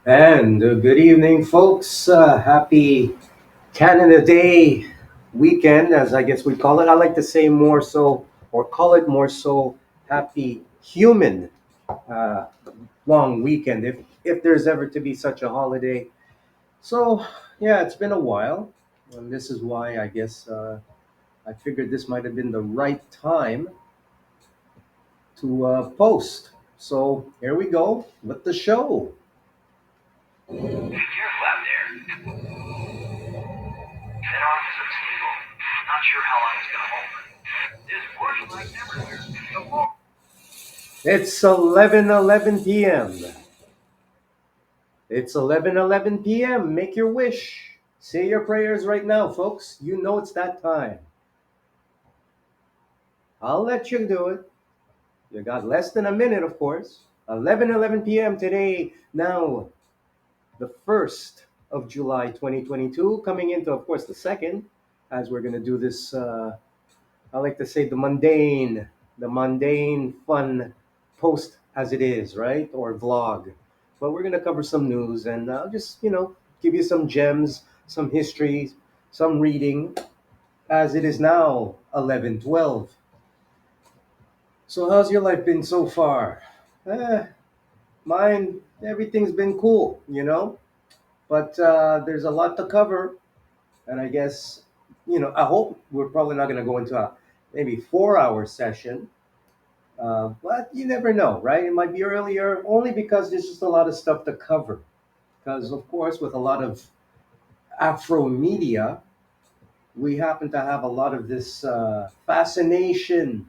And good evening, folks. Happy Canada Day weekend, as I guess we call it. I like to say more so, or call it more so, happy human uh, long weekend, if there's ever to be such a holiday. So, yeah, it's been a while. And this is why I guess I figured this might have been the right time to post. So, here we go with the show. Careful out there. That arm is unstable. Not sure how long it's gonna hold. There's bush lights everywhere. The wall. It's 11:11 p.m. It's 11:11 p.m. Make your wish. Say your prayers right now, folks. You know it's that time. I'll let you do it. You got less than a minute, of course. 11:11 p.m. today. Now, the 1st of July 2022, coming into, of course, the 2nd, as we're going to do this, I like to say the mundane, fun post as it is, right? Or vlog. But we're going to cover some news and just, give you some gems, some history, some reading, as it is now 11:12. So, how's your life been so far? Eh, mine, everything's been cool, but there's a lot to cover. And I guess, I hope we're probably not going to go into a maybe 4 hour session. But you never know, right? It might be earlier only because there's just a lot of stuff to cover. Because, of course, with a lot of Afro media, we happen to have a lot of this fascination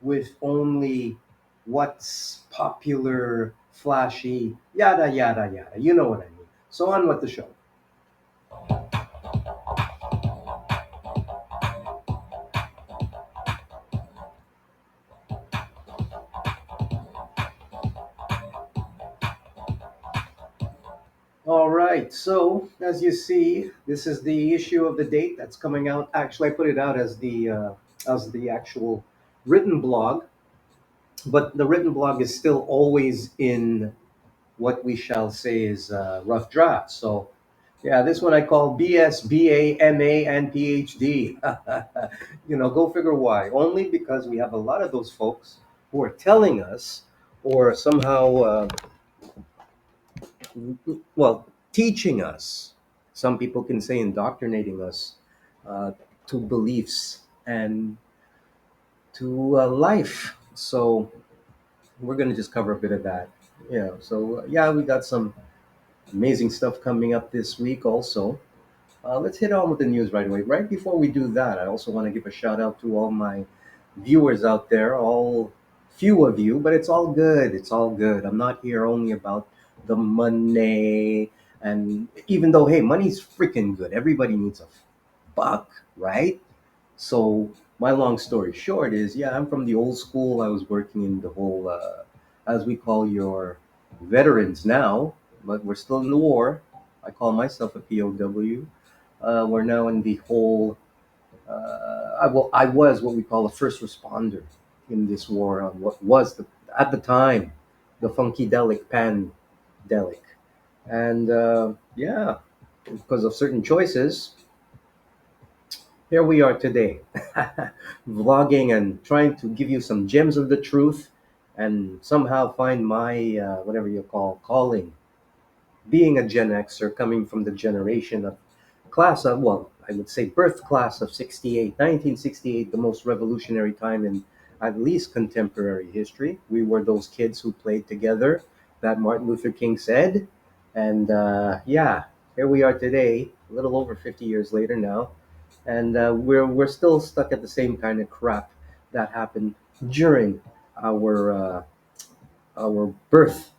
with only what's popular, flashy, yada, yada, yada. You know what I mean. So, on with the show. All right. So, as you see, this is the issue of the date that's coming out. Actually, I put it out as the actual written blog, but the written blog is still always in what we shall say is rough draft. So, yeah, this one I call BS, BA, MA, and PhD. Go figure why. Only because we have a lot of those folks who are telling us, or somehow, well, teaching us. Some people can say indoctrinating us uh, to beliefs and to life. So we're gonna just cover a bit of that. So we got some amazing stuff coming up this week. Also, let's hit on with the news right away. Right before we do that, I also want to give a shout out to all my viewers out there. All few of you, but it's all good. It's all good. I'm not here only about the money. And even though, hey, money's freaking good, everybody needs a buck, right? So my long story short is, yeah, I'm from the old school. I was working in the whole, as we call your veterans now, but we're still in the war. I call myself a POW. We're now in the whole. I was what we call a first responder in this war on what was at the time the funkydelic pandemic, and because of certain choices, here we are today, vlogging and trying to give you some gems of the truth, and somehow find my whatever you call calling. Being a Gen Xer, coming from the generation of class of, well, I would say birth class of 68, 1968, the most revolutionary time in at least contemporary history. We were those kids who played together, that Martin Luther King said. And here we are today, a little over 50 years later now. And we're still stuck at the same kind of crap that happened during our, uh, our birth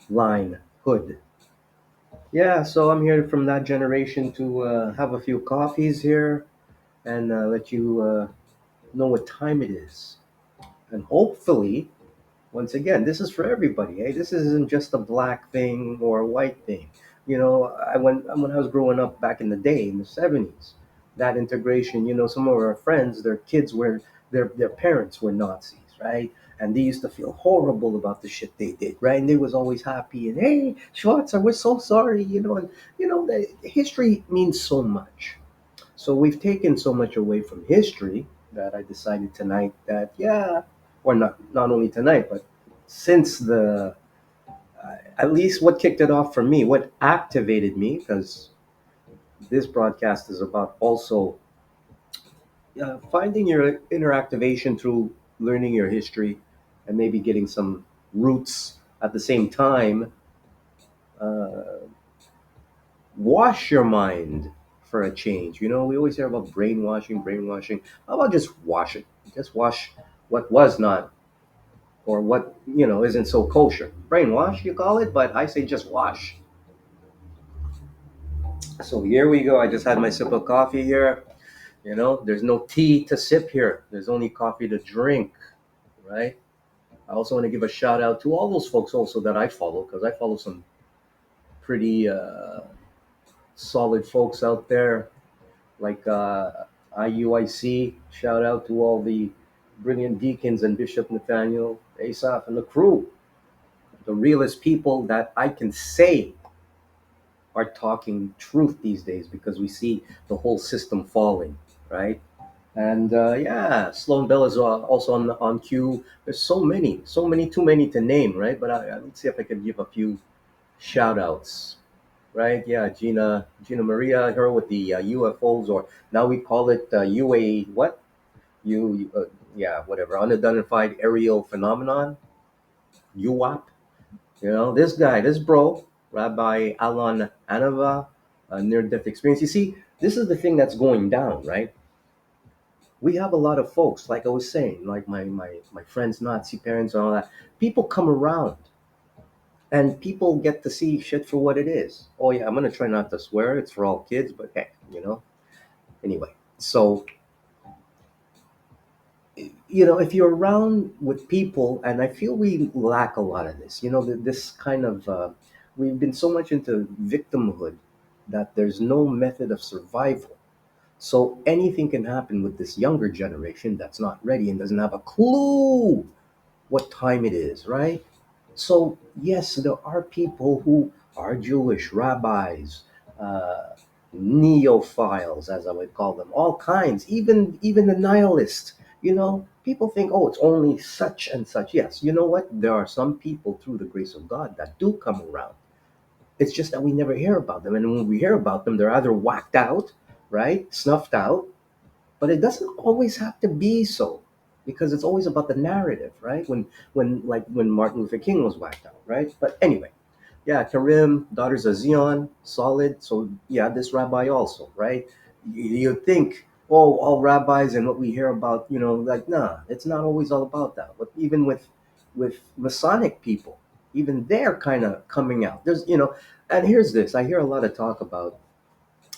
line hood. Yeah, so I'm here from that generation to have a few coffees here and let you know what time it is. And hopefully, once again, this is for everybody. Hey, this isn't just a black thing or a white thing. When I was growing up back in the day in the '70s, that integration. Some of our friends, their kids were their parents were Nazis, right? And they used to feel horrible about the shit they did, right? And they was always happy and hey, Schwarzer, we're so sorry, and the history means so much. So we've taken so much away from history that I decided tonight that yeah, or not only tonight, but since at least what kicked it off for me, what activated me, because this broadcast is about also finding your inner activation through learning your history and maybe getting some roots at the same time. Uh, Wash your mind for a change. We always hear about brainwashing, brainwashing. How about just wash it? Just wash what was not or what isn't so kosher. Brainwash, you call it, but I say just wash. So here we go. I just had my sip of coffee here. There's no tea to sip here. There's only coffee to drink, right? I also want to give a shout out to all those folks also that I follow because I follow some pretty solid folks out there like IUIC. Shout out to all the brilliant deacons and Bishop Nathaniel, Asaph, and the crew, the realest people that I can say are talking truth these days because we see the whole system falling, right? And yeah, Sloan Bell is also on cue. There's so many, too many to name, right? But let's see if I can give a few shout outs, right? Yeah, Gina Maria, her with the UFOs, or now we call it UA, what? Yeah, whatever, unidentified aerial phenomenon, UAP. This guy, this bro, Rabbi Alon Anava, near death experience. You see, this is the thing that's going down, right? We have a lot of folks, like I was saying, like my friends, Nazi parents, and all that. People come around and people get to see shit for what it is. Oh yeah, I'm gonna try not to swear. It's for all kids, but hey, Anyway, so if you're around with people, and I feel we lack a lot of this. This kind of we've been so much into victimhood that there's no method of survival. So anything can happen with this younger generation that's not ready and doesn't have a clue what time it is, right? So, yes, there are people who are Jewish, rabbis, uh, neophiles, as I would call them, all kinds, even the nihilist. People think, oh, it's only such and such. Yes, you know what? There are some people, through the grace of God, that do come around. It's just that we never hear about them. And when we hear about them, they're either whacked out, right? Snuffed out, but it doesn't always have to be so because it's always about the narrative, right? When Martin Luther King was whacked out, right? But anyway, yeah, Karim, daughters of Zion, solid. So yeah, this rabbi also, right? You think, oh, all rabbis and what we hear about, like nah, it's not always all about that. But even with Masonic people, even they're kind of coming out. And here's this: I hear a lot of talk about,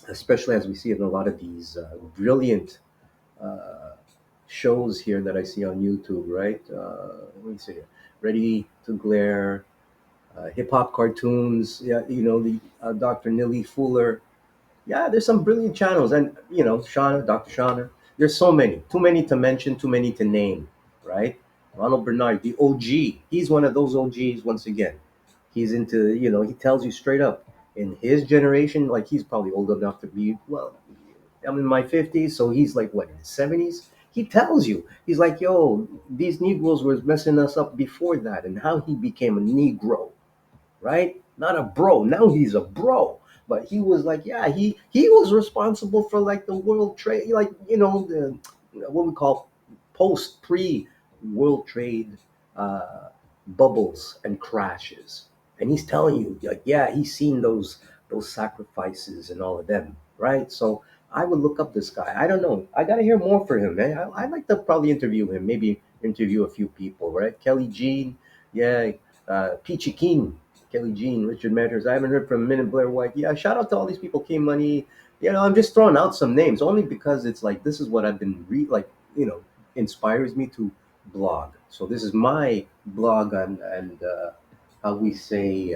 especially as we see in a lot of these brilliant uh, shows here that I see on YouTube, right? Let me see. Ready to Glare, hip hop cartoons. Yeah, the Dr. Nilly Fuller. Yeah, there's some brilliant channels, and Shauna, Dr. Shauna. There's so many, too many to mention, too many to name, right? Ronald Bernard, the OG. He's one of those OGs. Once again, he's into. He tells you straight up. In his generation, like he's probably old enough to be well. I'm in my 50s, so he's like what in his 70s. He tells you, he's like, yo, these Negroes were messing us up before that, and how he became a Negro, right? Not a bro. Now he's a bro. But he was like, yeah, he was responsible for like the world trade, like the what we call post pre world trade uh, bubbles and crashes. And he's telling you, like, yeah, he's seen those sacrifices and all of them, right? So I would look up this guy. I don't know. I gotta hear more for him, man. I'd like to probably interview him. Maybe interview a few people, right? Kelly Jean, yeah, Peachy Keen, Kelly Jean, Richard Matters. I haven't heard from Minute Blair White. Yeah, shout out to all these people. K Money. I'm just throwing out some names only because it's like this is what I've been inspires me to blog. So this is my blog on and how we say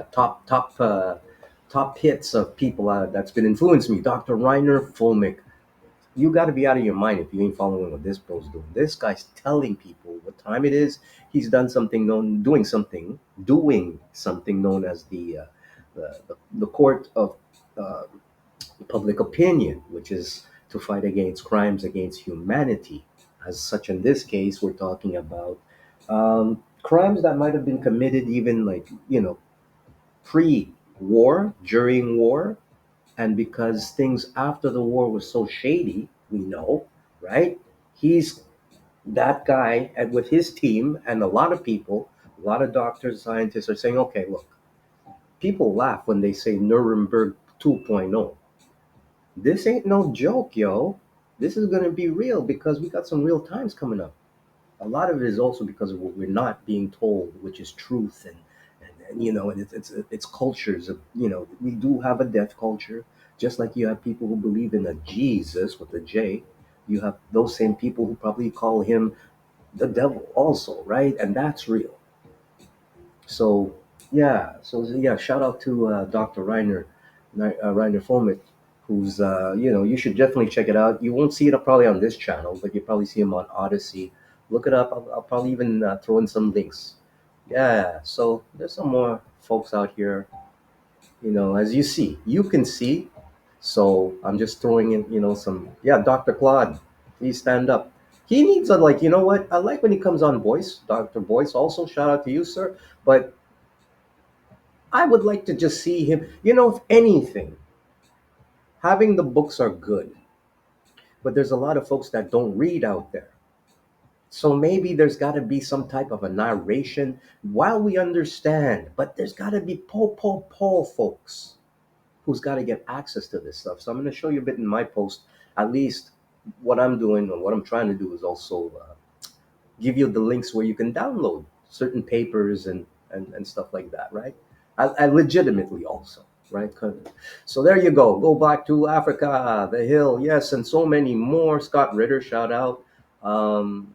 top hits of people that's been influenced me. Dr. Reiner Fulmick, You got to be out of your mind if you ain't following what this bro's doing. This guy's telling people what time it is. He's done something known, doing something known as the court of uh, public opinion, which is to fight against crimes against humanity. As such, in this case, we're talking about crimes that might have been committed even like pre-war, during war, and because things after the war was so shady, we know, right? He's that guy, and with his team and a lot of people, a lot of doctors, scientists are saying, okay, look, people laugh when they say Nuremberg 2.0. This ain't no joke, yo. This is going to be real because we got some real times coming up. A lot of it is also because of what we're not being told, which is truth, and it's cultures of we do have a death culture, just like you have people who believe in a Jesus with a J. You have those same people who probably call him the devil also, right? And that's real. So yeah, shout out to Dr. Reiner Foment, who's you should definitely check it out. You won't see it probably on this channel, but you probably see him on Odyssey. Look it up. I'll probably even throw in some links. Yeah, so there's some more folks out here, as you can see. So I'm just throwing in, some, yeah, Dr. Claude, please stand up. He needs a, like, you know what? I like when he comes on Voice, Dr. Voice. Also, shout out to you, sir. But I would like to just see him, if anything, having the books are good, but there's a lot of folks that don't read out there. So maybe there's got to be some type of a narration while we understand, but there's got to be po folks who's got to get access to this stuff. So I'm going to show you a bit in my post. At least what I'm doing and what I'm trying to do is also give you the links where you can download certain papers and stuff like that, right? I legitimately also, right? So there you go. Go back to Africa, the hill, yes, and so many more. Scott Ritter, shout out. Um,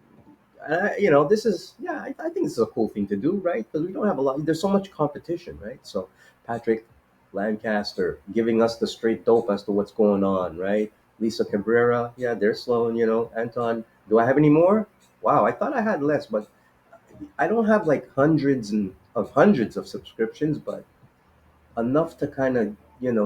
this is, yeah, I think this is a cool thing to do, right? Because we don't have a lot. There's so much competition, right? So Patrick Lancaster giving us the straight dope as to what's going on, right? Lisa Cabrera, yeah, they're slow, Anton, do I have any more? Wow, I thought I had less, but I don't have like hundreds of subscriptions, but enough to kind of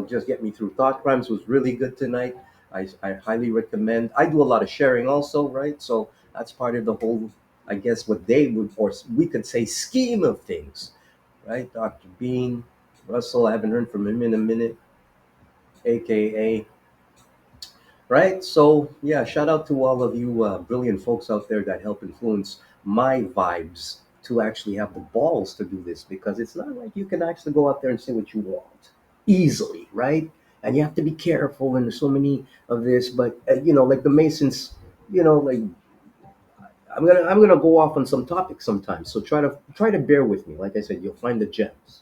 just get me through. Thought Crimes was really good tonight. I highly recommend. I do a lot of sharing also, right? So that's part of the whole, I guess, what they would, or we could say, scheme of things, right? Dr. Bean, Russell, I haven't heard from him in a minute, aka, right? So yeah, shout out to all of you brilliant folks out there that help influence my vibes to actually have the balls to do this, because it's not like you can actually go out there and say what you want easily, right? And you have to be careful, and there's so many of this, but like the Masons, like I'm gonna go off on some topics sometimes, so try to bear with me. Like I said, you'll find the gems.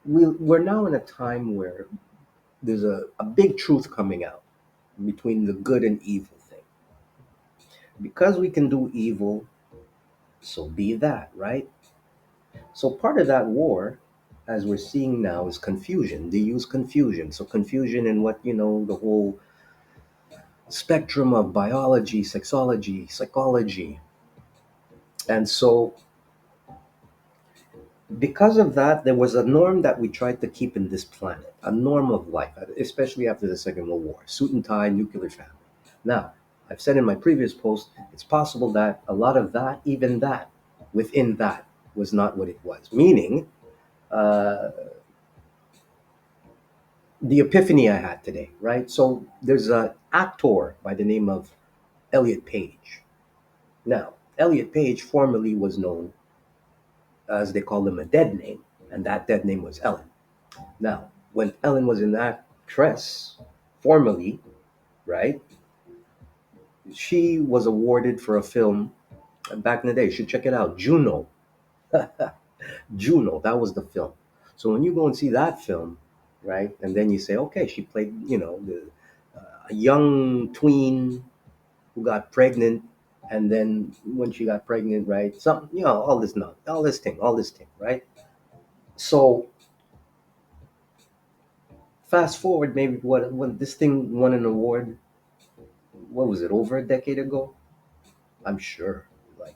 We're now in a time where there's a big truth coming out between the good and evil thing. Because we can do evil, so be that, right? So part of that war, as we're seeing now, is confusion. They use confusion. So confusion in what, the whole spectrum of biology, sexology, psychology. And so because of that, there was a norm that we tried to keep in this planet, a norm of life, especially after the Second World War, suit and tie, nuclear family. Now, I've said in my previous post, it's possible that a lot of that, even that, within that, was not what it was. Meaning, uh, the epiphany I had today, right? So there's an actor by the name of Elliot Page. Now, Elliot Page formerly was known as, they called him, a dead name, and that dead name was Ellen. Now, when Ellen was an actress, formerly, right, she was awarded for a film back in the day. You should check it out. Juno. Juno, that was the film. So when you go and see that film, right, and then you say, okay, she played, a young tween who got pregnant, and then when she got pregnant, right, some, all this thing, right? So fast forward, maybe what when this thing won an award. what was it, over a decade ago? I'm sure. Like,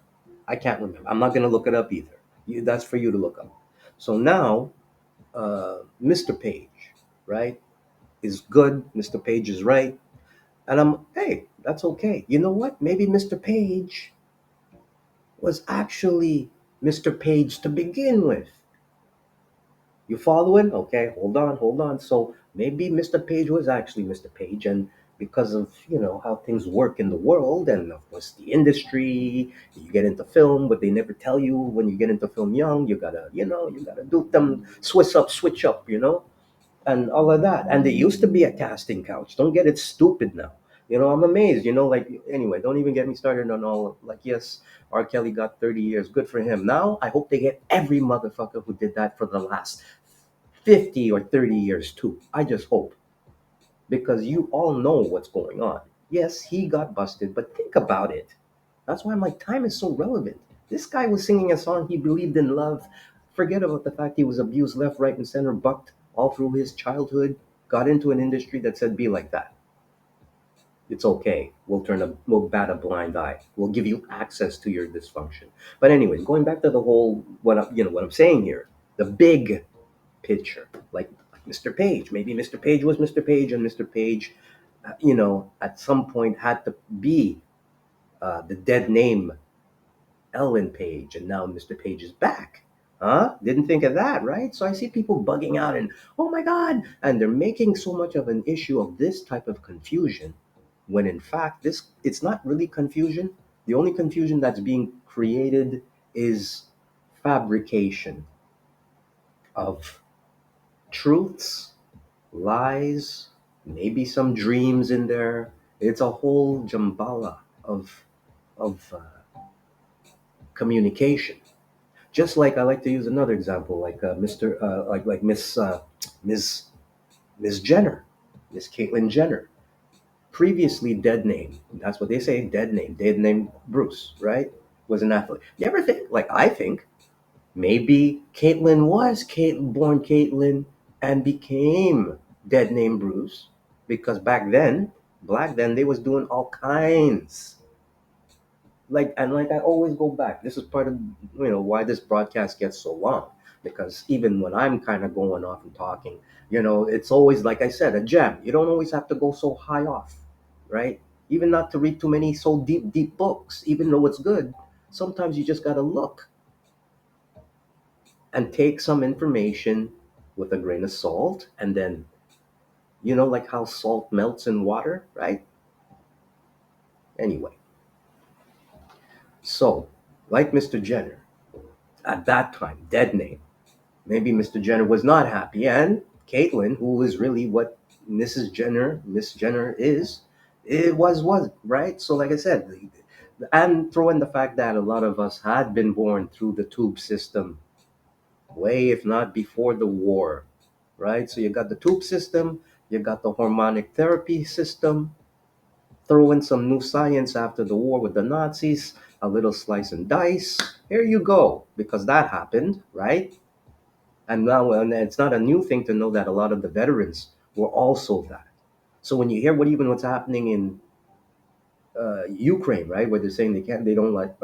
I can't remember. I'm not gonna look it up either. That's for you to look up. So now, Mr. Page, right, is good. Mr. Page is right, and hey, that's okay. You know what? Maybe Mr. Page was actually Mr. Page to begin with. You following? Okay, hold on, hold on. So maybe Mr. Page was actually Mr. Page, and because of how things work in the world, and of course the industry, you get into film, but they never tell you when you get into film young, you gotta do them switch up, and all of that. And there used to be a casting couch. Don't get it stupid now. I'm amazed. Like anyway, don't even get me started on all like yes, R. Kelly got 30 years. Good for him. Now I hope they get every motherfucker who did that for the last 50 or 30 years too. I just hope because you all know what's going on. Yes, he got busted, but think about it. That's why I'm like, time is so relevant. This guy was singing a song he believed in love. Forget about the fact he was abused left, right, and center, bucked all through his childhood, got into an industry that said be like that. It's okay. We'll bat a blind eye. We'll give you access to your dysfunction. But anyway, going back to the whole what I'm saying here, the big picture, like Mr. Page. Maybe Mr. Page was Mr. Page, and Mr. Page, at some point had to be the dead name Ellen Page, and now Mr. Page is back. Huh? Didn't think of that, right? So I see people bugging out and, oh my God, and they're making so much of an issue of this type of confusion when in fact it's not really confusion. The only confusion that's being created is fabrication of truths, lies, maybe some dreams in there. It's a whole jambala of communication. Just like I like to use another example, like Mr. Like Miss Miss Jenner, Miss Caitlyn Jenner, previously dead name. That's what they say, dead name Bruce, right? Was an athlete. You ever think, like I think, maybe Caitlyn was born Caitlyn and became dead name Bruce because black then, they was doing all kinds. Like I always go back. This is part of why this broadcast gets so long because even when I'm kind of going off and talking, it's always like I said, a gem. You don't always have to go so high off, right? Even not to read too many so deep books, even though it's good. Sometimes you just got to look and take some information with a grain of salt and then like how salt melts in water, right? Anyway, so like Mr. Jenner at that time, dead name. Maybe Mr. Jenner was not happy, and Caitlyn, who is really what Miss Jenner is, it was right. So, like I said, and throw in the fact that a lot of us had been born through the tube system, way if not before the war, right? So you got the tube system, you got the hormonic therapy system. Throw in some new science after the war with the Nazis, a little slice and dice. Here you go, because that happened, right? And now, and it's not a new thing to know that a lot of the veterans were also that. So when you hear what's happening in Ukraine, right, where they're saying they don't like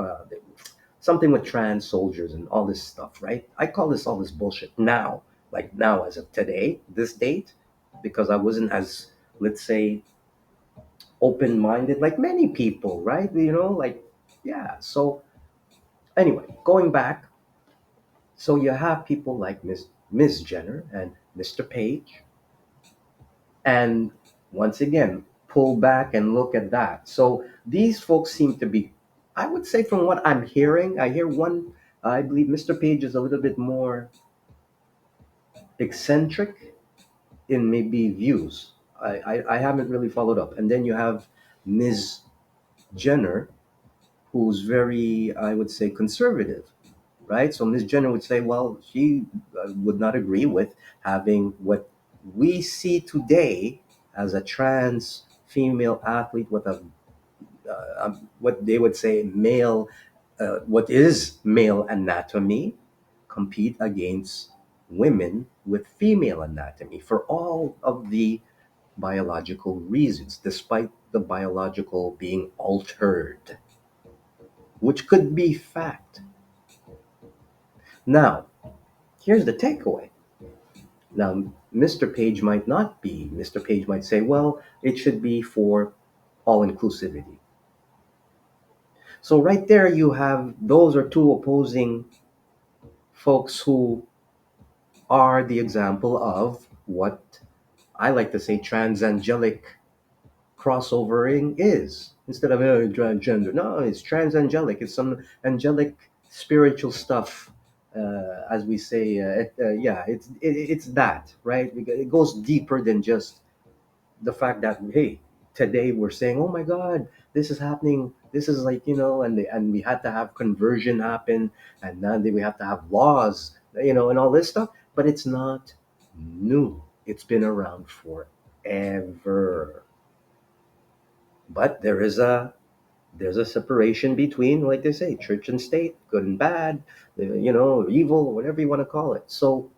something with trans soldiers and all this stuff, right? I call this all this bullshit now, like now as of today, this date, because I wasn't as, let's say, open minded like many people, right? Like yeah. So anyway, going back, so you have people like Miss Jenner and Mr. Page. And once again, pull back and look at that. So these folks seem to be, I would say, from what I'm hearing, I hear one, I believe Mr. Page is a little bit more eccentric in maybe views. I haven't really followed up. And then you have Ms. Jenner, who's very, I would say, conservative, right? So Ms. Jenner would say, well, she would not agree with having what we see today as a trans female athlete with a what they would say male, what is male anatomy, compete against women with female anatomy for all of the biological reasons, despite the biological being altered, which could be fact. Now, here's the takeaway. Now, Mr. Page might not be. Mr. Page might say, well, it should be for all inclusivity. So, right there, you have those are two opposing folks who are the example of what I like to say transangelic crossovering is. Instead of transgender, no, it's transangelic. It's some angelic spiritual stuff. As we say, yeah, it's that, right? Because it goes deeper than just the fact that, hey, today we're saying, oh my God, this is happening. This is like, and we had to have conversion happen, and now we have to have laws, and all this stuff. But it's not new. It's been around forever. But there's a separation between, like they say, church and state, good and bad, evil, whatever you want to call it. So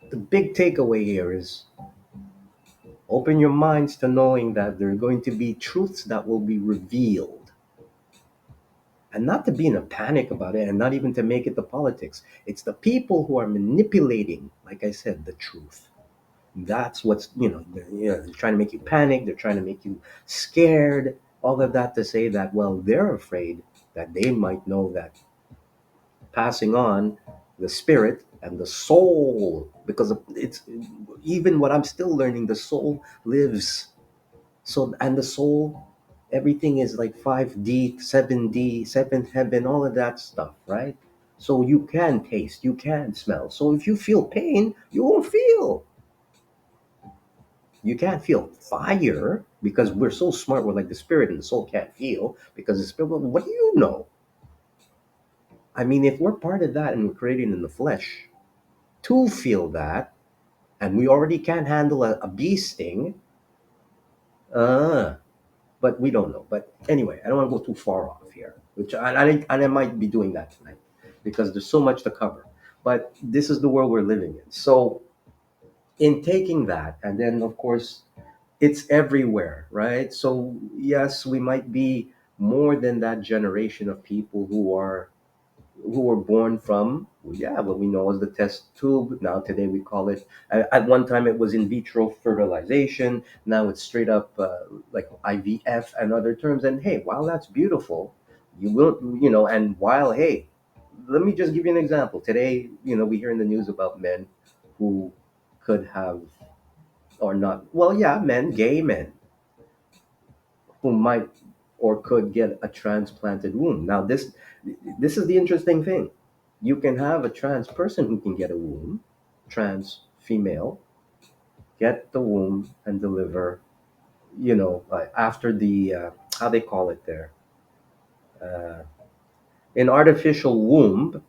the big takeaway here is open your minds to knowing that there are going to be truths that will be revealed. And not to be in a panic about it and not even to make it the politics. It's the people who are manipulating, like I said, the truth. That's what's, they're trying to make you panic. They're trying to make you scared. All of that to say that, well, they're afraid that they might know that passing on the spirit and the soul, because it's even what I'm still learning, the soul lives. So, and the soul, everything is like 5D, 7D, seventh heaven, all of that stuff, right? So you can taste, you can smell. So if you feel pain, you won't feel. You can't feel fire because we're so smart. We're like the spirit and the soul can't feel because the spirit. Well, what do you know? I mean, if we're part of that and we're created in the flesh to feel that, and we already can't handle a bee sting, uh, but we don't know. But anyway, I don't want to go too far off here, which I might be doing that tonight because there's so much to cover. But this is the world we're living in. So in taking that, and then of course it's everywhere, right? So yes, we might be more than that generation of people who were born from, yeah, what we know as the test tube. Now today we call it, at one time it was in vitro fertilization. Now it's straight up like IVF and other terms. And hey, while that's beautiful, you will, and while, hey, let me just give you an example. Today, we hear in the news about men who could have, or not, well, yeah, men, gay men who might or could get a transplanted womb. Now, this is the interesting thing. You can have a trans person who can get a womb, trans female, get the womb and deliver. After the how they call it there, uh, an artificial womb,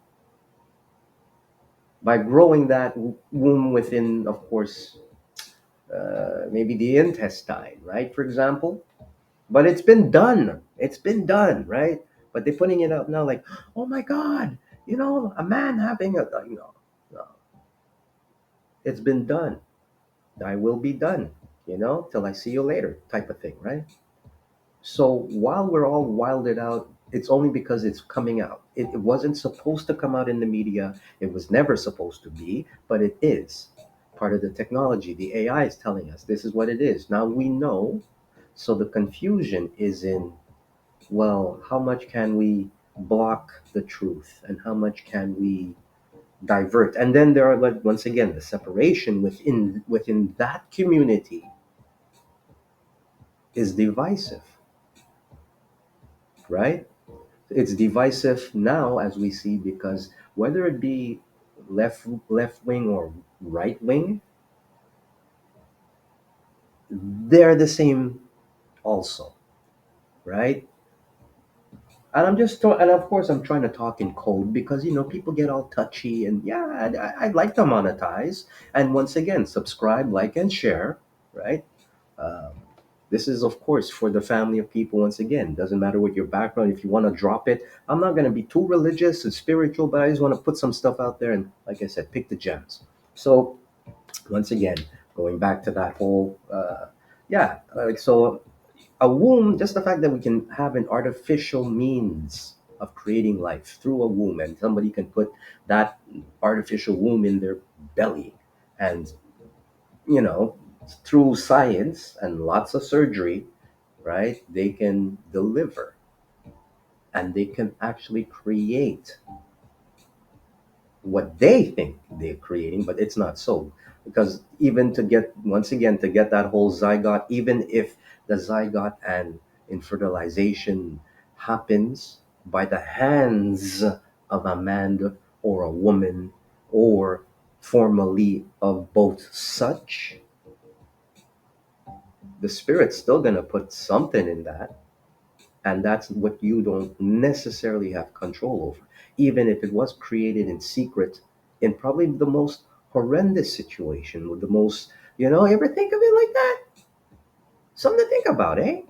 by growing that womb within, of course, maybe the intestine, right? For example, but it's been done. It's been done, right? But they're putting it up now like, oh my God, a man having a, no, it's been done. I will be done, till I see you later type of thing, right? So while we're all wilded out, it's only because it's coming out. It wasn't supposed to come out in the media. It was never supposed to be, but it is part of the technology. The AI is telling us this is what it is. Now we know. So the confusion is in, well, how much can we block the truth and how much can we divert? And then there are, like, once again, the separation within that community is divisive, right? It's divisive now, as we see, because whether it be left wing or right wing, they're the same also, right? And and of course, I'm trying to talk in code because people get all touchy, and yeah, I'd like to monetize. And once again, subscribe, like, and share, right? Um, this is, of course, for the family of people. Once again, doesn't matter what your background. If you want to drop it, I'm not going to be too religious and spiritual, but I just want to put some stuff out there, and like I said, pick the gems. So once again, going back to that whole Yeah, like so a womb, just the fact that we can have an artificial means of creating life through a womb, and somebody can put that artificial womb in their belly, and you know, through science and lots of surgery, right, they can deliver and they can actually create what they think they're creating, but it's not so. Because even to get, once again, to get that whole zygote, even if the zygote and infertilization happens by the hands of a man or a woman, or formerly of both such, the spirit's still going to put something in that, and that's what you don't necessarily have control over, even if it was created in secret in probably the most horrendous situation with the most, you ever think of it like that? Something to think about, eh?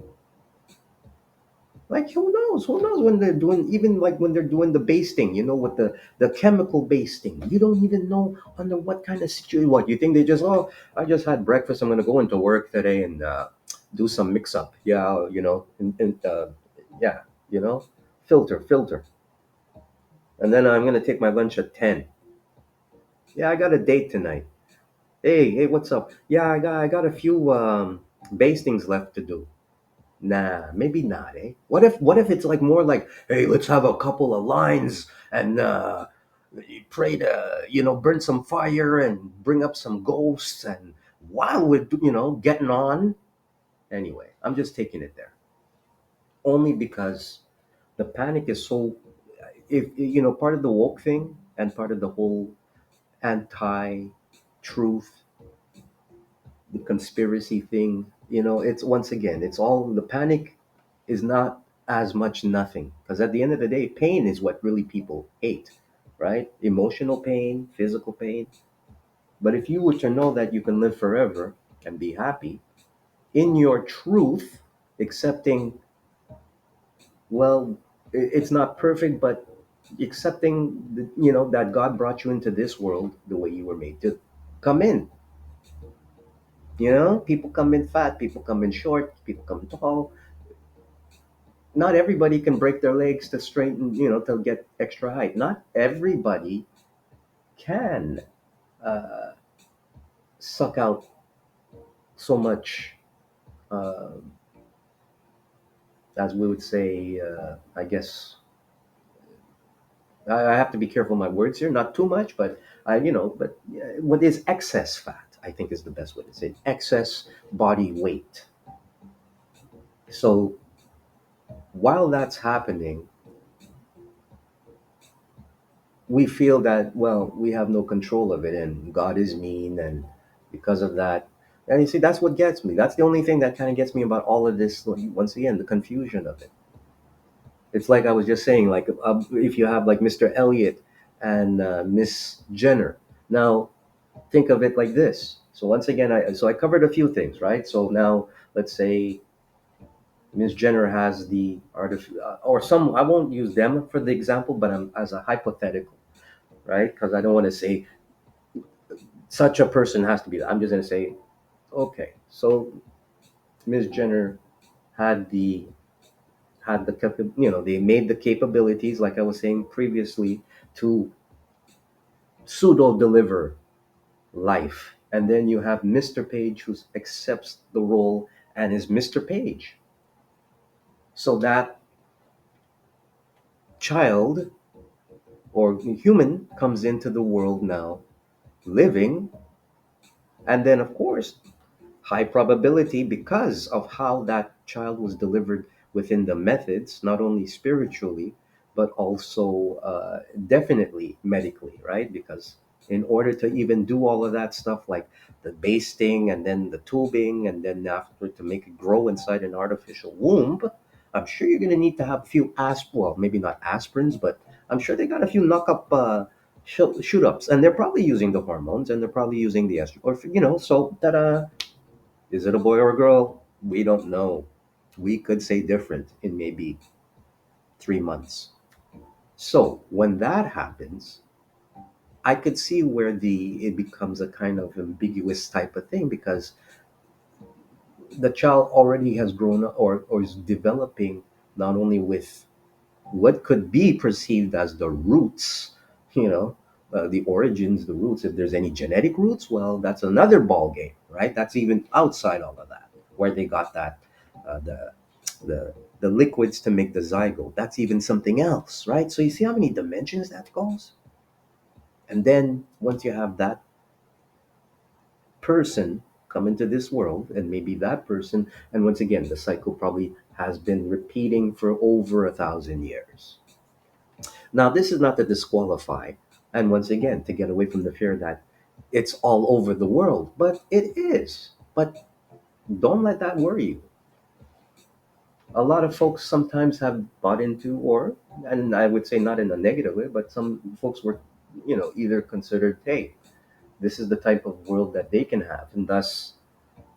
Like, who knows when they're doing, even like when they're doing the basting, with the chemical basting, you don't even know under what kind of situation. What you think, they just, oh, I just had breakfast, I'm going to go into work today and do some mix up, yeah, yeah, you know filter, and then I'm going to take my lunch at 10. Yeah, I got a date tonight. Hey, what's up? Yeah, I got a few bastings left to do. Nah, maybe not, eh? What if it's like more like, hey, let's have a couple of lines and pray to, burn some fire and bring up some ghosts, and while we're getting on. Anyway, I'm just taking it there. Only because the panic is so, if part of the woke thing and part of the whole anti-truth, the conspiracy thing, it's, once again, it's all, the panic is not as much nothing, because at the end of the day, pain is what really people hate, right? Emotional pain, physical pain. But if you were to know that you can live forever and be happy in your truth, accepting, well, it's not perfect, but accepting that God brought you into this world the way you were made to come in. People come in fat, people come in short, people come tall. Not everybody can break their legs to straighten, to get extra height. Not everybody can uh, suck out so much, uh, as we would say, I guess. I have to be careful of my words here, not too much, but but what is excess fat, I think, is the best way to say it. Excess body weight. So while that's happening, we feel that, well, we have no control of it and God is mean, and because of that, and you see, that's what gets me. That's the only thing that kind of gets me about all of this, like, once again, the confusion of it. It's like I was just saying, like, if you have like Mr. Elliot and Miss Jenner. Now think of it like this. So once again, I covered a few things, right? So now let's say Miss Jenner has the art of, or some, I won't use them for the example, but as a hypothetical, right? Because I don't want to say such a person has to be that. I'm just going to say, okay, so Ms. Jenner had the they made the capabilities, like I was saying previously, to pseudo deliver life, and then you have Mr. Page who accepts the role and is Mr. Page. So that child or human comes into the world now, living, and then of course, high probability, because of how that child was delivered within the methods, not only spiritually, but also definitely medically, right? Because in order to even do all of that stuff, like the basting and then the tubing, and then after to make it grow inside an artificial womb, I'm sure you're going to need to have a few well, maybe not aspirins, but I'm sure they got a few knock up shoot ups, and they're probably using the hormones, and they're probably using the estrogen, or so that is it a boy or a girl? We don't know. We could say different in maybe 3 months. So when that happens, I could see where the it becomes a kind of ambiguous type of thing, because the child already has grown up, or is developing, not only with what could be perceived as the roots, you know, the origins, the roots. If there's any genetic roots, well, that's another ball game, right? That's even outside all of that, where they got that, the the liquids to make the zygote. That's even something else, right? So you see how many dimensions that goes. And then once you have that person come into this world, and maybe that person, and once again, the cycle probably has been repeating for over 1,000 years. Now, this is not to disqualify, and once again, to get away from the fear that it's all over the world, but it is. But don't let that worry you. A lot of folks sometimes have bought into, or, and I would say not in a negative way, but some folks were, either considered, hey, this is the type of world that they can have, and thus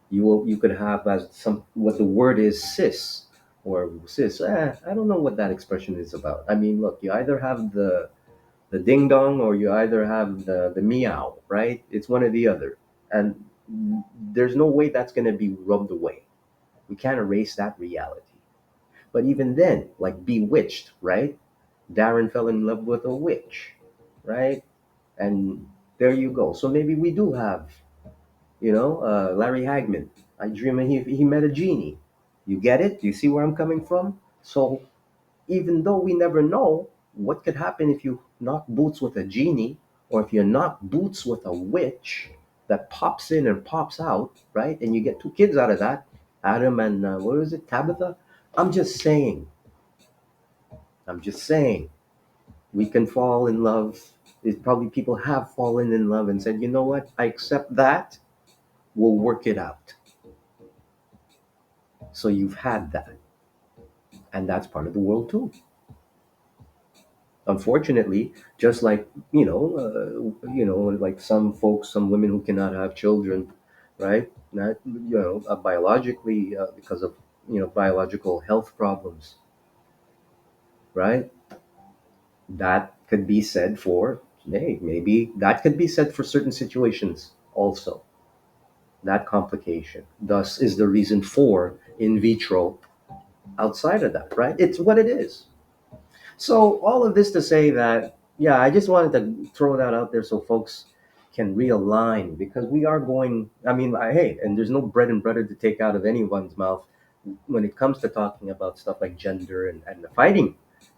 you could have as some, what the word is, cis, or cis. I don't know what that expression is about. I mean, look, you either have the ding dong, or you either have the meow, right? It's one or the other. And there's no way that's going to be rubbed away. We can't erase that reality. But even then, like Bewitched, right? Darren fell in love with a witch, right? And there you go. So maybe we do have, Larry Hagman. I dream he met a genie. You get it? Do you see where I'm coming from? So even though we never know what could happen if you knock boots with a genie, or if you knock boots with a witch that pops in and pops out, right? And you get two kids out of that, Adam and what was it, Tabitha? I'm just saying, I'm just saying, we can fall in love. It probably people have fallen in love and said, you know what, I accept that. We'll work it out. So you've had that, and that's part of the world too. Unfortunately, just like, like some folks, some women who cannot have children, right? Not, biologically, because of, biological health problems, right? That could be said for, hey, maybe that could be said for certain situations also. That complication thus is the reason for in vitro outside of that, right? It's what it is. So all of this to say that, yeah, I just wanted to throw that out there so folks can realign, because we are going. I mean, hey, and there's no bread and butter to take out of anyone's mouth when it comes to talking about stuff like gender and the fighting.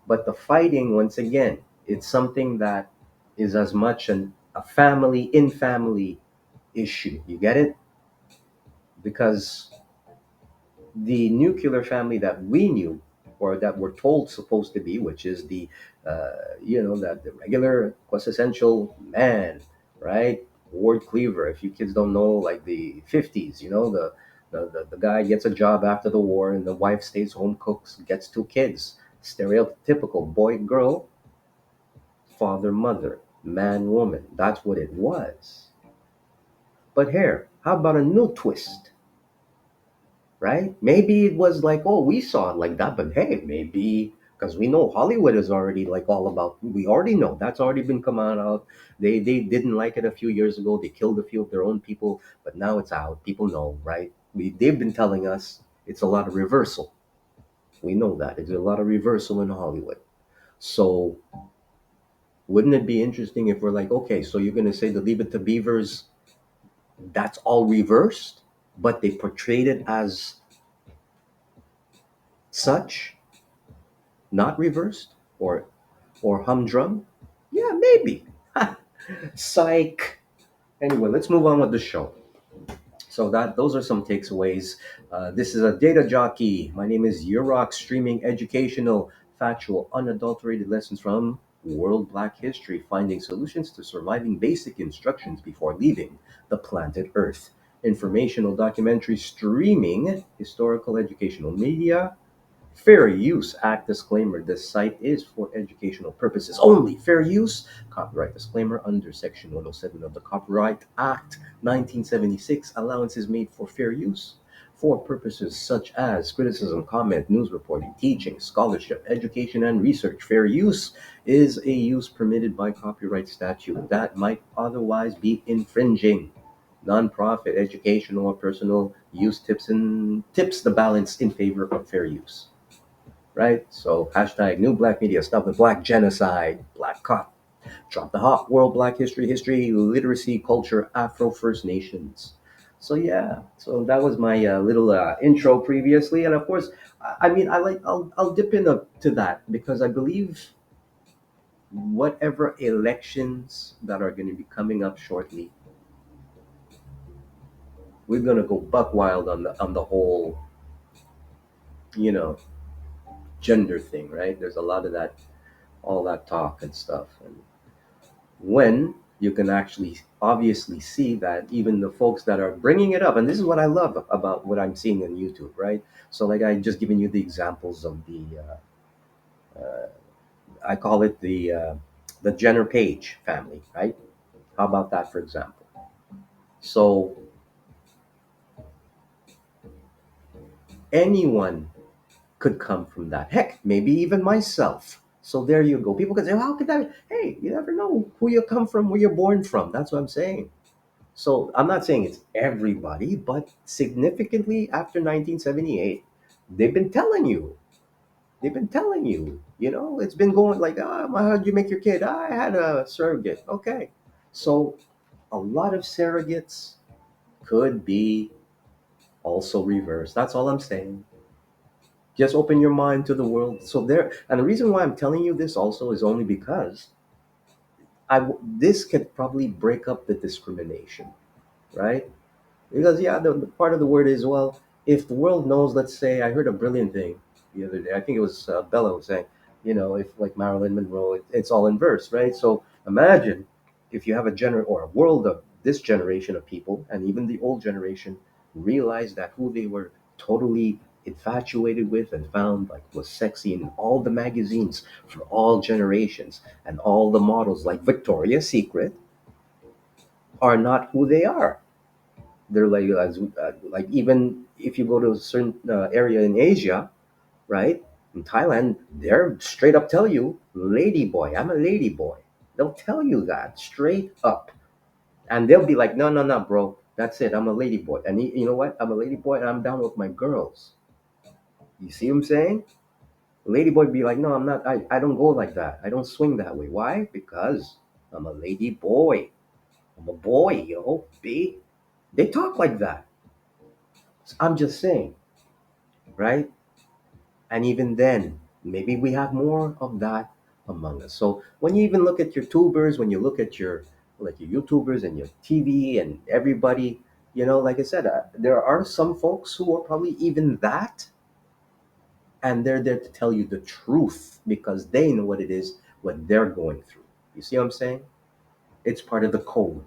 But the fighting, once again, it's something that is as much a family in family issue. You get it? Because the nuclear family that we knew, or that we're told supposed to be, which is that the regular quintessential man, right? Ward Cleaver. If you kids don't know, like the 50s, the guy gets a job after the war, and the wife stays home, cooks, gets two kids. Stereotypical boy, girl, father, mother, man, woman. That's what it was. But here, how about a new twist? Right? Maybe it was like, oh, we saw it like that, but hey, maybe because we know Hollywood is already like all about. We already know that's already been come out. They didn't like it a few years ago. They killed a few of their own people, but now it's out. People know, right? They've been telling us it's a lot of reversal. We know that it's a lot of reversal in Hollywood. So wouldn't it be interesting if we're like, okay, so you're gonna say the Leave It to Beavers, that's all reversed, but they portrayed it as such, not reversed, or humdrum? Yeah, maybe. Psych. Anyway, let's move on with the show. So that those are some takeaways. This is a data jockey. My name is Yurok, streaming educational, factual, unadulterated lessons from world Black history, finding solutions to surviving basic instructions before leaving the planet Earth. Informational documentary streaming, historical educational media, Fair Use Act disclaimer. This site is for educational purposes only. Fair use. Copyright disclaimer under Section 107 of the Copyright Act 1976. Allowance is made for fair use for purposes such as criticism, comment, news reporting, teaching, scholarship, education, and research. Fair use is a use permitted by copyright statute that might otherwise be infringing. Nonprofit, educational, or personal use tips the balance in favor of fair use, right? So hashtag new black media, stop the black genocide, black cop, drop the hop, world black history, literacy, culture, Afro First Nations. So yeah, so that was my little intro previously, and of course, I mean, I'll dip to that because I believe whatever elections that are going to be coming up shortly, we're going to go buck wild on the whole, you know, gender thing, right? There's a lot of that, all that talk and stuff, and when you can actually obviously see that even the folks that are bringing it up, and this is what I love about what I'm seeing on YouTube, right? So like I just given you the examples of I call it the Jenner Page family, right? How about that, for example? So anyone could come from that. Heck, maybe even myself. So there you go. People can say, "How could that?" Hey, you never know who you come from, where you're born from. That's what I'm saying. So I'm not saying it's everybody, but significantly after 1978, they've been telling you. They've been telling you. You know, it's been going like, ah, how'd you make your kid? I had a surrogate. Okay. So a lot of surrogates could be also reversed. That's all I'm saying. Just open your mind to the world. So there, and the reason why I'm telling you this also is only because this could probably break up the discrimination, right? Because yeah, the part of the word is, well, if the world knows, let's say, I heard a brilliant thing the other day. I think it was Bella was saying, if like Marilyn Monroe, it's all in verse, right? So imagine if you have a world of this generation of people, and even the old generation realized that who they were totally infatuated with and found like was sexy in all the magazines for all generations, and all the models like Victoria's Secret are not who they are. They're like even if you go to a certain area in Asia, right? In Thailand, they're straight up tell you, "Lady boy, I'm a lady boy." They'll tell you that straight up, and they'll be like, "No, no, no, bro, that's it. I'm a lady boy, and you know what? I'm a lady boy, and I'm down with my girls." You see what I'm saying? Lady boy be like, "No, I'm not. I don't go like that. I don't swing that way. Why? Because I'm a lady boy. I'm a boy, B." They talk like that. I'm just saying, right? And even then, maybe we have more of that among us. So when you even look at your tubers, when you look at your YouTubers and your TV and everybody, like I said, there are some folks who are probably even that, and they're there to tell you the truth because they know what it is, what they're going through. You see what I'm saying? It's part of the code,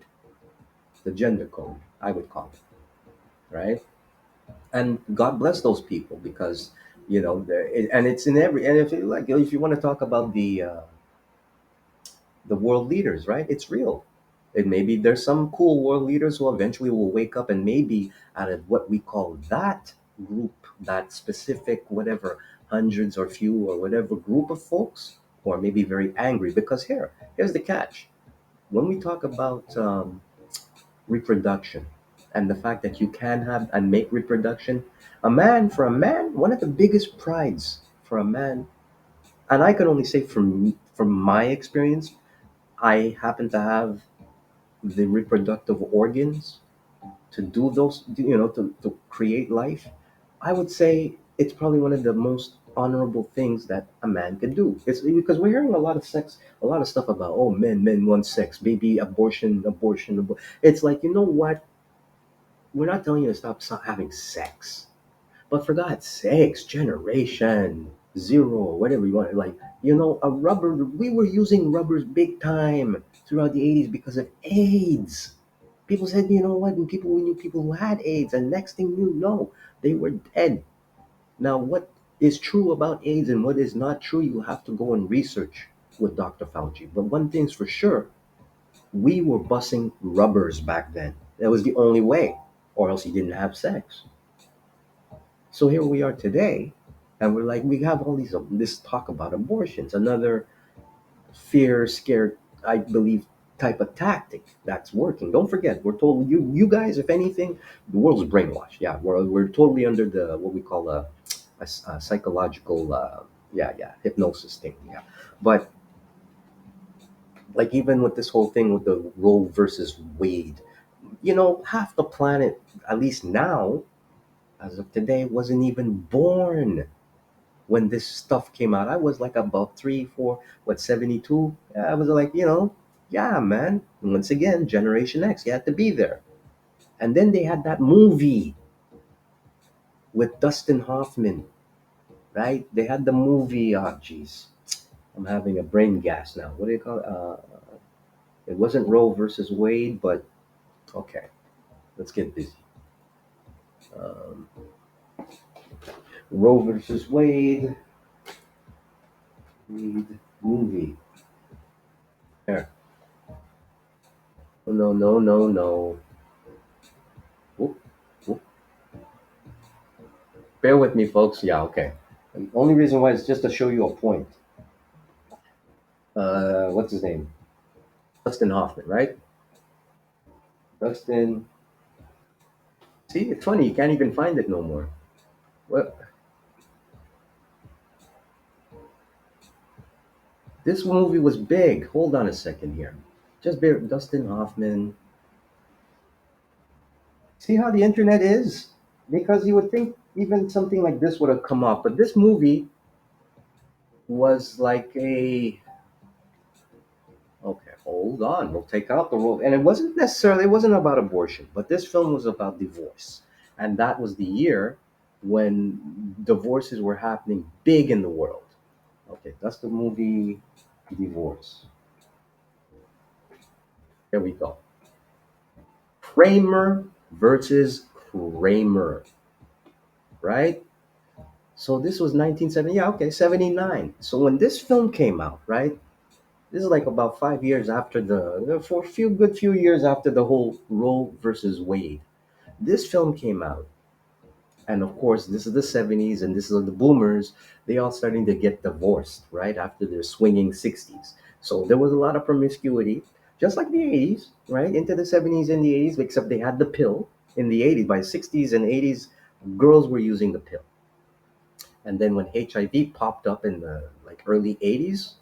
the gender code, I would call it, right? And God bless those people because and it's in every, and if you want to talk about the world leaders, right? It's real. And maybe there's some cool world leaders who eventually will wake up, and maybe out of what we call that group, that specific whatever hundreds or few or whatever group of folks, or maybe very angry because here's the catch. When we talk about reproduction and the fact that you can have and make reproduction, for a man, one of the biggest prides for a man, and I can only say from my experience, I happen to have the reproductive organs to do those, to create life. I would say it's probably one of the most honorable things that a man can do. It's because we're hearing a lot of stuff about, oh, men want sex, baby, abortion. It's like, you know what? We're not telling you to stop having sex, but for God's sakes, generation zero, whatever you want, like, a rubber. We were using rubbers big time throughout the 80s because of AIDS. People said, you know what? And we knew people who had AIDS, and next thing you know, they were dead. Now, what is true about AIDS and what is not true, you have to go and research with Dr. Fauci. But one thing's for sure, we were busting rubbers back then. That was the only way, or else you didn't have sex. So here we are today, and we have all this talk about abortions, another fear, scared, I believe, type of tactic that's working. Don't forget, we're told you guys, if anything, the world's brainwashed. Yeah, we're totally under the what we call a psychological yeah, hypnosis thing. Yeah, but like even with this whole thing with the Roe versus Wade, half the planet, at least now, as of today, wasn't even born when this stuff came out. I was like about 3, 4, 72. I was like, yeah, man. Once again, Generation X, you had to be there. And then they had that movie with Dustin Hoffman, right? They had the movie. Oh, jeez, I'm having a brain gas now. What do you call it? It wasn't Roe versus Wade, but okay, let's get busy. Um, Roe versus Wade movie. There. Oh, no, no, no, no. Whoop, whoop. Bear with me, folks. Yeah, okay. The only reason why is just to show you a point. What's his name? Dustin Hoffman, right? Dustin. See, it's funny. You can't even find it no more. What? This movie was big. Hold on a second here. Just bear. Dustin Hoffman. See how the internet is? Because you would think even something like this would have come up, but this movie was like a. Okay, hold on. We'll take out the rule. And it wasn't about abortion, but this film was about divorce. And that was the year when divorces were happening big in the world. Okay, that's the movie Divorce. Here we go. Kramer versus Kramer, right? So this was 1970. Yeah, okay, 79. So when this film came out, right? This is like about 5 years after for a few years after the whole Roe versus Wade. This film came out, and of course, this is the 70s, and this is the boomers. They all starting to get divorced right after their swinging 60s. So there was a lot of promiscuity, just like the 80s, right? Into the 70s and the 80s, except they had the pill in the 80s. By 60s and 80s, girls were using the pill. And then when HIV popped up in the like early 80s,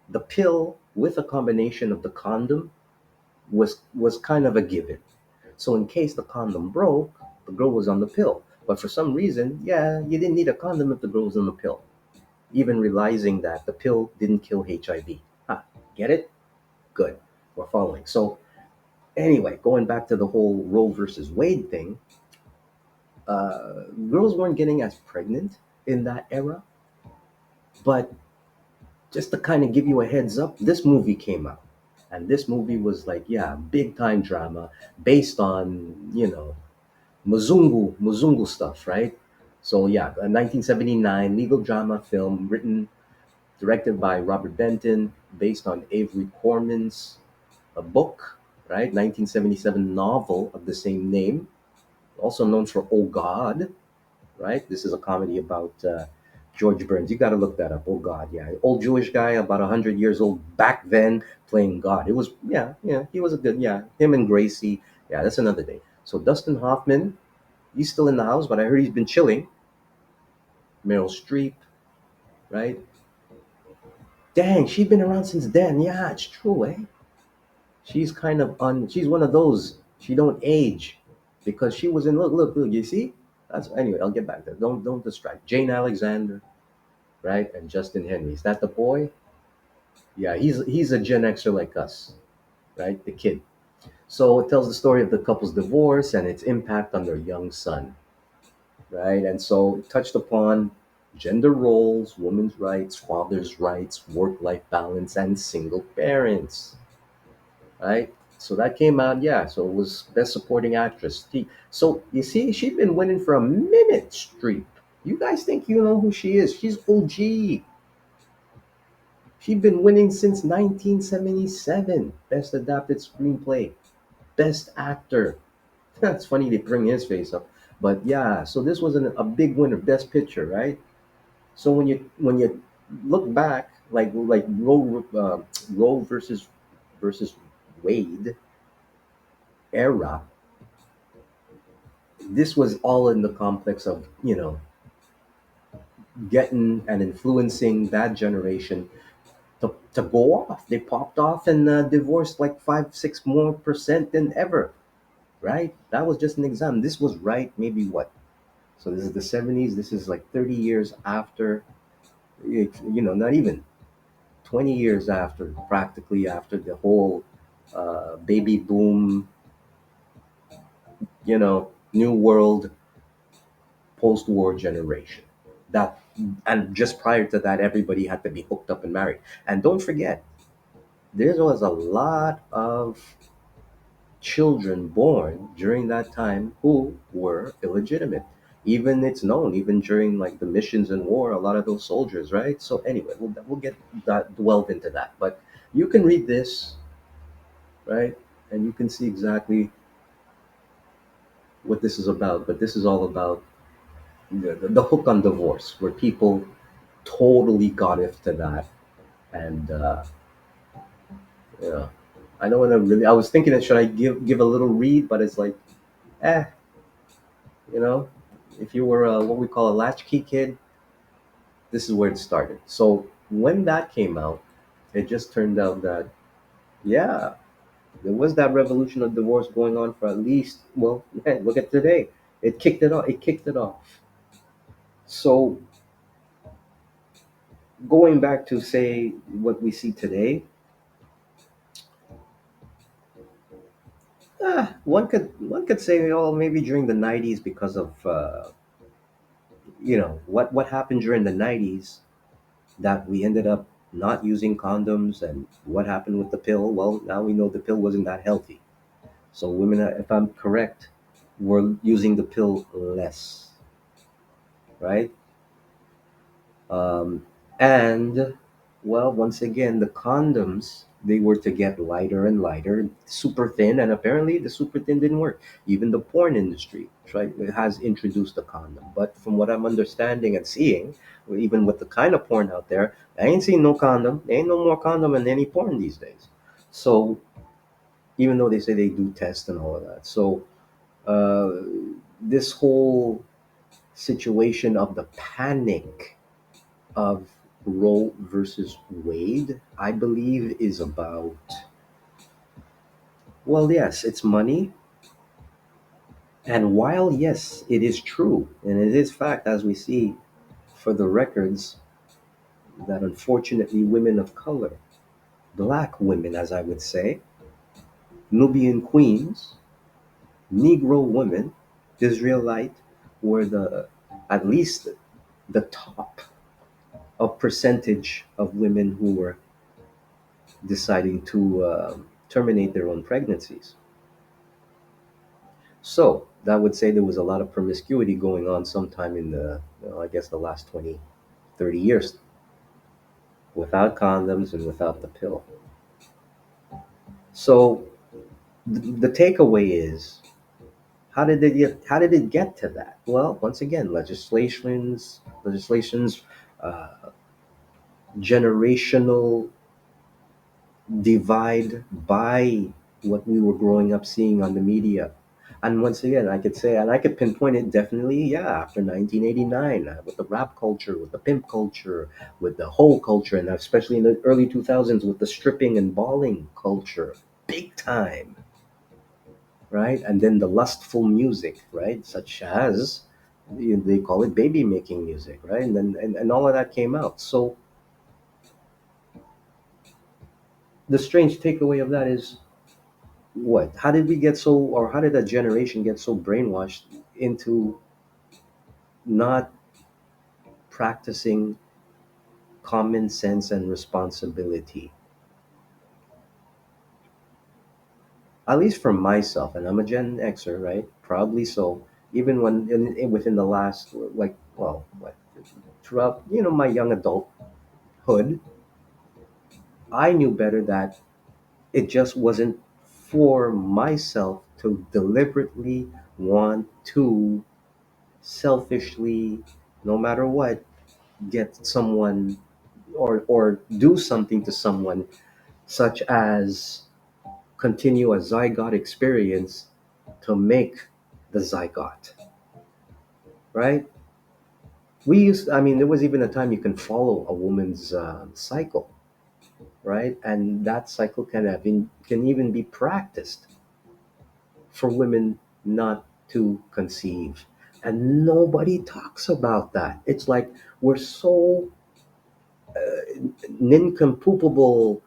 the pill with a combination of the condom was kind of a given. So in case the condom broke, the girl was on the pill. But for some reason, yeah, you didn't need a condom if the girl was on the pill. Even realizing that the pill didn't kill HIV. Huh, get it? Good. We're following. So anyway, going back to the whole Roe versus Wade thing, girls weren't getting as pregnant in that era. But just to kind of give you a heads up, this movie came out. And this movie was like, yeah, big time drama based on, Muzungu stuff, right? So yeah, a 1979 legal drama film written, directed by Robert Benton, based on Avery Corman's a book, right? 1977 novel of the same name, also known for Oh God, right? This is a comedy about George Burns. You got to look that up. Oh God, yeah, old Jewish guy, about 100 years old back then, playing God. It was yeah, he was a good Him and Gracie, yeah, that's another day. So Dustin Hoffman, he's still in the house, but I heard he's been chilling. Meryl Streep, right? Dang, she's been around since then. Yeah, it's true, eh? She's kind of she's one of those. She don't age because she was in look, you see? That's anyway, I'll get back there. Don't distract. Jane Alexander, right? And Justin Henry. Is that the boy? Yeah, he's a Gen Xer like us, right? The kid. So it tells the story of the couple's divorce and its impact on their young son, right? And so it touched upon gender roles, women's rights, fathers' rights, work-life balance, and single parents, right? So that came out, yeah. So it was best supporting actress. So you see, she's been winning for a minute straight. You guys think you know who she is? She's OG. She's been winning since 1977. Best adapted screenplay, best actor. That's funny they bring his face up, but yeah. So this was a big winner, best picture, right? So when you look back, like Roe versus versus Wade era, this was all in the complex of, getting and influencing that generation to go off. They popped off and divorced like 5, 6 more% than ever, right? That was just an example. This was right, maybe what? So this is the 70s. This is like 30 years after, not even 20 years after, practically after the whole baby boom, new world post-war generation. That and just prior to that, everybody had to be hooked up and married. And don't forget, there was a lot of children born during that time who were illegitimate. Even it's known, even during like the missions and war, a lot of those soldiers, right? So anyway, we'll get that delve into that. But you can read this, right, and you can see exactly what this is about. But this is all about the hook on divorce, where people totally got into that, and yeah, I don't want to really. I was thinking that should I give a little read, but it's like, eh, you know, if you were what we call a latchkey kid, this is where it started. So when that came out, it just turned out that yeah, there was that revolution of divorce going on for at least, well, hey, look at today. It kicked it off. It kicked it off. So going back to say what we see today, one could say, oh, maybe during the '90s because of what happened during the '90s, that we ended up not using condoms, and what happened with the pill. Well, now we know the pill wasn't that healthy. So women, if I'm correct, were using the pill less, right? Um, and well, once again, the condoms, they were to get lighter and lighter, super thin, and apparently the super thin didn't work. Even the porn industry has introduced a condom, but from what I'm understanding and seeing, even with the kind of porn out there, I ain't seen no condom. There ain't no more condom in any porn these days. So even though they say they do test and all of that, so uh, this whole situation of the panic of Roe versus Wade, I believe, is about, well, yes, it's money. And while, yes, it is true, and it is fact, as we see for the records, that unfortunately women of color, black women, as I would say, Nubian queens, Negro women, Israelite, were at least the top of percentage of women who were deciding to terminate their own pregnancies. So that would say there was a lot of promiscuity going on sometime in the, I guess, the last 20, 30 years, without condoms and without the pill. So the takeaway is, how did it get to that? Well, once again, legislations, uh, generational divide by what we were growing up seeing on the media. And once again, I could say, and I could pinpoint it definitely, yeah, after 1989, with the rap culture, with the pimp culture, with the whole culture, and especially in the early 2000s with the stripping and balling culture, big time, right? And then the lustful music, right? Such as, they call it baby making music, right? And then and all of that came out. So the strange takeaway of that is, what how did we get so, or how did that generation get so brainwashed into not practicing common sense and responsibility? At least for myself, and I'm a Gen Xer, right? Probably so. Even when within the last, like, well, what, throughout, my young adulthood, I knew better, that it just wasn't for myself to deliberately want to selfishly, no matter what, get someone, or do something to someone, such as continue a zygote experience to make the zygote, right? I mean, there was even a time you can follow a woman's cycle, right? And that cycle can even be practiced for women not to conceive. And nobody talks about that. It's like we're so nincompoopable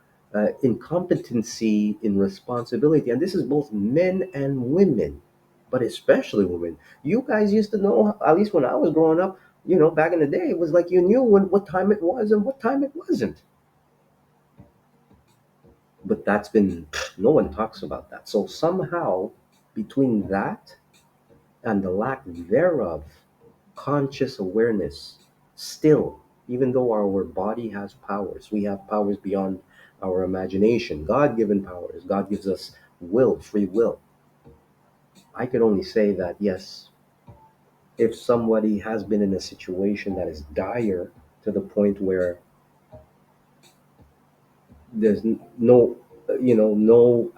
incompetency in responsibility. And this is both men and women, but especially women. You guys used to know, at least when I was growing up, back in the day, it was like you knew what time it was and what time it wasn't. But no one talks about that. So somehow, between that and the lack thereof, conscious awareness still, even though our body has powers, we have powers beyond our imagination, God-given powers. God gives us free will. I could only say that, yes, if somebody has been in a situation that is dire to the point where there's no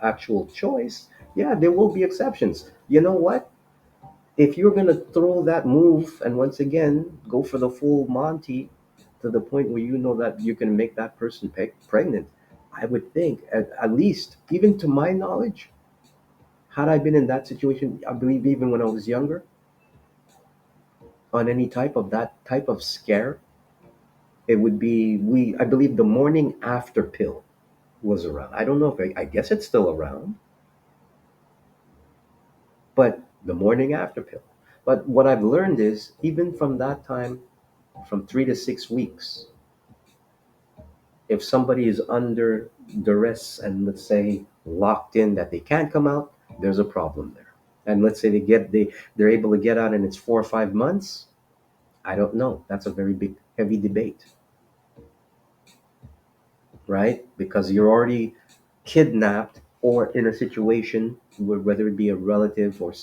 actual choice, yeah, there will be exceptions. You know what? If you're going to throw that move and once again go for the full Monty to the point where you know that you can make that person pregnant, I would think, at least, even to my knowledge, had I been in that situation, I believe even when I was younger, on any type of that type of scare, it would be I believe the morning after pill was around. I don't know if I guess it's still around, but the morning after pill. But what I've learned is even from that time, from 3 to 6 weeks, if somebody is under duress and let's say locked in that they can't come out, there's a problem there. And let's say they're able to get out and it's 4 or 5 months. I don't know. That's a very big heavy debate, right? Because you're already kidnapped or in a situation where whether it be a relative or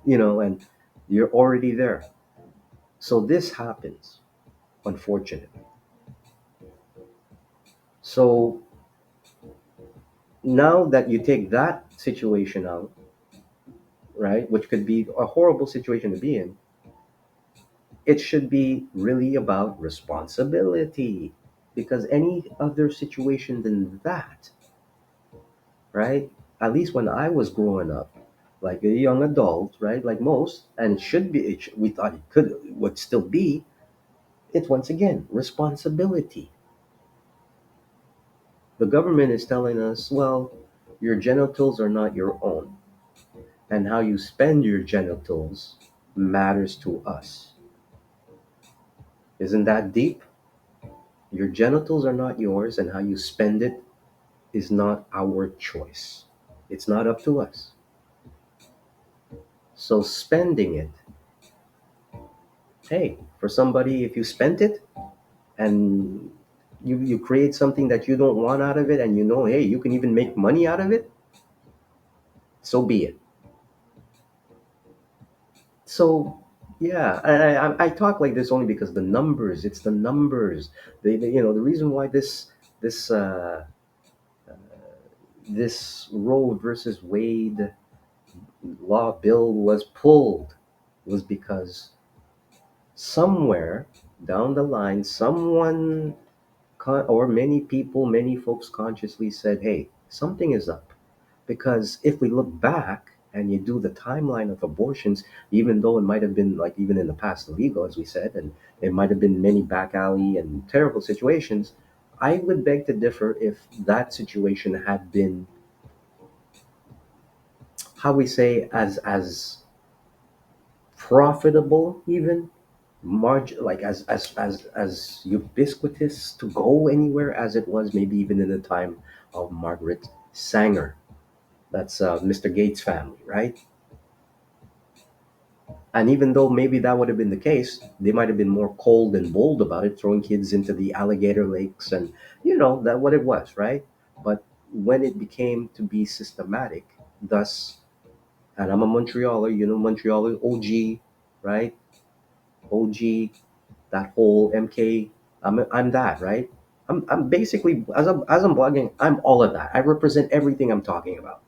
and you're already there. So this happens, unfortunately. So now that you take that situation out, right, which could be a horrible situation to be in, it should be really about responsibility. Because any other situation than that, right, at least when I was growing up, like a young adult, right, like most, and it should be, we thought would still be, it's once again responsibility. The government is telling us, well, your genitals are not your own, and how you spend your genitals matters to us. Isn't that deep? Your genitals are not yours, and how you spend it is not our choice. It's not up to us. So, spending it, hey, for somebody, if you spent it and you create something that you don't want out of it, and hey, you can even make money out of it, so be it. So, yeah, and I talk like this only because the numbers, it's the numbers. The reason why this this Roe versus Wade law bill was pulled was because somewhere down the line, someone or many people, many folks consciously said, hey, something is up. Because if we look back and you do the timeline of abortions, even though it might have been like even in the past illegal, as we said, and it might have been many back alley and terrible situations, I would beg to differ if that situation had been, how we say, as profitable, even like as ubiquitous to go anywhere as it was maybe even in the time of Margaret Sanger. That's Mr. Gates' family, right? And even though maybe that would have been the case, they might have been more cold and bold about it, throwing kids into the alligator lakes and that what it was, right? But when it became to be systematic, thus, and I'm a Montrealer, Montrealer OG, right? OG, that whole MK. I'm that, right? I'm basically as I'm blogging, I'm all of that. I represent everything I'm talking about.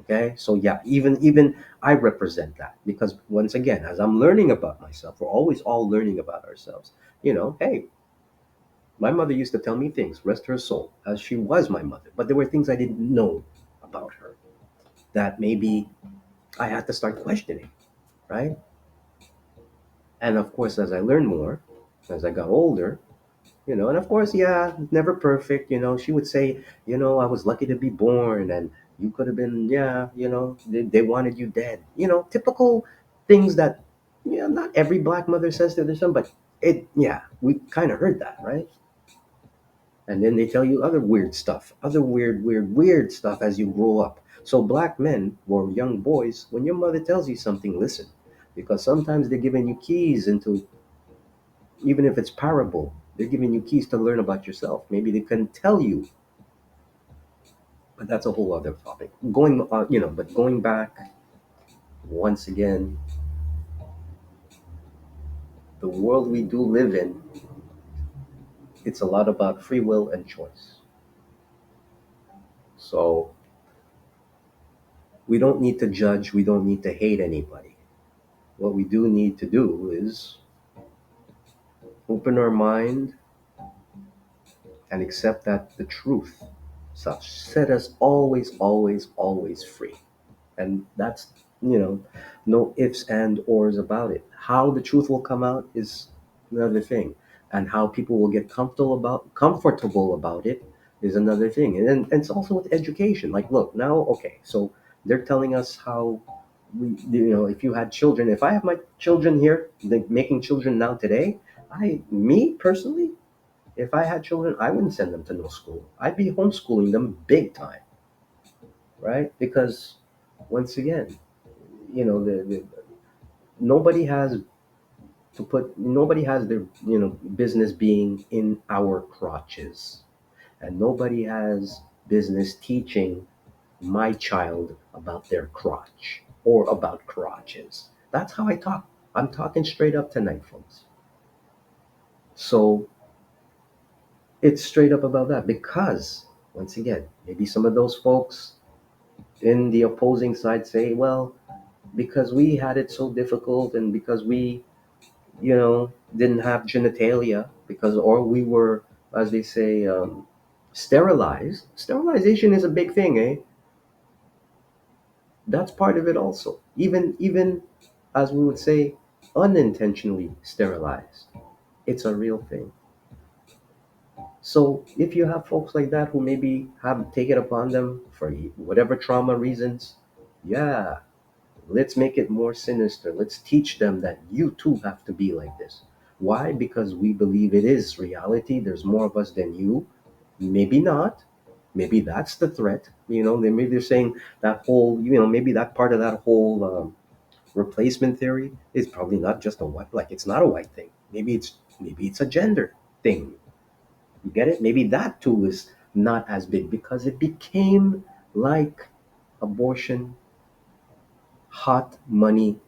Okay, so yeah, even I represent that, because once again, as I'm learning about myself, we're always all learning about ourselves. Hey, my mother used to tell me things, rest her soul, as she was my mother, but there were things I didn't know about her that maybe I had to start questioning, right? And of course, as I learned more, as I got older, and of course, yeah, never perfect. She would say, I was lucky to be born, and you could have been, yeah, they wanted you dead. Typical things that, not every black mother says to their son, but yeah, we kind of heard that, right? And then they tell you other weird stuff, other weird, weird, weird stuff as you grow up. So black men or young boys, when your mother tells you something, listen, because sometimes they're giving you keys into, even if it's parable, they're giving you keys to learn about yourself. Maybe they can tell you, but that's a whole other topic. But going back once again, the world we do live in, it's a lot about free will and choice. So we don't need to judge, we don't need to hate anybody. What we do need to do is open our mind and accept that the truth such set us always, always, always free. And that's, you know no ifs and ors about it. How the truth will come out is another thing, and how people will get comfortable about it is another thing. And it's also with education. Like, look now, okay, so they're telling us how if you had children, if I have my children here, like making children now today, me personally, if I had children, I wouldn't send them to no school. I'd be homeschooling them big time, right? Because once again, the nobody has nobody has their business being in our crotches, and nobody has business teaching my child about their crotch or about crotches. That's how I talk. I'm talking straight up tonight, folks. So it's straight up about that, because once again, maybe some of those folks in the opposing side say, well, because we had it so difficult, and because we didn't have genitalia, because, or we were, as they say, sterilized. Sterilization is a big thing, eh? That's part of it also. Even as we would say, unintentionally sterilized. It's a real thing. So if you have folks like that who maybe have taken upon them for whatever trauma reasons, yeah, let's make it more sinister. Let's teach them that you too have to be like this. Why? Because we believe it is reality. There's more of us than you. Maybe not. Maybe that's the threat. Maybe they're saying that whole, maybe that part of that whole replacement theory is probably not just a white, like it's not a white thing. Maybe it's a gender thing. You get it? Maybe that too is not as big, because it became like abortion, hot money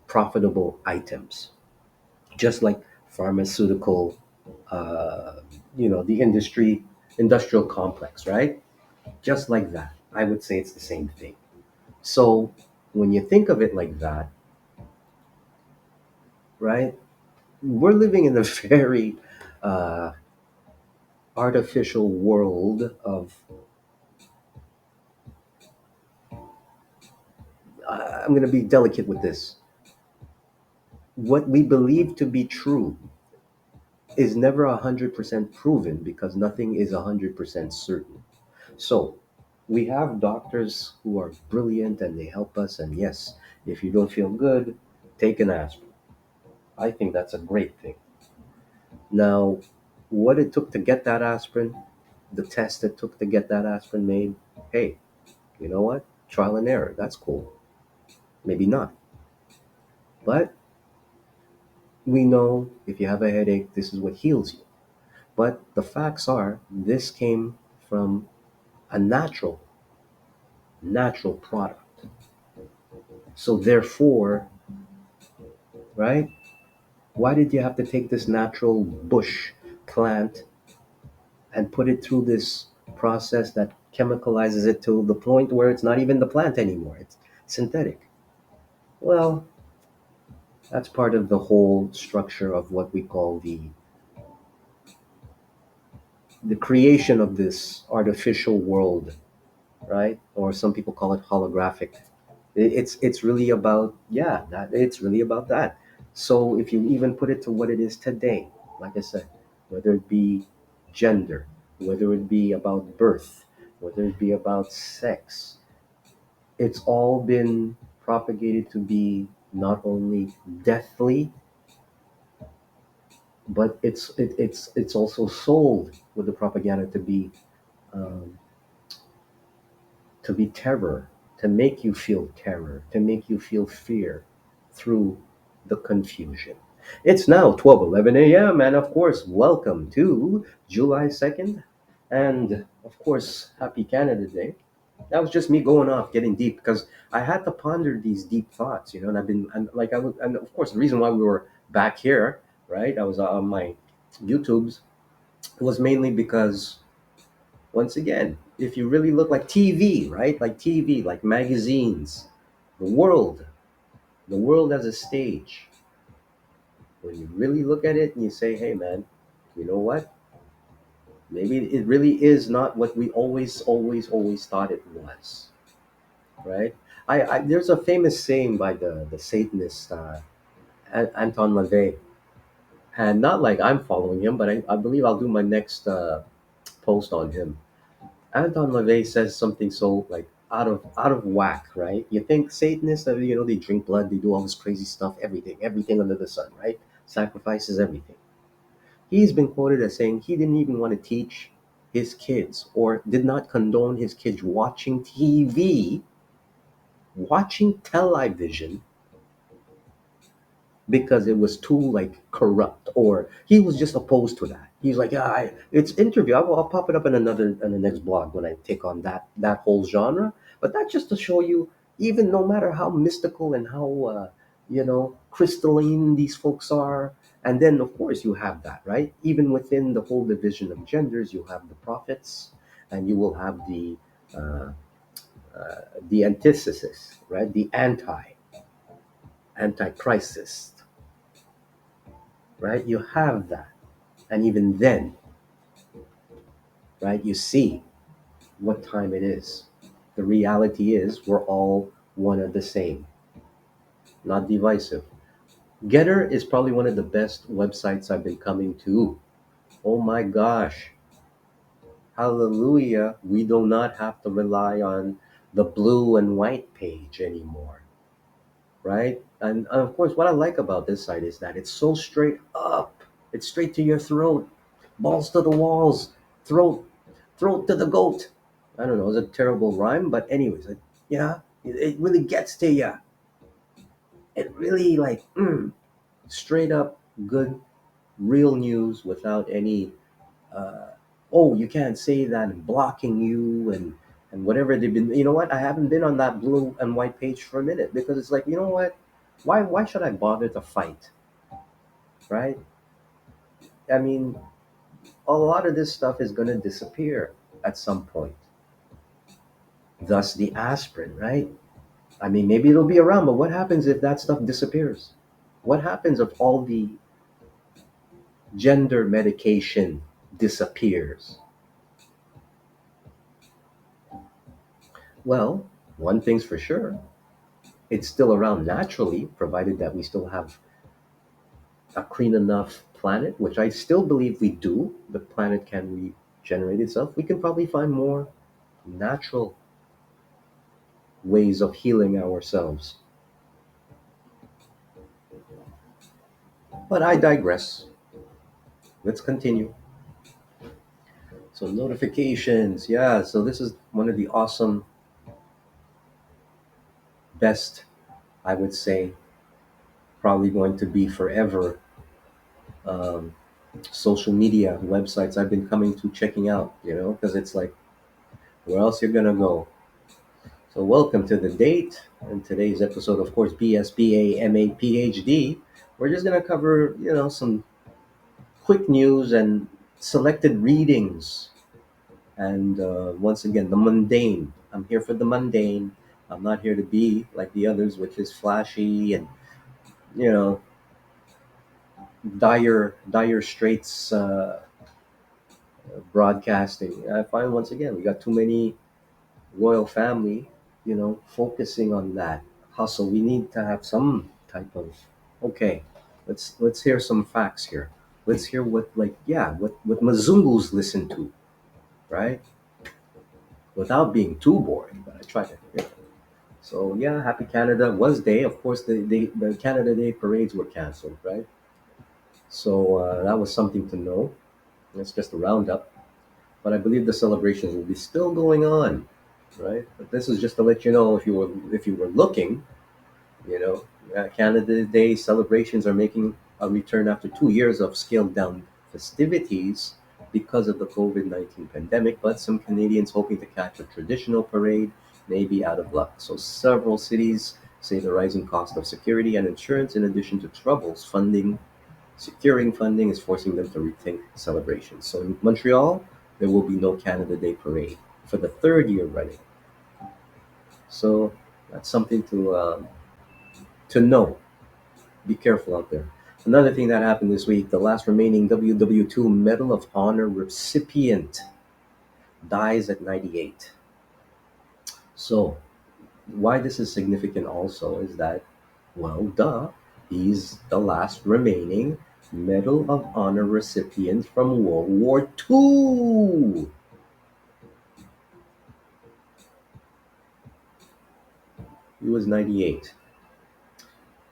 profitable items, just like pharmaceutical, uh, the industrial complex, right? Just like that. I would say it's the same thing. So when you think of it like that, right, we're living in a very uh, artificial world of, I'm going to be delicate with this. What we believe to be true is never 100% proven, because nothing is 100% certain. So we have doctors who are brilliant and they help us. And yes, if you don't feel good, take an aspirin. I think that's a great thing. Now, what it took to get that aspirin, the test it took to get that aspirin made, hey, you know what? Trial and error. That's cool. Maybe not. But we know if you have a headache, this is what heals you. But the facts are, this came from a natural product. So therefore, right? Why did you have to take this natural bush plant and put it through this process that chemicalizes it to the point where it's not even the plant anymore. It's synthetic. Well, that's part of the whole structure of what we call the creation of this artificial world, right? Or some people call it holographic. It's really about, yeah, that it's really about that. So if you even put it to what it is today, like I said, whether it be gender, whether it be about birth, whether it be about sex, it's all been propagated to be not only deathly, but it's also sold with the propaganda um, to be terror, to make you feel terror, to make you feel fear through the confusion. It's now 12:11 a.m. and of course, welcome to July 2nd, and of course, happy Canada Day. That was just me going off, getting deep, because I had to ponder these deep thoughts, and I've been, and like I was, and of course, the reason why we were back here, right? I was on my YouTubes was mainly because, once again, if you really look like TV, right? Like TV, like magazines, the world, the world as a stage. When you really look at it and you say, hey, man, you know what? Maybe it really is not what we always thought it was, right? There's a famous saying by the Satanist Anton LaVey, and not like I'm following him, but I believe I'll do my next post on him. Anton LaVey says something so like out of whack, right? You think Satanists, they drink blood, they do all this crazy stuff, everything under the sun, right? Sacrifices everything. He's been quoted as saying he didn't even want to teach his kids, or did not condone his kids watching TV, watching television, because it was too like corrupt, or he was just opposed to that. He's like, yeah, it's interview. I'll pop it up in the next blog when I take on that whole genre. But that's just to show you, even no matter how mystical and how crystalline these folks are, and then of course you have that, right? Even within the whole division of genders, you have the prophets, and you will have uh, the antithesis, right? The antichrist, right? You have that. And even then, right, you see what time it is. The reality is we're all one of the same, not divisive. Getter is probably one of the best websites I've been coming to. Oh my gosh. Hallelujah. We do not have to rely on the blue and white page anymore, right? And of course, what I like about this site is that it's so straight up. It's straight to your throat, balls to the walls, throat, throat to the goat. I don't know, it's a terrible rhyme, but anyways, yeah, it really gets to you. It really like straight up good, real news without any. Uh, oh, you can't say that, and blocking you and whatever they've been. You know what? I haven't been on that blue and white page for a minute, because it's like, you know what? Why should I bother to fight, right? I mean, a lot of this stuff is going to disappear at some point. Thus the aspirin, right? I mean, maybe it'll be around, but what happens if that stuff disappears? What happens if all the gender medication disappears? Well, one thing's for sure, it's still around naturally, provided that we still have a clean enough planet, which I still believe we do. The planet can regenerate itself. We can probably find more natural ways of healing ourselves. But I digress. Let's continue. So, notifications. Yeah, so this is one of the awesome, best, I would say, probably going to be forever, um, social media websites I've been coming to checking out, because it's like, where else you're going to go? So, welcome to the date. And today's episode, of course, BSBA PhD. We're just going to cover, some quick news and selected readings And once again, the mundane. I'm here for the mundane. I'm not here to be like the others, which is flashy and, you know, dire straits broadcasting. I find once again we got too many royal family, focusing on that hustle. We need to have some type of, okay, let's hear some facts here. Let's hear what, like, yeah, what Mazungus listen to, right? Without being too boring, but I try to. So yeah, Happy Canada was Day. Of course, the Canada Day parades were canceled, right? So that was something to know. It's just a roundup, but I believe the celebrations will be still going on, right? But this is just to let you know, if you were looking, Canada Day celebrations are making a return after 2 years of scaled down festivities because of the COVID-19 pandemic. But some Canadians hoping to catch a traditional parade may be out of luck. So several cities say the rising cost of security and insurance, in addition to troubles securing funding, is forcing them to rethink celebrations. So in Montreal, there will be no Canada Day parade for the third year running. So that's something to know. Be careful out there. Another thing that happened this week: the last remaining WW2 Medal of Honor recipient dies at 98. So why this is significant also is that, well, duh, he's the last remaining Medal of Honor recipient from World War II. He was 98.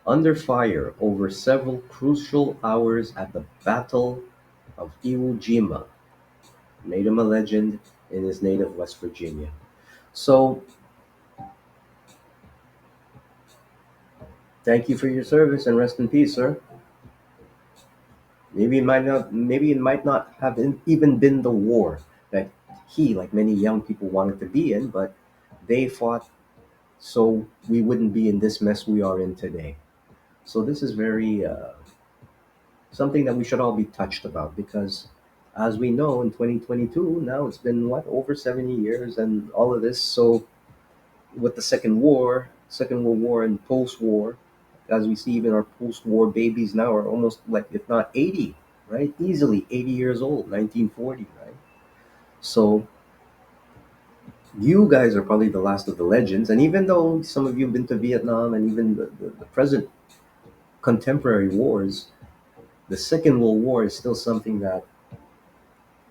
Under fire over several crucial hours at the Battle of Iwo Jima made him a legend in his native West Virginia. So, thank you for your service and rest in peace, sir. Maybe it might not have even been the war that he, like many young people, wanted to be in, but they fought so we wouldn't be in this mess we are in today. So this is very something that we should all be touched about because, as we know, in 2022, now it's been what, over 70 years and all of this. So with the Second World War and post-war, as we see, even our post-war babies now are almost like, if not 80, right? Easily 80 years old, 1940, right? So you guys are probably the last of the legends. And even though some of you have been to Vietnam and even the present contemporary wars, the Second World War is still something that,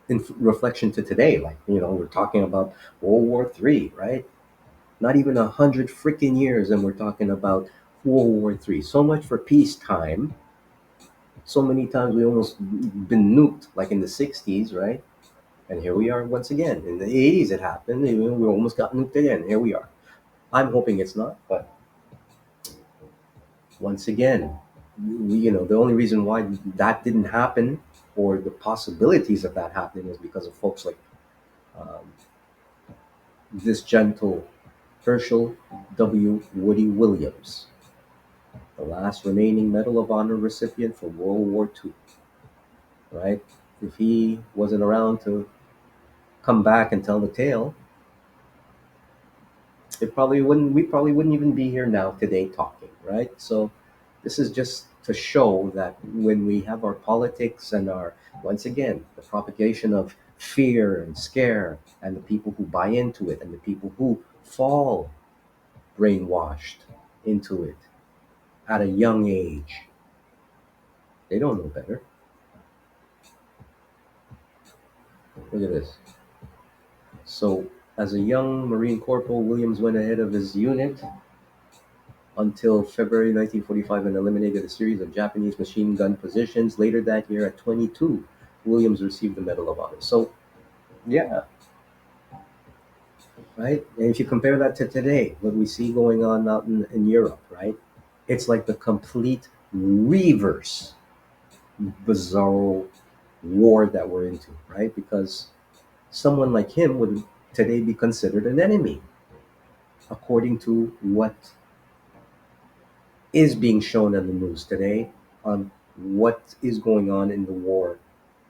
in reflection to today, like, we're talking about World War III, right? Not even 100 freaking years, and we're talking about World War III. So much for peacetime. So many times we almost been nuked, like in the 60s, right? And here we are once again. In the 80s, it happened. We almost got nuked again. Here we are. I'm hoping it's not, but once again, the only reason why that didn't happen, or the possibilities of that happening, is because of folks like um, this gentle Herschel W. Woody Williams, the last remaining Medal of Honor recipient for World War II, right? If he wasn't around to come back and tell the tale, we probably wouldn't even be here now today talking, right? So this is just to show that when we have our politics and our, once again, the propagation of fear and scare, and the people who buy into it and the people who fall brainwashed into it at a young age, they don't know better. Look at this. So, as a young Marine Corporal, Williams went ahead of his unit until February 1945 and eliminated a series of Japanese machine gun positions. Later that year, at 22, Williams received the Medal of Honor. So, yeah, right? And if you compare that to today, what we see going on out in Europe, right? It's like the complete reverse, bizarro war that we're into, right? Because someone like him would today be considered an enemy, according to what is being shown in the news today, on what is going on in the war,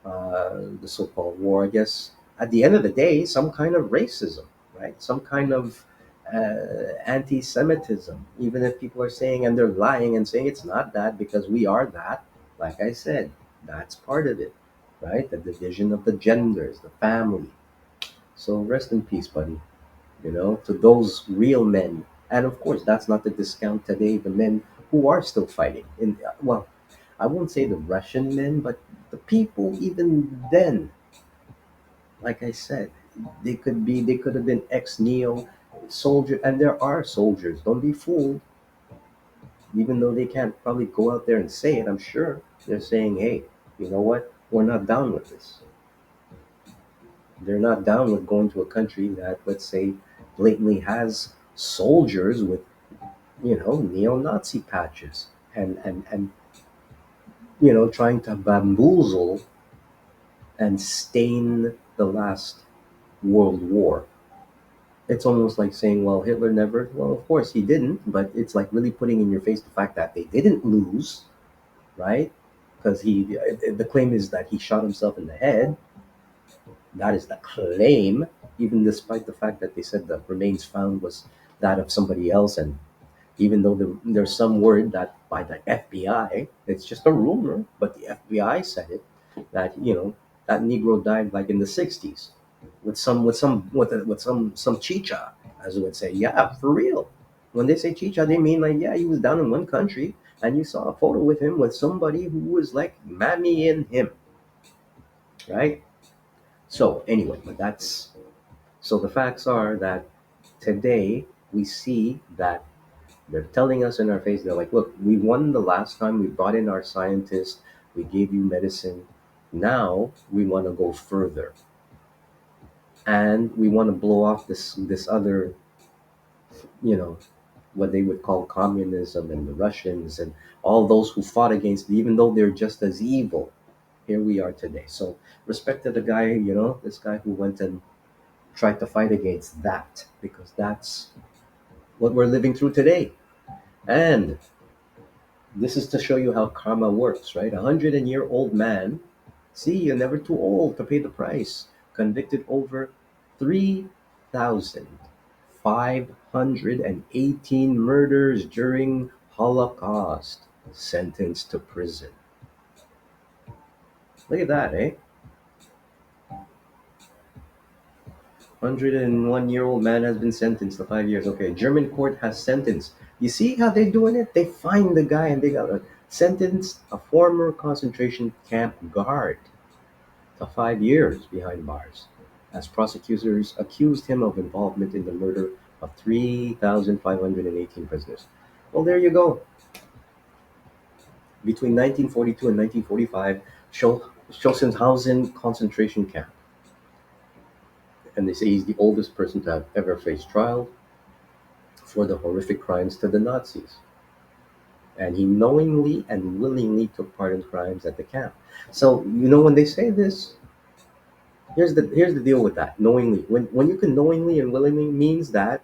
the so-called war, I guess. at the end of the day, some kind of racism, right? Some kind of anti-Semitism. Even if people are saying and they're lying and saying it's not that because we are that, like I said, that's part of it, right? The division of the genders, the family. So rest in peace, buddy. To those real men. And of course, that's not to discount today the men who are still fighting. Well, I won't say the Russian men, but the people even then, like I said, they could have been ex neo soldier, and there are soldiers. Don't be fooled. Even though they can't probably go out there and say it, I'm sure they're saying, "Hey, you know what? We're not down with this." They're not down with going to a country that, let's say, blatantly has soldiers with neo-Nazi patches and trying to bamboozle and stain the last World War. It's almost like saying, well, Hitler never. Well, of course he didn't, but it's like really putting in your face the fact that they didn't lose, right? Because the claim is that he shot himself in the head. That is the claim, even despite the fact that they said the remains found was that of somebody else, and even though there's some word that by the FBI, it's just a rumor, but the FBI said it, that that Negro died like in the '60s with some chicha, as we would say. Yeah, for real. When they say chicha, they mean like, yeah, he was down in one country and you saw a photo with him with somebody who was like mammy in him, right? So anyway, but that's so the facts are that today we see that they're telling us in our face, they're like, look, we won the last time, we brought in our scientists, we gave you medicine. Now we want to go further. And we want to blow off this other, you know, what they would call communism and the Russians and all those who fought against it, even though they're just as evil. Here we are today. So respect to the guy, this guy who went and tried to fight against that, because that's what we're living through today. And this is to show you how karma works, right? A 100-year-old man, see, you're never too old to pay the price, convicted over 3,518 murders during Holocaust, sentenced to prison. Look at that, eh? 101-year-old man has been sentenced to 5 years. Okay, German court has sentenced. You see how they're doing it? They find the guy and they got a sentenced a former concentration camp guard to 5 years behind bars, as prosecutors accused him of involvement in the murder of 3,518 prisoners. Well, there you go. Between 1942 and 1945, Schossenhausen concentration camp. And they say he's the oldest person to have ever faced trial for the horrific crimes to the Nazis. And he knowingly and willingly took part in crimes at the camp. So, when they say this, here's the deal with that. Knowingly. When you can knowingly and willingly means that,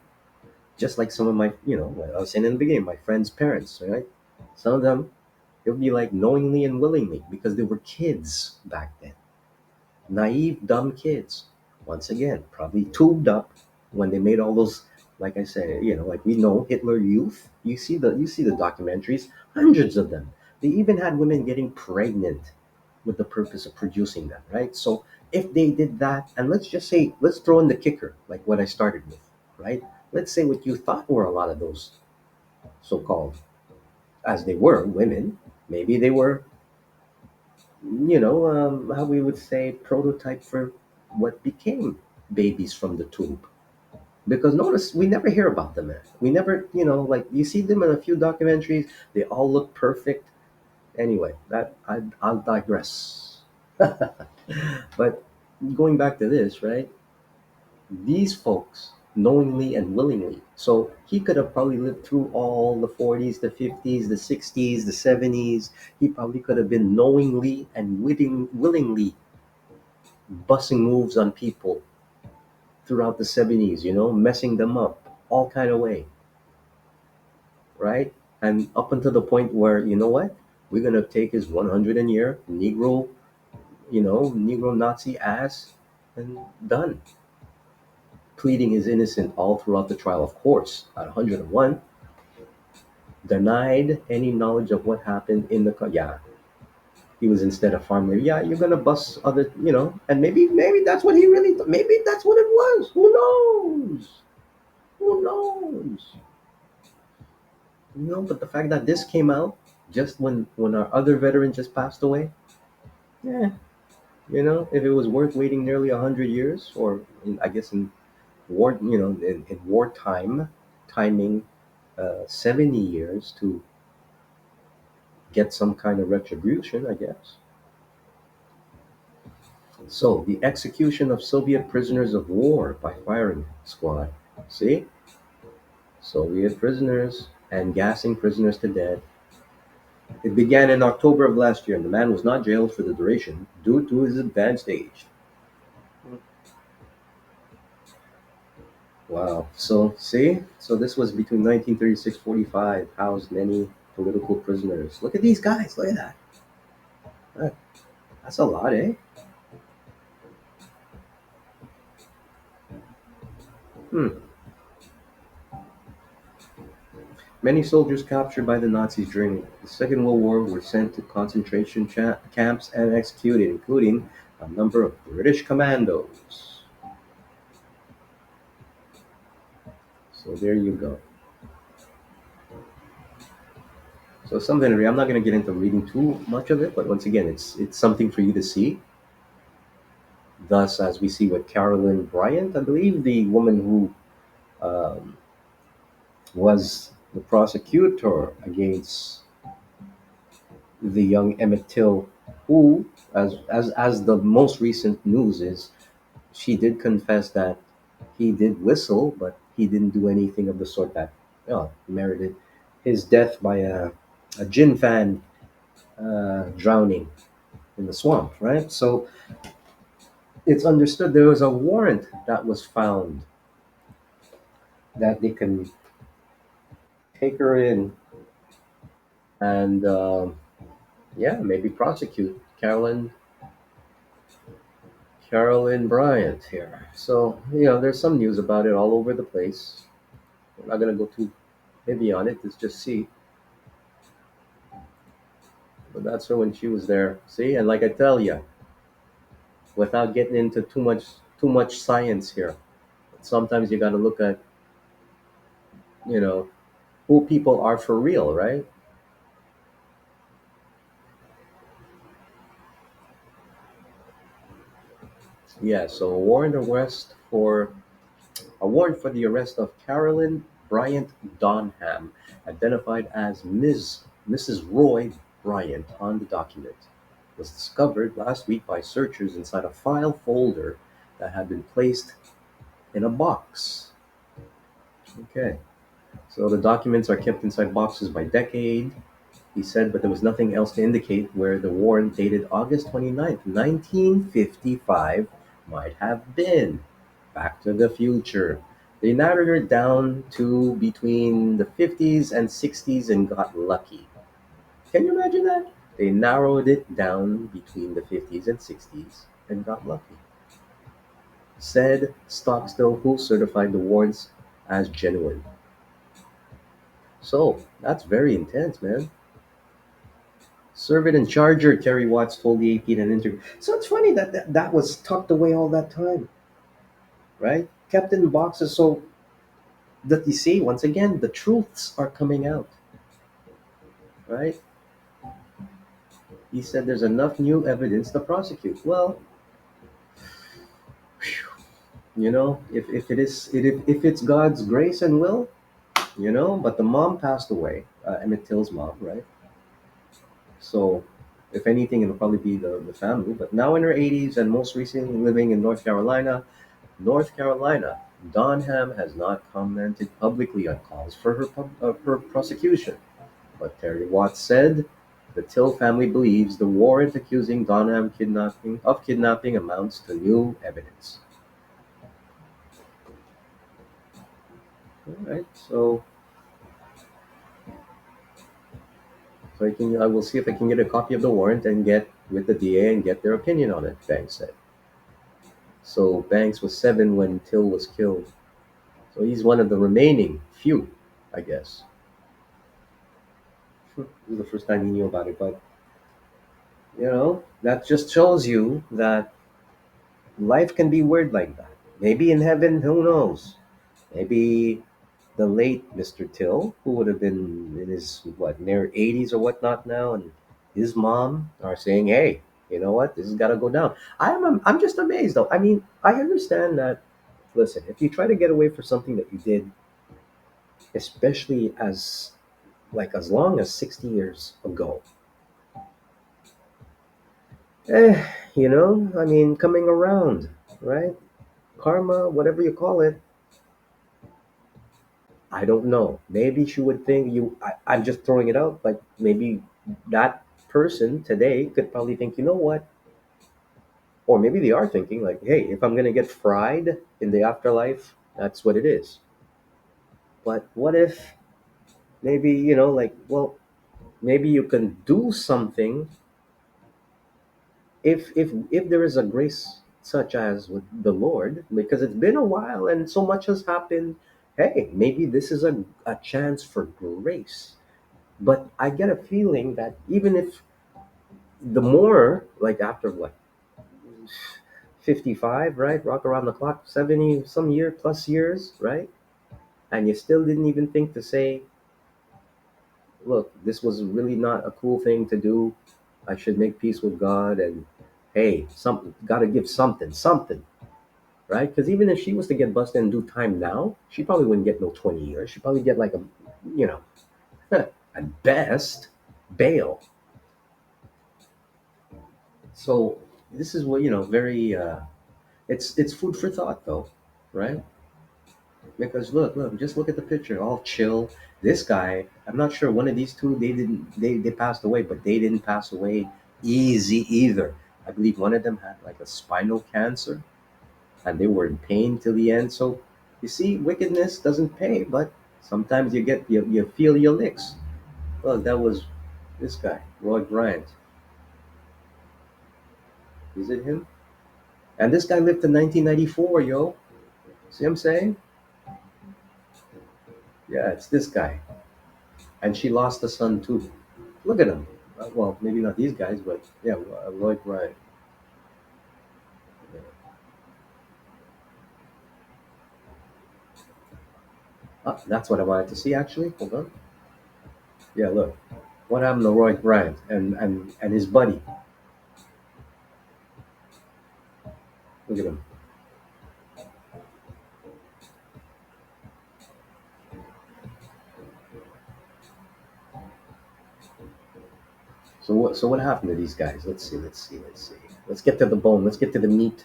just like some of my, what I was saying in the beginning, my friends' parents, right? Some of them, it would be like knowingly and willingly because they were kids back then. Naive, dumb kids. Once again, probably tubed up when they made all those, like I said, like we know Hitler Youth. You see the documentaries, hundreds of them. They even had women getting pregnant with the purpose of producing them, right? So if they did that, and let's just say, let's throw in the kicker, like what I started with, right? Let's say what you thought were a lot of those so-called, as they were, women. Maybe they were, how we would say, prototype for what became babies from the tube. Because notice, we never hear about them, man. We never, like you see them in a few documentaries. They all look perfect. Anyway, I'll digress. But going back to this, right? These folks knowingly and willingly. So he could have probably lived through all the 40s, the 50s, the 60s, the 70s. He probably could have been knowingly and willingly bussing moves on people throughout the 70s, messing them up all kind of way, right? And up until the point where, you know what? We're going to take his 100 year Negro Nazi ass and done. Pleading his innocent all throughout the trial, of course, at 101, denied any knowledge of what happened in the yeah, he was instead a farm labor. Yeah, you're gonna bust other, and maybe that's what he really maybe that's what it was. Who knows? Who knows? But the fact that this came out just when our other veteran just passed away, yeah, if it was worth waiting nearly 100 years, or I guess in war, in wartime timing, 70 years to get some kind of retribution, I guess. So, the execution of Soviet prisoners of war by firing squad. See? Soviet prisoners and gassing prisoners to death. It began in October of last year, and the man was not jailed for the duration due to his advanced age. Wow. So, see? So, this was between 1936-45, housed many political prisoners. Look at these guys. Look at that. That- That's a lot, eh? Hmm. Many soldiers captured by the Nazis during the Second World War were sent to concentration camps and executed, including a number of British commandos. So there you go. So something to read. I'm not going to get into reading too much of it, but once again, it's something for you to see. Thus, as we see with Carolyn Bryant, I believe the woman who was the prosecutor against the young Emmett Till, who, as the most recent news is, she did confess that he did whistle, but he didn't do anything of the sort that merited his death by a gin fan drowning in the swamp, right? So it's understood there was a warrant that was found that they can take her in and yeah, maybe prosecute Carolyn Bryant here. So there's some news about it all over the place. We're not gonna go too heavy on it. Let's just see. But that's her when she was there. See, and like I tell you, without getting into too much science here, sometimes you got to look at you know who people are for real, right? Yeah. So a warrant for the arrest of Carolyn Bryant Donham, identified as Mrs. Roy Bryant on the document, was discovered last week by searchers inside a file folder that had been placed in a box. Okay. So the documents are kept inside boxes by decade, he said, but there was nothing else to indicate where the warrant dated August 29th, 1955 might have been. Back to the Future. They narrowed it down to between the 50s and 60s and got lucky. Can you imagine that? They narrowed it down between the 50s and 60s and got lucky. Said Stockstill, who certified the warrants as genuine. So that's very intense, man. Serve it in Charger, Terry Watts told the AP in an interview. So it's funny that was tucked away all that time, right? Kept in boxes so that you see, once again, the truths are coming out, right? He said there's enough new evidence to prosecute. Well, if it is, if it's God's grace and will, but the mom passed away, Emmett Till's mom, right? So, if anything, it'll probably be the family. But now in her 80s and most recently living in North Carolina, Donham has not commented publicly on calls for her prosecution. But Terry Watts said the Till family believes the warrant accusing Donham kidnapping amounts to new evidence. All right, so I will see if I can get a copy of the warrant and get with the DA and get their opinion on it. Banks said. So Banks was 7 when Till was killed. So he's one of the remaining few, I guess. This is the first time he knew about it, but that just shows you that life can be weird like that. Maybe in heaven, who knows? Maybe the late Mr. Till, who would have been in his near 80s or whatnot now, and his mom are saying, "Hey, you know what? This has got to go down." I'm just amazed though. I mean, I understand that. Listen, if you try to get away for something that you did, especially as long as 60 years ago, I mean, coming around, right? Karma, whatever you call it, I don't know. Maybe she would think I'm just throwing it out, but maybe that person today could probably think, you know what? Or maybe they are thinking, like, hey, if I'm going to get fried in the afterlife, that's what it is. But what if maybe, well, maybe you can do something if there is a grace such as with the Lord, because it's been a while and so much has happened. Hey, maybe this is a chance for grace. But I get a feeling that even if the more, like after what, 55, right? Rock around the clock, 70 some year plus years, right? And you still didn't even think to say, look, this was really not a cool thing to do. I should make peace with God, and hey, some got to give something, right? Because even if she was to get busted and do time now, she probably wouldn't get no 20 years. She'd probably get like you know, at best, bail. So this is what very. It's food for thought, though, right? Because just look at the picture, all chill. This guy, I'm not sure one of these two they passed away, but they didn't pass away easy either. I believe one of them had like a spinal cancer, and they were in pain till the end. So you see, wickedness doesn't pay, but sometimes you feel your licks. Well, that was this guy, Roy Bryant. Is it him? And this guy lived to 1994, yo. See what I'm saying? Yeah, it's this guy. And she lost a son too. Look at him. Well, maybe not these guys, but yeah, Roy Bryant. That's what I wanted to see actually. Hold on. Yeah, look. What happened to Roy Bryant and his buddy? Look at him. So what happened to these guys? Let's see. Let's get to the bone. Let's get to the meat.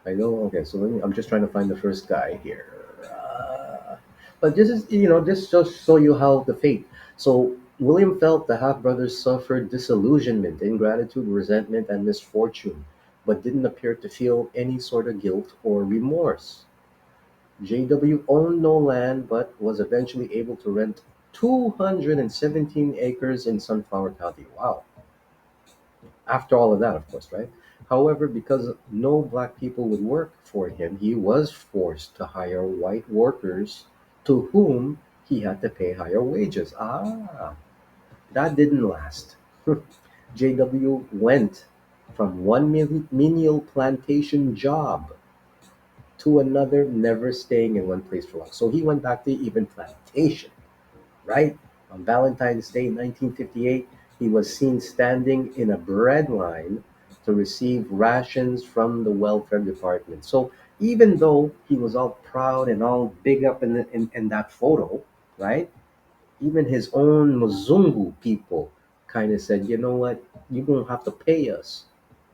I know. Okay, so I'm just trying to find the first guy here. But this is, this just show you how the fate. So William felt the half brothers suffered disillusionment, ingratitude, resentment, and misfortune, but didn't appear to feel any sort of guilt or remorse. JW owned no land, but was eventually able to rent 217 acres in Sunflower County. Wow. After all of that, of course, right? However, because no black people would work for him, he was forced to hire white workers to whom he had to pay higher wages. That didn't last. JW went from one menial plantation job to another, never staying in one place for long. So he went back to even plantation, right? On Valentine's Day 1958, he was seen standing in a bread line to receive rations from the welfare department. So even though he was all proud and all big up in that photo, right? Even his own Mzungu people kind of said, you know what, you're going to have to pay us.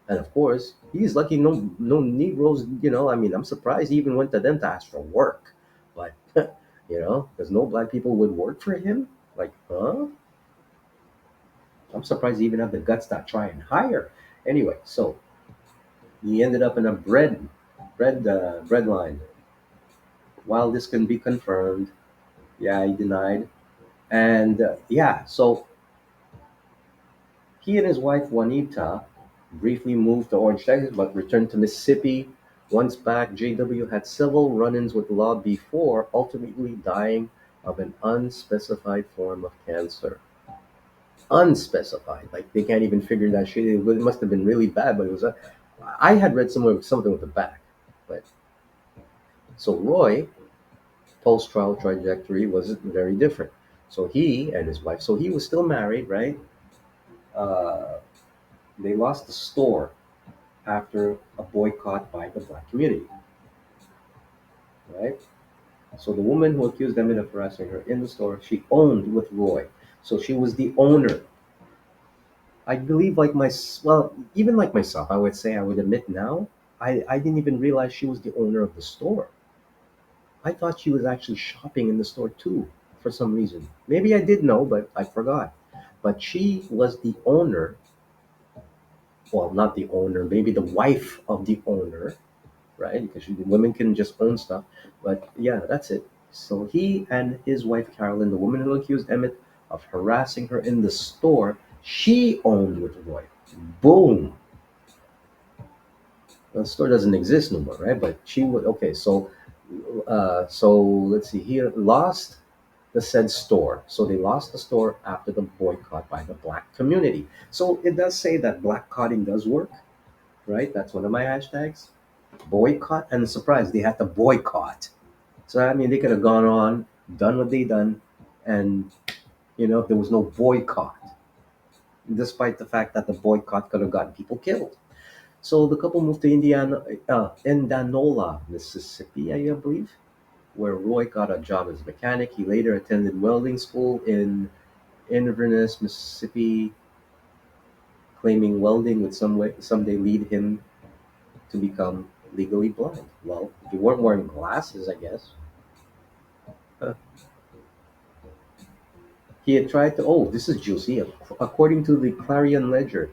And of course, he's lucky no Negroes, I mean, I'm surprised he even went to them to ask for work. But, because no black people would work for him. Like, huh? I'm surprised he even had the guts to try and hire. Anyway, so he ended up in a bread line. While this can be confirmed, yeah, he denied. And yeah, so He and his wife Juanita briefly moved to Orange, Texas, but returned to Mississippi. Once back, JW had several run-ins with law before ultimately dying of an unspecified form of cancer. Unspecified, like they can't even figure that shit. It must have been really bad, but it was. I had read somewhere something with the back, but so Roy post-trial trajectory was very different. So he and his wife. So he was still married, right? Uh, they lost the store after a boycott by the black community, right? So the woman who accused them of harassing her in the store, she owned with Roy. So she was the owner. I believe, like well, even like myself, I would say, I would admit now, I didn't even realize she was the owner of the store. I thought she was actually shopping in the store too, for some reason. Maybe I did know, but I forgot. But she was the owner, well, not the owner, maybe the wife of the owner, right? Because women can just own stuff. But yeah, that's it. So he and his wife Carolyn, the woman who accused Emmett of harassing her in the store, she owned with Roy. Boom. The store doesn't exist no more, right? But she would. Okay, so let's see. He lost the said store. So they lost the store after the boycott by the black community. So it does say that blackcotting does work, right? That's one of my hashtags. Boycott, and surprise, they had to boycott. So I mean, they could have gone on, done what they done, and there was no boycott, despite the fact that the boycott could have gotten people killed. So the couple moved to Indianola, Mississippi, I believe, where Roy got a job as a mechanic. He later attended welding school in Inverness, Mississippi, claiming welding would someday lead him to become legally blind. Well, if you weren't wearing glasses, I guess. Uh, He had tried to. Oh, this is juicy. According to the Clarion Ledger,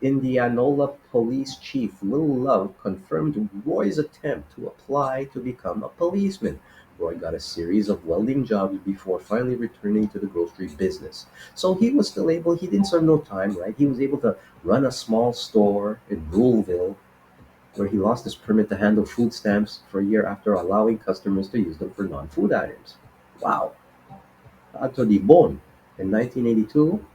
Indianola Police Chief Will Love confirmed Roy's attempt to apply to become a policeman. Roy got a series of welding jobs before finally returning to the grocery business. So he was still able, he didn't serve no time, right? He was able to run a small store in Ruleville where he lost his permit to handle food stamps for a year after allowing customers to use them for non food items. Wow. Ato di Bon. In 1982,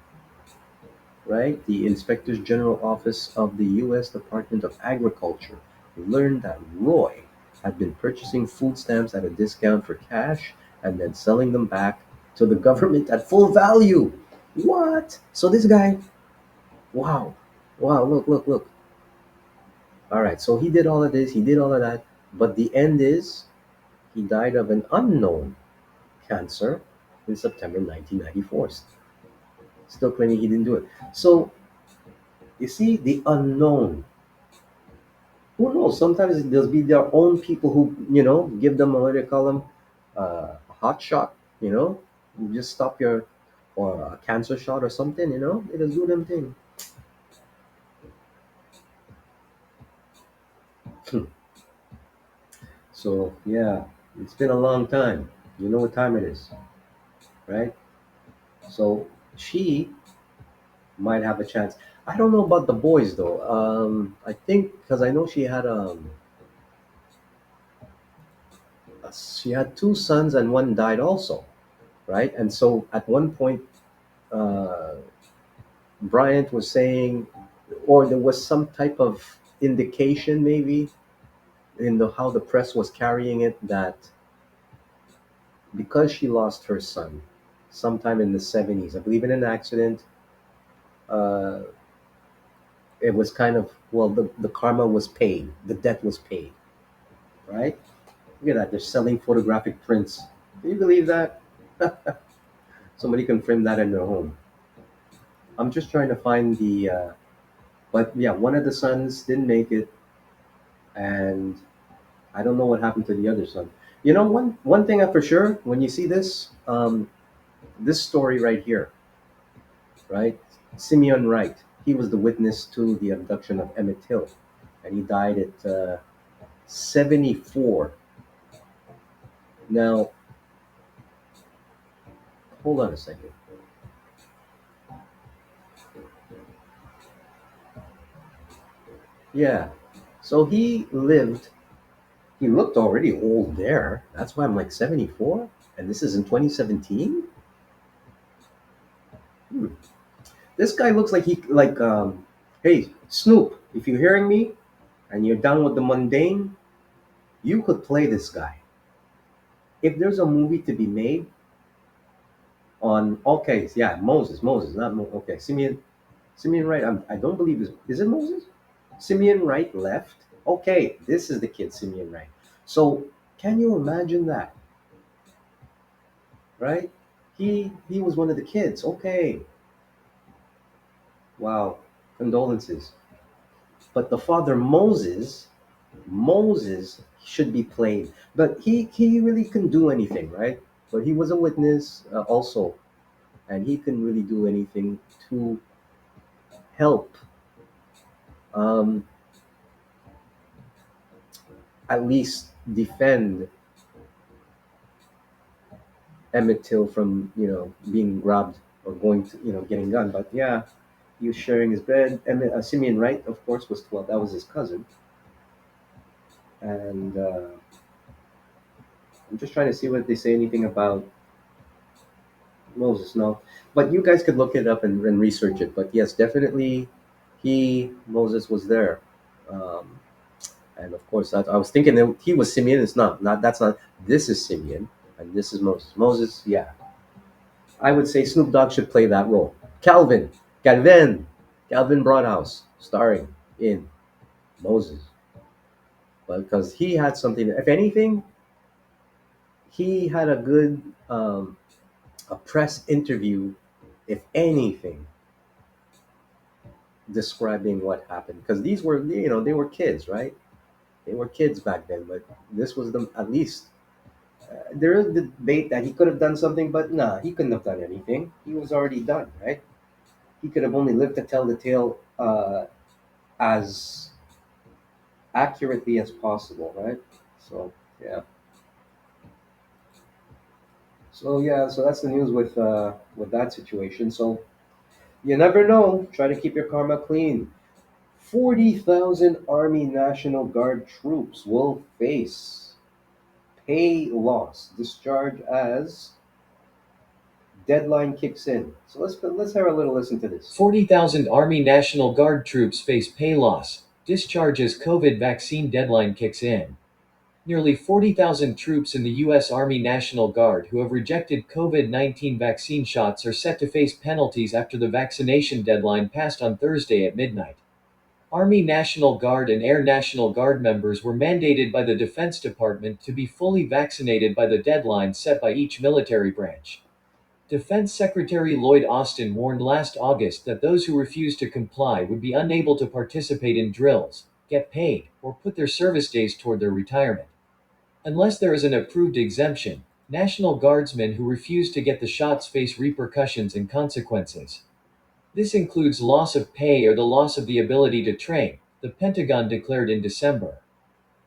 right, the Inspector General Office of the U.S. Department of Agriculture learned that Roy had been purchasing food stamps at a discount for cash and then selling them back to the government at full value. What? So this guy, wow, wow, look, look, look. All right, so he did all of this, he did all of that, but the end is he died of an unknown cancer in September 1994. Still claiming he didn't do it. So you see, the unknown. Who knows? Sometimes there'll be their own people who, give them a, what do you call them, a hot shot, you just stop your, or a cancer shot or something, they just do them thing. So, yeah, it's been a long time. You know what time it is, right? So, she might have a chance. I don't know about the boys though. I think because I know she had two sons and one died also, right? And so at one point, uh, Bryant was saying, or there was some type of indication maybe in the how the press was carrying it, that because she lost her son sometime in the 70s, I believe in an accident, uh, it was kind of, well, the karma was paid, the debt was paid, right? Look at that, they're selling photographic prints. Do you believe that? Somebody can frame that in their home. I'm just trying to find but yeah, one of the sons didn't make it, and I don't know what happened to the other son. One thing I for sure, when you see this story right here, right? Simeon Wright, he was the witness to the abduction of Emmett Till, and he died at 74. Now, hold on a second. Yeah. So he lived. He looked already old there. That's why I'm like 74, and this is in 2017. Hmm. This guy looks like he like. Hey, Snoop, if you're hearing me and you're down with the mundane, you could play this guy. If there's a movie to be made on, okay, yeah, Moses, not okay, Simeon Wright. I don't believe this. Is it Moses? Simeon Wright left. Okay, this is the kid Simeon Wright. So can you imagine that, right? He was one of the kids. Okay, wow, condolences. But the father Moses should be played, but he really couldn't do anything, right? But he was a witness also, and he couldn't really do anything to help, um, at least defend Emmett Till from being robbed or going to getting done. But yeah, he was sharing his bed. Simeon Wright, of course, was 12. That was his cousin, and I'm just trying to see what they say anything about Moses. No, but you guys could look it up and research it. But yes, definitely, Moses was there. Um, and of course, I was thinking that he was Simeon. It's not. Not that's not. This is Simeon, and this is Moses. Moses, yeah, I would say Snoop Dogg should play that role. Calvin Broadhouse, starring in Moses, but because he had something. If anything, he had a good a press interview. If anything, describing what happened, because these were they were kids, right? They were kids back then, but this was the at least. There is the debate that he could have done something, but nah, he couldn't have done anything. He was already done, right? He could have only lived to tell the tale as accurately as possible, right? So yeah, so that's the news with that situation. So you never know. Try to keep your karma clean. 40,000 Army National Guard troops will face pay loss discharge as deadline kicks in. So let's have a little listen to this. 40,000 Army National Guard troops face pay loss. Discharge as COVID vaccine deadline kicks in. Nearly 40,000 troops in the U.S. Army National Guard who have rejected COVID 19 vaccine shots are set to face penalties after the vaccination deadline passed on Thursday at midnight. Army National Guard and Air National Guard members were mandated by the Defense Department to be fully vaccinated by the deadline set by each military branch. Defense Secretary Lloyd Austin warned last August that those who refused to comply would be unable to participate in drills, get paid, or put their service days toward their retirement. Unless there is an approved exemption, National Guardsmen who refuse to get the shots face repercussions and consequences. This includes loss of pay or the loss of the ability to train, the Pentagon declared in December.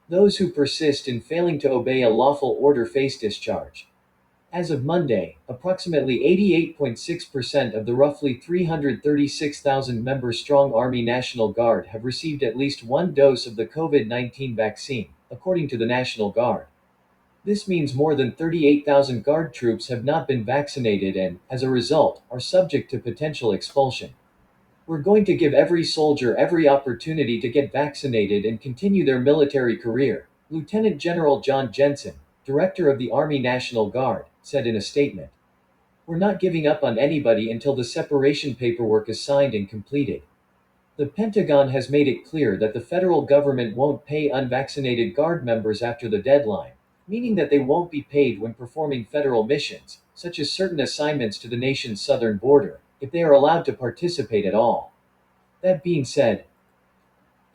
Those who persist in failing to obey a lawful order face discharge. As of Monday, approximately 88.6% of the roughly 336,000 member strong Army National Guard have received at least one dose of the COVID 19 vaccine, according to the National Guard. This means more than 38,000 Guard troops have not been vaccinated and, as a result, are subject to potential expulsion. We're going to give every soldier every opportunity to get vaccinated and continue their military career, Lieutenant General John Jensen, director of the Army National Guard, said in a statement. We're not giving up on anybody until the separation paperwork is signed and completed. The Pentagon has made it clear that the federal government won't pay unvaccinated Guard members after the deadline, meaning that they won't be paid when performing federal missions, such as certain assignments to the nation's southern border, if they are allowed to participate at all. That being said,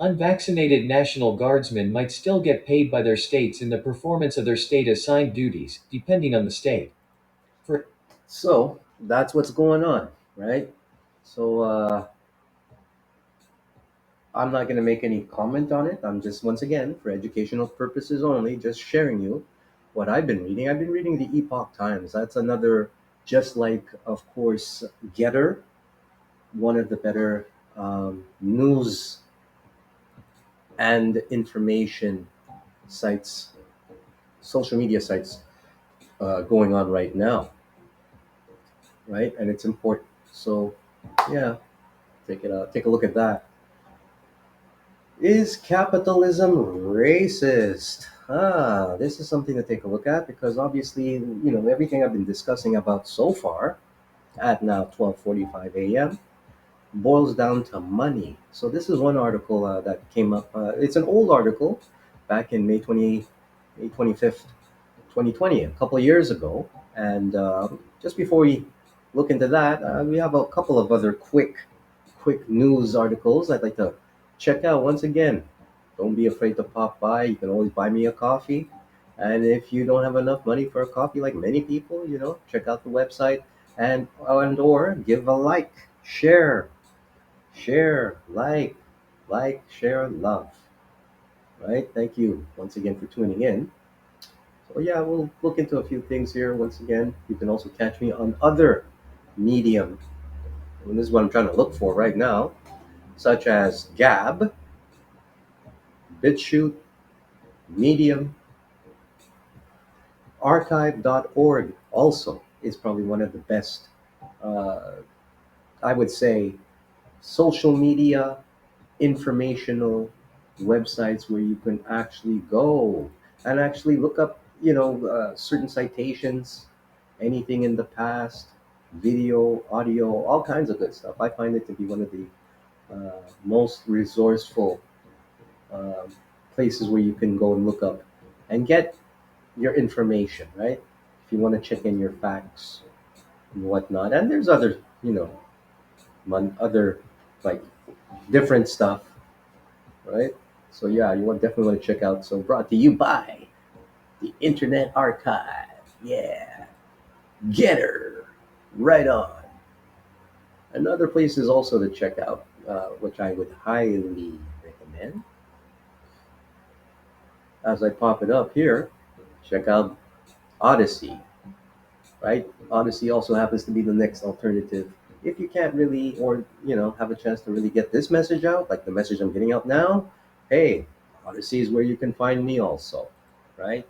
unvaccinated National Guardsmen might still get paid by their states in the performance of their state assigned duties, depending on the state. For So that's what's going on, right? So I'm not going to make any comment on it. I'm just, once again, for educational purposes only, just sharing you what I've been reading. I've been reading the Epoch Times. That's another, just like, of course, Getter, one of the better news and information sites, social media sites going on right now, right? And it's important. So, yeah, take a look at that. Is capitalism racist? This is something to take a look at because obviously, everything I've been discussing about so far at now 12:45 a.m. boils down to money. So this is one article that came up. It's an old article back in May 25th, 2020, a couple of years ago. And just before we look into that, we have a couple of other quick news articles I'd like to check out. Once again, don't be afraid to pop by. You can always buy me a coffee. And if you don't have enough money for a coffee, like many people, check out the website and or give a like, share, share, love. Right? Thank you once again for tuning in. So yeah, we'll look into a few things here. Once again, you can also catch me on other medium. And this is what I'm trying to look for right now, such as Gab, BitChute, Medium, Archive.org. Also, is probably one of the best, uh, I would say, social media informational websites where you can actually go and actually look up, certain citations, anything in the past, video, audio, all kinds of good stuff. I find it to be one of the most resourceful um, places where you can go and look up and get your information, right? If you want to check in your facts and whatnot. And there's other, other like different stuff, right? So yeah, definitely want to check out. So brought to you by the Internet Archive. Yeah, get her right on. Another place is also to check out, which I would highly recommend. As I pop it up here, check out Odyssey, right? Odyssey also happens to be the next alternative. If you can't really, or have a chance to really get this message out, like the message I'm getting out now, hey, Odyssey is where you can find me also, right?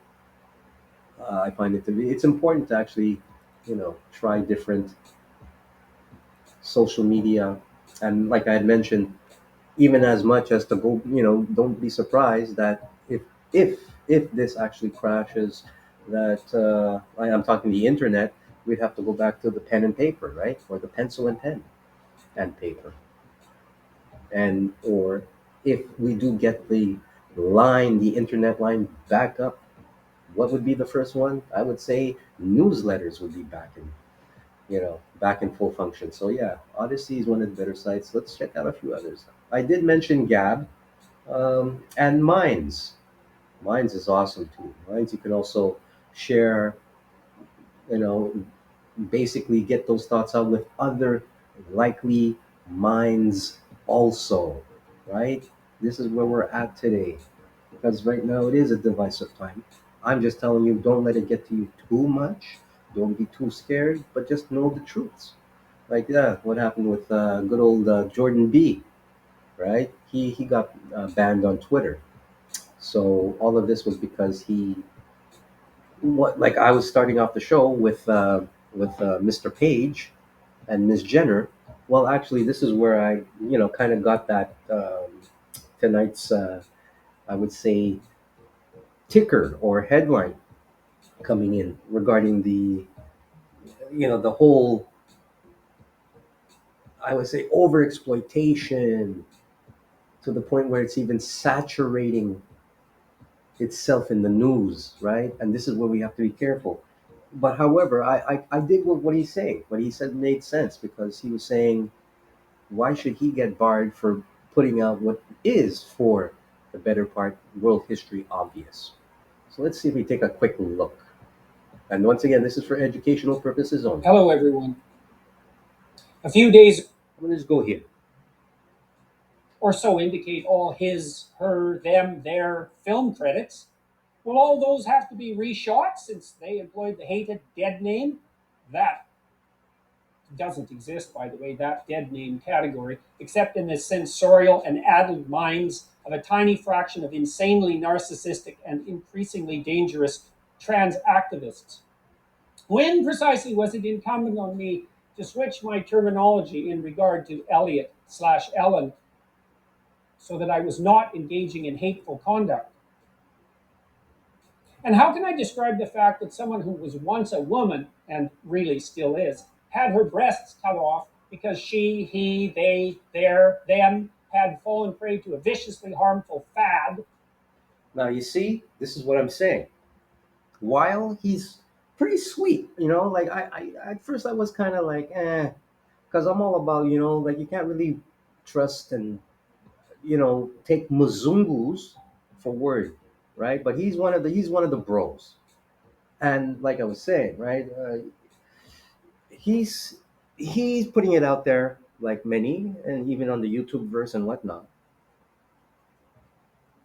I find it to be it's important to actually, try different social media, and like I had mentioned, even as much as to go, don't be surprised that if this actually crashes, that I'm talking the internet, we'd have to go back to the pen and paper, right, or the pencil and pen and paper, and or if we do get the internet line back up, what would be the first one? I would say newsletters would be back in full function. So yeah, Odyssey is one of the better sites. Let's check out a few others. I did mention Gab, and Minds. Minds is awesome too. Minds, you can also share, you know, basically get those thoughts out with other likely minds also, right? This is where we're at today because right now it is a divisive time. I'm just telling you, don't let it get to you too much. Don't be too scared, but just know the truths. Like, yeah, what happened with good old Jordan B, right? He got banned on Twitter. So all of this was because he what like I was starting off the show with Mr. Page and Miss Jenner. Well, actually, this is where I kind of got that tonight's I would say ticker or headline coming in regarding the whole, I would say, over exploitation to the point where it's even saturating itself in the news, right? And this is where we have to be careful. But however, I dig what he's saying. What he said made sense because he was saying, why should he get barred for putting out what is, for the better part, world history obvious? So let's see if we take a quick look. And once again, this is for educational purposes only. Hello, everyone. A few days I'm gonna just go here. or so indicate all his, her, them, their film credits. Will all those have to be reshot since they employed the hated dead name? That doesn't exist, by the way, that dead name category, except in the sensorial and addled minds of a tiny fraction of insanely narcissistic and increasingly dangerous trans activists. When precisely was it incumbent on me to switch my terminology in regard to Elliot/Ellen so that I was not engaging in hateful conduct? And how can I describe the fact that someone who was once a woman, and really still is, had her breasts cut off because she, he, they, their, them had fallen prey to a viciously harmful fad? Now you see, this is what I'm saying. While he's pretty sweet, like I at first I was kind of like, because I'm all about, like you can't really trust and take Mzungus for word, right? But he's one of the bros, and like I was saying, right, he's he's putting it out there like many, and even on the YouTube verse and whatnot,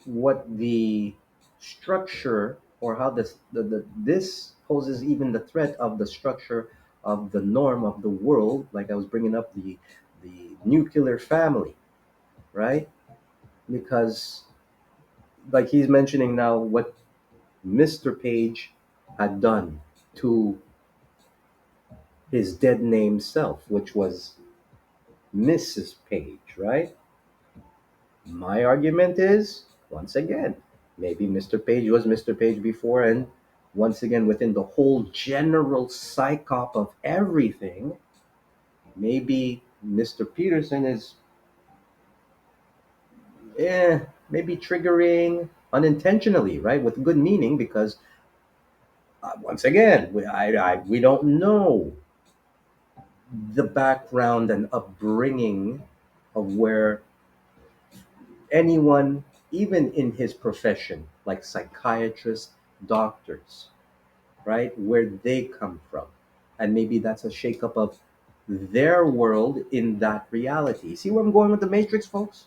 what the structure or how this poses even the threat of the structure of the norm of the world, like I was bringing up the nuclear family, right? Because like he's mentioning now what Mr. Page had done to his dead name self, which was Mrs. Page, right? My argument is, once again, maybe Mr. Page was Mr. Page before, and once again, within the whole general psychop of everything, maybe Mr. Peterson is, maybe triggering unintentionally, right, with good meaning, because once again, we don't know the background and upbringing of where anyone, even in his profession, like psychiatrists, doctors, right, where they come from. And maybe that's a shakeup of their world in that reality. See where I'm going with the Matrix, folks?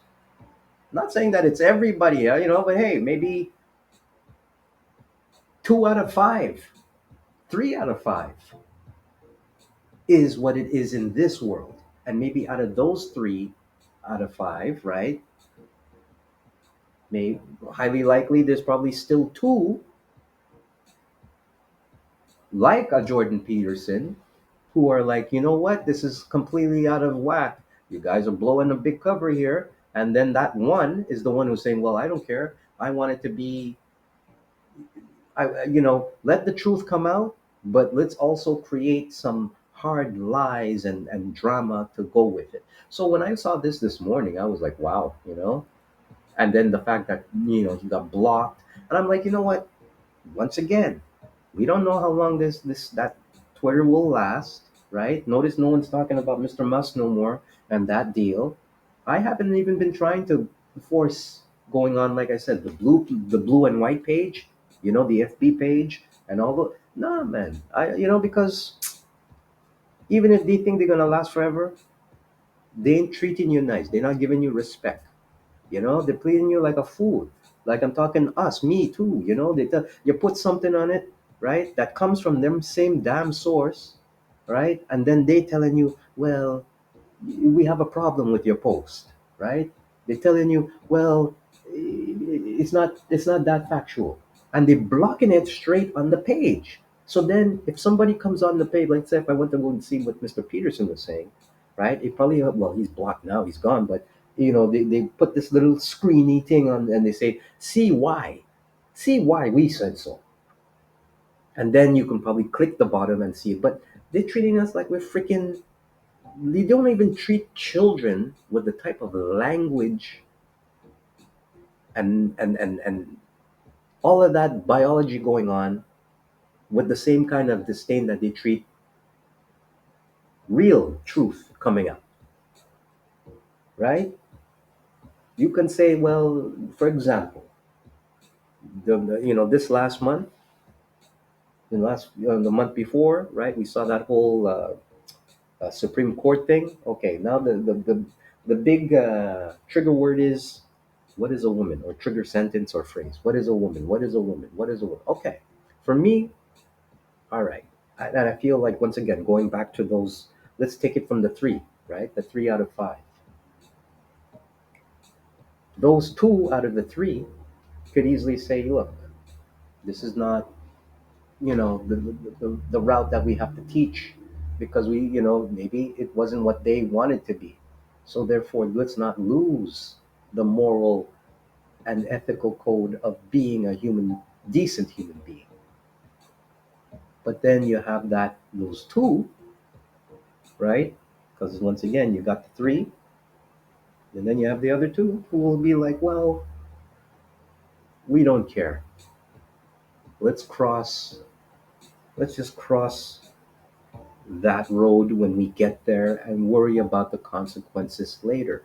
Not saying that it's everybody, but hey, maybe 2 out of 5, 3 out of 5 is what it is in this world. And maybe out of those 3 out of 5, right, may highly likely there's probably still two like a Jordan Peterson who are like, you know what, this is completely out of whack. You guys are blowing a big cover here. And then that one is the one who's saying, well, I don't care. I want it to be, let the truth come out, but let's also create some hard lies and drama to go with it. So when I saw this morning, I was like, wow, and then the fact that, he got blocked. And I'm like, you know what? Once again, we don't know how long that Twitter will last, right? Notice no one's talking about Mr. Musk no more and that deal. I haven't even been trying to force going on, like I said, the blue and white page, the FB page and all the no man. Because even if they think they're gonna last forever, they ain't treating you nice. They're not giving you respect. They're treating you like a fool. Like I'm talking us, me too. They tell you put something on it, right? That comes from them same damn source, right? And then they telling you, well, we have a problem with your post, right? They're telling you, well, it's not that factual, and they're blocking it straight on the page. So then, if somebody comes on the page, like say, if I went to go and see what Mr. Peterson was saying, right? It probably well, he's blocked now, he's gone, but they put this little screeny thing on, and they say, see why we said so, and then you can probably click the bottom and see it. But they're treating us like we're freaking they don't even treat children with the type of language and all of that biology going on with the same kind of disdain that they treat real truth coming out, right? You can say, well, for example, this last month, the month before, right? We saw that whole Supreme Court thing. Okay, now the big trigger word is, what is a woman, or trigger sentence or phrase. What is a woman? What is a woman? What is a woman? Okay, for me, all right. And I feel like, once again, going back to those, let's take it from the three, right? The 3 out of 5. Those two out of the three could easily say, look, this is not, the route that we have to teach, because maybe it wasn't what they wanted to be. So therefore, let's not lose the moral and ethical code of being a decent human being. But then you have those two, right? Because once again, you got the three, and then you have the other two who will be like, well, we don't care. Let's cross, let's just cross that road when we get there and worry about the consequences later.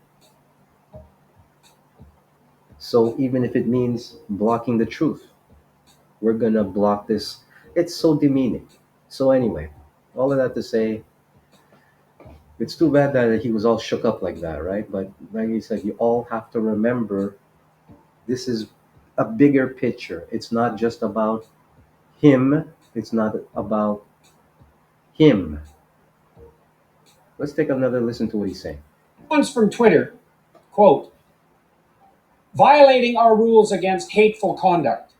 So even if it means blocking the truth, we're gonna block this. It's so demeaning. So anyway, all of that to say, it's too bad that he was all shook up like that, right? But like you said, you all have to remember this is a bigger picture. It's not just about him. It's not about him. Let's take another listen to what he's saying. One's from Twitter, quote, violating our rules against hateful conduct.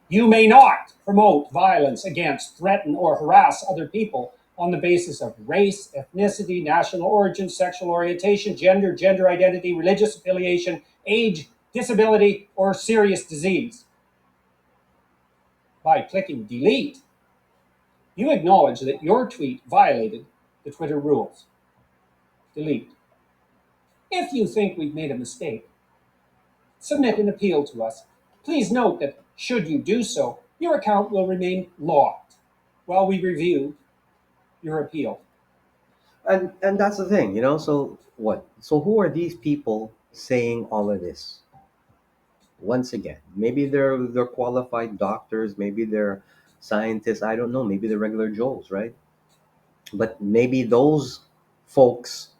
You may not promote violence against, threaten, or harass other people on the basis of race, ethnicity, national origin, sexual orientation, gender identity, religious affiliation, age, disability, or serious disease. By clicking delete, you acknowledge that your tweet violated the Twitter rules. Delete. If you think we've made a mistake, submit an appeal to us. Please note that, should you do so, your account will remain locked while we review your appeal. And that's the thing, So what? So who are these people saying all of this? Once again, maybe they're qualified doctors, maybe they're scientists. I don't know. Maybe they're regular Joes, right? But maybe those folks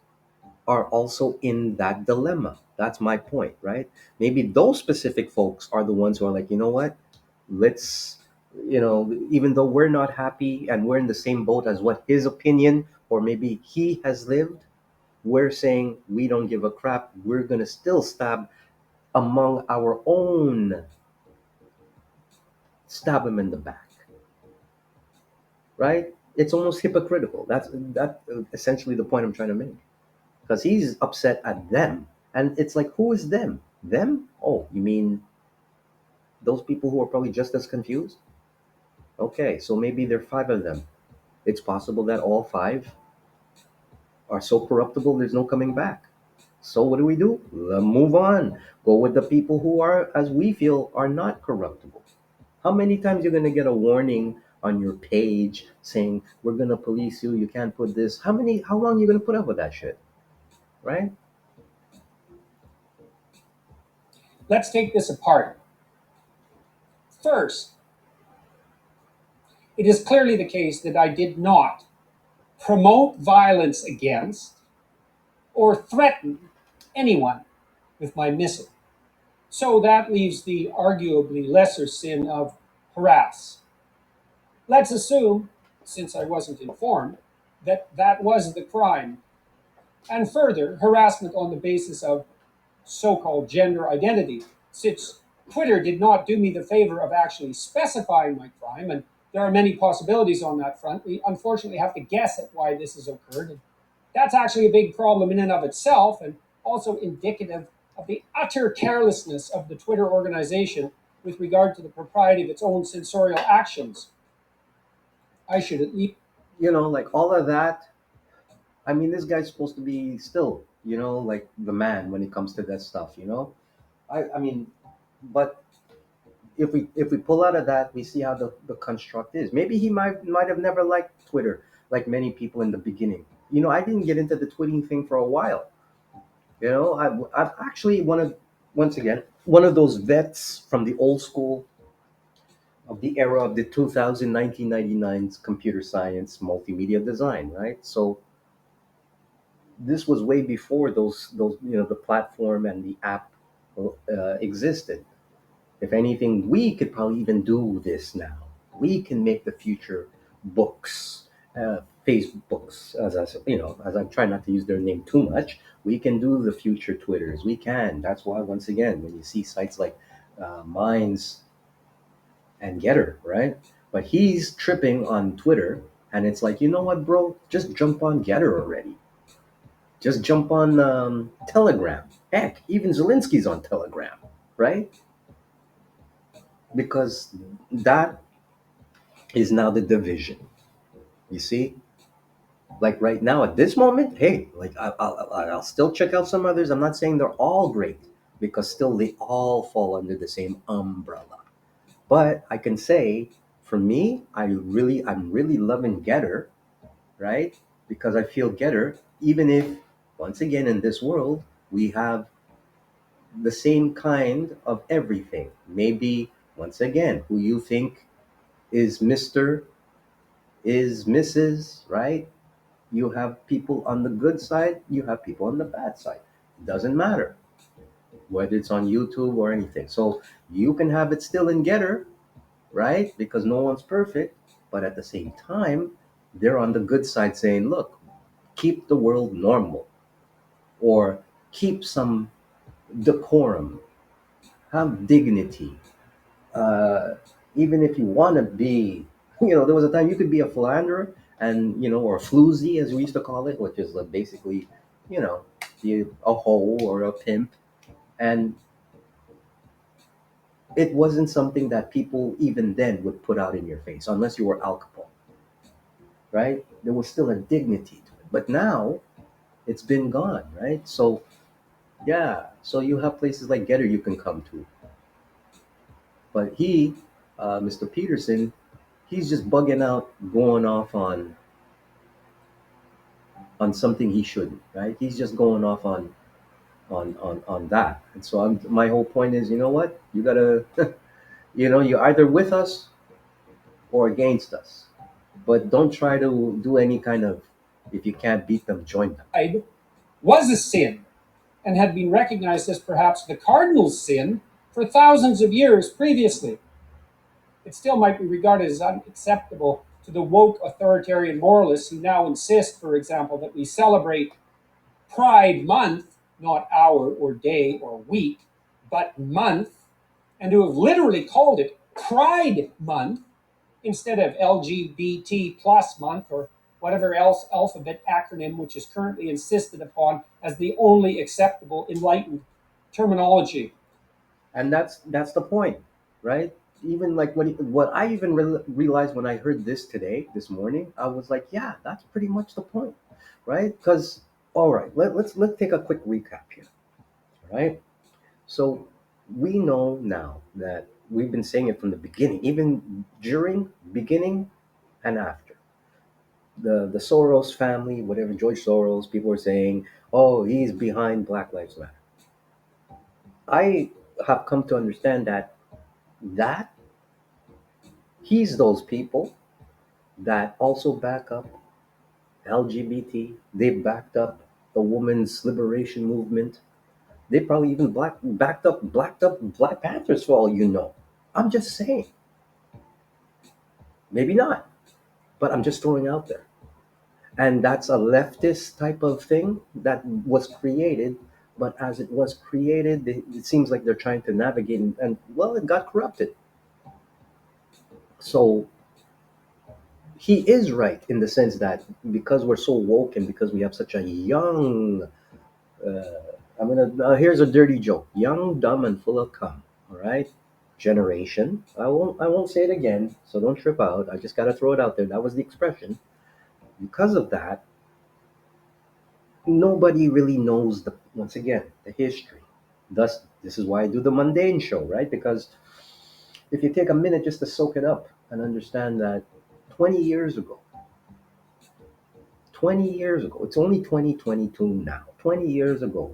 are also in that dilemma. That's my point, right? Maybe those specific folks are the ones who are like, you know what? Let's, even though we're not happy and we're in the same boat as what his opinion or maybe he has lived, we're saying we don't give a crap. We're going to still among our own, stab him in the back, right? It's almost hypocritical. That essentially the point I'm trying to make. Because he's upset at them. And it's like, who is them? Them? Oh, you mean those people who are probably just as confused? Okay, so maybe there are five of them. It's possible that all five are so corruptible there's no coming back. So what do we do? Move on. Go with the people who are, as we feel, are not corruptible. How many times you're gonna get a warning on your page saying we're gonna police you, you can't put this? How long are you gonna put up with that shit? Right? Let's take this apart. First, it is clearly the case that I did not promote violence against or threaten anyone with my missive. So that leaves the arguably lesser sin of harass. Let's assume, since I wasn't informed, that that was the crime. And further, harassment on the basis of so called gender identity, since Twitter did not do me the favor of actually specifying my crime, and there are many possibilities on that front. We unfortunately have to guess at why this has occurred. And that's actually a big problem in and of itself, and also indicative of the utter carelessness of the Twitter organization with regard to the propriety of its own censorial actions. I should at least. Like all of that. I mean, this guy's supposed to be still, like the man when it comes to that stuff. I mean, but if we pull out of that, we see how the construct is. Maybe he might have never liked Twitter like many people in the beginning. I didn't get into the tweeting thing for a while. I've actually once again one of those vets from the old school of the era of the 1999's computer science multimedia design, right? So this was way before those the platform and the app existed. If anything, we could probably even do this now. We can make the future books, Facebooks, as I'm trying not to use their name too much. We can do the future Twitters. We can. That's why, once again, when you see sites like Minds and Getter, right? But he's tripping on Twitter, and it's like, you know what, bro? Just jump on Getter already. Just jump on Telegram. Heck, even Zelensky's on Telegram, right? Because that is now the division. You see, like right now at this moment, hey, like I'll still check out some others. I'm not saying they're all great because still they all fall under the same umbrella. But I can say, for me, I'm really loving Getter, right? Because I feel Getter, even if once again in this world we have the same kind of everything. Maybe once again, who you think is Mister is Mrs. Right? You have people on the good side, you have people on the bad side. Doesn't matter whether it's on YouTube or anything. So you can have it still in Getter, right? Because no one's perfect, but at the same time, they're on the good side saying, look, keep the world normal or keep some decorum, have dignity. Uh, Even if you want to be, there was a time you could be a philanderer and, or a floozy, as we used to call it, which is basically, you know, a hoe or a pimp. And it wasn't something that people even then would put out in your face, unless you were Al Capone, right? There was still a dignity to it. But now it's been gone, right? So, yeah. So you have places like Getter you can come to. But Mr. Peterson, he's just bugging out, going off on something he shouldn't, right? He's just going off on that. And so my whole point is, you know what? You gotta, you're either with us or against us, but don't try to do any kind of, if you can't beat them, join them. Was a sin and had been recognized as perhaps the cardinal sin for thousands of years previously. It still might be regarded as unacceptable to the woke authoritarian moralists who now insist, for example, that we celebrate Pride Month, not hour or day or week, but month, and who have literally called it Pride Month instead of LGBT plus month or whatever else alphabet acronym which is currently insisted upon as the only acceptable enlightened terminology. And that's the point, right? Even like what I even realized when I heard this today, this morning, I was like, yeah, that's pretty much the point, right? Because all right, let's take a quick recap here, right? So we know now that we've been saying it from the beginning, even during, beginning, and after. The Soros family, whatever, George Soros, people are saying, oh, he's behind Black Lives Matter. I have come to understand that he's those people that also back up LGBT. They backed up the women's liberation movement. They probably even blacked up Black Panthers for all you know. I'm just saying. Maybe not, but I'm just throwing out there. And that's a leftist type of thing that was created. But as it was created, it seems like they're trying to navigate, and well, it got corrupted. So he is right in the sense that because we're so woke and because we have such a young, here's a dirty joke: young, dumb, and full of cum. All right, generation. I won't say it again, so don't trip out. I just gotta throw it out there. That was the expression. Because of that, nobody really knows the once again the history. Thus, this is why I do the mundane show, right? Because if you take a minute just to soak it up and understand that 20 years ago, 20 years ago, it's only 2022 now. 20 years ago,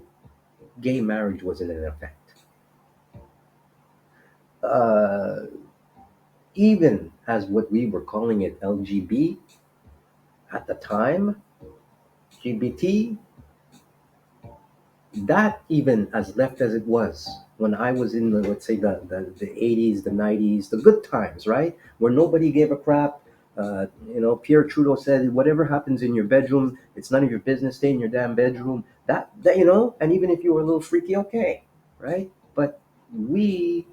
gay marriage was in effect. Uh, Even as what we were calling it LGB at the time, GBT, that even as left as it was when I was in the, let's say, the 80s, the 90s, the good times, right? Where nobody gave a crap. Pierre Trudeau said, "Whatever happens in your bedroom, it's none of your business. Stay in your damn bedroom." And even if you were a little freaky, okay, right? But we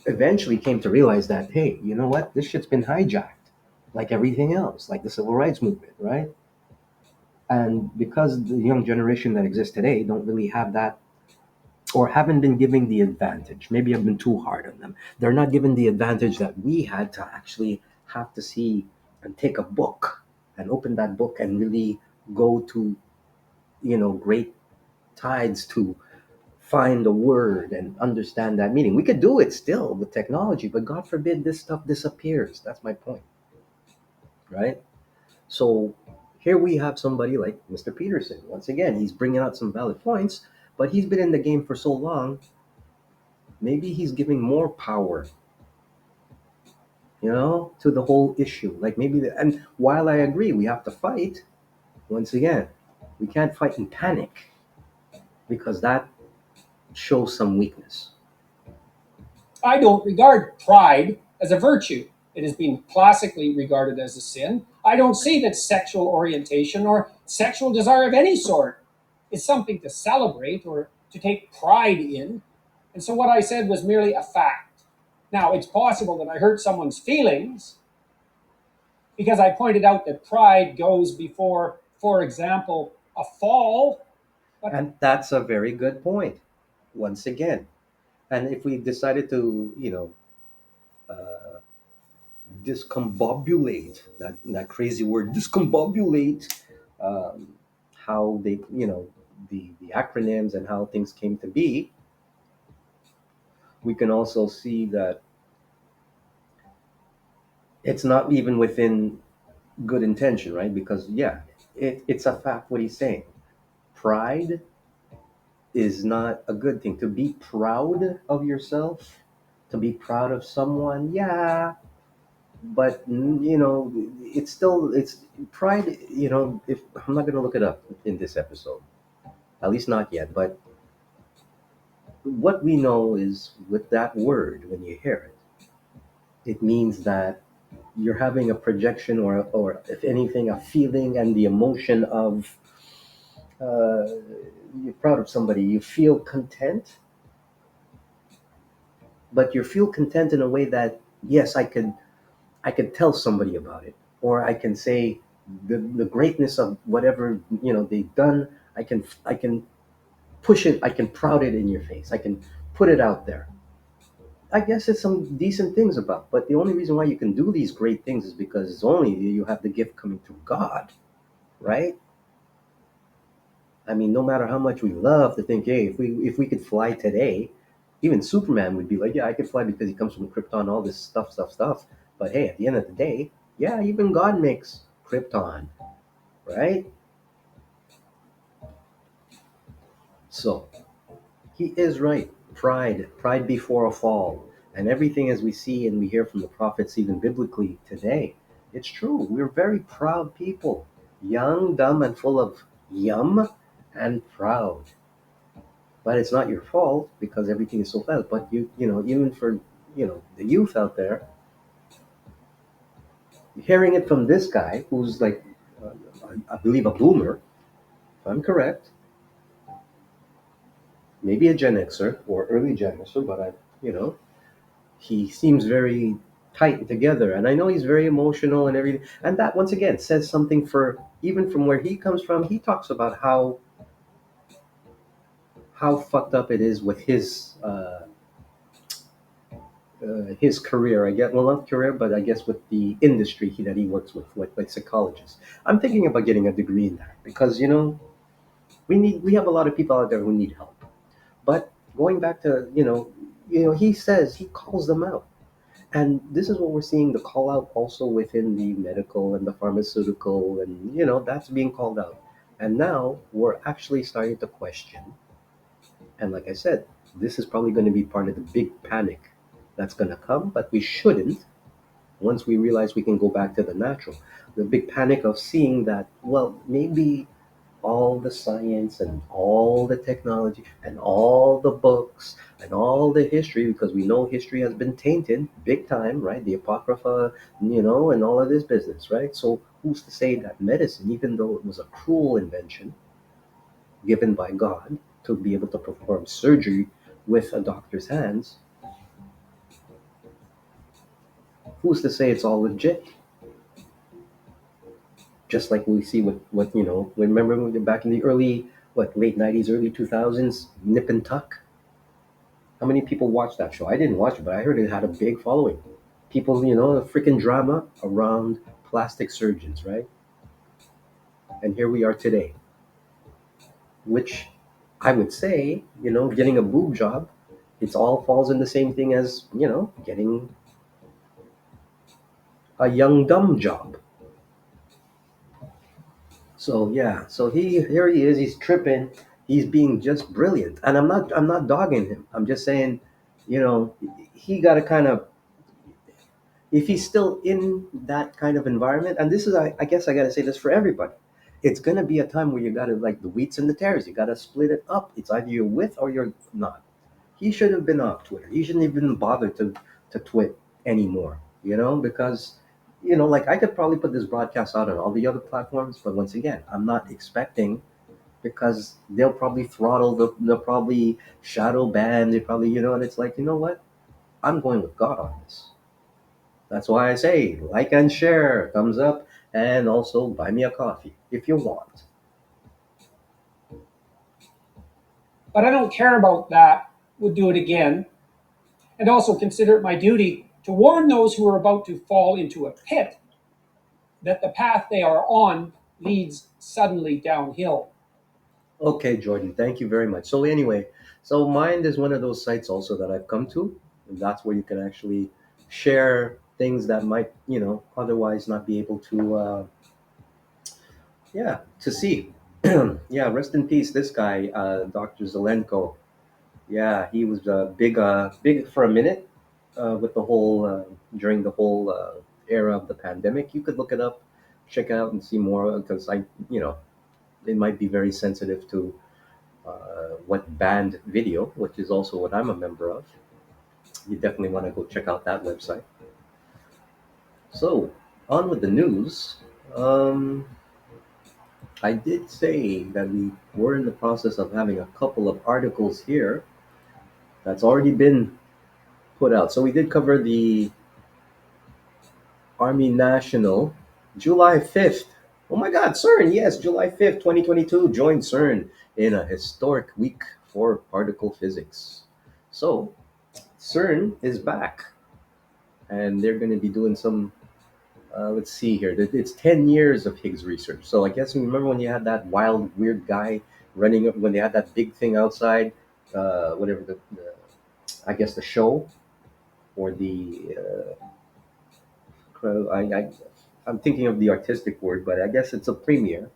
eventually came to realize that, hey, you know what? This shit's been hijacked, like everything else, like the civil rights movement, right? And because the young generation that exists today don't really have that, or haven't been given the advantage, maybe I've been too hard on them. They're not given the advantage that we had to actually have to see and take a book and open that book and really go to, great tides to find a word and understand that meaning. We could do it still with technology, but God forbid this stuff disappears. That's my point, right? So here we have somebody like Mr. Peterson. Once again, he's bringing out some valid points, but he's been in the game for so long. Maybe he's giving more power, to the whole issue. Like and while I agree we have to fight, once again, we can't fight in panic because that shows some weakness. I don't regard pride as a virtue. It has been classically regarded as a sin. I don't see that sexual orientation or sexual desire of any sort is something to celebrate or to take pride in. And so what I said was merely a fact. Now, it's possible that I hurt someone's feelings because I pointed out that pride goes before, for example, a fall. But And that's a very good point, once again. And if we decided to, discombobulate that crazy word, discombobulate, um, how they, the acronyms and how things came to be, we can also see that it's not even within good intention, right? Because yeah, it's a fact what he's saying. Pride is not a good thing. To be proud of yourself, to be proud of someone, yeah, but it's pride. If I'm not going to look it up in this episode, at least not yet. But what we know is with that word, when you hear it means that you're having a projection or if anything, a feeling and the emotion of uh, you're proud of somebody. You feel content, but you feel content in a way that yes, I could tell somebody about it, or I can say the greatness of whatever they've done. I can push it. I can proud it in your face. I can put it out there. I guess it's some decent things about, but the only reason why you can do these great things is because it's only you have the gift coming through God, right? I mean, no matter how much we love to think, hey, if we could fly today, even Superman would be like, yeah, I could fly because he comes from Krypton, all this stuff, stuff, stuff. But hey, at the end of the day, yeah, even God makes Krypton, right? So he is right. Pride before a fall, and everything as we see and we hear from the prophets, even biblically today, it's true. We're very proud people, young, dumb, and full of yum, and proud. But it's not your fault because everything is so fast. But even for the youth out there, hearing it from this guy who's like, uh, I believe a boomer, if I'm correct, maybe a Gen Xer or early Gen Xer, but he seems very tight together, and I know he's very emotional and everything. And that once again says something for even from where he comes from. He talks about how fucked up it is with his career, I guess. Well, not career, but I guess with the industry that he works with, like psychologists. I'm thinking about getting a degree in that because we have a lot of people out there who need help. But going back to he says he calls them out, and this is what we're seeing the call out also within the medical and the pharmaceutical, and that's being called out. And now we're actually starting to question. And like I said, this is probably going to be part of the big panic that's going to come, but we shouldn't once we realize we can go back to the natural. The big panic of seeing that, well, maybe all the science and all the technology and all the books and all the history, because we know history has been tainted big time, right? The Apocrypha, and all of this business, right? So who's to say that medicine, even though it was a cruel invention given by God to be able to perform surgery with a doctor's hands, who's to say it's all legit? Just like we see with what remember back in the early, what, late 90s, early 2000s, Nip and Tuck. How many people watched that show? I didn't watch it, but I heard it had a big following. People, the freaking drama around plastic surgeons, right? And here we are today, which I would say, getting a boob job, it's all falls in the same thing as, getting a young dumb job. So yeah, so here he is, he's tripping, he's being just brilliant. And I'm not dogging him. I'm just saying, you know, he got to kind of, if he's still in that kind of environment, and this is, I guess I got to say this for everybody, it's going to be a time where you got to, like the wheats and the tares, you got to split it up. It's either you're with or you're not. He should have been off Twitter. He shouldn't even bother to twit anymore, because, like I could probably put this broadcast out on all the other platforms, but once again, I'm not expecting, because they'll probably throttle, they'll probably shadow ban, they probably, and it's like, you know what? I'm going with God on this. That's why I say like and share, thumbs up, and also buy me a coffee if you want. But I don't care about that. Would do it again. And also consider it my duty to warn those who are about to fall into a pit that the path they are on leads suddenly downhill. Okay, Jordan, thank you very much. So anyway, so Mind is one of those sites also that I've come to, and that's where you can actually share things that might, otherwise not be able to, yeah, to see. Yeah, rest in peace, this guy, Dr. Zelenko. Yeah, he was big for a minute, with the whole, during the whole era of the pandemic. You could look it up, check out, and see more, because it might be very sensitive to what banned video, which is also what I'm a member of. You definitely want to go check out that website. So, on with the news. Um, I did say that we were in the process of having a couple of articles here that's already been put out. So we did cover the Army National, July 5th. Oh my God, CERN, yes, July 5th, 2022, joined CERN in a historic week for particle physics. So, CERN is back, and they're going to be doing some, let's see here, it's 10 years of Higgs research. So, I guess you remember when you had that wild, weird guy running up, when they had that big thing outside, whatever I guess the show, or the, I'm thinking of the artistic word, but I guess it's a premiere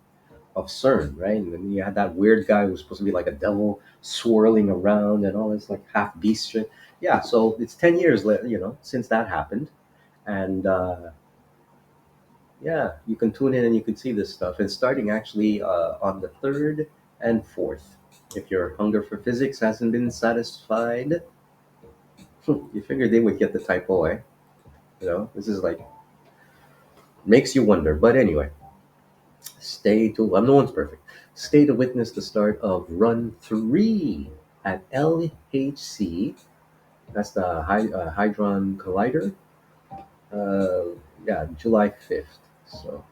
of CERN, right? And then you had that weird guy who's supposed to be like a devil swirling around and all this like half beast shit. Yeah, so it's 10 years, since that happened. And yeah, you can tune in and you can see this stuff. It's starting actually on the 3rd and 4th. If your hunger for physics hasn't been satisfied, you figured they would get the typo, eh? This is like, makes you wonder. But anyway, no one's perfect. Stay to witness the start of Run 3 at LHC. That's the Hadron Collider. Yeah, July 5th. So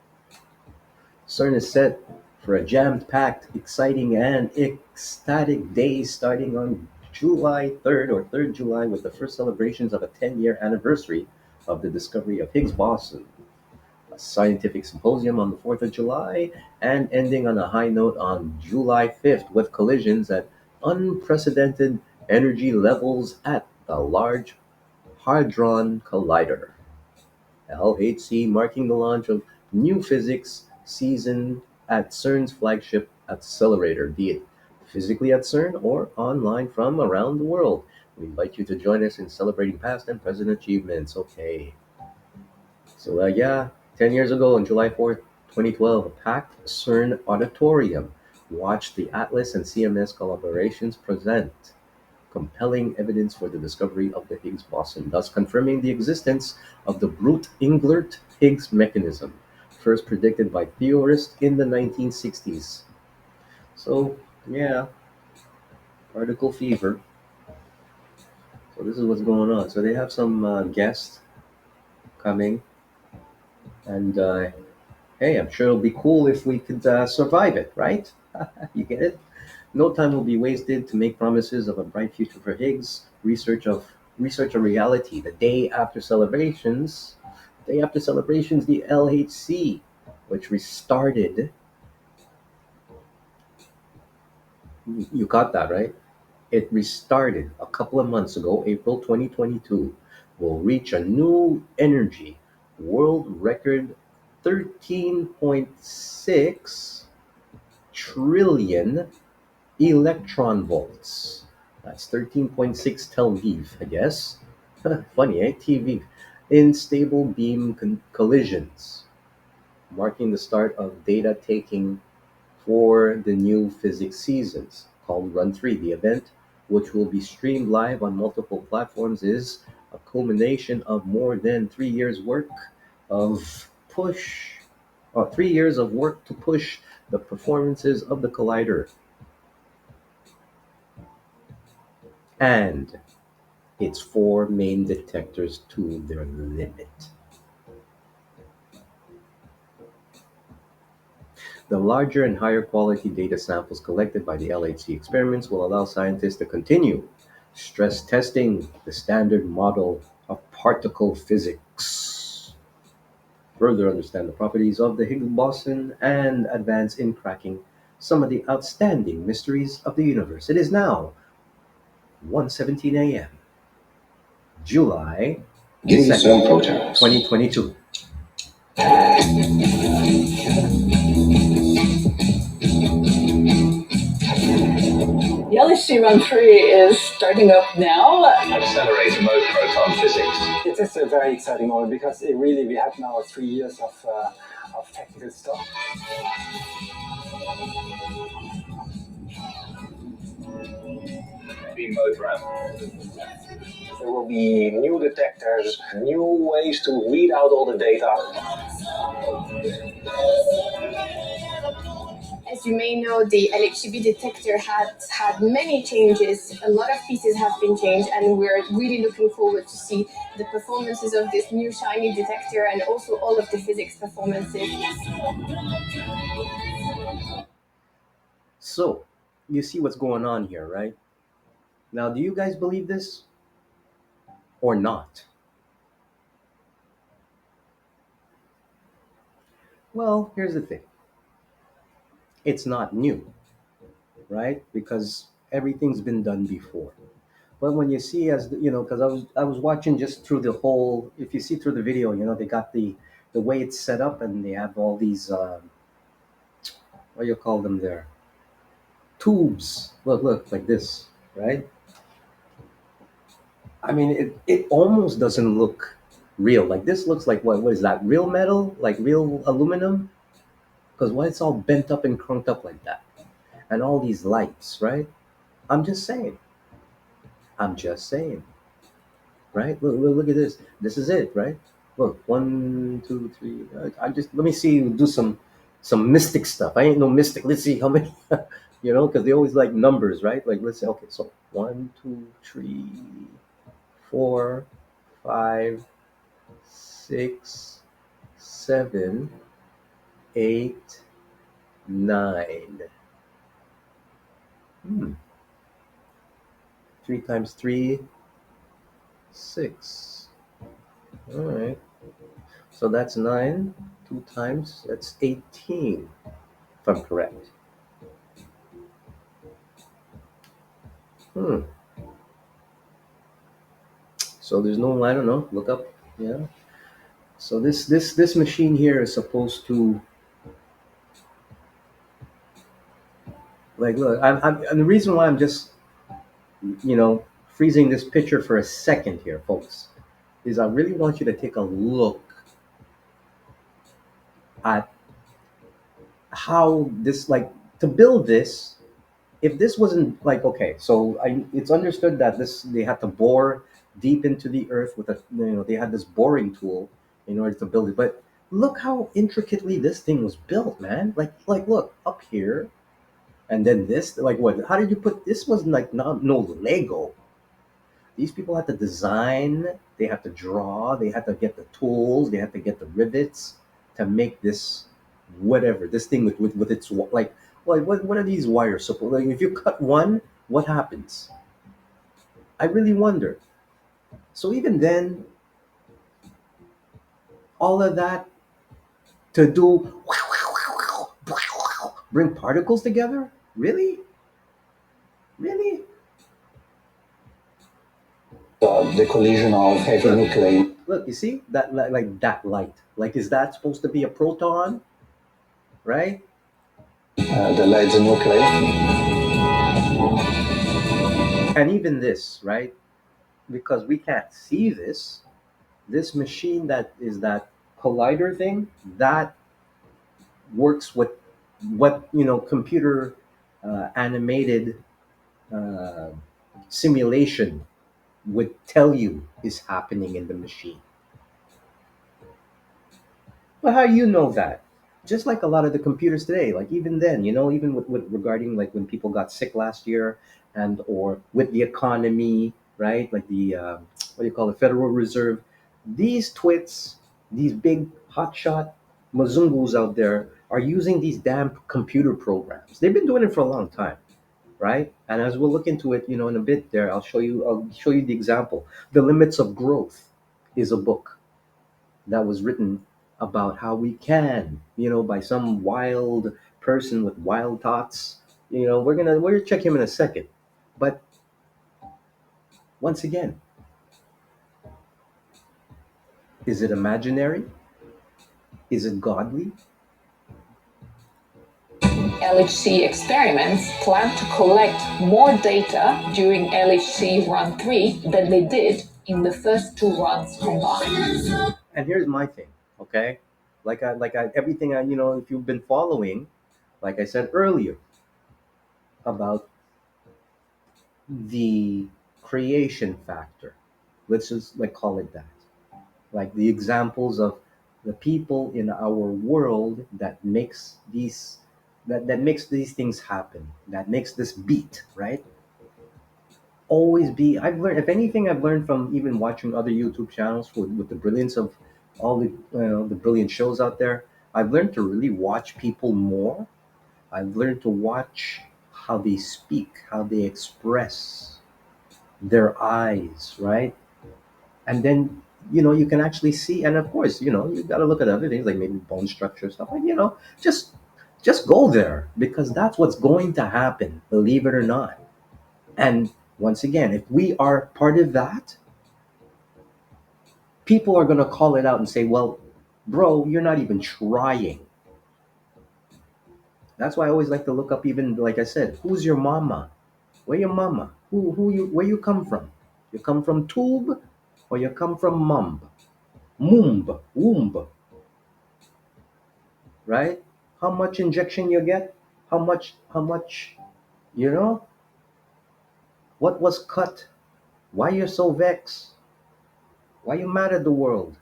CERN is set for a jammed-packed, exciting, and ecstatic day starting on July 3rd, or 3rd July, with the first celebrations of a 10-year anniversary of the discovery of Higgs boson, a scientific symposium on the 4th of July, and ending on a high note on July 5th with collisions at unprecedented energy levels at the Large Hadron Collider. LHC marking the launch of new physics season at CERN's flagship accelerator, be it physically at CERN or online from around the world. We invite you to join us in celebrating past and present achievements. Okay. So, yeah, 10 years ago on July 4th, 2012, a packed CERN auditorium Watch the Atlas and CMS collaborations present compelling evidence for the discovery of the Higgs boson, thus confirming the existence of the Brute-Englert Higgs mechanism, first predicted by theorists in the 1960s. So, yeah, particle fever. So this is what's going on. So they have some guests coming, and hey, I'm sure it'll be cool if we could survive it, right? You get it? No time will be wasted to make promises of a bright future for Higgs. Research a reality. Day after celebrations, the LHC, which restarted. You got that right? It restarted a couple of months ago, April 2022. Will reach a new energy world record 13.6 trillion electron volts. That's 13.6 Tel Aviv, I guess. Funny, eh? TV. In stable beam collisions, marking the start of data taking for the new physics seasons called Run 3. The event, which will be streamed live on multiple platforms, is a culmination of more than 3 years' work of push, or 3 years of work to push the performances of the collider and its four main detectors to their limit. The larger and higher quality data samples collected by the LHC experiments will allow scientists to continue stress testing the standard model of particle physics, further understand the properties of the Higgs boson, and advance in cracking some of the outstanding mysteries of the universe. It is now 1:17 a.m., July 2nd, 2022. The LHC Run 3 is starting up now. Accelerator mode proton physics. It is a very exciting moment because we have now 3 years of technical stuff. Beam mode ramp. There will be new detectors, new ways to read out all the data. As you may know, the LHCb detector has had many changes. A lot of pieces have been changed, and we're really looking forward to see the performances of this new shiny detector and also all of the physics performances. So, you see what's going on here, right? Now, do you guys believe this or not? Well, here's the thing. It's not new, right? Because everything's been done before. But when you see, because I was watching just through the whole. If you see through the video, they got the way it's set up, and they have all these what do you call them there? Tubes. Look, like this, right? I mean, it almost doesn't look real. Like this looks like what is that? Real metal? Like real aluminum? Because why it's all bent up and crunked up like that? And all these lights, right? I'm just saying. I'm just saying, right? Look at this. This is it, right? Look, 1, 2, 3. I just let me see you do some mystic stuff. I ain't no mystic. Let's see how many, because they always like numbers, right? Like let's say, okay, so 1, 2, 3, 4, 5, 6, 7, 8, 9. 3 times 3, 6. All right. So that's 9. 2 times, that's 18, if I'm correct. Hmm. So there's no, I don't know, look up. Yeah. So this machine here is supposed to, like, look, and the reason why I'm just, freezing this picture for a second here, folks, is I really want you to take a look at how this, like, to build this, if this wasn't like, okay, so it's understood that this they had to bore deep into the earth with a, they had this boring tool in order to build it. But look how intricately this thing was built, man. Like look up here, and then this, like what? How did you put this? Wasn't like no Lego. These people had to design, they had to draw, they had to get the tools, they had to get the rivets to make this whatever this thing with its like what are these wires supposed, like if you cut one, what happens? I really wonder. So even then, all of that to do bring particles together, really, really. The collision of heavy nuclei. Look, you see that, like that light, like is that supposed to be a proton, right? The lead nuclei. And even this, right? Because we can't see this machine that is that collider thing that works with what computer animated uh, simulation would tell you is happening in the machine. But how you know that? Just like a lot of the computers today, like even then, even with regarding like when people got sick last year, and or with the economy, right? Like the what do you call it, Federal Reserve. These twits, these big hotshot mazungus out there are using these damn computer programs. They've been doing it for a long time, right? And as we'll look into it, in a bit there, I'll show you the example. The Limits of Growth is a book that was written about how we can, by some wild person with wild thoughts. We're gonna check him in a second. But once again, is it imaginary? Is it godly? LHC experiments plan to collect more data during LHC run 3 than they did in the first two runs combined. And here's my thing, okay? Everything if you've been following, like I said earlier, about the creation factor. Let's just like call it that. Like the examples of the people in our world that makes these things happen, that makes this beat, right? Always be, I've learned, if anything, I've learned from even watching other YouTube channels with the brilliance of all the brilliant shows out there. I've learned to really watch people more. I've learned to watch how they speak, how they express their eyes, right? And then you can actually see, and of course you got to look at other things like maybe bone structure stuff, like just go there, because that's what's going to happen, believe it or not. And once again, if we are part of that, people are going to call it out and say, well, bro, you're not even trying. That's why I always like to look up, even like I said, who's your mama, where your mama, where you come from. You come from tube, or you come from womb, right? How much injection you get, how much, you know what was cut, why you're so vexed, why you mad at the world.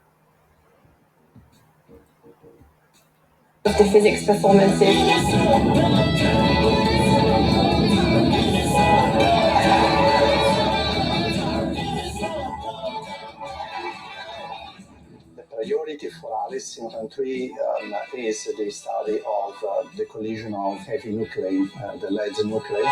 Of the physics performances. The priority for Alice in Run 3 is the study of the collision of heavy nuclei, the lead nuclei.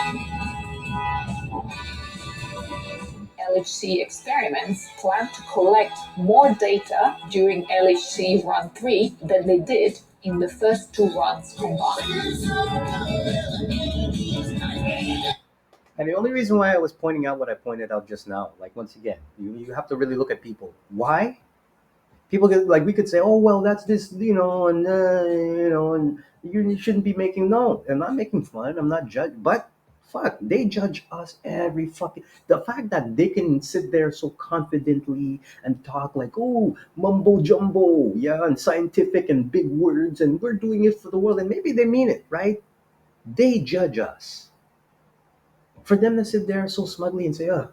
LHC experiments plan to collect more data during LHC run 3 than they did in the first two runs combined. And the only reason why I was pointing out what I pointed out just now, like once again, you have to really look at people. Why? People get like, we could say, oh well, that's this, and you shouldn't be making, no. I'm not making fun. I'm not judge, but fuck, they judge us every fucking. The fact that they can sit there so confidently and talk like, oh, mumbo jumbo, yeah, and scientific and big words, and we're doing it for the world, and maybe they mean it, right? They judge us. For them to sit there so smugly and say, "Oh,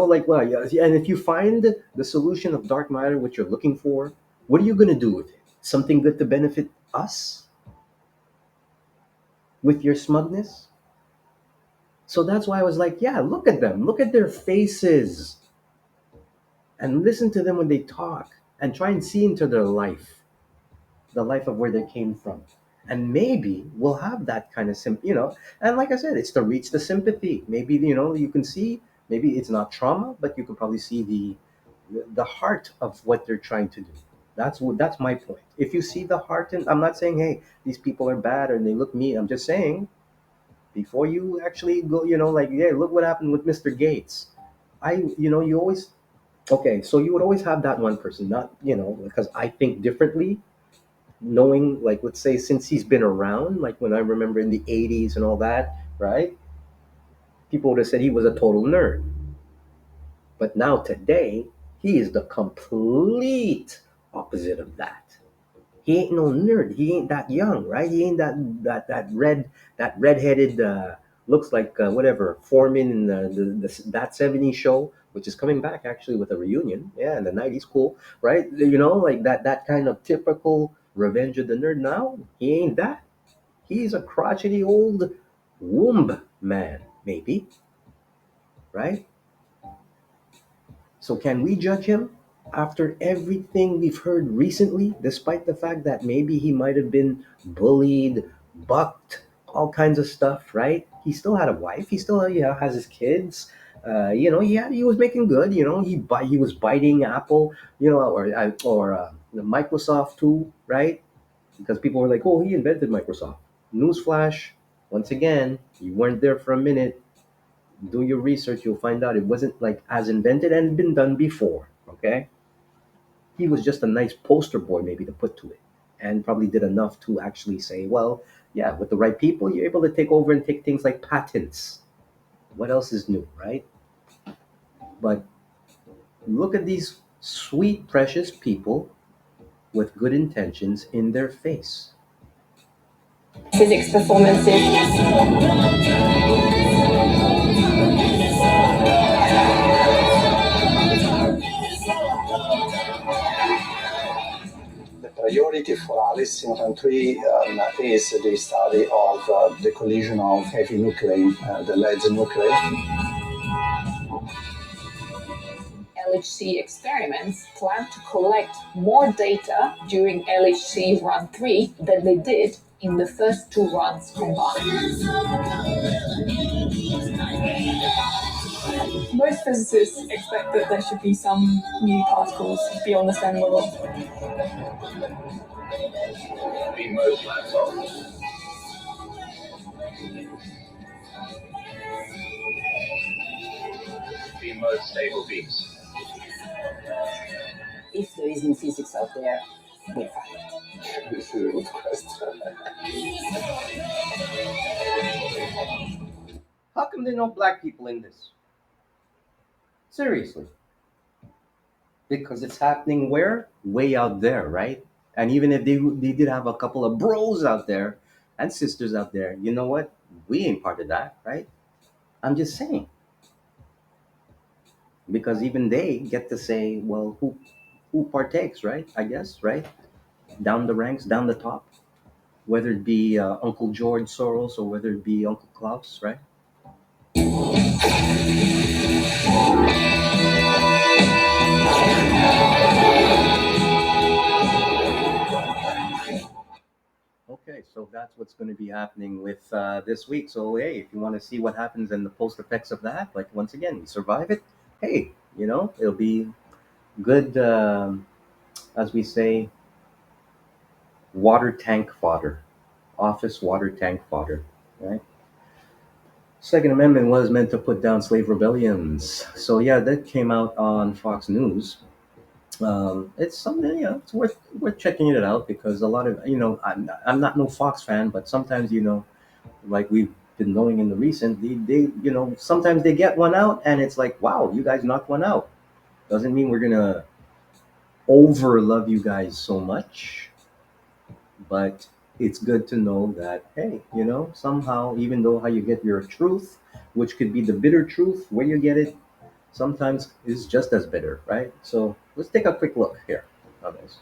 like, well, yeah." Yeah, and if you find the solution of dark matter, what you're looking for, what are you going to do with it? Something good to benefit us with your smugness? So that's why I was like, yeah, look at them, look at their faces, and listen to them when they talk, and try and see into their life, the life of where they came from. And maybe we'll have that kind of and like I said, it's to reach the sympathy. Maybe, you can see, maybe it's not trauma, but you can probably see the heart of what they're trying to do. That's my point. If you see the heart, and I'm not saying, hey, these people are bad or they look mean. I'm just saying, before you actually go, like, yeah, look what happened with Mr. Gates. You always, okay, so you would always have that one person, not, because I think differently, knowing, like, let's say, since he's been around, like when I remember in the 80s and all that, right? People would have said he was a total nerd. But now today, he is the complete opposite of that. He ain't no nerd. He ain't that young, right? He ain't that redheaded, looks like, whatever, Foreman in that '70s show, which is coming back actually with a reunion. Yeah, in the '90s, cool, right? Like that kind of typical Revenge of the Nerd. Now he ain't that. He's a crotchety old womb man, maybe, right? So can we judge him after everything we've heard recently, despite the fact that maybe he might have been bullied, bucked, all kinds of stuff, right? He still had a wife. He still, has his kids. He was making good. He was biting Apple, or Microsoft too, right? Because people were like, "Oh, he invented Microsoft." Newsflash, once again, you weren't there for a minute. Do your research, you'll find out it wasn't like as invented and been done before. Okay, he was just a nice poster boy maybe to put to it, and probably did enough to actually say, well, yeah, with the right people, you're able to take over and take things like patents. What else is new, right? But look at these sweet, precious people with good intentions in their face. Physics performances. The priority for Alice in Country is the study of the collision of heavy nuclei, the lead nuclei. LHC experiments plan to collect more data during LHC Run 3 than they did in the first two runs combined. Most physicists expect that there should be some new particles beyond the standard model. Be most laptops. Be most stable beams. If there isn't physics out there, we'll find it. This is a good question. How come there are no black people in this? Seriously. Because it's happening where? Way out there, right? And even if they did have a couple of bros out there and sisters out there, you know what? We ain't part of that, right? I'm just saying. Because even they get to say, well, who partakes, right? I guess, right? Down the ranks, down the top, whether it be Uncle George Soros or whether it be Uncle Klaus, right? Okay, so that's what's going to be happening with this week. So, hey, if you want to see what happens and the post effects of that, like once again, we survive it. Hey, it'll be good, as we say, water tank fodder, office water tank fodder, right? Second Amendment was meant to put down slave rebellions. So yeah, that came out on Fox News. It's something, it's worth checking it out, because a lot of, I'm not no Fox fan, but sometimes, like we've been knowing in the recent, they sometimes they get one out and it's like, wow, you guys knocked one out. Doesn't mean we're gonna over love you guys so much, but it's good to know that, hey, somehow, even though how you get your truth, which could be the bitter truth, where you get it sometimes is just as bitter, right? So let's take a quick look here on this.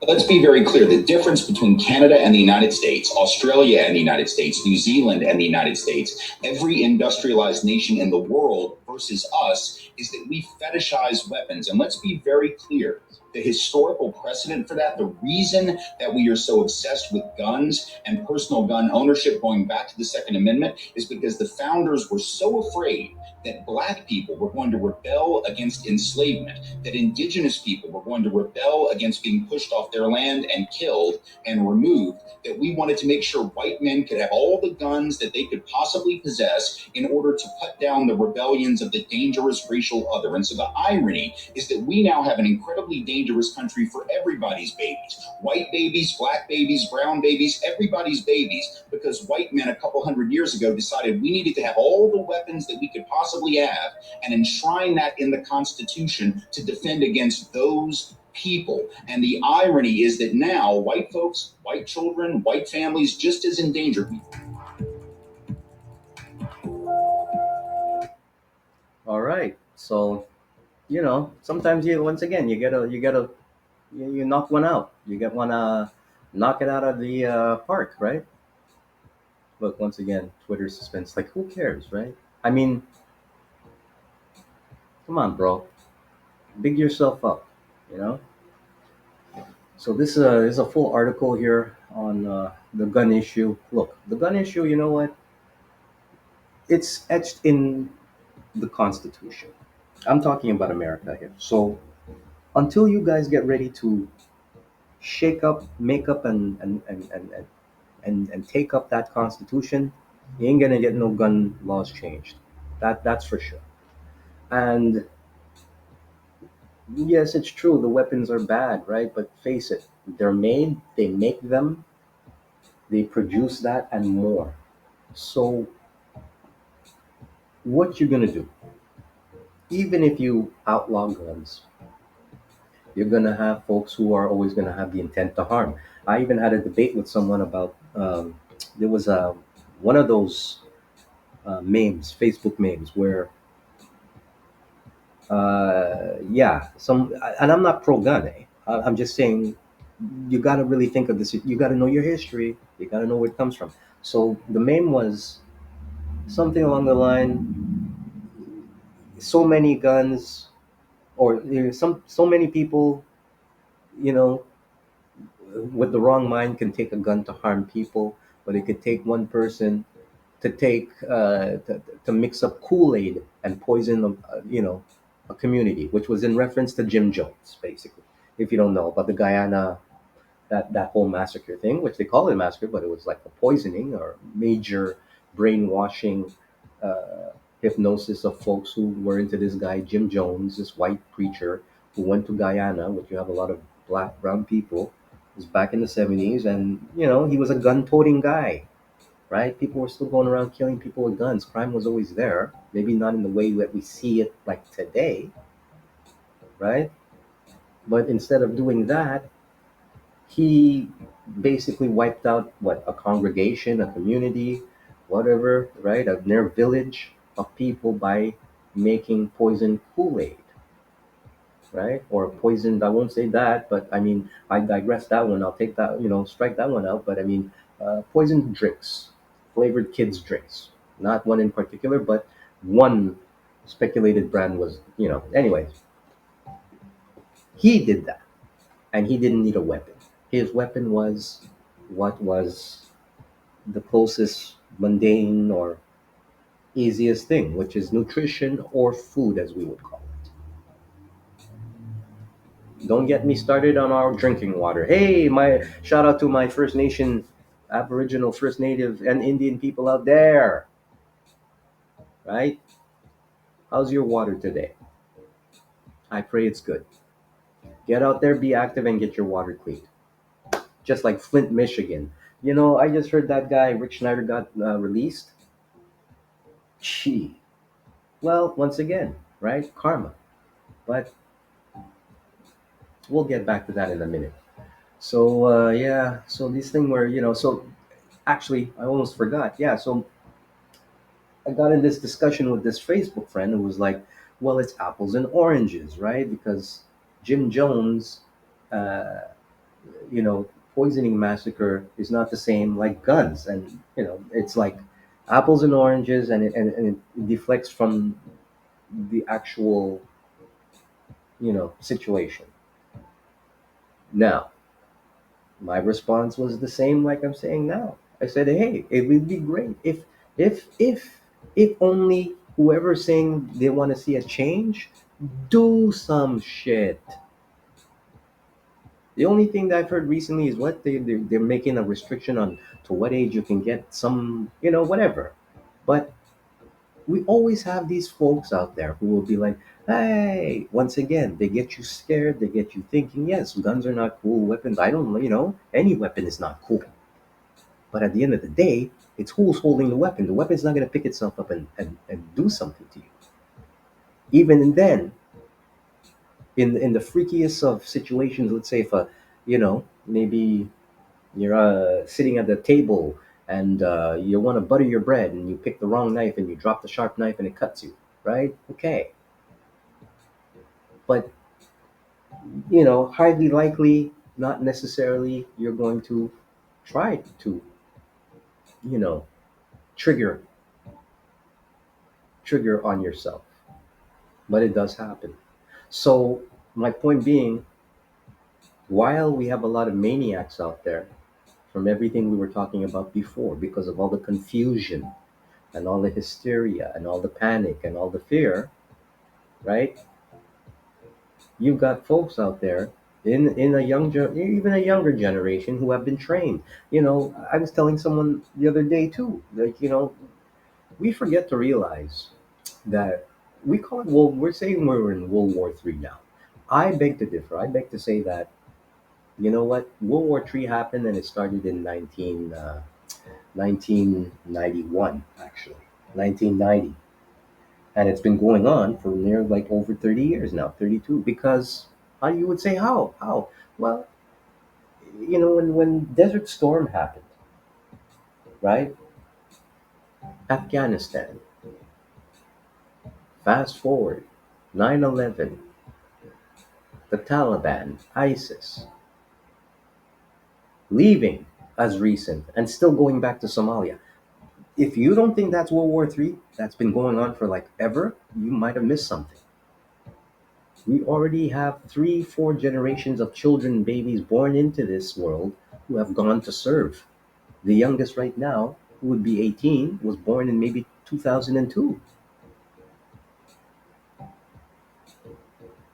Let's be very clear. The difference between Canada and the United States, Australia and the United States, New Zealand and the United States, every industrialized nation in the world versus us is that we fetishize weapons. And let's be very clear. The historical precedent for that, the reason that we are so obsessed with guns and personal gun ownership going back to the Second Amendment is because the founders were so afraid that Black people were going to rebel against enslavement, that indigenous people were going to rebel against being pushed off their land and killed and removed, that we wanted to make sure white men could have all the guns that they could possibly possess in order to put down the rebellions of the dangerous racial other. And so the irony is that we now have an incredibly dangerous country for everybody's babies, white babies, black babies, brown babies, everybody's babies, because white men a couple hundred years ago decided we needed to have all the weapons that we could possibly have and enshrine that in the Constitution to defend against those people. And the irony is that now white folks, white children, white families just as in danger. All right. So, sometimes once again, you knock one out. You get one, knock it out of the park, right? Look, once again, Twitter suspense. Like, who cares, right? I mean, come on, bro. Big yourself up, you know? So this is a full article here on the gun issue. Look, the gun issue, you know what? It's etched in the Constitution. I'm talking about America here. So until you guys get ready to shake up, make up, and take up that Constitution, you ain't gonna get no gun laws changed. That's for sure. And yes, it's true. The weapons are bad, right? But face it, they're made. They make them. They produce that and more. So what you gonna do? Even if you outlaw guns, you're gonna have folks who are always gonna have the intent to harm. I even had a debate with someone about there was one of those memes, Facebook memes, where yeah, and I'm not pro gun. I'm just saying you got to really think of this. You got to know your history. You got to know where it comes from. So the meme was something along the line: so many guns, or so many people, you know, with the wrong mind can take a gun to harm people, but it could take one person to to mix up Kool-Aid and poison a community, which was in reference to Jim Jones, basically. If you don't know about the Guyana, that whole massacre thing, which they call it a massacre, but it was like a poisoning or major brainwashing, hypnosis of folks who were into this guy Jim Jones, this white preacher who went to Guyana, which you have a lot of black brown people. It was back in the 70s, and he was a gun-toting guy, right? People were still going around killing people with guns. Crime was always there, maybe not in the way that we see it like today, right? But instead of doing that, he basically wiped out what, a congregation, a community, whatever, right? A near village of people by making poison Kool-Aid, right? Or poisoned, I won't say that, but I mean, I digress that one. I'll take that, strike that one out. But I mean, poisoned drinks, flavored kids' drinks. Not one in particular, but one speculated brand was, anyways, he did that. And he didn't need a weapon. His weapon was what was the closest mundane or easiest thing, which is nutrition or food, as we would call it. Don't get me started on our drinking water. Hey, my shout out to my First Nation, Aboriginal, First Native, and Indian people out there, right? How's your water today? I pray it's good. Get out there, be active, and get your water cleaned. Just like Flint, Michigan. I just heard that guy, Rick Schneider, got released. Gee. Well, once again, right? Karma. But we'll get back to that in a minute. So yeah, so this thing where so actually I almost forgot. Yeah, so I got in this discussion with this Facebook friend who was like, "Well, it's apples and oranges, right? Because Jim Jones, uh, you know, poisoning massacre is not the same like guns, and it's like apples and oranges, and it deflects from the actual situation." Now, my response was the same like I'm saying now. I said, "Hey, it would be great if only whoever's saying they want to see a change, do some shit." The only thing that I've heard recently is what they're making a restriction on to what age you can get some, whatever. But we always have these folks out there who will be like, "Hey," once again, they get you scared, they get you thinking, yes, guns are not cool, weapons, I don't, any weapon is not cool. But at the end of the day, it's who's holding the weapon. The weapon's not going to pick itself up and do something to you. Even then, in the freakiest of situations, let's say if maybe you're sitting at the table and you want to butter your bread and you pick the wrong knife and you drop the sharp knife and it cuts you, right? Okay. But, highly likely, not necessarily you're going to try to, you know, trigger trigger on yourself. But it does happen. So my point being, while we have a lot of maniacs out there from everything we were talking about before, because of all the confusion and all the hysteria and all the panic and all the fear, right? You've got folks out there in even a younger generation who have been trained. I was telling someone the other day too, like we forget to realize that we call it. Well, we're saying we're in World War III now. I beg to differ. I beg to say that you know what, World War III happened and it started in 1991 actually, 1990, and it's been going on for near like over 30 years now, 32. Because how you would say how well, when Desert Storm happened, right? Afghanistan. Fast forward, 9/11, the Taliban, ISIS, leaving as recent and still going back to Somalia. If you don't think that's World War III, that's been going on for like ever, you might have missed something. We already have three, four generations of children, babies born into this world who have gone to serve. The youngest right now, who would be 18, was born in maybe 2002.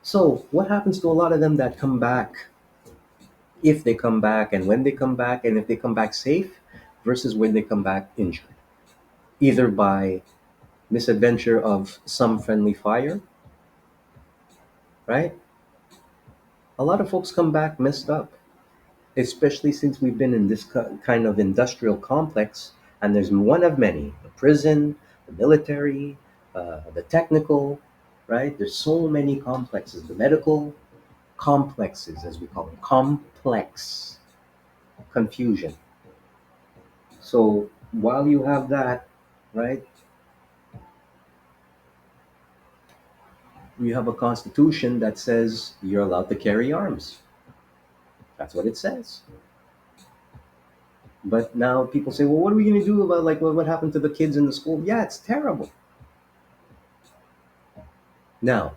So, what happens to a lot of them that come back, if they come back, and when they come back, and if they come back safe versus when they come back injured? Either by misadventure of some friendly fire, right? A lot of folks come back messed up, especially since we've been in this kind of industrial complex, and there's one of many: the prison, the military, the technical, right? There's so many complexes, the medical complexes, as we call them, complex confusion. So while you have that, right, you have a constitution that says you're allowed to carry arms. That's what it says. But now people say, well, what are we going to do about like what happened to the kids in the school? Yeah, it's terrible. Now,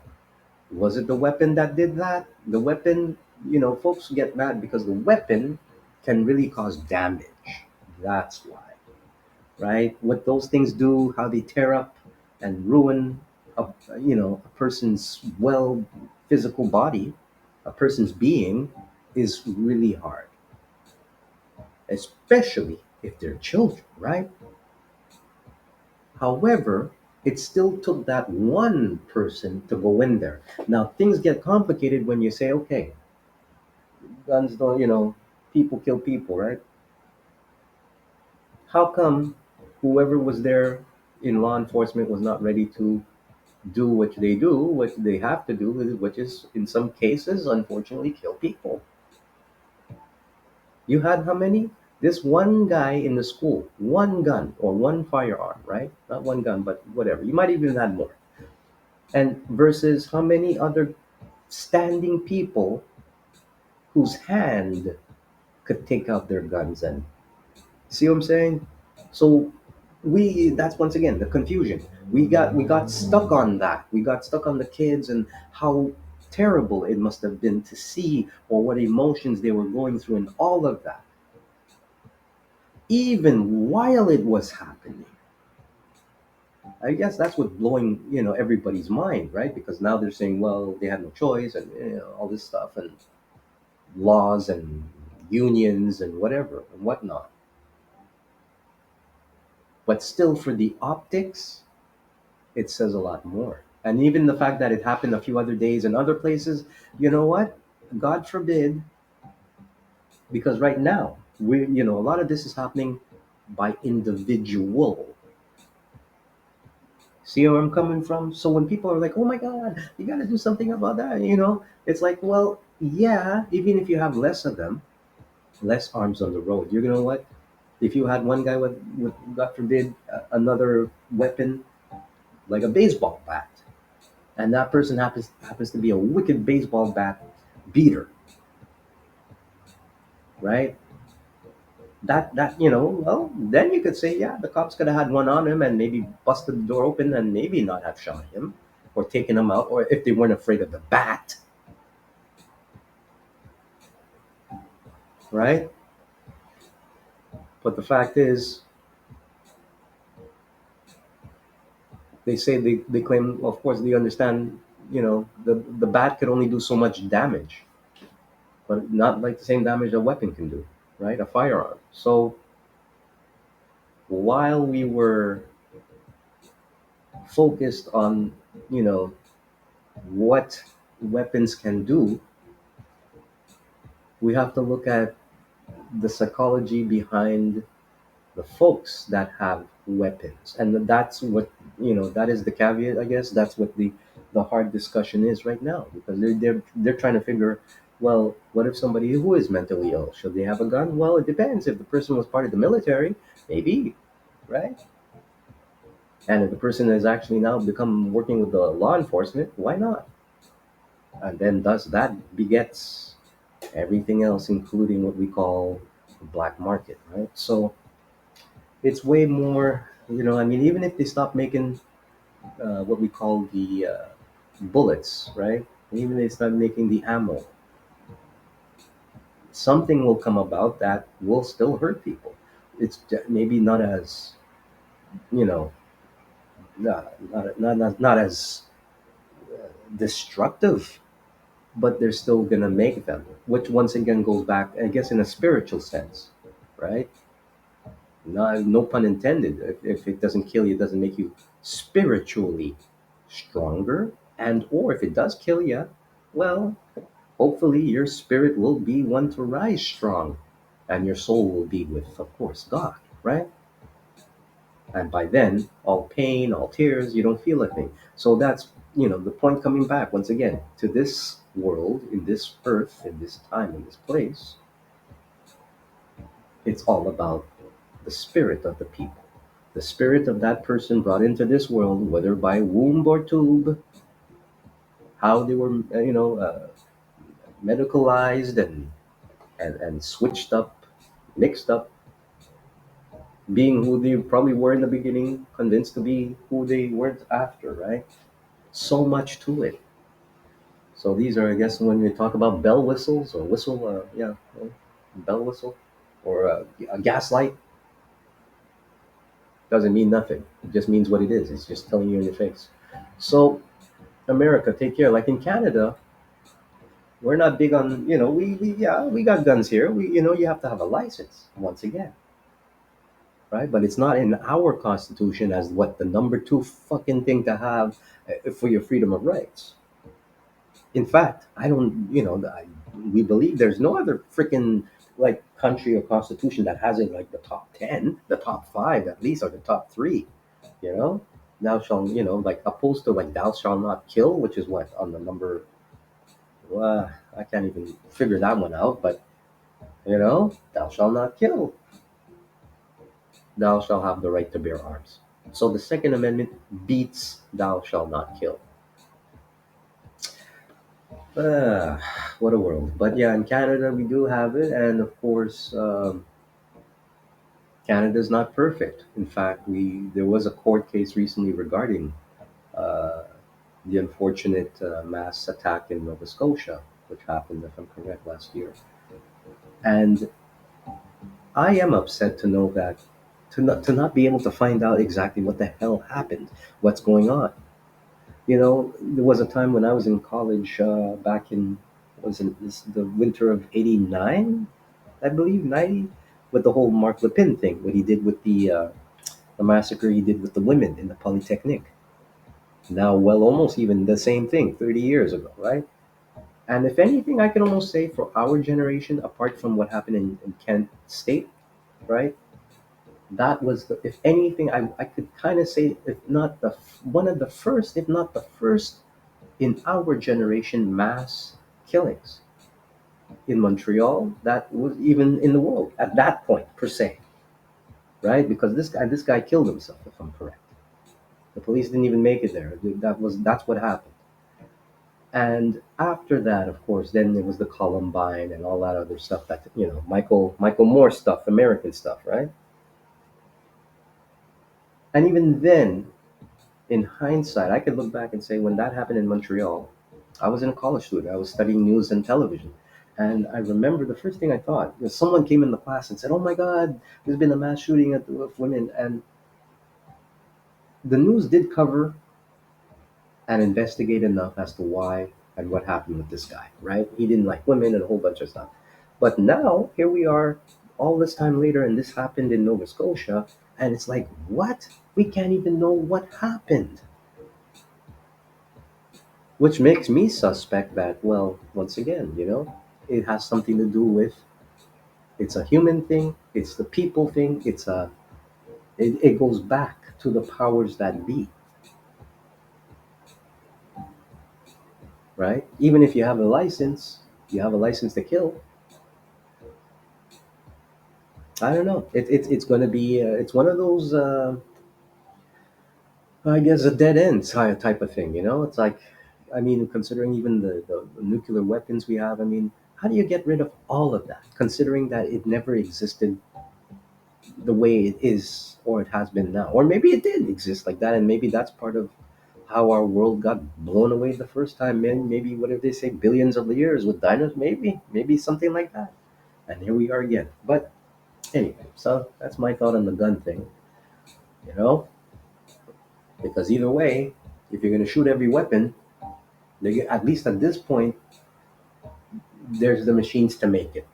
was it the weapon that did that? The weapon, folks get mad because the weapon can really cause damage. That's why, right? What those things do, how they tear up and ruin a person's physical body, a person's being, is really hard, especially if they're children, right? However, it still took that one person to go in there. Now, things get complicated when you say, okay, guns don't, people kill people, right? How come whoever was there in law enforcement was not ready to do what they have to do, which is, in some cases, unfortunately, kill people? You had how many? This one guy in the school, one gun or one firearm, right? Not one gun, but whatever. You might even have more. And versus how many other standing people whose hand could take out their guns and see what I'm saying? So we that's once again the confusion. We got stuck on that. We got stuck on the kids and how terrible it must have been to see or what emotions they were going through and all of that. Even while it was happening. I guess that's what blowing, everybody's mind, right? Because now they're saying, well, they had no choice and all this stuff and laws and unions and whatever and whatnot. But still, for the optics, it says a lot more. And even the fact that it happened a few other days in other places, you know what? God forbid, because right now, a lot of this is happening by individual. See where I'm coming from? So when people are like, oh my God, you got to do something about that, it's like, well, yeah, even if you have less of them, less arms on the road, you know what? If you had one guy with God forbid, another weapon, like a baseball bat, and that person happens to be a wicked baseball bat beater, right? Well, then you could say, yeah, the cops could have had one on him and maybe busted the door open and maybe not have shot him or taken him out, or if they weren't afraid of the bat, right? But the fact is, they claim, of course, they understand, the bat could only do so much damage, but not like the same damage a weapon can do, right? A firearm. So while we were focused on, you know, what weapons can do, we have to look at the psychology behind the folks that have weapons, and that's what that is the caveat. I guess that's what the hard discussion is right now because they're trying to figure. Well, what if somebody who is mentally ill should they have a gun? Well, it depends. If the person was part of the military, maybe, right? And if the person has actually now become working with the law enforcement, why not? And then thus that begets everything else, including what we call the black market, right? So it's way more, I mean, even if they stop making what we call the bullets, right? Even if they start making the ammo, something will come about that will still hurt people. It's maybe not as, you know, not as destructive, but they're still gonna make them, which once again goes back, I guess, in a spiritual sense, right? No pun intended. If it doesn't kill you, it doesn't make you spiritually stronger. And or if it does kill you, well, hopefully your spirit will be one to rise strong, and your soul will be with, of course, God, right? And by then, all pain, all tears, you don't feel a thing. So that's the point coming back once again to this world, in this earth, in this time, in this place. It's all about the spirit of the people, the spirit of that person brought into this world, whether by womb or tube, how they were, medicalized and switched up, mixed up, being who they probably were in the beginning, convinced to be who they weren't after, right? So much to it. So these are, I guess, when we talk about bell whistles or whistle, bell whistle or a gaslight, doesn't mean nothing. It just means what it is. It's just telling you in your face. So America, take care. Like in Canada, we're not big on, we yeah, we got guns here. You have to have a license once again, right? But it's not in our constitution as what the number two fucking thing to have for your freedom of rights. In fact, I don't, we believe there's no other freaking like country or constitution that has it like the top 10, the top five at least, or the top three, you know? Thou shall, like opposed to like thou shall not kill, which is what on the number, I can't even figure that one out, but Thou shalt not kill. Thou shalt have the right to bear arms. So the Second Amendment beats thou shalt not kill. Ah, what a world. But yeah, in Canada, we do have it. And of course, Canada is not perfect. In fact, there was a court case recently regarding uh, the unfortunate mass attack in Nova Scotia, which happened, if I'm correct, last year. And I am upset to know that to not be able to find out exactly what the hell happened, what's going on. There was a time when I was in college back in was it this, the winter of '89, I believe '90, with the whole Mark Lepin thing, what he did with the massacre he did with the women in the Polytechnic. Now, well, almost even the same thing 30 years ago, right? And if anything, I can almost say for our generation, apart from what happened in Kent State, right? That was if anything, I could kind of say, if not one of the first, if not the first in our generation mass killings in Montreal that was even in the world at that point per se, right? Because this guy killed himself, if I'm correct. The police didn't even make it there. That's what happened. And after that, of course, then there was the Columbine and all that other stuff that Michael Moore stuff, American stuff, right? And even then, in hindsight, I could look back and say when that happened in Montreal, I was in a college student. I was studying news and television. And I remember the first thing I thought was someone came in the class and said, "Oh my God, there's been a mass shooting of women." And the news did cover and investigate enough as to why and what happened with this guy, right? He didn't like women and a whole bunch of stuff. But now, here we are, all this time later, and this happened in Nova Scotia. And it's like, what? We can't even know what happened. Which makes me suspect that, well, once again, it has something to do with it's a human thing, it's the people thing, it goes back to the powers that be, right? Even if you have a license to kill. I don't know. It's going to be it's one of those I guess a dead end type of thing. It's like, I mean, considering even the nuclear weapons we have. I mean, how do you get rid of all of that? Considering that it never existed the way it is or it has been now, or maybe it did exist like that, and maybe that's part of how our world got blown away the first time. Maybe what if they say billions of years with dinosaurs? Maybe something like that. And here we are again. But anyway, so that's my thought on the gun thing. You know, because either way, if you're going to shoot every weapon, at least at this point, there's the machines to make it,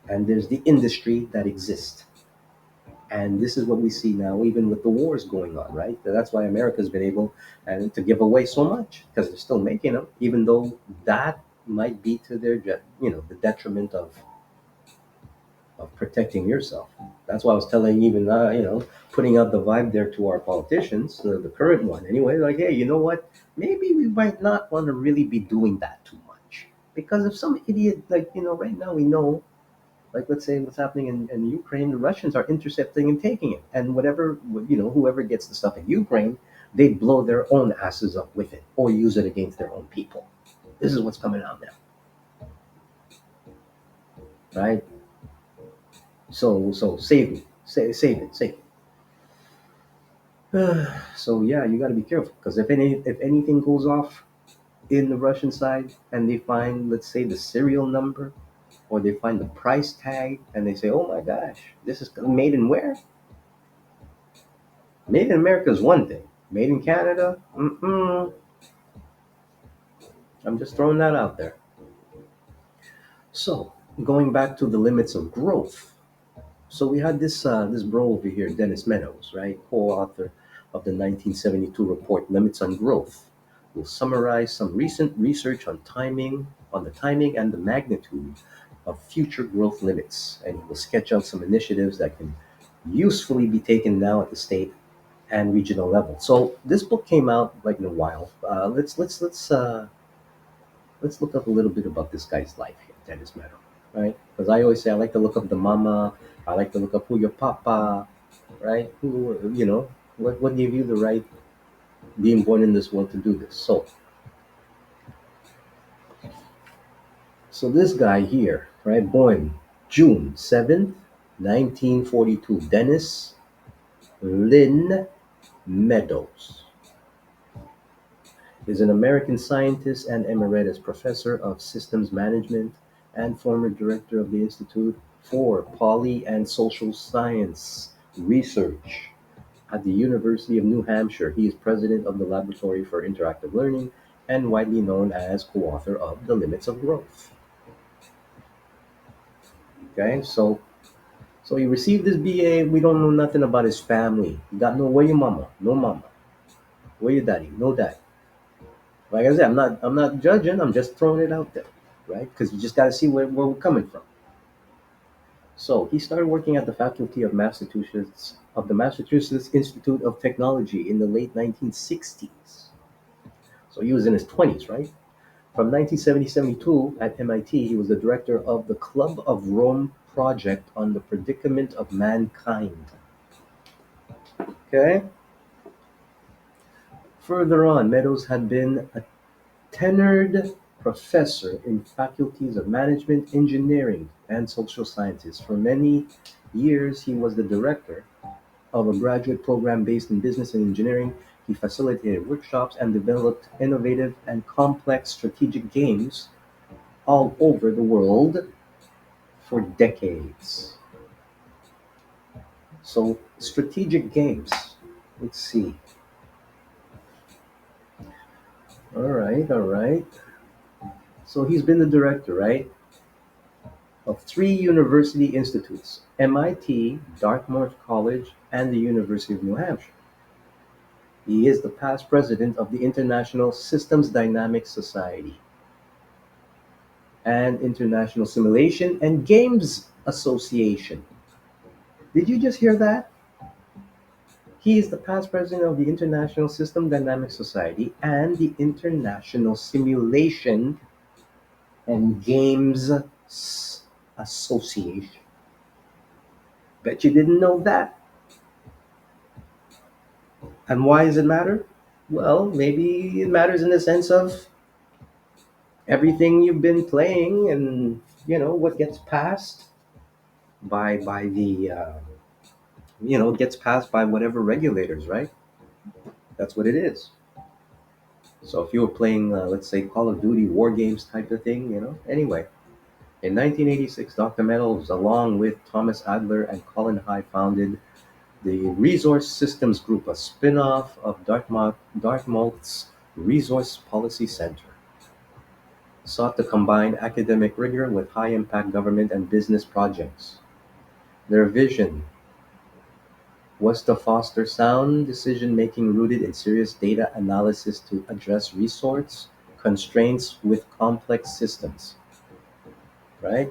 and there's the industry that exists. And this is what we see now, even with the wars going on, right? That's why America's been able and to give away so much because they're still making them, even though that might be to the detriment of protecting yourself. That's why I was telling even putting out the vibe there to our politicians, the current one anyway. Like, hey, you know what? Maybe we might not want to really be doing that too much because if some idiot like right now we know, like let's say what's happening in Ukraine, the Russians are intercepting and taking it, and whatever whoever gets the stuff in Ukraine, they blow their own asses up with it or use it against their own people. This is what's coming out now, right? So save me, save it, save it. So yeah, you got to be careful because if anything goes off in the Russian side and they find, let's say, the serial number or they find the price tag and they say, "Oh my gosh, this is made in where?" Made in America is one thing. Made in Canada, I'm just throwing that out there. So, going back to the limits of growth. So we had this bro over here, Dennis Meadows, right, co-author of the 1972 report Limits on Growth. Will summarize some recent research on the timing and the magnitude of future growth limits, and he will sketch out some initiatives that can usefully be taken now at the state and regional level. So this book came out like in a while. Let's look up a little bit about this guy's life here, Dennis Meadow. right? Because I always say I like to look up the mama, I like to look up who your papa, right? Who, what gave you the right being born in this world to do this? So this guy here, right, born June 7th, 1942, Dennis Lynn Meadows, is an American scientist and emeritus professor of systems management and former director of the Institute for Poly and Social Science Research at the University of New Hampshire. He is president of the Laboratory for Interactive Learning and widely known as co-author of The Limits of Growth. Okay, so he received his BA. We don't know nothing about his family. He got no where your mama, no mama. Where your daddy, no daddy. Like I said, I'm not judging. I'm just throwing it out there, right? Because you just got to see where we're coming from. So he started working at the faculty of the Massachusetts Institute of Technology in the late 1960s. So he was in his 20s, right? From 1970-72 at MIT, he was the director of the Club of Rome project on the predicament of mankind. Okay. Further on, Meadows had been a tenured professor in faculties of management, engineering, and social sciences. For many years, he was the director of a graduate program based in business and engineering. He facilitated workshops and developed innovative and complex strategic games all over the world for decades. So, strategic games. Let's see. All right, all right. So, he's been the director, right, of three university institutes: MIT, Dartmouth College, and the University of New Hampshire. He is the past president of the International Systems Dynamics Society and International Simulation and Games Association. Did you just hear that? He is the past president of the International System Dynamics Society and the International Simulation and Games Association. Bet you didn't know that. And why does it matter? Well, maybe it matters in the sense of everything you've been playing and what gets passed by the gets passed by whatever regulators, right? That's what it is. So if you were playing, let's say, Call of Duty war games type of thing, anyway. In 1986, Dr. Meadows, along with Thomas Adler and Colin High, founded the Resource Systems Group, a spin-off of Dartmouth's Resource Policy Center. Sought to combine academic rigor with high-impact government and business projects. Their vision was to foster sound decision-making rooted in serious data analysis to address resource constraints with complex systems, right?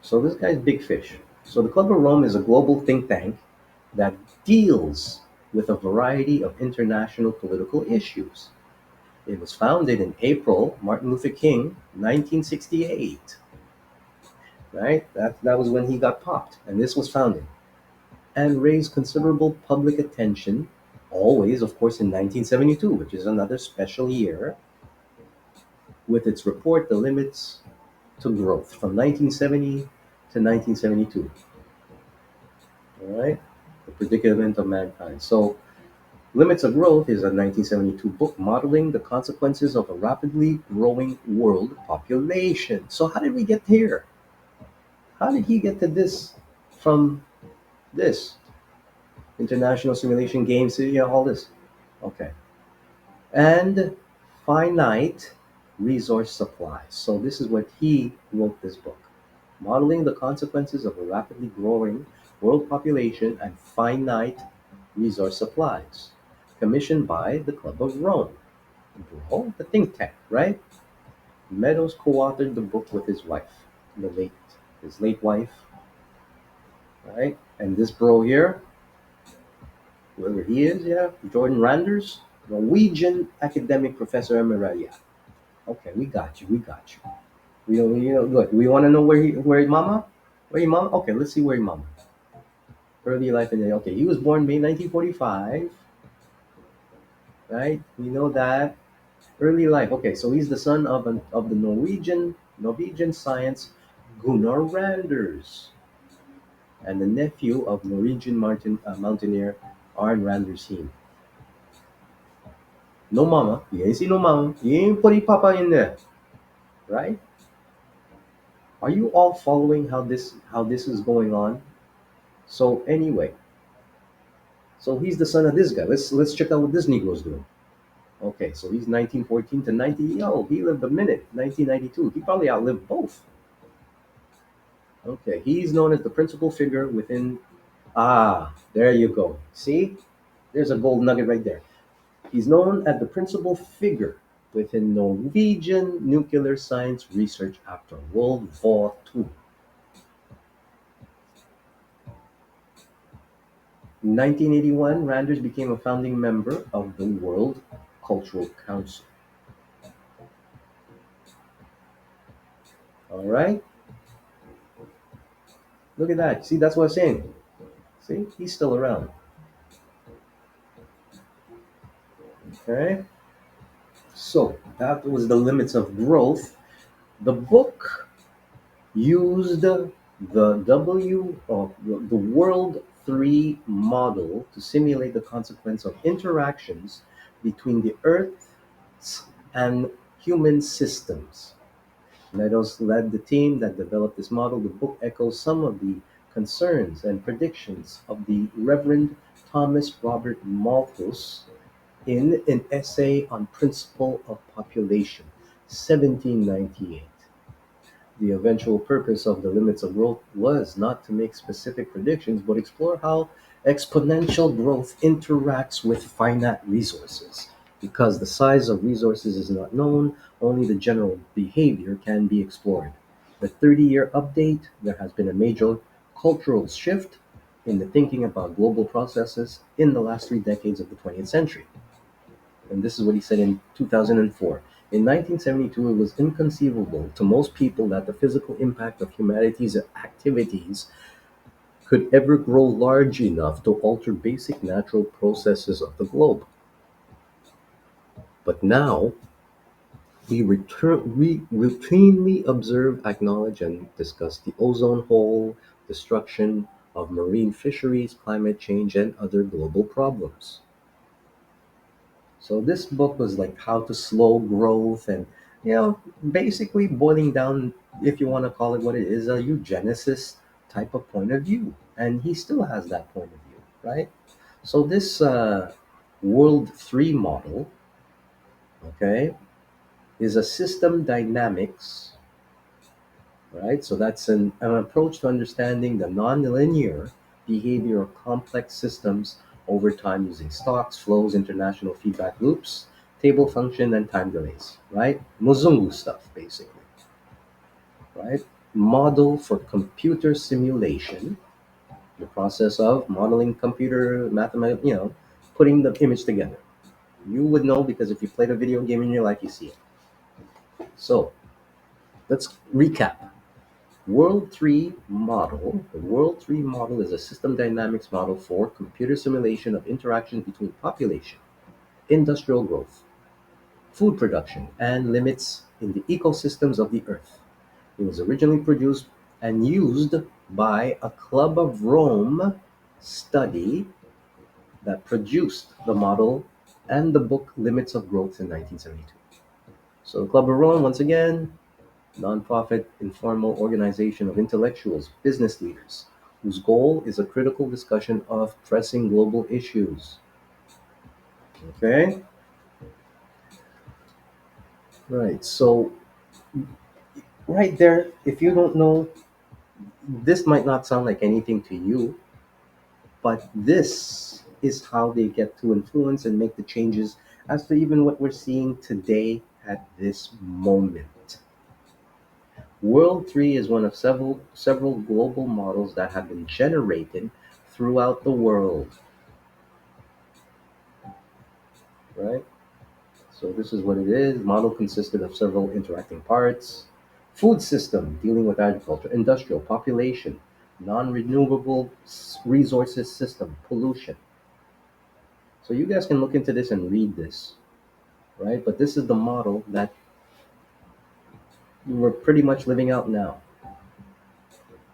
So this guy's big fish. So the Club of Rome is a global think tank that deals with a variety of international political issues. It was founded in April, Martin Luther King, 1968, right? That was when he got popped, and this was founded, and raised considerable public attention, always, of course, in 1972, which is another special year, with its report, The Limits to Growth, from 1970 to 1972. All right? The Predicament of Mankind. So, Limits of Growth is a 1972 book modeling the consequences of a rapidly growing world population. So, how did we get here? How did he get to this from this? International Simulation Games, yeah, all this. Okay. And finite resource supply. So this is what he wrote this book. Modeling the consequences of a rapidly growing world population and finite resource supplies. Commissioned by the Club of Rome. Bro, the think tank, right? Meadows co-authored the book with his wife, his late wife, right? And this bro here, whoever he is, yeah, Jordan Randers, Norwegian academic professor emeritus. Okay, we got you. Look, we want to know where mama? Where your mama? Okay, let's see where your mama. Early life in the okay. He was born May 1945, right? We know that. Early life. Okay, so he's the son of the Norwegian science Gunnar Randers and the nephew of Norwegian mountaineer Arn Randersheen. No mama. You ain't see no mama. You ain't put your papa in there, right? Are you all following how this is going on? So anyway, so he's the son of this guy. Let's check out what this Negro's doing. Okay, so he's 1914 to 90. Yo, he lived a minute. 1992. He probably outlived both. Okay, he's known as the principal figure within. Ah, there you go. See, there's a gold nugget right there. He's known as the principal figure within Norwegian nuclear science research after World War II. In 1981, Randers became a founding member of the World Cultural Council. All right, look at that. See, that's what I'm saying. See, he's still around. Okay, so that was the limits of growth. The book used the the World 3 model to simulate the consequence of interactions between the Earth's and human systems. Meadows led the team that developed this model. The book echoes some of the concerns and predictions of the Reverend Thomas Robert Malthus in an essay on principle of population, 1798. The eventual purpose of the limits of growth was not to make specific predictions, but explore how exponential growth interacts with finite resources. Because the size of resources is not known, only the general behavior can be explored. The 30-year update, there has been a major cultural shift in the thinking about global processes in the last 3 decades of the 20th century. And this is what he said in 2004. In 1972, it was inconceivable to most people that the physical impact of humanity's activities could ever grow large enough to alter basic natural processes of the globe. But now, we routinely observe, acknowledge, and discuss the ozone hole, destruction of marine fisheries, climate change, and other global problems. So this book was like how to slow growth and basically boiling down, if you want to call it what it is, a eugenicist type of point of view. And he still has that point of view, right? So this World 3 model, okay, is a system dynamics, right? So that's an approach to understanding the nonlinear behavior of complex systems over time using stocks, flows, international feedback loops, table function, and time delays, right? Muzungu stuff, basically, right? Model for computer simulation, the process of modeling computer mathematics, putting the image together. You would know because if you played a video game in your life, you see it. So let's recap. World 3 model. The World 3 model is a system dynamics model for computer simulation of interactions between population, industrial growth, food production, and limits in the ecosystems of the Earth. It was originally produced and used by a Club of Rome study that produced the model and the book Limits of Growth in 1972. So, the Club of Rome, once again, nonprofit informal organization of intellectuals, business leaders, whose goal is a critical discussion of pressing global issues. Okay? Right. So, right there, if you don't know, this might not sound like anything to you, but this is how they get to influence and make the changes as to even what we're seeing today at this moment. World 3 is one of several global models that have been generated throughout the world, right? So this is what it is. Model consisted of several interacting parts. Food system, dealing with agriculture, industrial, population, non-renewable resources system, pollution. So you guys can look into this and read this, right? But this is the model that we're pretty much living out now.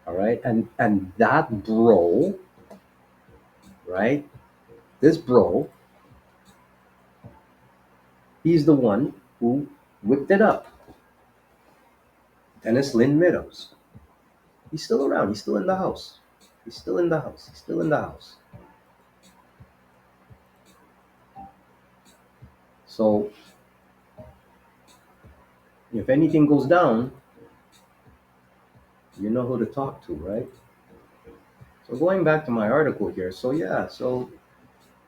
All right, and that bro, right? This bro, he's the one who whipped it up. Dennis Lynn Meadows. He's still around. He's still in the house. He's still in the house. He's still in the house. So if anything goes down, you know who to talk to, right? So going back to my article here. So yeah, so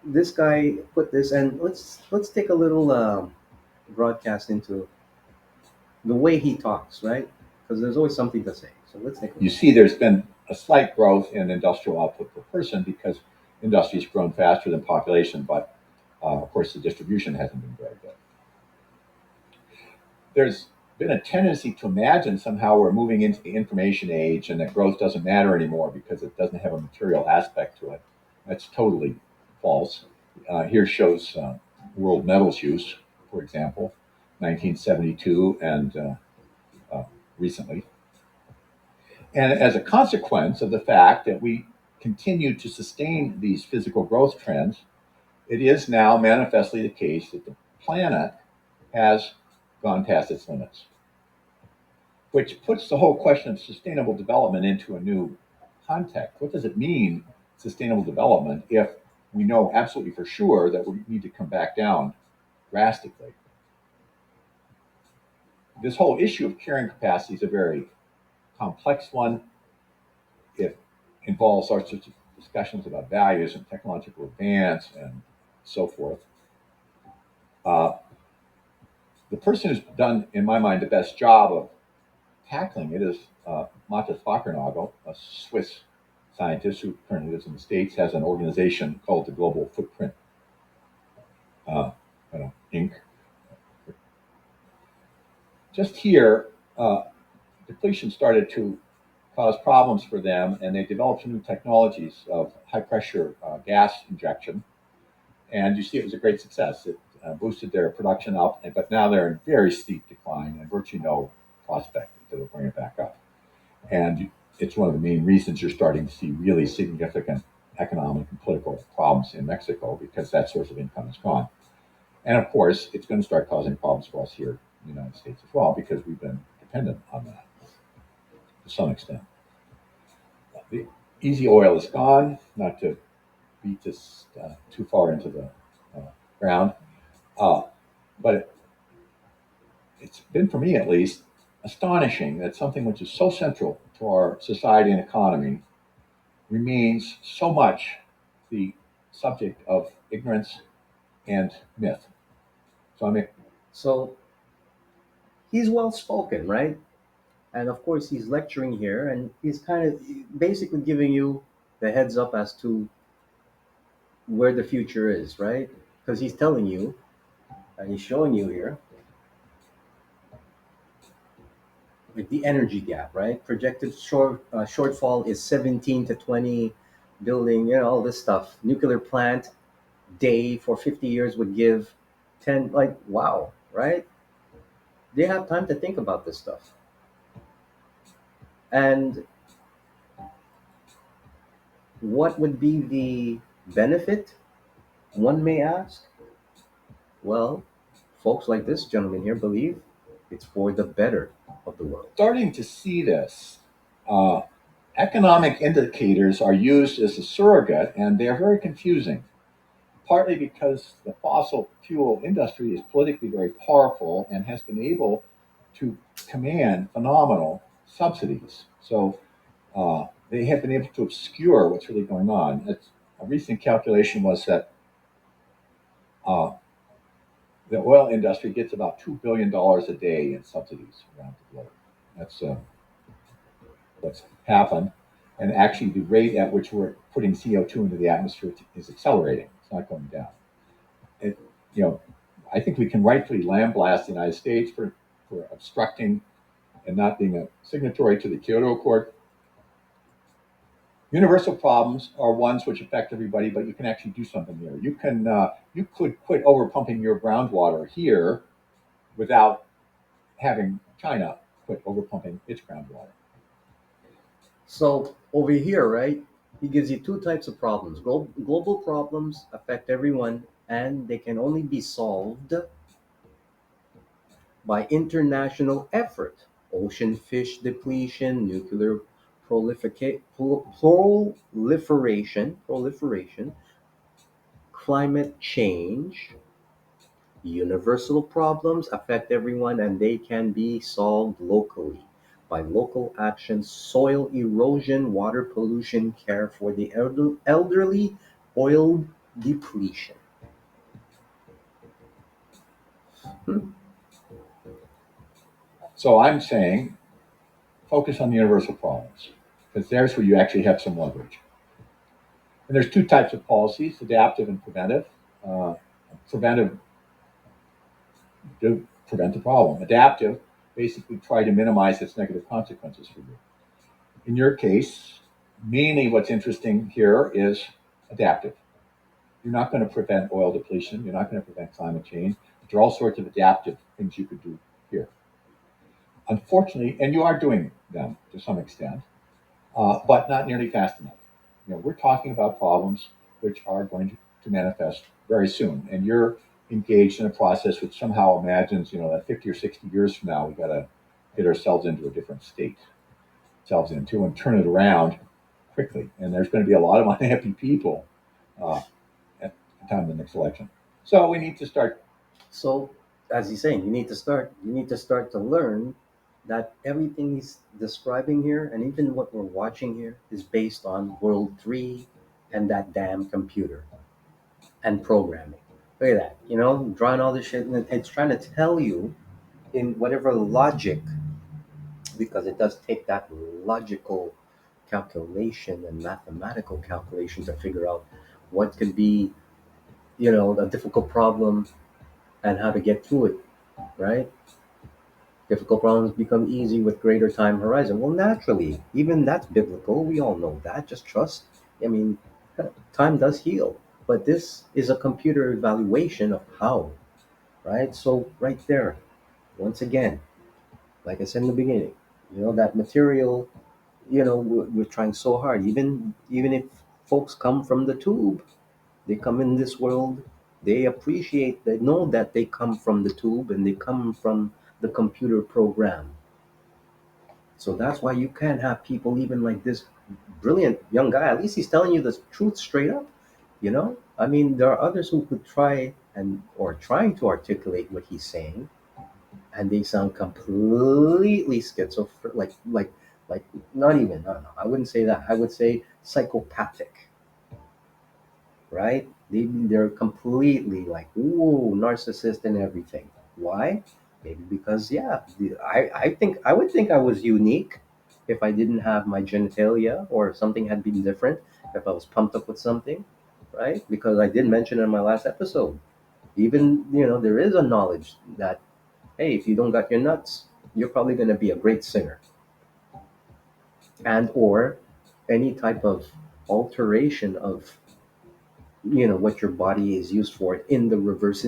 this guy put this, and let's take a little broadcast into the way he talks, right? Because there's always something to say. So let's take a You look. see there's been a slight growth in industrial output per person because industry's grown faster than population, but of course the distribution hasn't been very good. There's been a tendency to imagine somehow we're moving into the information age and that growth doesn't matter anymore because it doesn't have a material aspect to it. That's totally false. Here shows world metals use, for example, 1972 and recently. And as a consequence of the fact that we continue to sustain these physical growth trends, it is now manifestly the case that the planet has gone past its limits, which puts the whole question of sustainable development into a new context. What does it mean, sustainable development, if we know absolutely for sure that we need to come back down drastically? This whole issue of carrying capacity is a very complex one. It involves all sorts of discussions about values and technological advance and so forth. Uh, the person who's done, in my mind, the best job of tackling it is Matthias Fakernagel, a Swiss scientist who currently lives in the States, has an organization called the Global Footprint Inc. Just here, depletion started to cause problems for them, and they developed some new technologies of high pressure gas injection. And you see, it was a great success. It boosted their production up, but now they're in very steep decline and virtually no prospect that they'll bring it back up. And it's one of the main reasons you're starting to see really significant economic and political problems in Mexico because that source of income is gone. And of course, it's going to start causing problems for us here in the United States as well because we've been dependent on that to some extent. The easy oil is gone, not to beat this too far into the ground. But it's been, for me at least, astonishing that something which is so central to our society and economy remains so much the subject of ignorance and myth. So, I mean, So he's well spoken, right? And of course, he's lecturing here, and he's kind of basically giving you the heads up as to where the future is, right? Because he's telling you, and he's showing you here, like the energy gap, right? Projected shortfall is 17 to 20 building, all this stuff. Nuclear plant day for 50 years would give 10, like, wow, right? They have time to think about this stuff. And what would be the benefit, one may ask? Well, folks like this gentleman here believe it's for the better of the world. starting to see this. Uh, Economic indicators are used as a surrogate, and they're very confusing, partly because the fossil fuel industry is politically very powerful and has been able to command phenomenal subsidies. So they have been able to obscure what's really going on. A recent calculation was that uh, the oil industry gets about $2 billion a day in subsidies around the globe. That's what's happened. And actually, the rate at which we're putting CO2 into the atmosphere is accelerating. It's not going down. It, you know, I think we can rightfully lambaste the United States for obstructing and not being a signatory to the Kyoto Accord. Universal problems are ones which affect everybody, but you can actually do something here. You could quit overpumping your groundwater here without having China quit overpumping its groundwater. So over here, right, he gives you two types of problems. Global problems affect everyone, and they can only be solved by international effort. Ocean fish depletion, nuclear proliferation, climate change. Universal problems affect everyone and they can be solved locally by local action, soil erosion, water pollution, care for the elderly, oil depletion. Hmm. So I'm saying focus on the universal problems because there's where you actually have some leverage. And there's two types of policies: adaptive and preventive. Uh, Preventive to prevent the problem. Adaptive basically try to minimize its negative consequences for you. In your case, mainly what's interesting here is adaptive. You're not going to prevent oil depletion. You're not going to prevent climate change. But there are all sorts of adaptive things you could do here. Unfortunately, and you are doing them to some extent, but not nearly fast enough. We're talking about problems which are going to manifest very soon, and you're engaged in a process which somehow imagines, that 50 or 60 years from now, we got to get ourselves into a different state, ourselves into, and turn it around quickly. And there's going to be a lot of unhappy people uh, at the time of the next election. So we need to start. So, as he's saying, you need to start to learn that everything he's describing here and even what we're watching here is based on World 3 and that damn computer and programming. Look at that, drawing all this shit and it's trying to tell you in whatever logic, because it does take that logical calculation and mathematical calculation to figure out what could be, a difficult problem and how to get through it, right? Difficult problems become easy with greater time horizon. Well, naturally, even that's biblical. We all know that. Just trust. I mean, time does heal. But this is a computer evaluation of how, right? So, right there, once again, like I said in the beginning, that material, we're trying so hard. Even if folks come from the tube, they come in this world, they know that they come from the tube and they come from the computer program. So that's why you can't have people even like this brilliant young guy. At least he's telling you the truth straight up. I mean, there are others who could try and or trying to articulate what he's saying, and they sound completely schizophrenic, like not even. No, no, I wouldn't say that. I would say psychopathic, right? They're completely like ooh narcissist and everything. Why? Maybe because yeah, I would think I was unique if I didn't have my genitalia or something had been different. If I was pumped up with something, right? Because I did mention in my last episode, even there is a knowledge that hey, if you don't got your nuts, you're probably going to be a great singer and or any type of alteration of what your body is used for in the reverse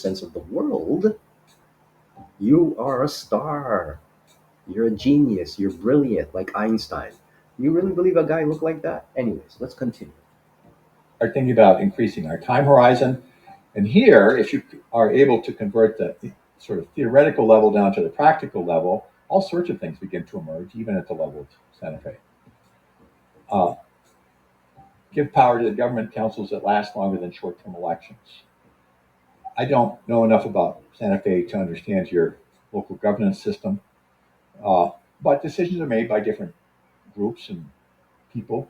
sense of the world. You are a star, you're a genius, you're brilliant like Einstein. You really believe a guy looked like that? Anyways, let's continue. Are thinking about increasing our time horizon. And here, if you are able to convert the sort of theoretical level down to the practical level, all sorts of things begin to emerge, even at the level of Santa Fe. Uh, Give power to the government councils that last longer than short-term elections. I don't know enough about Santa Fe to understand your local governance system, uh, but decisions are made by different groups and people,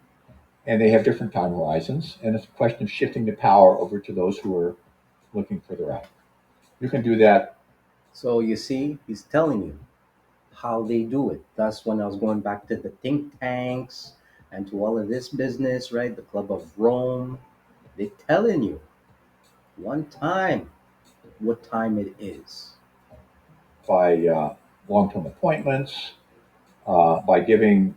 and they have different time horizons, and it's a question of shifting the power over to those who are looking further out. You can do that. So you see, he's telling you how they do it. That's when I was going back to the think tanks and to all of this business, right? The Club of Rome. They're telling you one time what time it is. By long-term appointments, by giving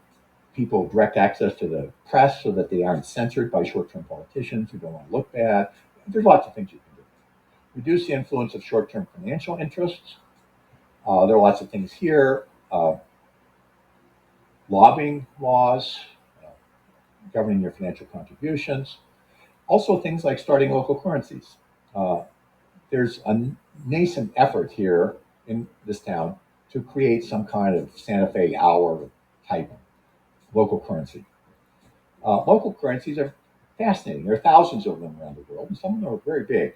people direct access to the press so that they aren't censored by short-term politicians who don't want to look bad. There's lots of things you can do. Reduce the influence of short-term financial interests. There are lots of things here. Lobbying laws, governing your financial contributions. Also, things like starting local currencies. There's a nascent effort here in this town to create some kind of Santa Fe hour type local currency. Local currencies are fascinating. There are thousands of them around the world, and some of them are very big.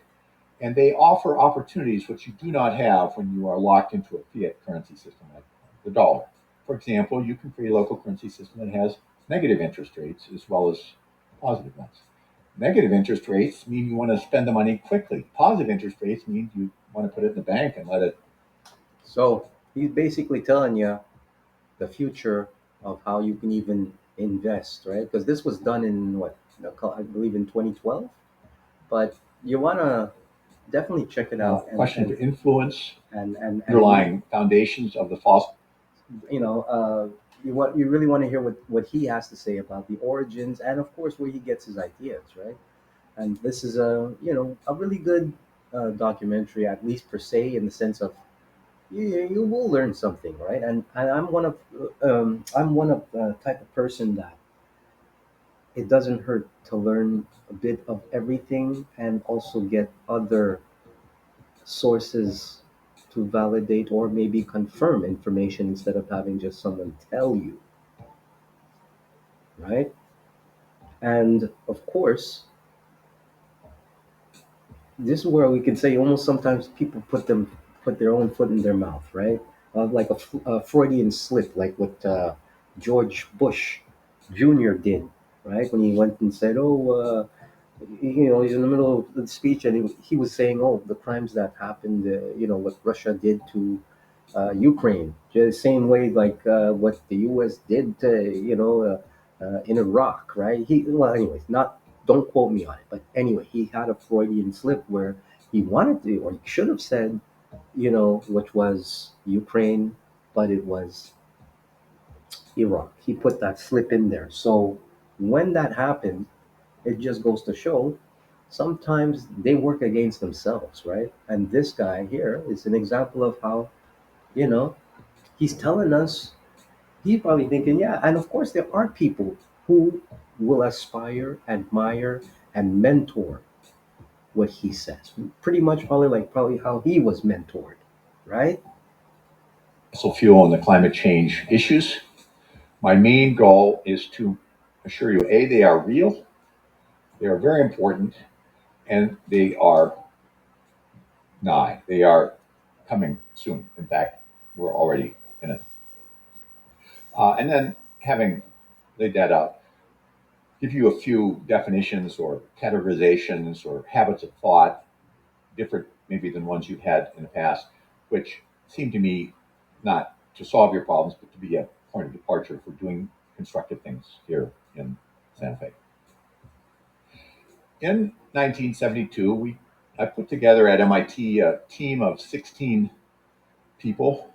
And they offer opportunities which you do not have when you are locked into a fiat currency system like the dollar. For example, you can create a local currency system that has negative interest rates as well as positive ones. Negative interest rates mean you want to spend the money quickly. Positive interest rates mean you want to put it in the bank and let it. So he's basically telling you the future of how you can even invest, right? Because this was done in what, I believe in 2012. But you want to definitely check it out, Question to influence and underlying foundations of the false. you know, you really want to hear what he has to say about the origins and of course where he gets his ideas, right? And this is a, a really good documentary, at least per se, in the sense of you will learn something, right? And I'm one of the type of person that it doesn't hurt to learn a bit of everything and also get other sources to validate or maybe confirm information instead of having just someone tell you, right? And of course, this is where we can say almost sometimes people put their own foot in their mouth, right? Like a Freudian slip, like what George Bush Jr. did, right? When he went and said, "Oh, he's in the middle of the speech and he was saying, oh, the crimes that happened, what Russia did to Ukraine, the same way like what the U.S. did, in Iraq, right? Well, anyways, not don't quote me on it, but anyway, he had a Freudian slip where he wanted to, or he should have said, which was Ukraine, but it was Iraq. He put that slip in there. So when that happened, it just goes to show sometimes they work against themselves, right? And this guy here is an example of how, you know, he's telling us, he's probably thinking, yeah, and of course there are people who will aspire, admire, and mentor what he says. Pretty much probably how he was mentored, right? Fossil fuel and the climate change issues. My main goal is to assure you, A, they are real, they are very important, and they are nigh. They are coming soon. In fact, we're already in it. And then, having laid that out, give you a few definitions or categorizations or habits of thought, different maybe than ones you've had in the past, which seem to me not to solve your problems, but to be a point of departure for doing constructive things here in Santa Fe. In 1972, I put together at MIT a team of 16 people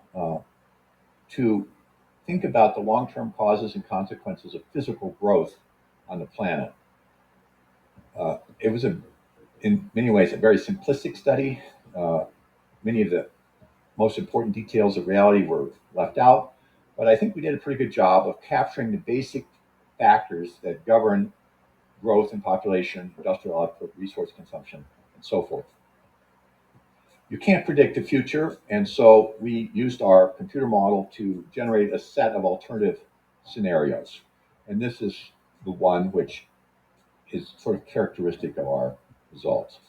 to think about the long-term causes and consequences of physical growth on the planet. It was, in many ways, a very simplistic study. Many of the most important details of reality were left out, but I think we did a pretty good job of capturing the basic factors that govern growth in population, industrial output, resource consumption, and so forth. You can't predict the future, and so we used our computer model to generate a set of alternative scenarios. And this is the one which is sort of characteristic of our results.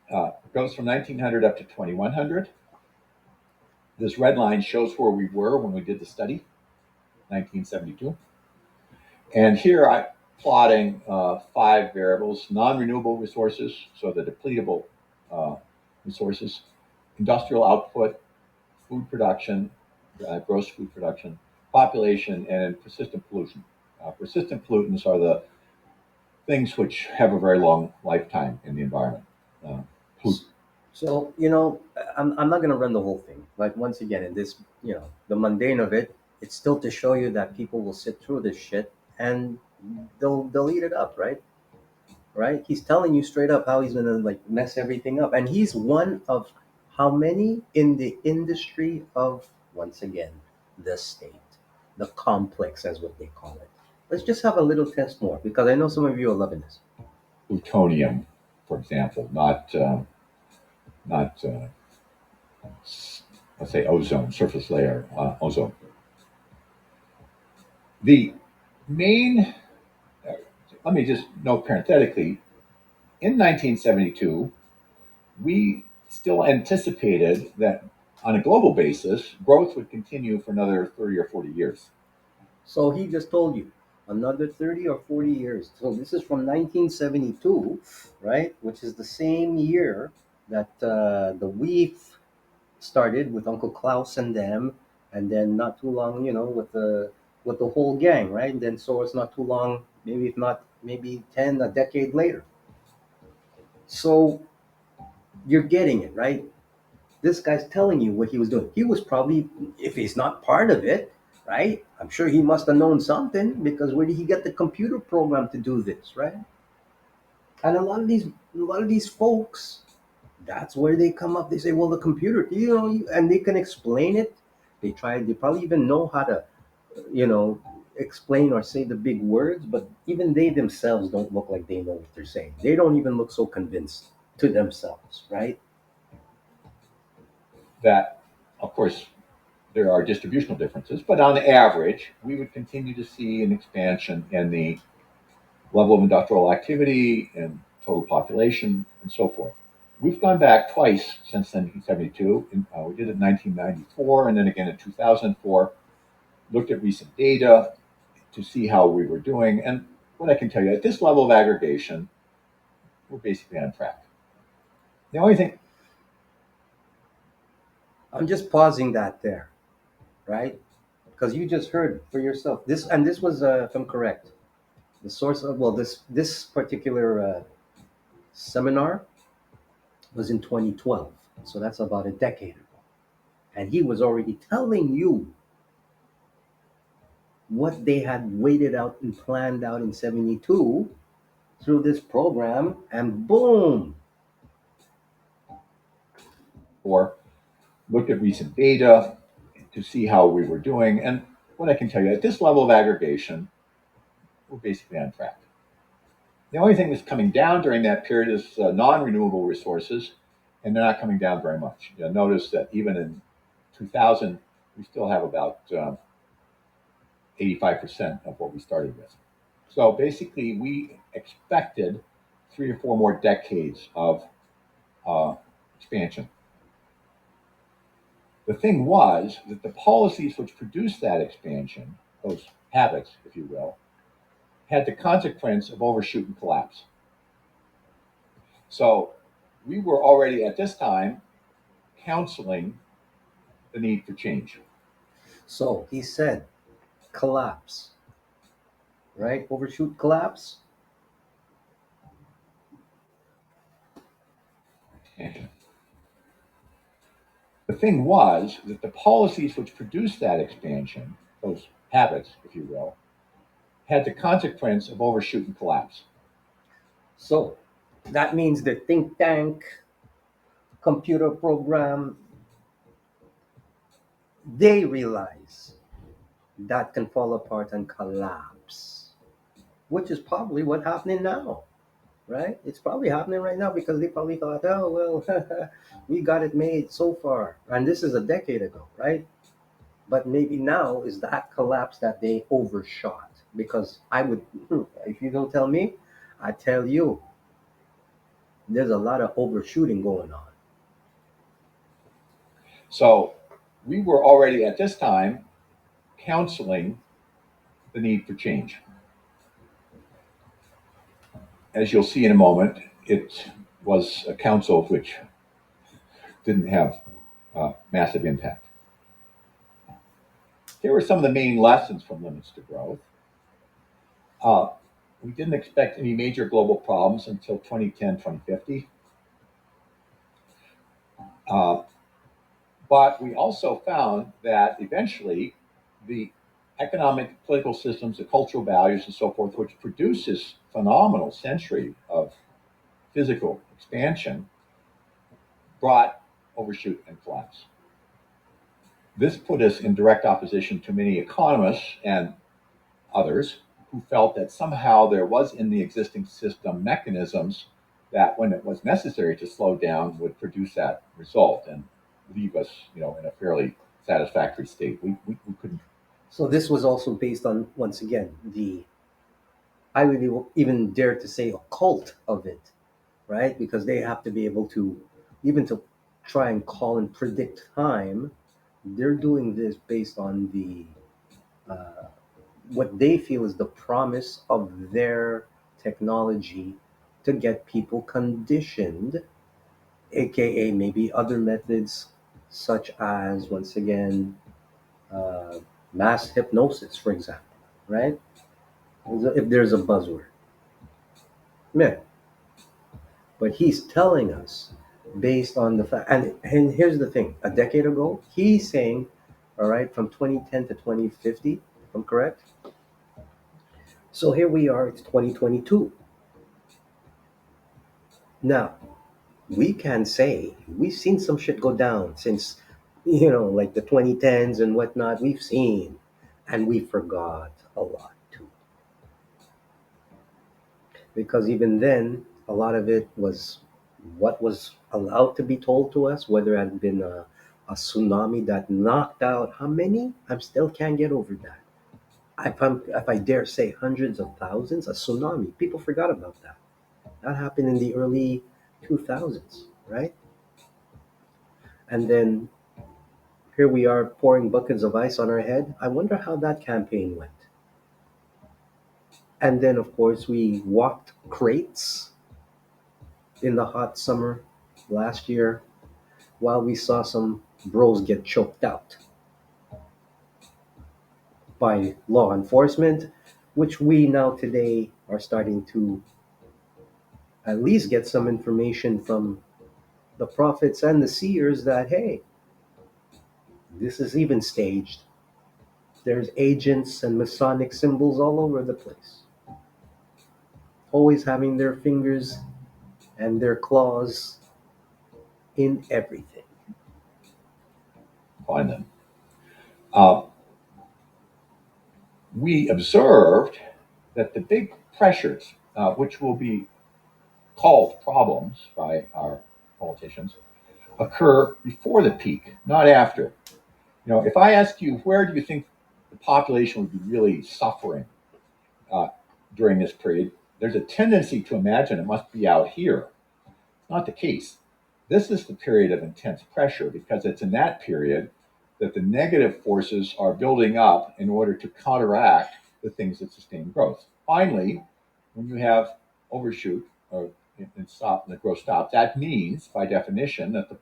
It goes from 1900 up to 2100. This red line shows where we were when we did the study, 1972. And here I'm plotting 5 variables: non-renewable resources, so the depletable resources, industrial output, food production, gross food production, population, and persistent pollution. Persistent pollutants are the things which have a very long lifetime in the environment. So, I'm not going to run the whole thing. But once again, in this, the mundane of it, it's still to show you that people will sit through this shit and they'll eat it up, right? Right? He's telling you straight up how he's going to like mess everything up. And he's one of how many in the industry of, once again, the state, the complex, as what they call it. Let's just have a little test more because I know some of you are loving this. Plutonium, for example, not let's say ozone, surface layer ozone. The main, let me just note parenthetically, in 1972, we still anticipated that on a global basis, growth would continue for another 30 or 40 years. So he just told you another 30 or 40 years. So this is from 1972, right? Which is the same year that the Weave started with Uncle Klaus and them, and then not too long, with the whole gang, right? And then so it's not too long, maybe if not maybe 10 a decade later. So you're getting it, right? This guy's telling you what he was doing. He was probably, if he's not part of it, right? I'm sure he must have known something because where did he get the computer program to do this, right? And a lot of these folks, that's where they come up. They say, well, the computer, and they can explain it. They probably even know how to, you know, explain or say the big words, but even they themselves don't look like they know what they're saying. They don't even look so convinced to themselves, right? That, of course, there are distributional differences, but on average, we would continue to see an expansion in the level of industrial activity and total population and so forth. We've gone back twice since 1972. We did it in 1994 and then again in 2004. Looked at recent data to see how we were doing. And what I can tell you, at this level of aggregation, we're basically on track. The only thing, I'm just pausing that there, right? Because you just heard for yourself this was, if I'm correct, the source of, well, this particular seminar was in 2012, so that's about a decade ago, and he was already telling you what they had waited out and planned out in 72 through this program, and boom. or looked at recent data to see how we were doing. And what I can tell you, at this level of aggregation, we're basically on track. The only thing that's coming down during that period is non-renewable resources, and they're not coming down very much. You'll notice that even in 2000, we still have about 85% of what we started with. So basically, we expected 3 or 4 more decades of uh, expansion. The thing was that the policies which produced that expansion, those habits, if you will, had the consequence of overshoot and collapse. So we were already at this time counseling the need for change. So he said collapse, right? Overshoot, collapse. The thing was that the policies which produced that expansion, those habits, if you will, had the consequence of overshoot and collapse. So that means the think tank computer program, they realize that can fall apart and collapse, which is probably what's happening now, right? It's probably happening right now because they probably thought, oh, well, we got it made so far. And this is a decade ago, right? But maybe now is that collapse that they overshot. Because I would, if you don't tell me, I tell you, there's a lot of overshooting going on. So we were already at this time counseling the need for change. As you'll see in a moment, it was a council which didn't have massive impact. Here were some of the main lessons from Limits to Growth. We didn't expect any major global problems until 2010, 2050. Uh, but we also found that eventually the economic, political systems, the cultural values, and so forth, which produce this phenomenal century of physical expansion, brought overshoot and collapse. This put us in direct opposition to many economists and others who felt that somehow there was in the existing system mechanisms that, when it was necessary to slow down, would produce that result and leave us, in a fairly satisfactory state. We couldn't. So this was also based on, once again, the, I would even dare to say, a cult of it, right? Because they have to be able to, even to try and call and predict time. They're doing this based on the what they feel is the promise of their technology to get people conditioned, aka maybe other methods such as, once again, uh, mass hypnosis, for example, right? If there's a buzzword, yeah. But he's telling us based on the fact, and here's the thing: a decade ago, he's saying, all right, from 2010 to 2050, if I'm correct. So here we are, it's 2022. Now, we can say we've seen some shit go down since, like the 2010s and whatnot. We've seen, and we forgot a lot too, because even then a lot of it was what was allowed to be told to us, whether it had been a tsunami that knocked out how many, I still can't get over that. If I dare say hundreds of thousands, a tsunami, people forgot about that. That happened in the early 2000s, right? And then here we are pouring buckets of ice on our head. I wonder how that campaign went. And then, of course, we walked crates in the hot summer last year while we saw some bros get choked out by law enforcement, which we now today are starting to at least get some information from the prophets and the seers that, hey, this is even staged. There's agents and Masonic symbols all over the place, always having their fingers and their claws in everything. Find them. Uh, we observed that the big pressures, which will be called problems by our politicians, occur before the peak, not after. If I ask you, where do you think the population would be really suffering uh, during this period, there's a tendency to imagine it must be out here. It's not the case. This is the period of intense pressure because it's in that period that the negative forces are building up in order to counteract the things that sustain growth. Finally, when you have overshoot or stop, the growth stops, that means, by definition, that the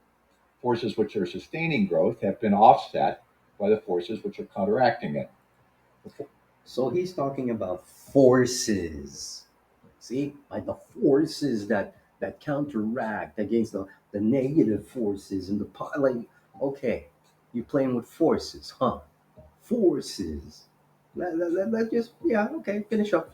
forces which are sustaining growth have been offset by the forces which are counteracting it. So he's talking about forces. See, like the forces that counteract against the negative forces and like, okay, you playing with forces, huh? Forces. That just, yeah, okay, finish up.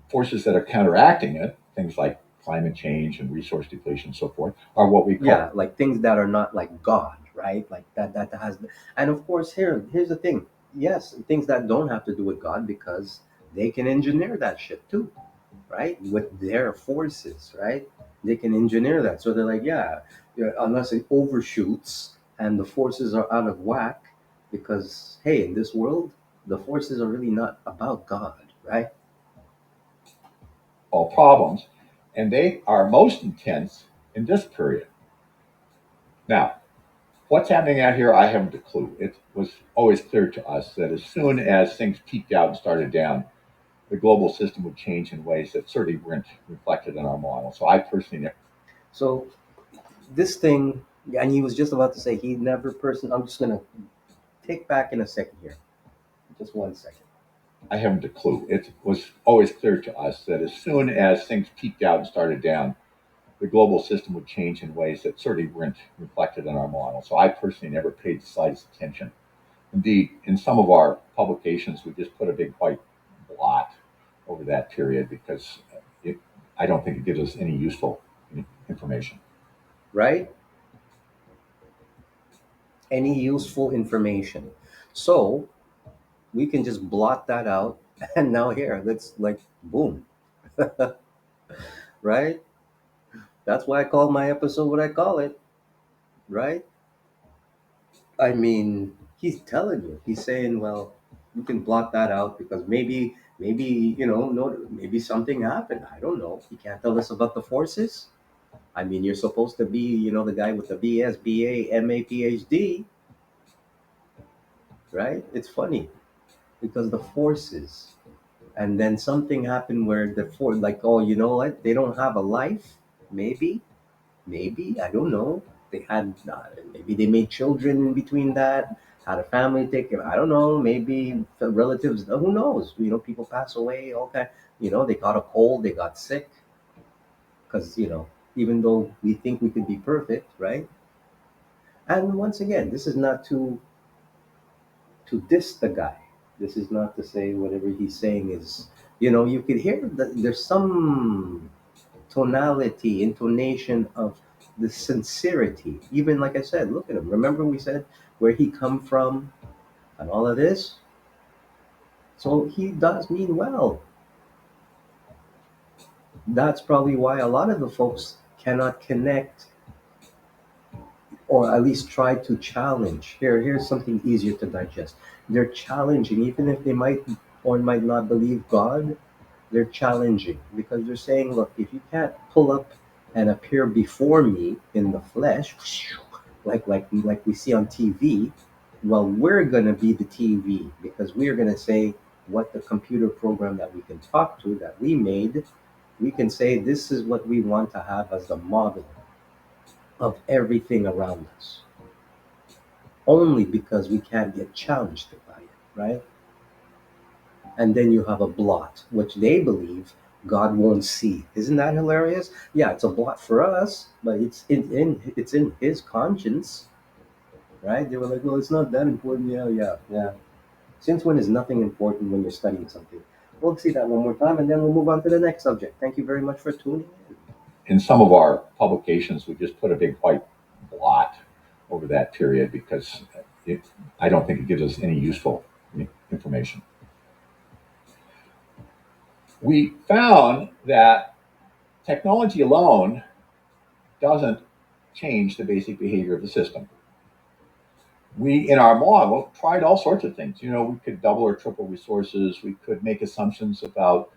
Forces that are counteracting it, things like climate change and resource depletion and so forth, are what we call, Yeah, like things that are not like God, right? Like that has, and of course, here's the thing. Yes, things that don't have to do with God, because they can engineer that shit too, right? With their forces, right? They can engineer that. So they're like, yeah, unless it overshoots and the forces are out of whack, because hey, in this world, the forces are really not about God, right? all problems, and they are most intense in this period. Now, what's happening out here, I haven't a clue. It was always clear to us that as soon as things peaked out and started down, the global system would change in ways that certainly weren't reflected in our model. So I personally, So this thing, and he was just about to say he never person. I'm just gonna take back in a second here, just 1 second. I haven't a clue. It was always clear to us that as soon as things peaked out and started down, the global system would change in ways that certainly weren't reflected in our model. So I personally never paid the slightest attention. Indeed, in some of our publications, we just put a big white blot over that period because it, I don't think it gives us any useful information. right? Any useful information. So we can just blot that out. And now here, let's like, boom, right? That's why I call my episode what I call it, right? I mean, he's telling you, he's saying, well, you can blot that out because maybe, no, maybe something happened. I don't know. You can't tell us about the forces. I mean, you're supposed to be, the guy with the BS, BA, MA, PhD, right? It's funny because the forces, and then something happened where like, oh, you know what? They don't have a life. Maybe I don't know. They had maybe they made children in between that, had a family take care. I don't know. Maybe relatives. Who knows? People pass away. Okay, they caught a cold. They got sick because even though we think we could be perfect, right? And once again, this is not to diss the guy. This is not to say whatever he's saying is. You could hear that there's some tonality, intonation of the sincerity. Even like I said, look at him. Remember we said where he come from and all of this. So he does mean well. That's probably why a lot of the folks cannot connect or at least try to challenge. Here's something easier to digest. They're challenging, even if they might or might not believe God. They're challenging because they're saying, look, if you can't pull up and appear before me in the flesh, like we see on TV, well, we're gonna be the TV because we're gonna say what the computer program that we can talk to that we made, we can say this is what we want to have as the model of everything around us. Only because we can't get challenged by it, right? And then you have a blot, which they believe God won't see. Isn't that hilarious? Yeah, it's a blot for us, but it's in His conscience, right? They were like, well, it's not that important. Yeah, yeah, yeah. Since when is nothing important when you're studying something? We'll see that one more time, and then we'll move on to the next subject. Thank you very much for tuning in. In some of our publications, we just put a big white blot over that period because it, I don't think it gives us any useful information. We found that technology alone doesn't change the basic behavior of the system. We, in our model, tried all sorts of things. We could double or triple resources. We could make assumptions about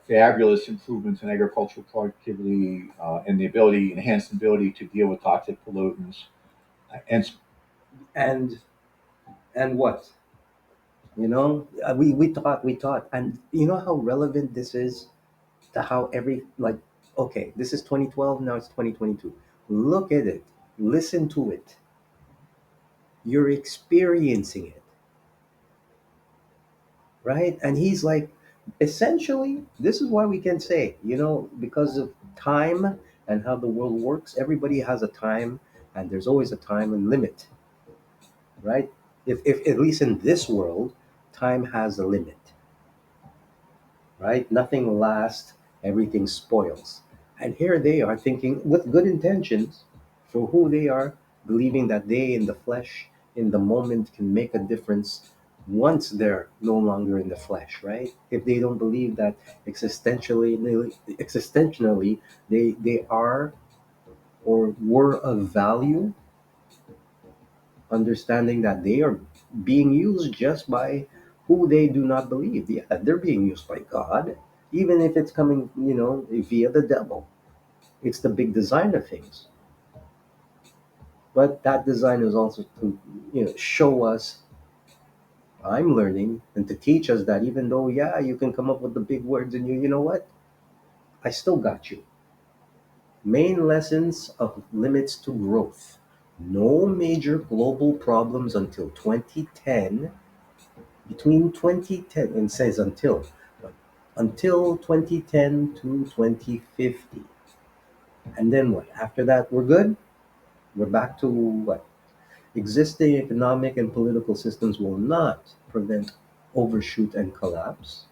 fabulous improvements in agricultural productivity and the enhanced ability to deal with toxic pollutants. And And what? We taught, and you know how relevant this is to how okay, this is 2012, now it's 2022. Look at it, listen to it, you're experiencing it, right? And he's like, essentially, this is why we can say, because of time and how the world works, everybody has a time, and there's always a time and limit, right? If at least in this world, time has a limit, right? Nothing lasts, everything spoils. And here they are thinking with good intentions for who they are, believing that they in the flesh, in the moment, can make a difference once they're no longer in the flesh, right? If they don't believe that existentially they are or were of value, understanding that they are being used just by who they do not believe. Yeah, they're being used by God, even if it's coming, via the devil. It's the big design of things. But that design is also to, show us, I'm learning, and to teach us that even though, yeah, you can come up with the big words and you know what? I still got you. Main lessons of limits to growth. No major global problems until 2010. Between 2010, and says until 2010 to 2050. And then what? After that, we're good? We're back to what? Existing economic and political systems will not prevent overshoot and collapse.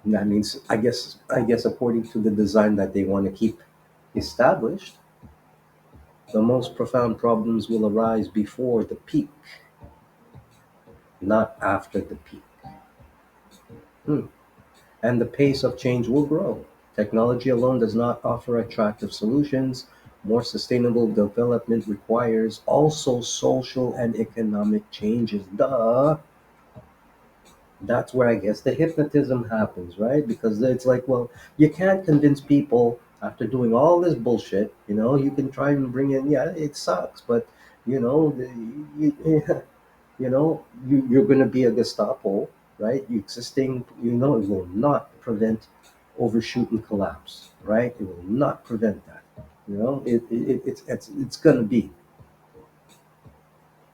And that means, I guess, according to the design that they want to keep established, the most profound problems will arise before the peak, not after the peak. Hmm. And the pace of change will grow. Technology alone does not offer attractive solutions. More sustainable development requires also social and economic changes. Duh. That's where I guess the hypnotism happens, right? Because it's like, well, you can't convince people after doing all this bullshit. You can try and bring in, yeah, it sucks, but you know, the, you, you're going to be a Gestapo, right? You existing, it will not prevent overshoot and collapse, right? It will not prevent that. It's going to be,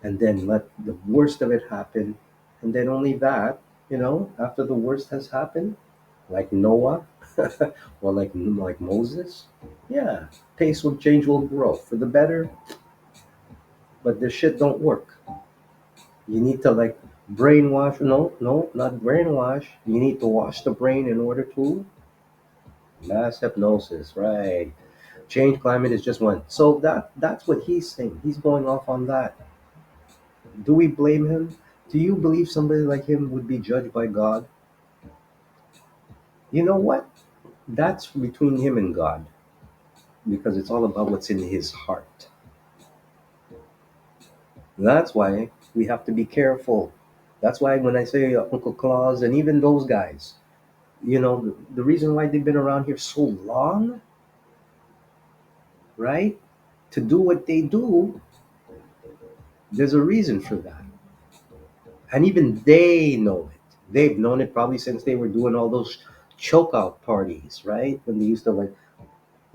and then let the worst of it happen, and then only that, after the worst has happened, like Noah, or like Moses, yeah, pace will change, will grow for the better, but this shit don't work. You need to like brainwash. No, no, not brainwash. You need to wash the brain in order to mass hypnosis, right? Change climate is just one. So that's what he's saying. He's going off on that. Do we blame him? Do you believe somebody like him would be judged by God? You know what? That's between him and God, because it's all about what's in his heart. That's why we have to be careful. That's why when I say Uncle Claus and even those guys, the reason why they've been around here so long, right? To do what they do, there's a reason for that. And even they know it. They've known it probably since they were doing all those choke out parties, right? When they used to like,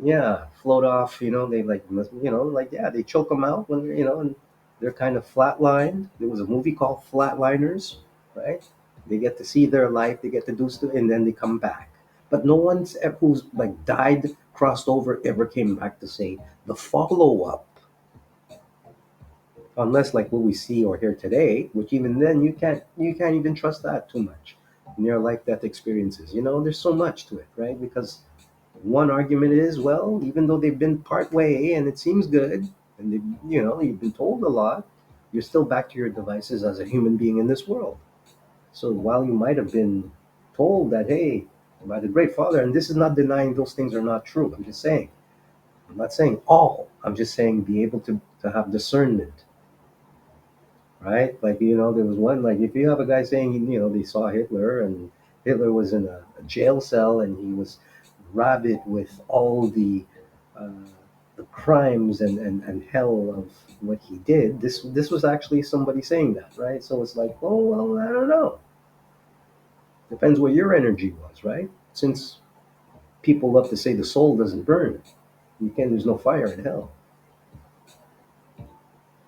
yeah, float off, they like, like, yeah, they choke them out when, and they're kind of flatlined. There was a movie called Flatliners, right? They get to see their life, they get to do stuff, and then they come back. But no one's ever who's like died, crossed over, ever came back to say the follow up, unless like what we see or hear today, which even then you can't even trust that too much. Near life death experiences, there's so much to it, right? Because one argument is, well, even though they've been part way and it seems good, and you've been told a lot, you're still back to your devices as a human being in this world. So while you might have been told that, hey, by the great father, and this is not denying those things are not true, I'm not saying all, I'm just saying be able to have discernment, right? Like, there was one, like, if you have a guy saying, they saw Hitler, and Hitler was in a jail cell, and he was rabid with all uh, the crimes and hell of what he did. This was actually somebody saying that, right? So it's like, oh, well, I don't know. Depends what your energy was, right? Since people love to say the soul doesn't burn, there's no fire in hell.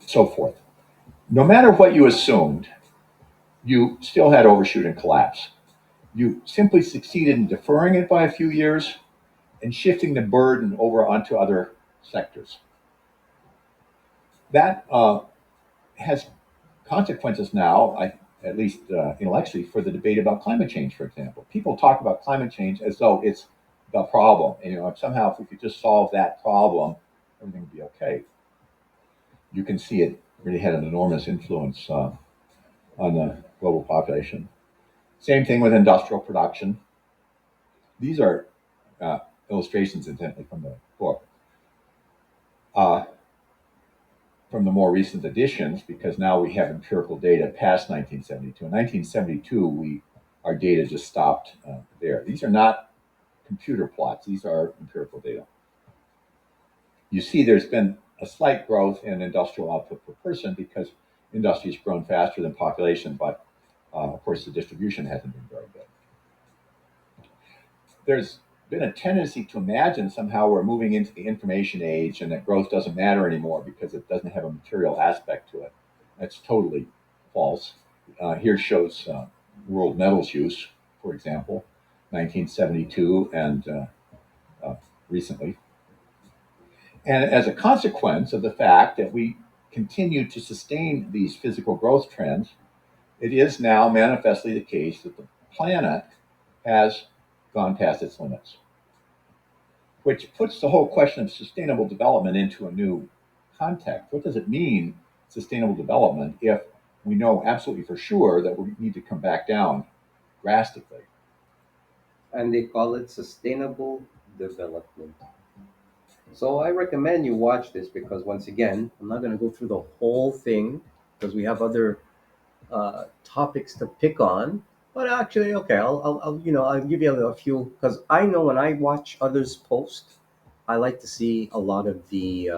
So forth. No matter what you assumed, you still had overshoot and collapse. You simply succeeded in deferring it by a few years and shifting the burden over onto other sectors. That has consequences now, at least intellectually, for the debate about climate change, for example. People talk about climate change as though it's the problem. And, somehow if we could just solve that problem, everything would be okay. You can see it really had an enormous influence on the global population. Same thing with industrial production. These are illustrations, incidentally, from the book. Uh, from the more recent editions, because now we have empirical data past 1972. In 1972, our data just stopped there. These are not computer plots. These are empirical data. You see there's been a slight growth in industrial output per person because industry has grown faster than population, but of course the distribution hasn't been very good. There's been a tendency to imagine somehow we're moving into the information age and that growth doesn't matter anymore because it doesn't have a material aspect to it. That's totally false. Here shows world metals use, for example, 1972 and recently. And as a consequence of the fact that we continue to sustain these physical growth trends, it is now manifestly the case that the planet has gone past its limits, which puts the whole question of sustainable development into a new context. What does it mean, sustainable development, if we know absolutely for sure that we need to come back down drastically? And they call it sustainable development. So I recommend you watch this because once again, I'm not going to go through the whole thing because we have other topics to pick on. But actually, okay, I'll give you a few because I know when I watch others post, I like to see a lot of the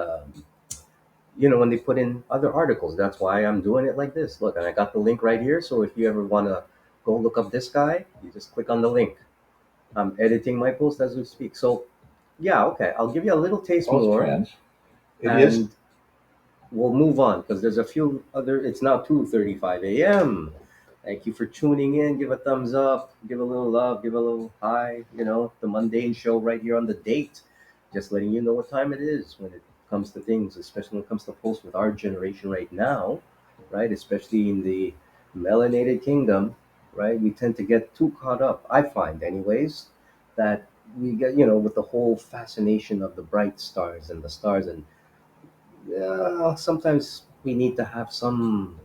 when they put in other articles. That's why I'm doing it like this. Look, and I got the link right here. So if you ever want to go look up this guy, you just click on the link. I'm editing my post as we speak. So yeah, okay, I'll give you a little taste Growth more, trends. It is. and we'll move on because there's a few other. It's now 2:35 a.m. Thank you for tuning in. Give a thumbs up, give a little love, give a little hi. The mundane show right here on the date. Just letting you know what time it is when it comes to things, especially when it comes to posts with our generation right now, right? Especially in the melanated kingdom, right? We tend to get too caught up. I find, anyways, that we get, with the whole fascination of the bright stars and the stars, and sometimes we need to have some,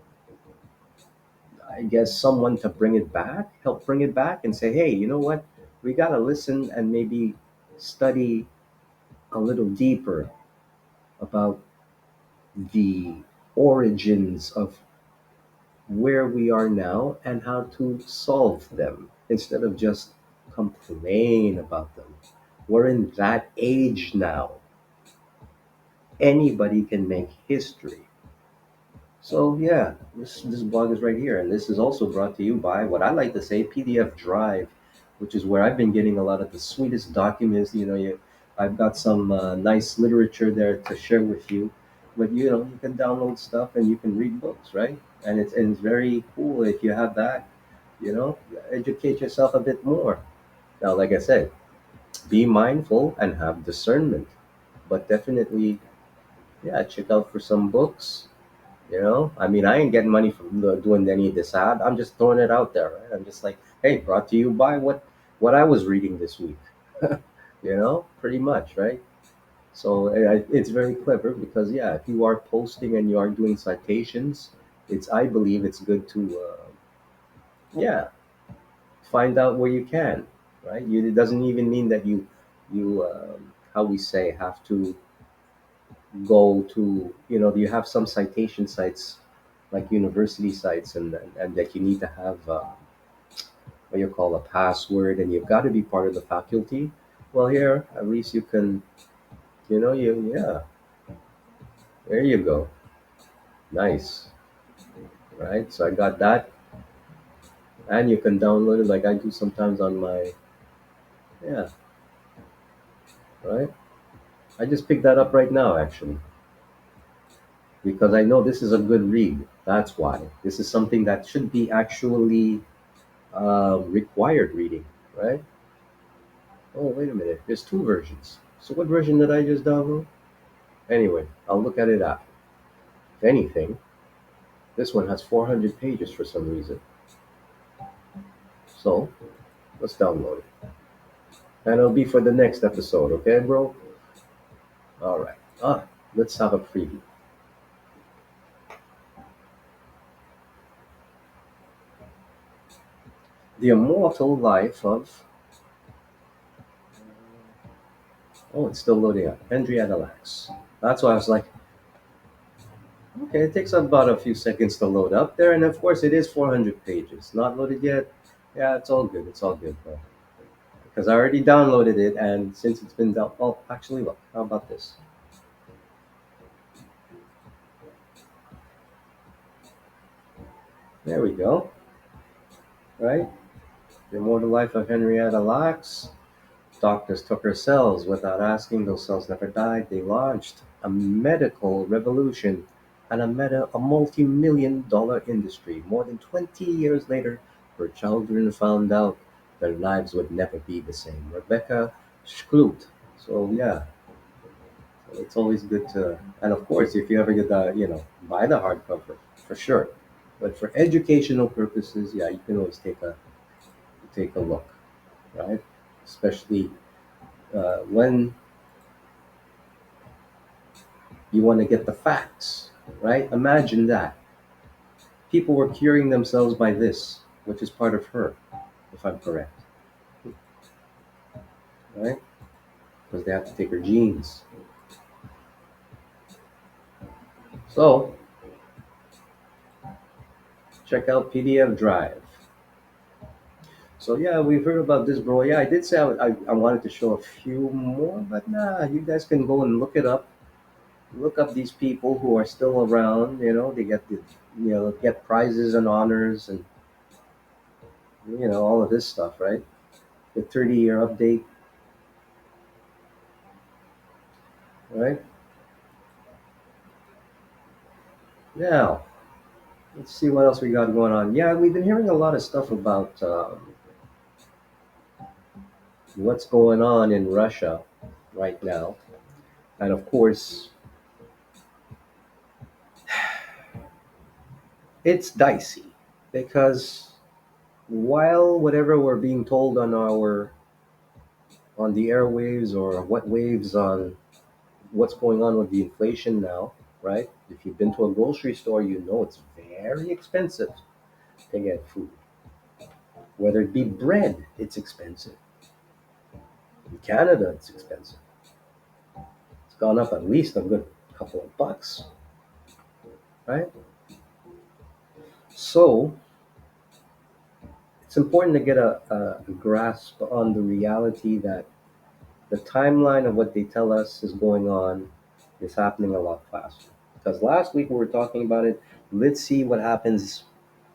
I guess, someone to bring it back, help bring it back, and say, hey, you know what? We got to listen and maybe study a little deeper about the origins of where we are now and how to solve them instead of just complain about them. We're in that age now. Anybody can make history. So yeah, this blog is right here, and this is also brought to you by what I like to say PDF Drive, which is where I've been getting a lot of the sweetest documents. I've got some nice literature there to share with you, but you can download stuff and you can read books, right? And it's very cool if you have that. You know, educate yourself a bit more. Now, like I said, be mindful and have discernment, but definitely, yeah, check out for some books. I mean, I ain't getting money from doing any of this ad. I'm just throwing it out there, right? I'm just like, hey, brought to you by what I was reading this week. Pretty much, right? So it's very clever because yeah, if you are posting and you are doing citations, I believe it's good to yeah, find out where you can, right? It doesn't even mean that you how we say, have to go to, you have some citation sites like university sites, and that you need to have what you call a password, and you've got to be part of the faculty. Well, here at least you can, yeah, there you go. Nice, right? So I got that, and you can download it like I do sometimes on my, yeah, right? I just picked that up right now actually because I know this is a good read. That's why this is something that should be actually required reading, right? Oh, wait a minute. There's two versions. So what version did I just download? Anyway, I'll look at it after. If anything, this one has 400 pages for some reason. So let's download it. And it'll be for the next episode, okay, bro? All right. Let's have a preview. The Immortal Life of. Oh, it's still loading up. Henrietta Lacks. That's why I was like, okay, it takes about a few seconds to load up there. And of course, it is 400 pages. Not loaded yet. Yeah, it's all good. It's all good, bro. Because I already downloaded it, and since it's been down, well, actually, look, how about this? There we go, right? The Immortal Life of Henrietta Lacks. Doctors took her cells without asking. Those cells never died. They launched a medical revolution and a multi-million dollar industry. More than 20 years later, her children found out their lives would never be the same. Rebecca Skloot So yeah, it's always good to, and of course, if you ever get the, buy the hardcover for sure. But for educational purposes, yeah, you can always take a look, right? Especially when you want to get the facts, right? Imagine that people were curing themselves by this, which is part of her, if I'm correct, right? Because they have to take her genes. So check out PDF Drive. So yeah, we've heard about this, bro. Yeah, I did say I wanted to show a few more, but nah, you guys can go and look it up. Look up these people who are still around. They get prizes and honors and all of this stuff, right? The 30-year update, right? Now let's see what else we got going on. Yeah, we've been hearing a lot of stuff about what's going on in Russia right now, and of course, it's dicey because while whatever we're being told on the airwaves or what waves on what's going on with the inflation now, right? If you've been to a grocery store, you know it's very expensive to get food. Whether it be bread, it's expensive. In Canada, it's expensive. It's gone up at least a good couple of bucks, right? So it's important to get a grasp on the reality that the timeline of what they tell us is going on is happening a lot faster. Because last week we were talking about it. Let's see what happens,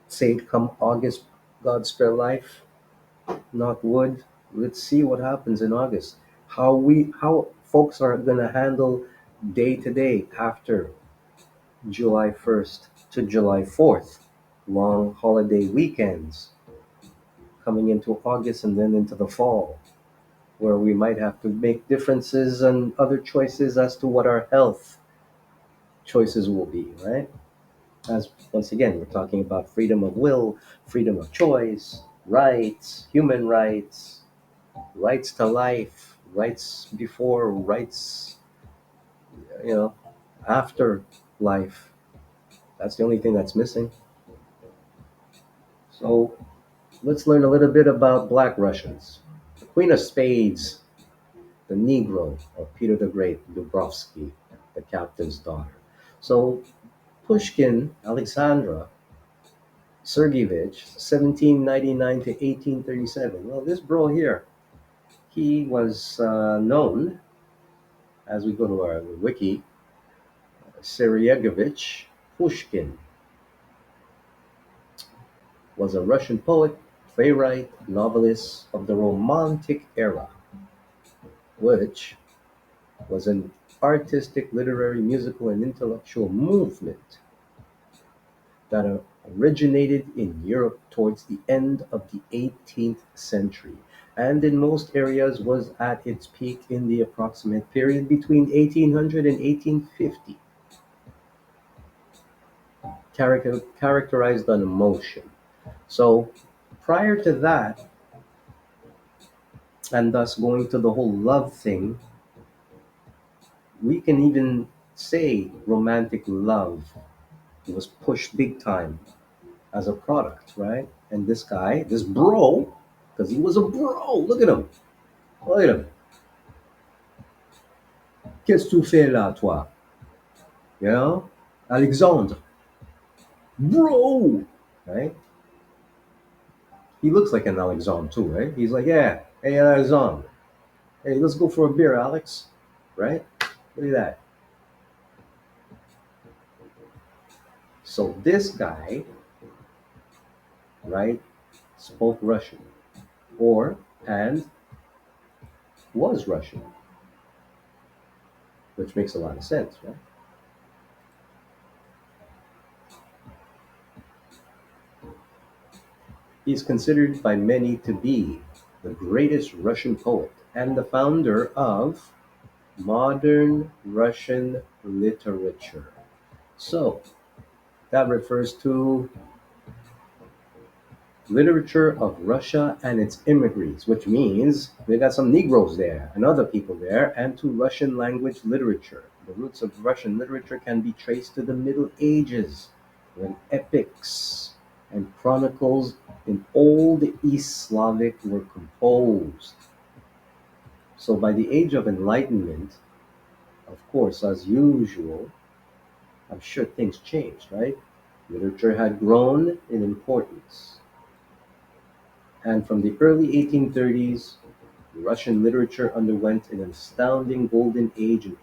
say, come August, God spare life, knock wood. Let's see what happens in August. How folks are going to handle day to day after July 1st to July 4th, long holiday weekends coming into August and then into the fall, where we might have to make differences and other choices as to what our health choices will be, right? As once again, we're talking about freedom of will, freedom of choice, rights, human rights, rights to life, rights before, rights, you know, after life. That's the only thing that's missing. So let's learn a little bit about Black Russians. The Queen of Spades, the Negro of Peter the Great, Dubrovsky, the captain's daughter. So Pushkin, Alexandra Sergeyevich, 1799 to 1837. Well, this bro here, he was known, as we go to our wiki, Sergeyevich Pushkin was a Russian poet, playwright, novelist of the Romantic era, which was an artistic, literary, musical, and intellectual movement that originated in Europe towards the end of the 18th century and in most areas was at its peak in the approximate period between 1800 and 1850, characterized on emotion. So prior to that, and thus going to the whole love thing, we can even say romantic love was pushed big time as a product, right? And this guy, this bro, because he was a bro, look at him, look at him. Qu'est-ce que tu fais là, toi? You know, Alexandre, bro, right? He looks like an Alexandre too, right? He's like, yeah, hey Alexandre, hey, let's go for a beer, Alex, right? Look at that. So this guy, right, spoke Russian, or and was Russian, which makes a lot of sense, right? He is considered by many to be the greatest Russian poet and the founder of modern Russian literature. So that refers to literature of Russia and its immigrants, which means we got some Negroes there and other people there, and to Russian language literature. The roots of Russian literature can be traced to the Middle Ages, when epics and chronicles in Old East Slavic were composed. So by the Age of Enlightenment, of course, as usual, I'm sure things changed, right? Literature had grown in importance. And from the early 1830s, Russian literature underwent an astounding golden age in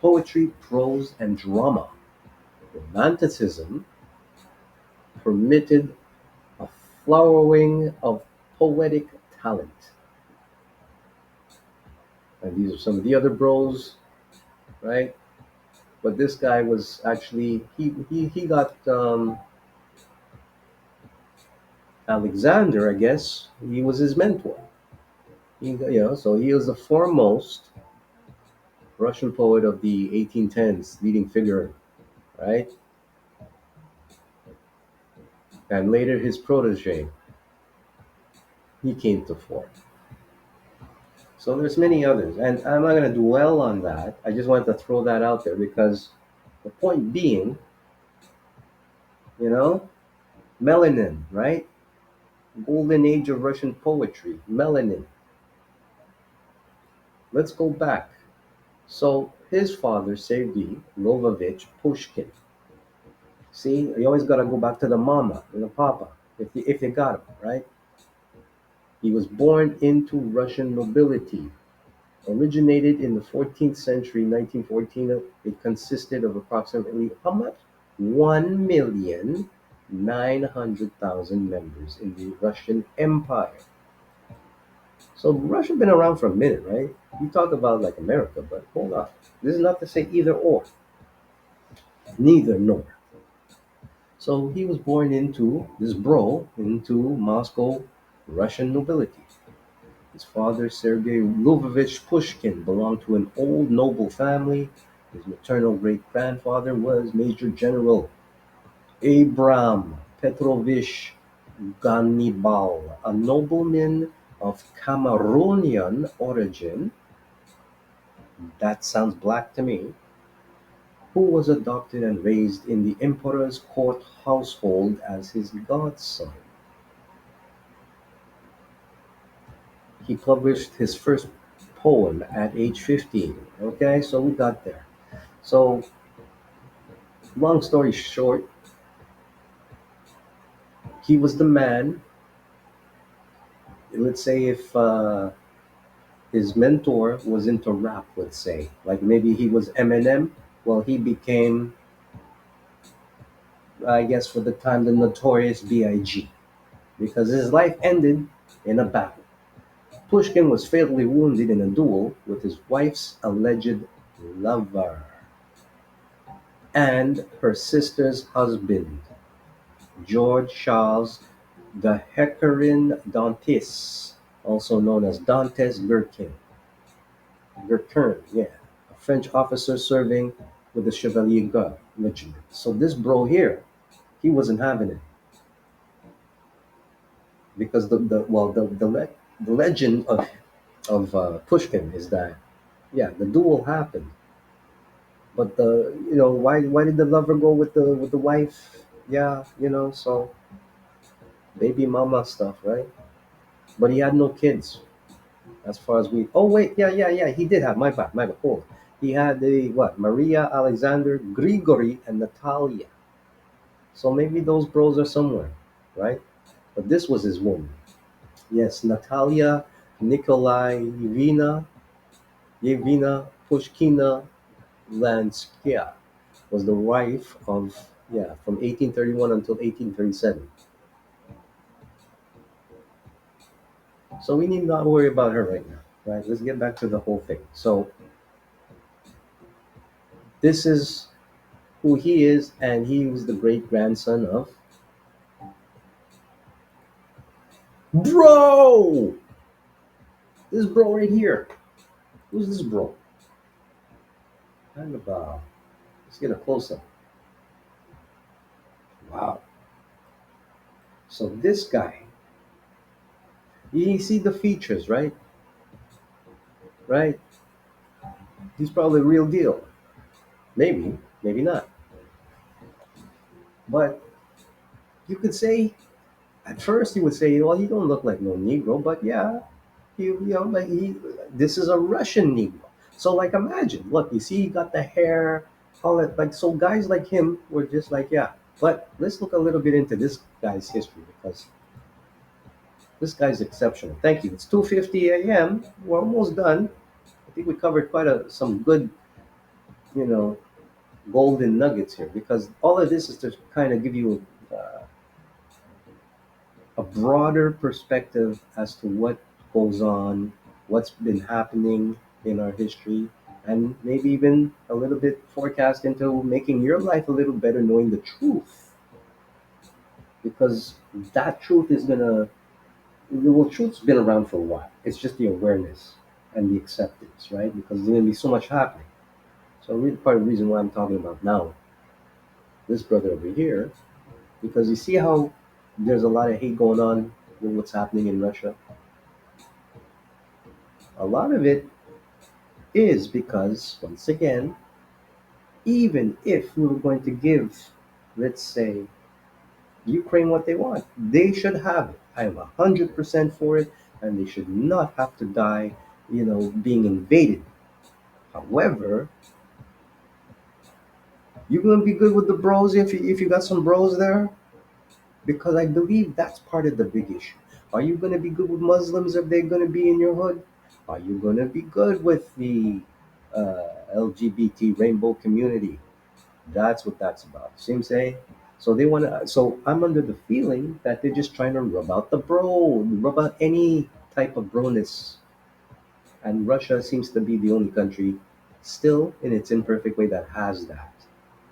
poetry, prose, and drama. Romanticism permitted a flowering of poetic talent. And these are some of the other bros, right? But this guy was actually he got Alexander, I guess. He was his mentor. So he was the foremost Russian poet of the 1810s, leading figure, right? And later his protege, he came to fore. So there's many others, and I'm not going to dwell on that. I just wanted to throw that out there because the point being, you know, melanin, right? Golden age of Russian poetry, melanin. Let's go back. So his father, Sergei Lovovich Pushkin. See, you always got to go back to the mama and the papa if you got him, right? He was born into Russian nobility. Originated in the 14th century, 1914, it consisted of approximately how much? 1,900,000 members in the Russian Empire. So Russia been around for a minute, right? You talk about like America, but hold on. This is not to say either or, neither nor. So he was born into this bro into Moscow Russian nobility. His father, Sergei Lvovich Pushkin, belonged to an old noble family. His maternal great-grandfather was Major General Abram Petrovich Ganibal, a nobleman of Cameroonian origin. That sounds black to me. Who was adopted and raised in the emperor's court household as his godson. He published his first poem at age 15. Okay, so we got there. So, long story short, he was the man. Let's say if his mentor was into rap, let's say, like maybe he was Eminem, well, he became, I guess, for the time, the notorious B.I.G. because his life ended in a battle. Pushkin was fatally wounded in a duel with his wife's alleged lover and her sister's husband, George Charles de Hecarin Dantes, also known as Dantes Gherkin. Gherkin, yeah, a French officer serving with the Chevalier Guard regiment. So this bro here, he wasn't having it because the legend of Pushkin is that yeah, the duel happened, but the why did the lover go with the wife? Yeah, so baby mama stuff, right? But he had no kids as far as we. Oh wait, yeah. He did have my bad. Hold. He had the what? Maria, Alexander, Grigory, and Natalia. So maybe those bros are somewhere, right? But this was his woman. Yes, Natalia Nikolaevna Yevina Pushkina Lanskaya was the wife of from 1831 until 1837. So we need not worry about her right now, right? Let's get back to the whole thing. So this is who he is, and he was the great grandson of bro. This bro right here. Who's this bro? Hannibal. Let's get a close up. Wow. So this guy, you see the features, right? Right? He's probably the real deal. Maybe, maybe not. But you could say, at first you would say, well, he don't look like no Negro, but yeah, like this is a Russian Negro. So like, imagine, look, you see, he got the hair, all that. Like, so guys like him were just like, yeah. But let's look a little bit into this guy's history because this guy's exceptional. Thank you. It's 2:50 a.m. We're almost done. I think we covered quite some good, you know, golden nuggets here because all of this is to kind of give you a broader perspective as to what goes on, what's been happening in our history, and maybe even a little bit forecast into making your life a little better knowing the truth. Because that truth is gonna, well, truth's been around for a while. It's just the awareness and the acceptance, right? Because there's gonna be so much happening. So really part of the reason why I'm talking about now, this brother over here, because you see how there's a lot of hate going on with what's happening in Russia. A lot of it is because, once again, even if we were going to give, let's say, Ukraine what they want, they should have it. I am 100% for it, and they should not have to die, being invaded. However, you're gonna be good with the bros if you got some bros there, because I believe that's part of the big issue. Are you gonna be good with Muslims if they're gonna be in your hood? Are you gonna be good with the LGBT rainbow community? That's what that's about. See what I'm saying? So they want to. So I'm under the feeling that they're just trying to rub out the bro, rub out any type of broness. And Russia seems to be the only country, still in its imperfect way, that has that.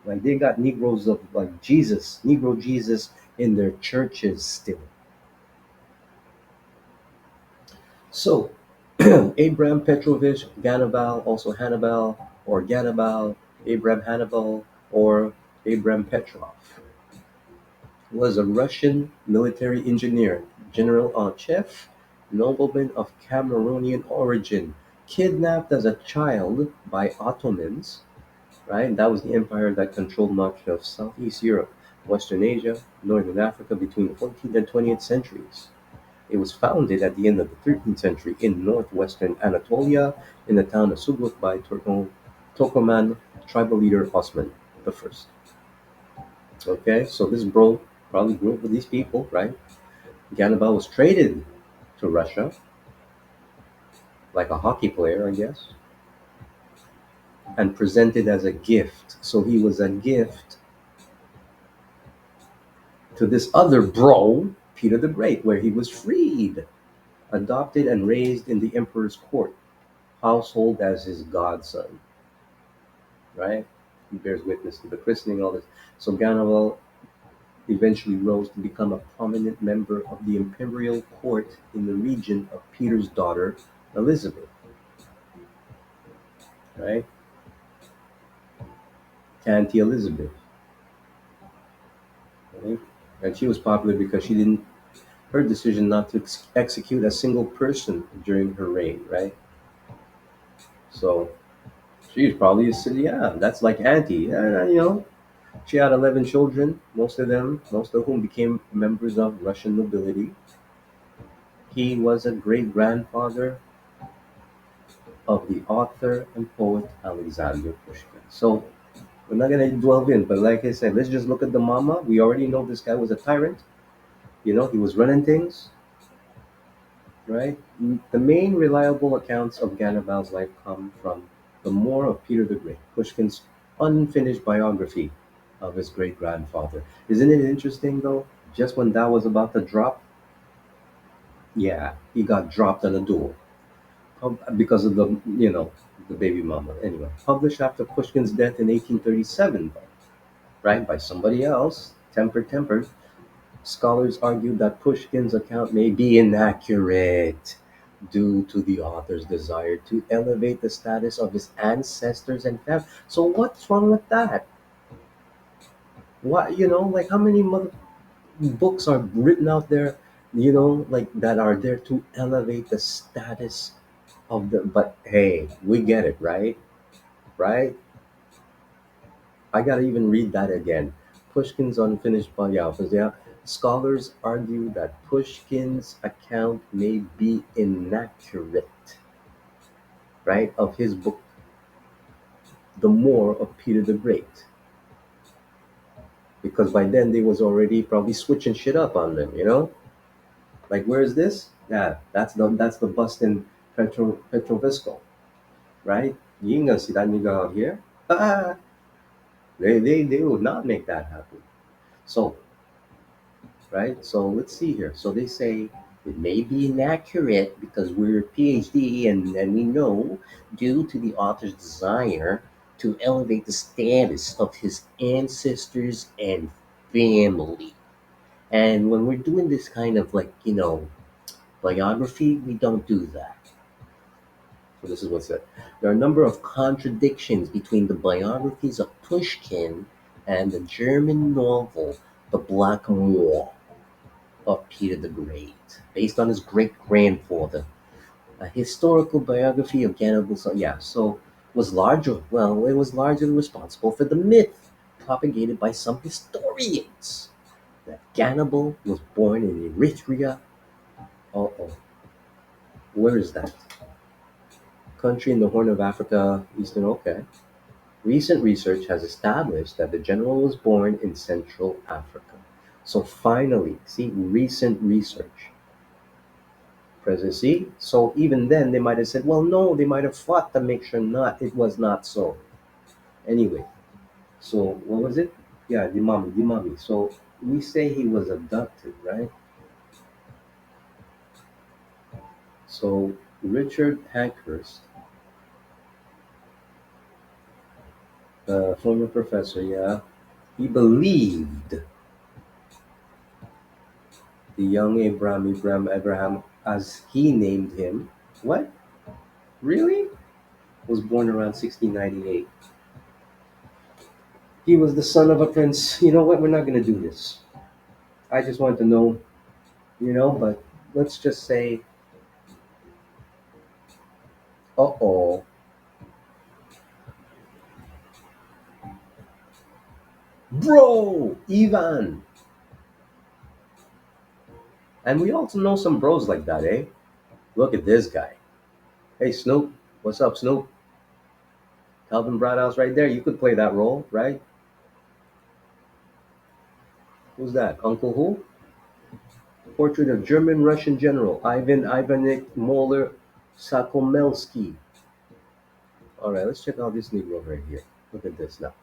Like they got Negroes of like Jesus, Negro Jesus in their churches still. So Abraham Petrovich Ganabal, also Hannibal, or Ganabal, Abraham Hannibal, or Abraham Petrov, was a Russian military engineer, general en chief, nobleman of Cameroonian origin, kidnapped as a child by Ottomans, right? That was the empire that controlled much of Southeast Europe, Western Asia, Northern Africa between the 14th and 20th centuries. It was founded at the end of the 13th century in northwestern Anatolia in the town of Sugut by Turkoman tribal leader Osman the First. Okay, so this bro probably grew up with these people, right? Ganabal was traded to Russia, like a hockey player, I guess, and presented as a gift. So he was a gift to this other bro, Peter the Great, where he was freed, adopted, and raised in the emperor's court, household as his godson, right? He bears witness to the christening, all this. So Ganabal eventually rose to become a prominent member of the imperial court in the region of Peter's daughter, Elizabeth, right? Auntie Elizabeth, right? And she was popular because she didn't, her decision not to execute a single person during her reign, right? So she's probably a city, yeah, that's like Auntie. Yeah, she had 11 children, most of whom became members of Russian nobility. He was a great grandfather of the author and poet Alexander Pushkin. So we're not gonna delve in, but like I said, let's just look at the mama. We already know this guy was a tyrant. He was running things, right? The main reliable accounts of Gannibal's life come from the More of Peter the Great, Pushkin's unfinished biography of his great grandfather. Isn't it interesting though? Just when that was about to drop, yeah, he got dropped on a duel because of the baby mama. Anyway, published after Pushkin's death in 1837, right, by somebody else, tempered. Scholars argue that Pushkin's account may be inaccurate. due to the author's desire to elevate the status of his ancestors and family. So what's wrong with that? What, like how many mother books are written out there, like that are there to elevate the status of the, but hey, we get it, right? Right? I gotta even read that again. Pushkin's unfinished biography. Yeah, scholars argue that Pushkin's account may be inaccurate, right, of his book, The More of Peter the Great, because by then they was already probably switching shit up on them. Like, where is this? Yeah, that's the Boston Petrovisco, right? You ain't gonna see that nigga out here. Ah, they would not make that happen. So, right? So let's see here. So they say it may be inaccurate because we're a PhD and we know, due to the author's desire to elevate the status of his ancestors and family. And when we're doing this kind of, like, biography, we don't do that. So this is what's said. There are a number of contradictions between the biographies of Pushkin and the German novel The Black War of Peter the Great, based on his great grandfather. A historical biography of Hannibal. So yeah, so was larger. Well, it was largely responsible for the myth propagated by some historians that Hannibal was born in Eritrea. Oh, oh, where is that? Country in the Horn of Africa, Eastern. Okay. Recent research has established that the general was born in Central Africa. So finally, see, recent research. Presidency. So even then, they might have said, well, no, they might have fought to make sure not it was not so. Anyway, so what was it? Yeah, the mommy. So we say he was abducted, right? So Richard Pankhurst, former professor, yeah, he believed the young Abraham, as he named him, what? Really? Was born around 1698. He was the son of a prince. You know what? We're not going to do this. I just wanted to know, but let's just say, uh-oh, bro, Ivan. And we also know some bros like that, eh? Look at this guy. Hey, Snoop. What's up, Snoop? Calvin Broadhouse right there. You could play that role, right? Who's that? Uncle who? Portrait of German-Russian General Ivan Ivanich Moller Sakomelsky. All right, let's check out this Negro right here. Look at this now.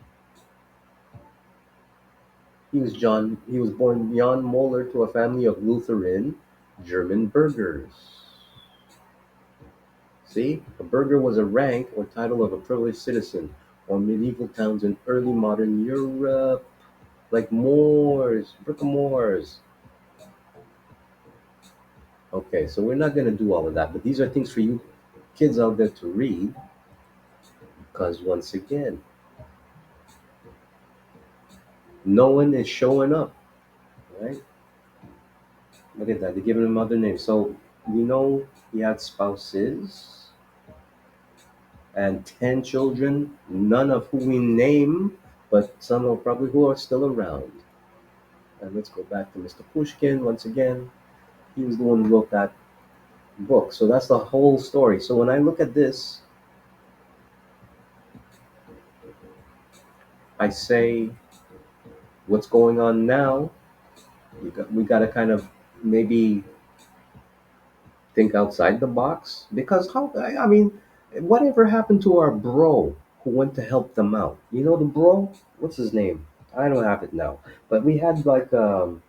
He was born Jan Moller to a family of Lutheran German burghers. See, a burgher was a rank or title of a privileged citizen or medieval towns in early modern Europe, like Moors, Moors. Okay, so we're not going to do all of that, but these are things for you kids out there to read, because once again, no one is showing up, right? Look at that. They're giving him other names. So we know he had spouses and 10 children, none of who we name, but some are probably who are still around. And let's go back to Mr. Pushkin once again. He was the one who wrote that book. So that's the whole story. So when I look at this, I say, what's going on now? We got to kind of maybe think outside the box, because how, I mean, whatever happened to our bro who went to help them out? You know the bro? What's his name? I don't have it now. But we had like the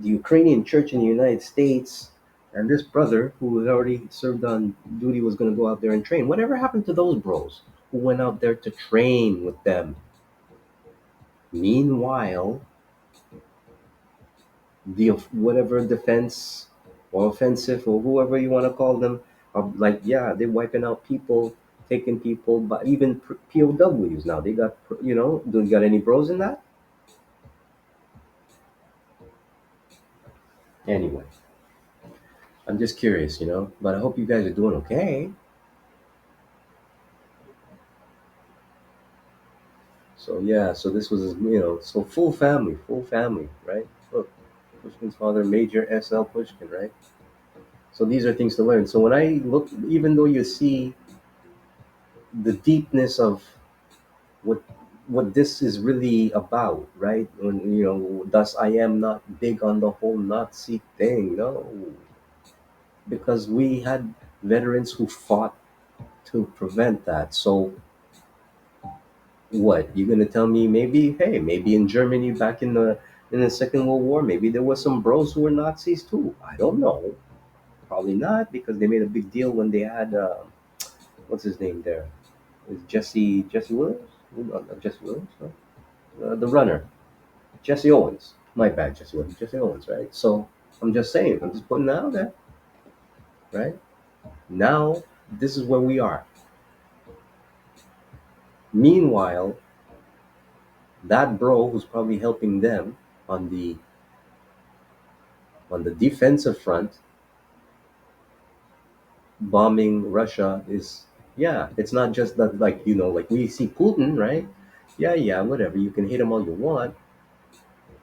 Ukrainian church in the United States, and this brother who had already served on duty was going to go out there and train. Whatever happened to those bros who went out there to train with them? Meanwhile, the whatever defense or offensive or whoever you want to call them, are like, yeah, they're wiping out people, taking people, but even POWs now. They got, do you got any pros in that? Anyway, I'm just curious, but I hope you guys are doing okay. So yeah, so this was, so full family, right? Look, Pushkin's father, Major S.L. Pushkin, right? So these are things to learn. So when I look, even though you see the deepness of what what this is really about, right? When thus I am not big on the whole Nazi thing, no, because we had veterans who fought to prevent that. So what you're gonna tell me? Maybe, hey, maybe in Germany back in the Second World War, maybe there was some bros who were Nazis too. I don't know. Probably not, because they made a big deal when they had what's his name there? Is Jesse Williams? Not Jesse Williams, no? The runner, Jesse Owens. My bad, Jesse Owens. Jesse Owens, right? So I'm just saying, I'm just putting that out there, right? Now this is where we are. Meanwhile, that bro who's probably helping them on the defensive front, bombing Russia is, yeah. It's not just that, like, like we see Putin, right? Yeah, yeah, whatever. You can hate him all you want.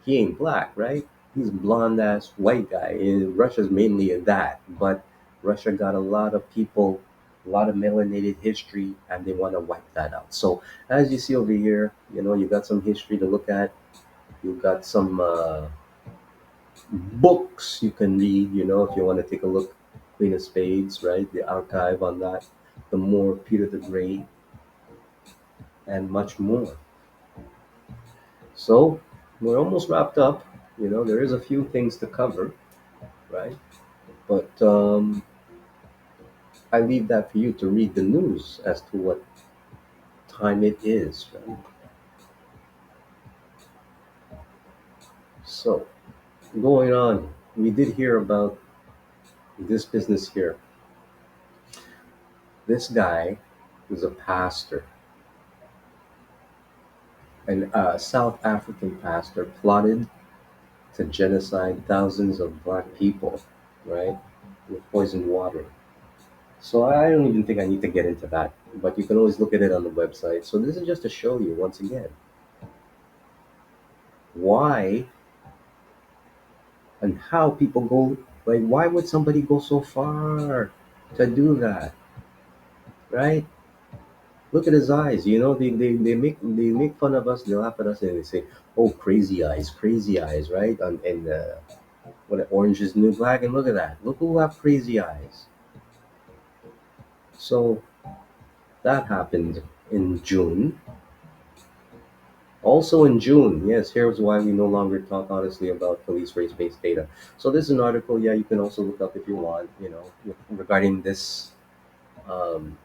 He ain't black, right? He's a blonde ass white guy. Russia's mainly a that, but Russia got a lot of people, a lot of melanated history, and they want to wipe that out. So as you see over here, you got some history to look at. You got some books you can read. If you want to take a look, Queen of Spades, right? The archive on that, the more Peter the Great, and much more. So we're almost wrapped up. There is a few things to cover, right? But I leave that for you to read the news as to what time it is, right? So, going on, we did hear about this business here. This guy was a pastor, and a South African pastor plotted to genocide thousands of black people, right, with poisoned water. So I don't even think I need to get into that, but you can always look at it on the website. So this is just to show you once again why and how people go, like, why would somebody go so far to do that, right? Look at his eyes. They make fun of us, they laugh at us, and they say, oh, crazy eyes, right? And what, orange is the new black, and look at that, look who have crazy eyes. So that happened in June. Also in June, yes, here's why we no longer talk honestly about police race-based data. So this is an article, yeah, you can also look up if you want, regarding this. Um,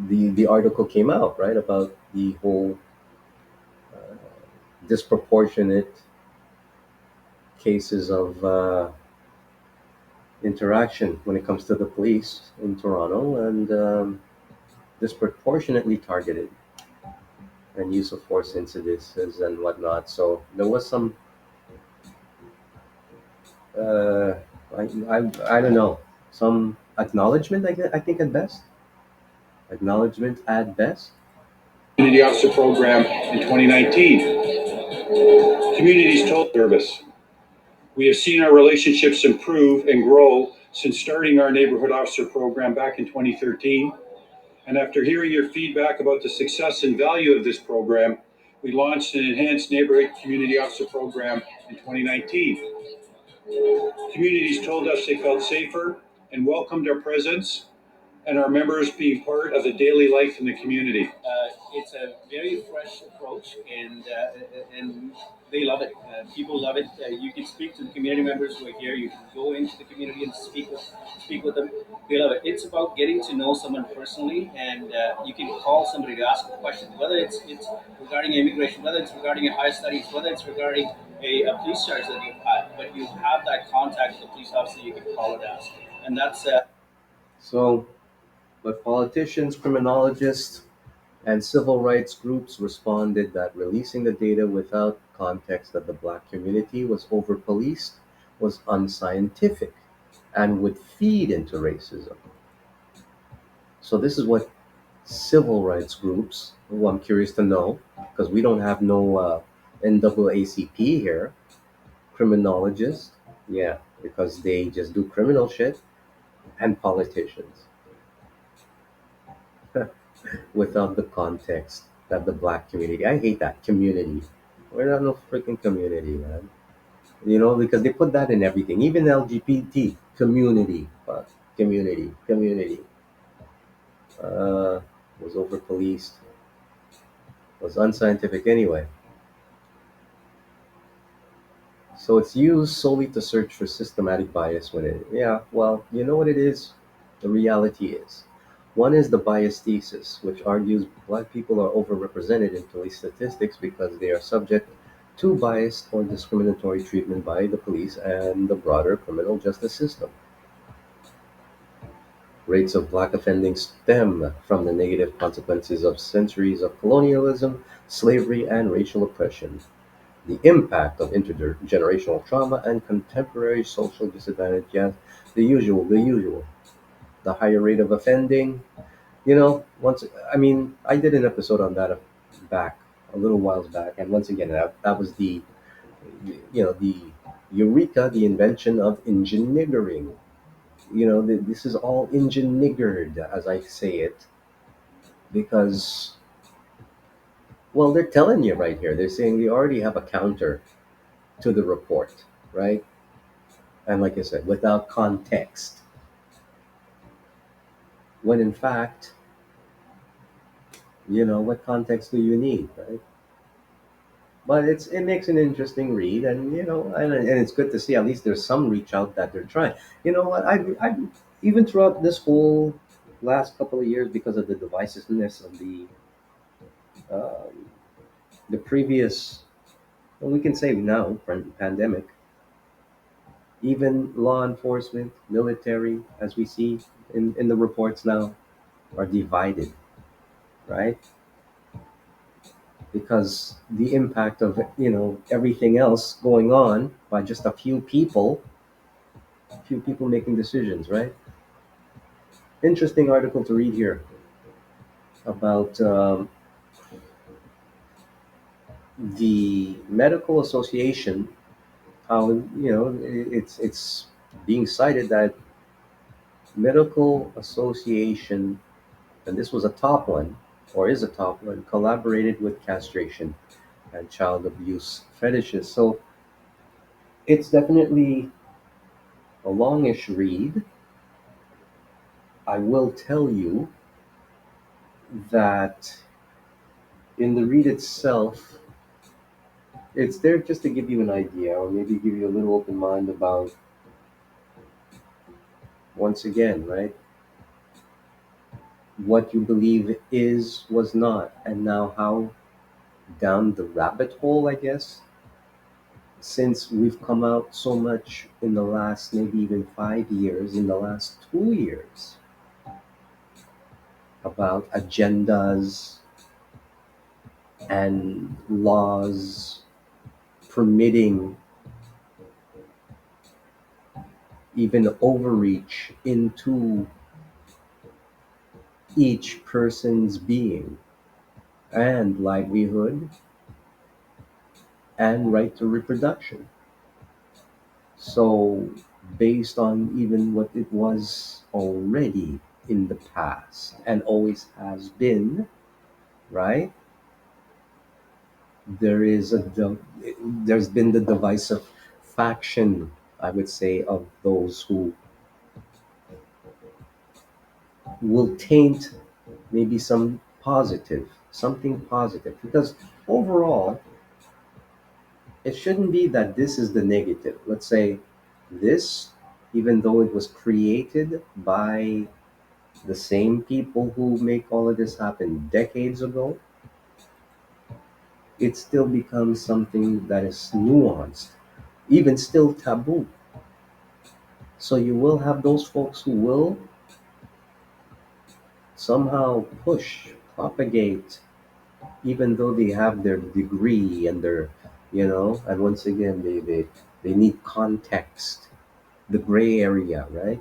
the article came out, right, about the whole disproportionate cases of interaction when it comes to the police in Toronto, and disproportionately targeted and use of force incidences and whatnot. So there was some, uh, I don't know, some acknowledgement, I think at best. Acknowledgement at best. Community Officer Program in 2019. Communities told service. We have seen our relationships improve and grow since starting our Neighborhood Officer Program back in 2013. And after hearing your feedback about the success and value of this program, we launched an enhanced Neighborhood Community Officer Program in 2019. Communities told us they felt safer and welcomed our presence and our members being part of the daily life in the community. It's a very fresh approach, and they love it. People love it. You can speak to the community members who are here. You can go into the community and speak with them. They love it. It's about getting to know someone personally, and you can call somebody to ask a question, whether it's regarding immigration, whether it's regarding your higher studies, whether it's regarding a police charge that you've had. but you have that contact with the police officer you can call it as, and that's So, but politicians, criminologists, and civil rights groups responded that releasing the data without context that the black community was over policed was unscientific and would feed into racism. So, this is what civil rights groups, who I'm curious to know, because we don't have no NAACP here, criminologists, yeah, because they just do criminal shit, and politicians without the context that the black community. I hate that community. We're not no freaking community, man. You know, because they put that in everything, even LGBT community, community uh, was over policed, was unscientific anyway. So it's used solely to search for systematic bias when it, yeah, well, you know what it is? The reality is. One is the bias thesis, which argues black people are overrepresented in police statistics because they are subject to biased or discriminatory treatment by the police and the broader criminal justice system. Rates of black offending stem from the negative consequences of centuries of colonialism, slavery, and racial oppression. The impact of intergenerational trauma and contemporary social disadvantage. Yeah, the usual. The higher rate of offending. You know, once I mean, I did an episode on that back a little whiles back, and once again, that was the eureka, the invention of engineering. You know, this is all engineered, as I say it, because well, they're telling you right here. They're saying they already have a counter to the report, right? And like I said, without context, when in fact, what context do you need, right? But it makes an interesting read, and and it's good to see at least there's some reach out that they're trying. You know what? I even throughout this whole last couple of years, because of the divisiveness of um, the previous, well, we can say now pandemic, even law enforcement, military, as we see in the reports now, are divided, right? Because the impact of everything else going on by just a few people making decisions, right? Interesting article to read here about the medical association, how it's being cited that medical association, and this was a top one, or is a top one, collaborated with castration and child abuse fetishes. So it's definitely a longish read. I will tell you that in the read itself, it's there just to give you an idea, or maybe give you a little open mind about, once again, right, what you believe is, was not, and now how down the rabbit hole, I guess, since we've come out so much in the last maybe even 5 years, in the last 2 years, about agendas and laws permitting even overreach into each person's being and livelihood and right to reproduction. So, based on even what it was already in the past and always has been, right? There is there's been the divisive faction, I would say, of those who will taint maybe something positive, because overall it shouldn't be that this is the negative. Let's say this, even though it was created by the same people who make all of this happen decades ago, it still becomes something that is nuanced, even still taboo. So you will have those folks who will somehow push, propagate, even though they have their degree and their, and once again, they need context, the gray area, right?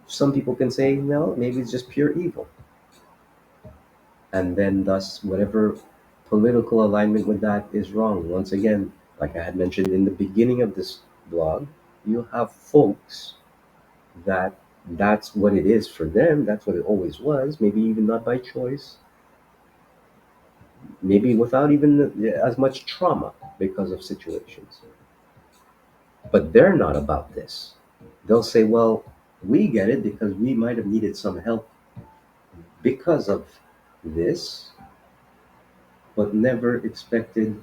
Some people can say, no, maybe it's just pure evil. And then, thus, whatever political alignment with that is wrong. Once again, like I had mentioned in the beginning of this blog, you have folks that that's what it is for them. That's what it always was. Maybe even not by choice. Maybe without even as much trauma because of situations. But they're not about this. They'll say, well, we get it because we might have needed some help because of this, but never expected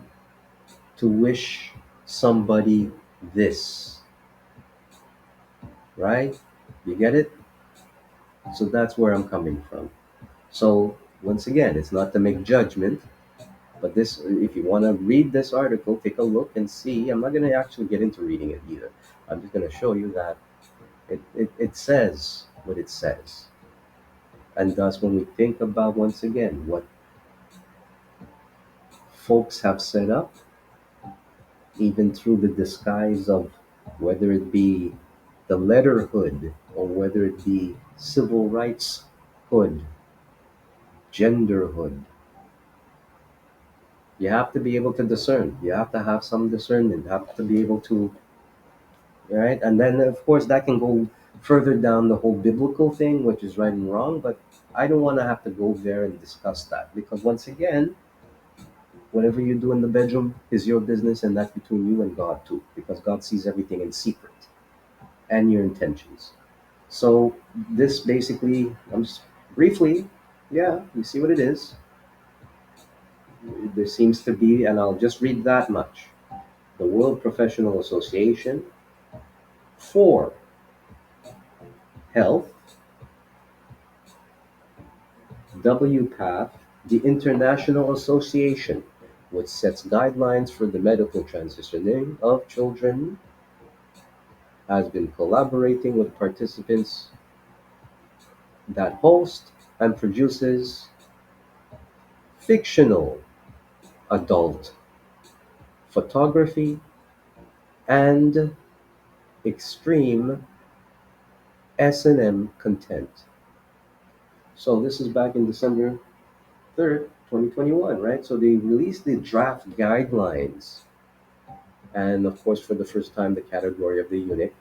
to wish somebody this, right? You get it? So that's where I'm coming from. So once again, it's not to make judgment, but this, if you want to read this article, take a look and see. I'm not going to actually get into reading it either. I'm just going to show you that it says what it says. And thus, when we think about, once again, what folks have set up, even through the disguise of whether it be the letterhood or whether it be civil rights hood, genderhood, you have to be able to discern. You have to have some discernment. You have to be able to, right? And then, of course, that can go further down the whole biblical thing, which is right and wrong. But I don't want to have to go there and discuss that because, once again, whatever you do in the bedroom is your business, and that's between you and God too, because God sees everything in secret and your intentions. So this basically, I'm just briefly, yeah, you see what it is. There seems to be, and I'll just read that much. The World Professional Association for Health, WPATH, the International Association, which sets guidelines for the medical transitioning of children, has been collaborating with participants that host and produces fictional adult photography and extreme S&M content. So this is back in December 3rd, 2021, right? So they released the draft guidelines, and of course, for the first time, the category of the eunuch.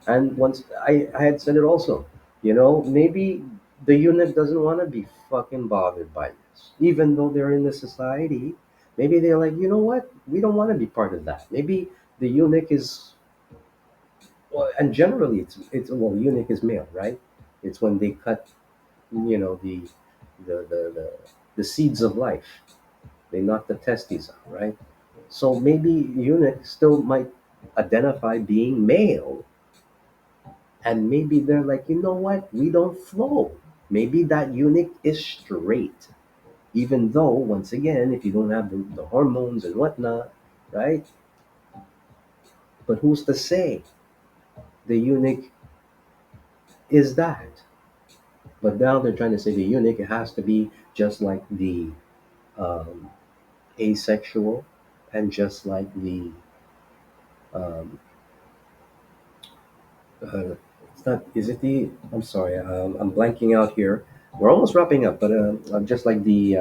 And once I had said it also, maybe the eunuch doesn't want to be fucking bothered by this, even though they're in the society. Maybe they're like, you know what? We don't want to be part of that. Maybe the eunuch is, well, and generally it's well, eunuch is male, right? It's when they cut, the the the, the seeds of life. They knock the testes out, right? So maybe eunuch still might identify being male, and maybe they're like, you know what? We don't flow. Maybe that eunuch is straight, even though, once again, if you don't have the hormones and whatnot, right? But who's to say the eunuch is that? But now they're trying to say the eunuch, it has to be just like the um, asexual, and just like the um, it's not, is it the, I'm sorry, I'm blanking out here. We're almost wrapping up, but just like the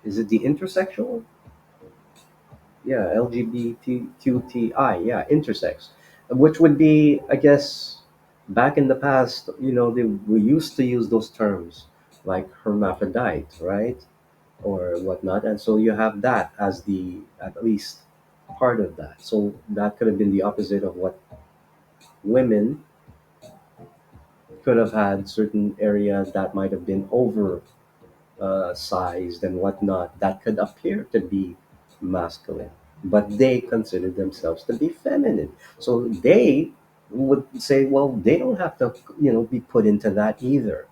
is it the intersexual? Yeah, LGBTQTI, yeah, intersex, which would be, I guess, back in the past, we used to use those terms like hermaphrodite, right? Or whatnot. And so you have that as the, at least, part of that. So that could have been the opposite of what women could have had, certain areas that might have been over sized and whatnot, that could appear to be masculine, but they consider themselves to be feminine. So they would say, well, they don't have to, be put into that either.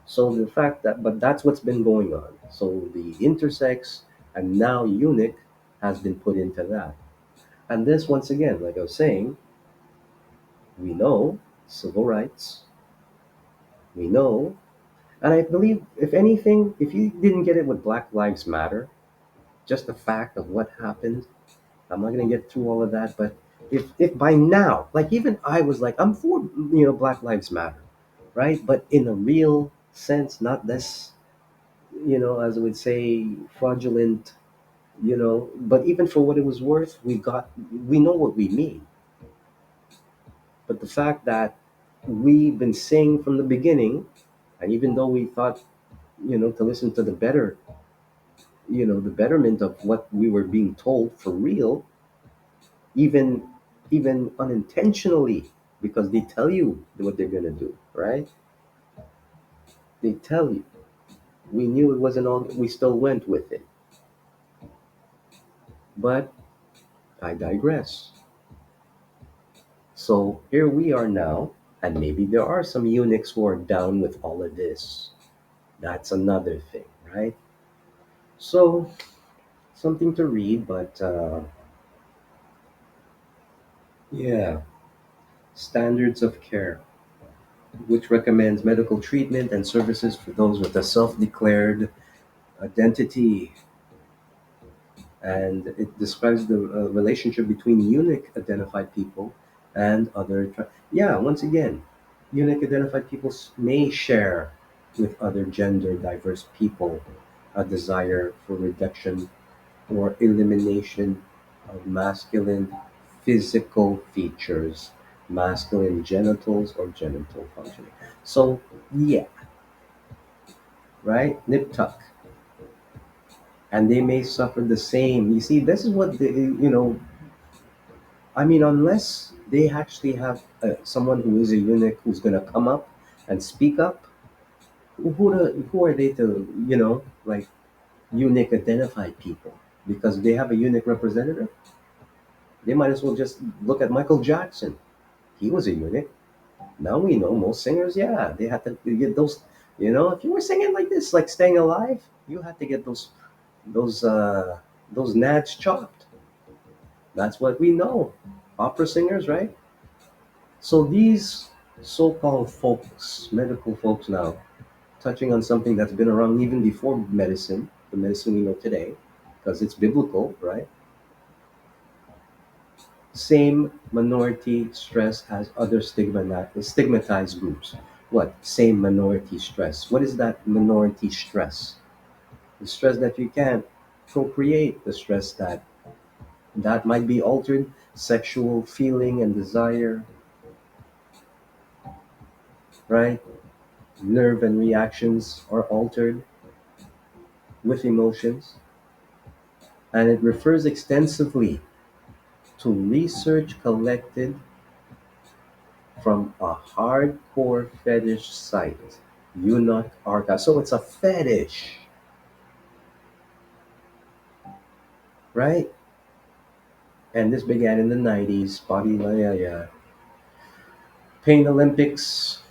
So the fact that, but that's what's been going on. So the intersex and now eunuch has been put into that. And this, once again, like I was saying, we know civil rights, we know, and I believe, if anything, if you didn't get it with Black Lives Matter, just the fact of what happened, I'm not gonna get through all of that, but if by now, like even I was like, I'm for Black Lives Matter, right? But in a real sense, not this, as I would say, fraudulent, But even for what it was worth, we know what we mean. But the fact that we've been saying from the beginning, and even though we thought, to listen to the betterment of what we were being told for real, even unintentionally, because they tell you what they're gonna do, right? They tell you. We knew it wasn't all. We still went with it. But I digress. So here we are now, and maybe there are some eunuchs who are down with all of this. That's another thing, right? So something to read, but yeah, standards of care, which recommends medical treatment and services for those with a self-declared identity, and it describes the relationship between eunuch identified people and other yeah, once again, eunuch identified people may share with other gender diverse people a desire for reduction or elimination of masculine physical features, masculine genitals or genital functioning. So yeah, right, nip tuck, and they may suffer the same. You see, this is what I mean, unless they actually have someone who is a eunuch who's going to come up and speak up, who are they to, like eunuch identified people? Because they have a eunuch representative, they might as well just look at Michael Jackson. He was a eunuch. Now we know most singers, yeah, they had to get those, if you were singing like this, like Staying Alive, you had to get those, those nads chopped. That's what we know. Opera singers, right? So these so-called folks, medical folks now, touching on something that's been around even before medicine, the medicine we know today, because it's biblical, right? Same minority stress as other stigmatized groups. What? Same minority stress. What is that minority stress? The stress that you can't procreate, the stress that might be altered sexual feeling and desire, right? Nerve and reactions are altered with emotions, and it refers extensively to research collected from a hardcore fetish site, Eunuch Archive. So it's a fetish, right? And this began in the 90s, body, yeah, yeah. Pain Olympics.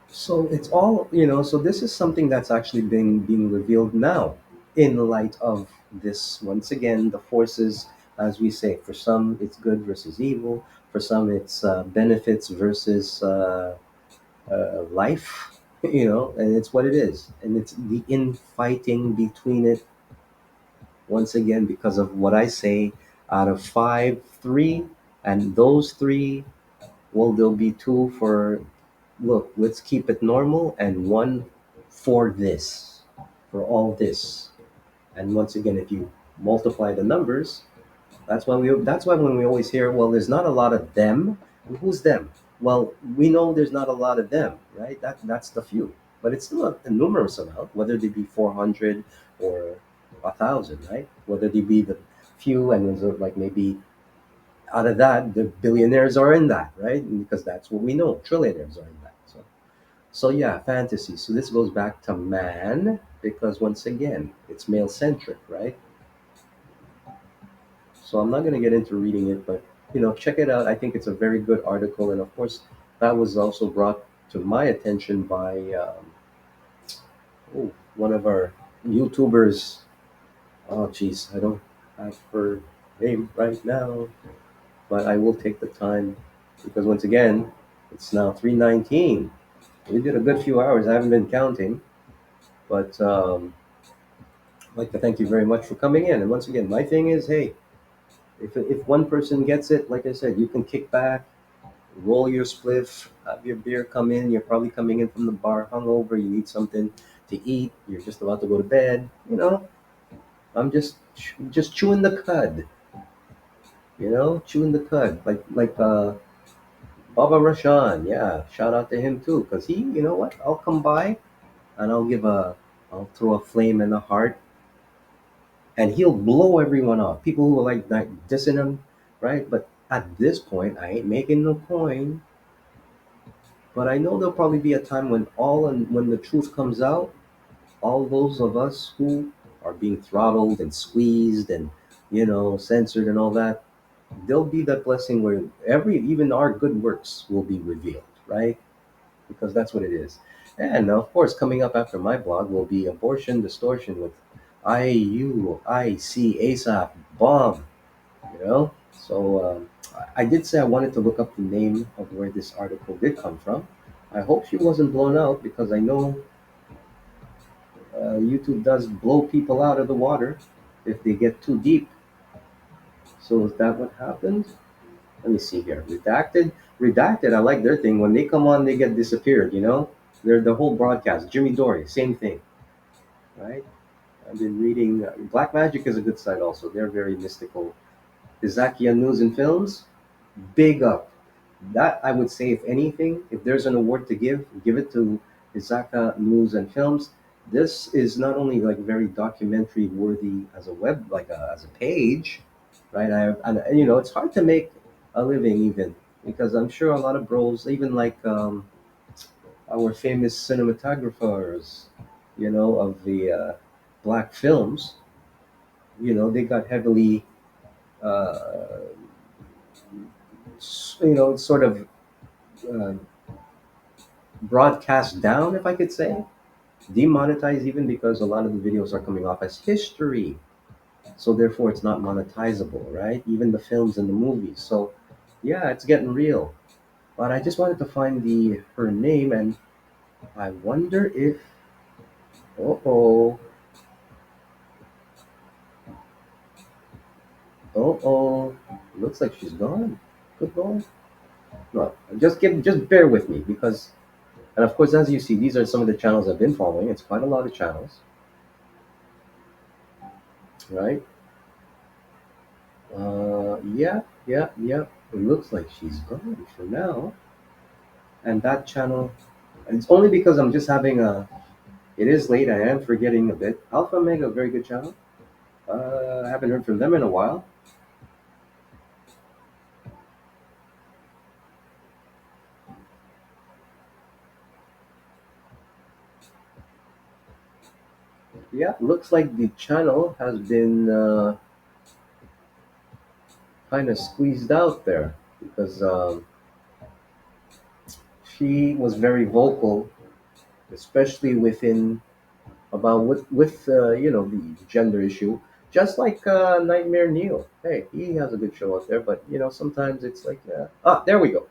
So it's all, so this is something that's actually being revealed now in light of this, once again, the forces, as we say, for some it's good versus evil, for some it's benefits versus life, and it's what it is. And it's the infighting between it, once again, because of what I say, out of five, three, and those three, well, there'll be two for, look, let's keep it normal, and one for this, for all this. And once again, if you multiply the numbers, that's why when we always hear, well, there's not a lot of them. Who's them? Well, we know there's not a lot of them, right? That's the few, but it's still a numerous amount, whether they be 400 or 1,000, right? Whether they be the few, and there's like maybe out of that, the billionaires are in that, right? Because that's what we know. Trillionaires are in that. So yeah, fantasy. So this goes back to man, because once again, it's male centric, right? So I'm not going to get into reading it, but check it out. I think it's a very good article, and of course, that was also brought to my attention by one of our YouTubers. Oh, geez, I don't have her name right now, but I will take the time because once again, it's now 3:19. We did a good few hours. I haven't been counting, but I'd like to thank you very much for coming in. And once again, my thing is, hey, if one person gets it, like I said, you can kick back, roll your spliff, have your beer, come in. You're probably coming in from the bar hungover. You need something to eat. You're just about to go to bed. I'm just chewing the cud. Chewing the cud, like Baba Rashan. Yeah, shout out to him too, cause he, you know what? I'll come by and I'll throw a flame in the heart, and he'll blow everyone off. People who are like dissing him, right? But at this point, I ain't making no coin. But I know there'll probably be a time when when the truth comes out, all those of us who are being throttled and squeezed and censored and all that, there'll be that blessing where even our good works will be revealed, right? Because that's what it is. And of course, coming up after my blog will be abortion distortion with IUIC ASAP bomb. So I did say I wanted to look up the name of where this article did come from. I hope she wasn't blown out because I know YouTube does blow people out of the water if they get too deep. So is that what happened? Let me see here. Redacted. I like their thing. When they come on, they get disappeared. They're the whole broadcast. Jimmy Dore, same thing, right? I've been reading. Black Magic is a good site also. They're very mystical. Izakiya News and Films, big up. That I would say, if anything, if there's an award to give it to Izaka News and Films. This is not only like very documentary worthy as a as a page, right? And it's hard to make a living even because I'm sure a lot of bros, even like our famous cinematographers, of the black films, they got heavily, uh, sort of uh, broadcast down, if I could say, demonetized even because a lot of the videos are coming off as history. So therefore, it's not monetizable, right? Even the films and the movies. So, yeah, it's getting real. But I just wanted to find the her name, and I wonder if oh oh looks like she's gone. Good Lord. No, just bear with me because, and of course, as you see, these are some of the channels I've been following. It's quite a lot of channels, right? Yeah. It looks like she's gone for now. And that channel, and it's only because I'm just having a. It is late. I am forgetting a bit. Alpha Mega, very good channel. I haven't heard from them in a while. Yeah, looks like the channel has been kind of squeezed out there because she was very vocal, especially within about the gender issue. Just like Nightmare Neil. Hey, he has a good show out there, but sometimes it's like there we go.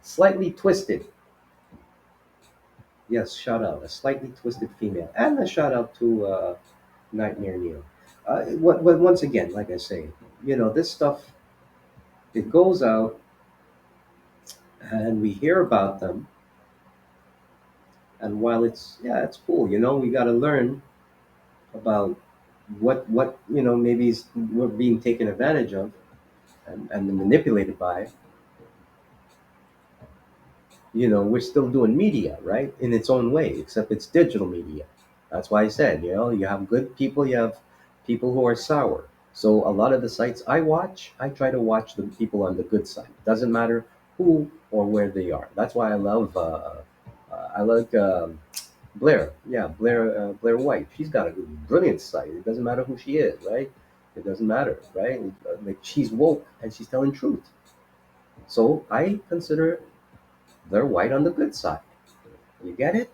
Slightly twisted. Yes, shout out a slightly twisted female, and a shout out to Nightmare Neil. Once again, like I say, this stuff, it goes out and we hear about them, and while it's cool, we got to learn about what maybe we're being taken advantage of and manipulated by. We're still doing media, right, in its own way, except it's digital media. That's why I said, you have good people, you have people who are sour. So a lot of the sites I watch, I try to watch the people on the good side. Doesn't matter who or where they are. That's why I like Blair. Yeah, Blair White. She's got a brilliant site. It doesn't matter who she is, right? It doesn't matter, right? Like, she's woke and she's telling truth. So I consider they're white on the good side. You get it?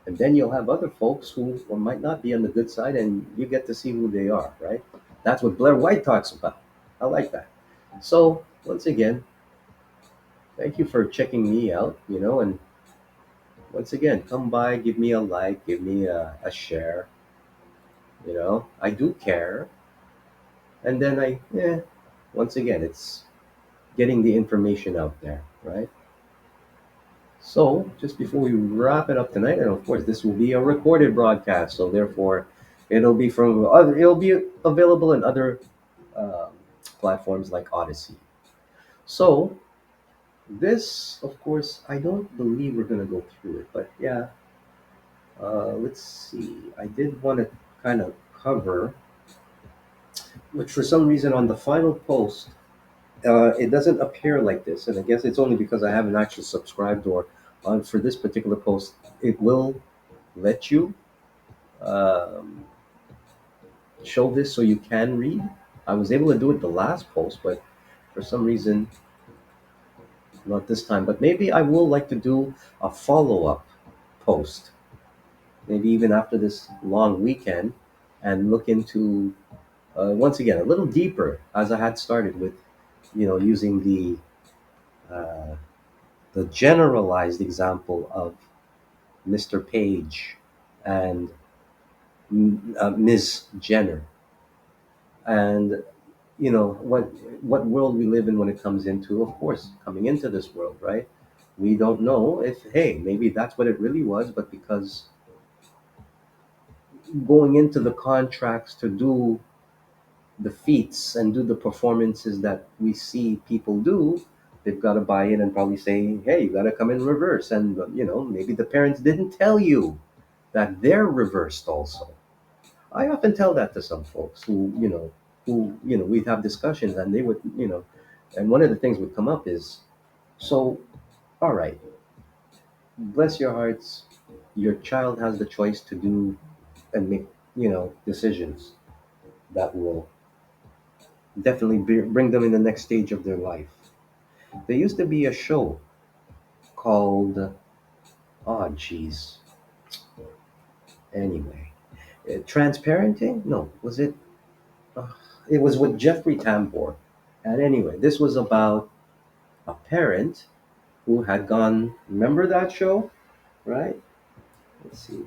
And then you'll have other folks who might not be on the good side, and you get to see who they are, right? That's what Blair White talks about. I like that. So, once again, thank you for checking me out, and once again, come by, give me a like, give me a share, I do care. And then once again, it's getting the information out there, right? So, just before we wrap it up tonight, and of course, this will be a recorded broadcast, so therefore, it'll be available in other um, platforms like Odyssey. So, this, of course, I don't believe we're gonna go through it, but yeah, let's see. I did want to kind of cover, which for some reason on the final post, it doesn't appear like this, and I guess it's only because I haven't actually subscribed or on for this particular post. It will let you um, show this so you can read. I was able to do it the last post, but for some reason, not this time. But maybe I will like to do a follow up post, maybe even after this long weekend, and look into once again a little deeper as I had started with, using uh, the generalized example of Mr. Page and Ms. Jenner, and what world we live in when it comes into, of course, coming into this world, right? We don't know if, hey, maybe that's what it really was, but because going into the contracts to do the feats and do the performances that we see people do, they've got to buy in and probably say, hey, you got to come in reverse, and maybe the parents didn't tell you that they're reversed also. I often tell that to some folks who we'd have discussions, and they would, and one of the things would come up is, so, all right, bless your hearts, your child has the choice to do and make, decisions that will definitely bring them in the next stage of their life. There used to be a show called, oh, geez, anyway, Transparenting? No, was it? Uh, it was with Jeffrey Tambor. And anyway, this was about a parent who had gone. Remember that show, right? Let's see.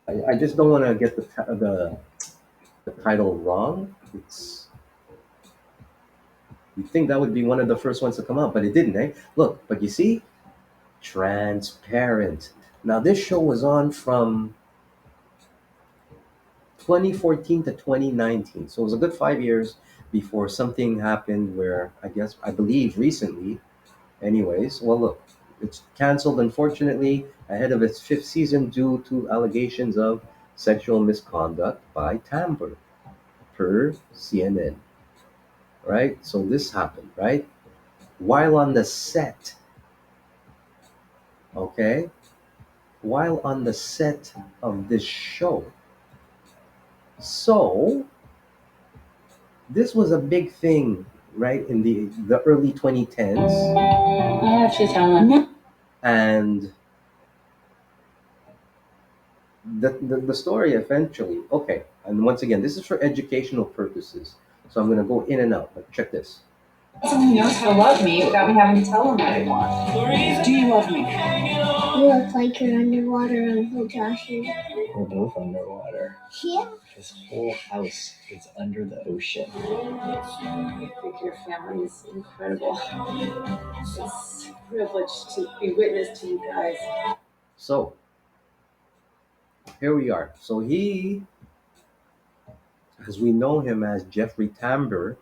I just don't want to get the title wrong. It's you think that would be one of the first ones to come out, but it didn't, eh? Look, but you see, Transparent. Now this show was on from 2014 to 2019, so it was a good 5 years before something happened where I believe recently. Anyways, well, look, it's canceled unfortunately ahead of its fifth season due to allegations of sexual misconduct by Tambor, per CNN. Right? So this happened, right? While on the set, okay? While on the set of this show. So this was a big thing, right, in the early 2010s. I have to tell him. And the story eventually, okay, and once again, this is for educational purposes, so I'm going to go in and out, but check this. Someone knows how to love me without me having to tell them what I want. Do you love me? You look like you're underwater, Uncle Joshy. We're both underwater. Yeah. This whole house is under the ocean. I think your family is incredible. It's a privilege to be witness to you guys. So here we are. So he, as we know him as Jeffrey Tambor,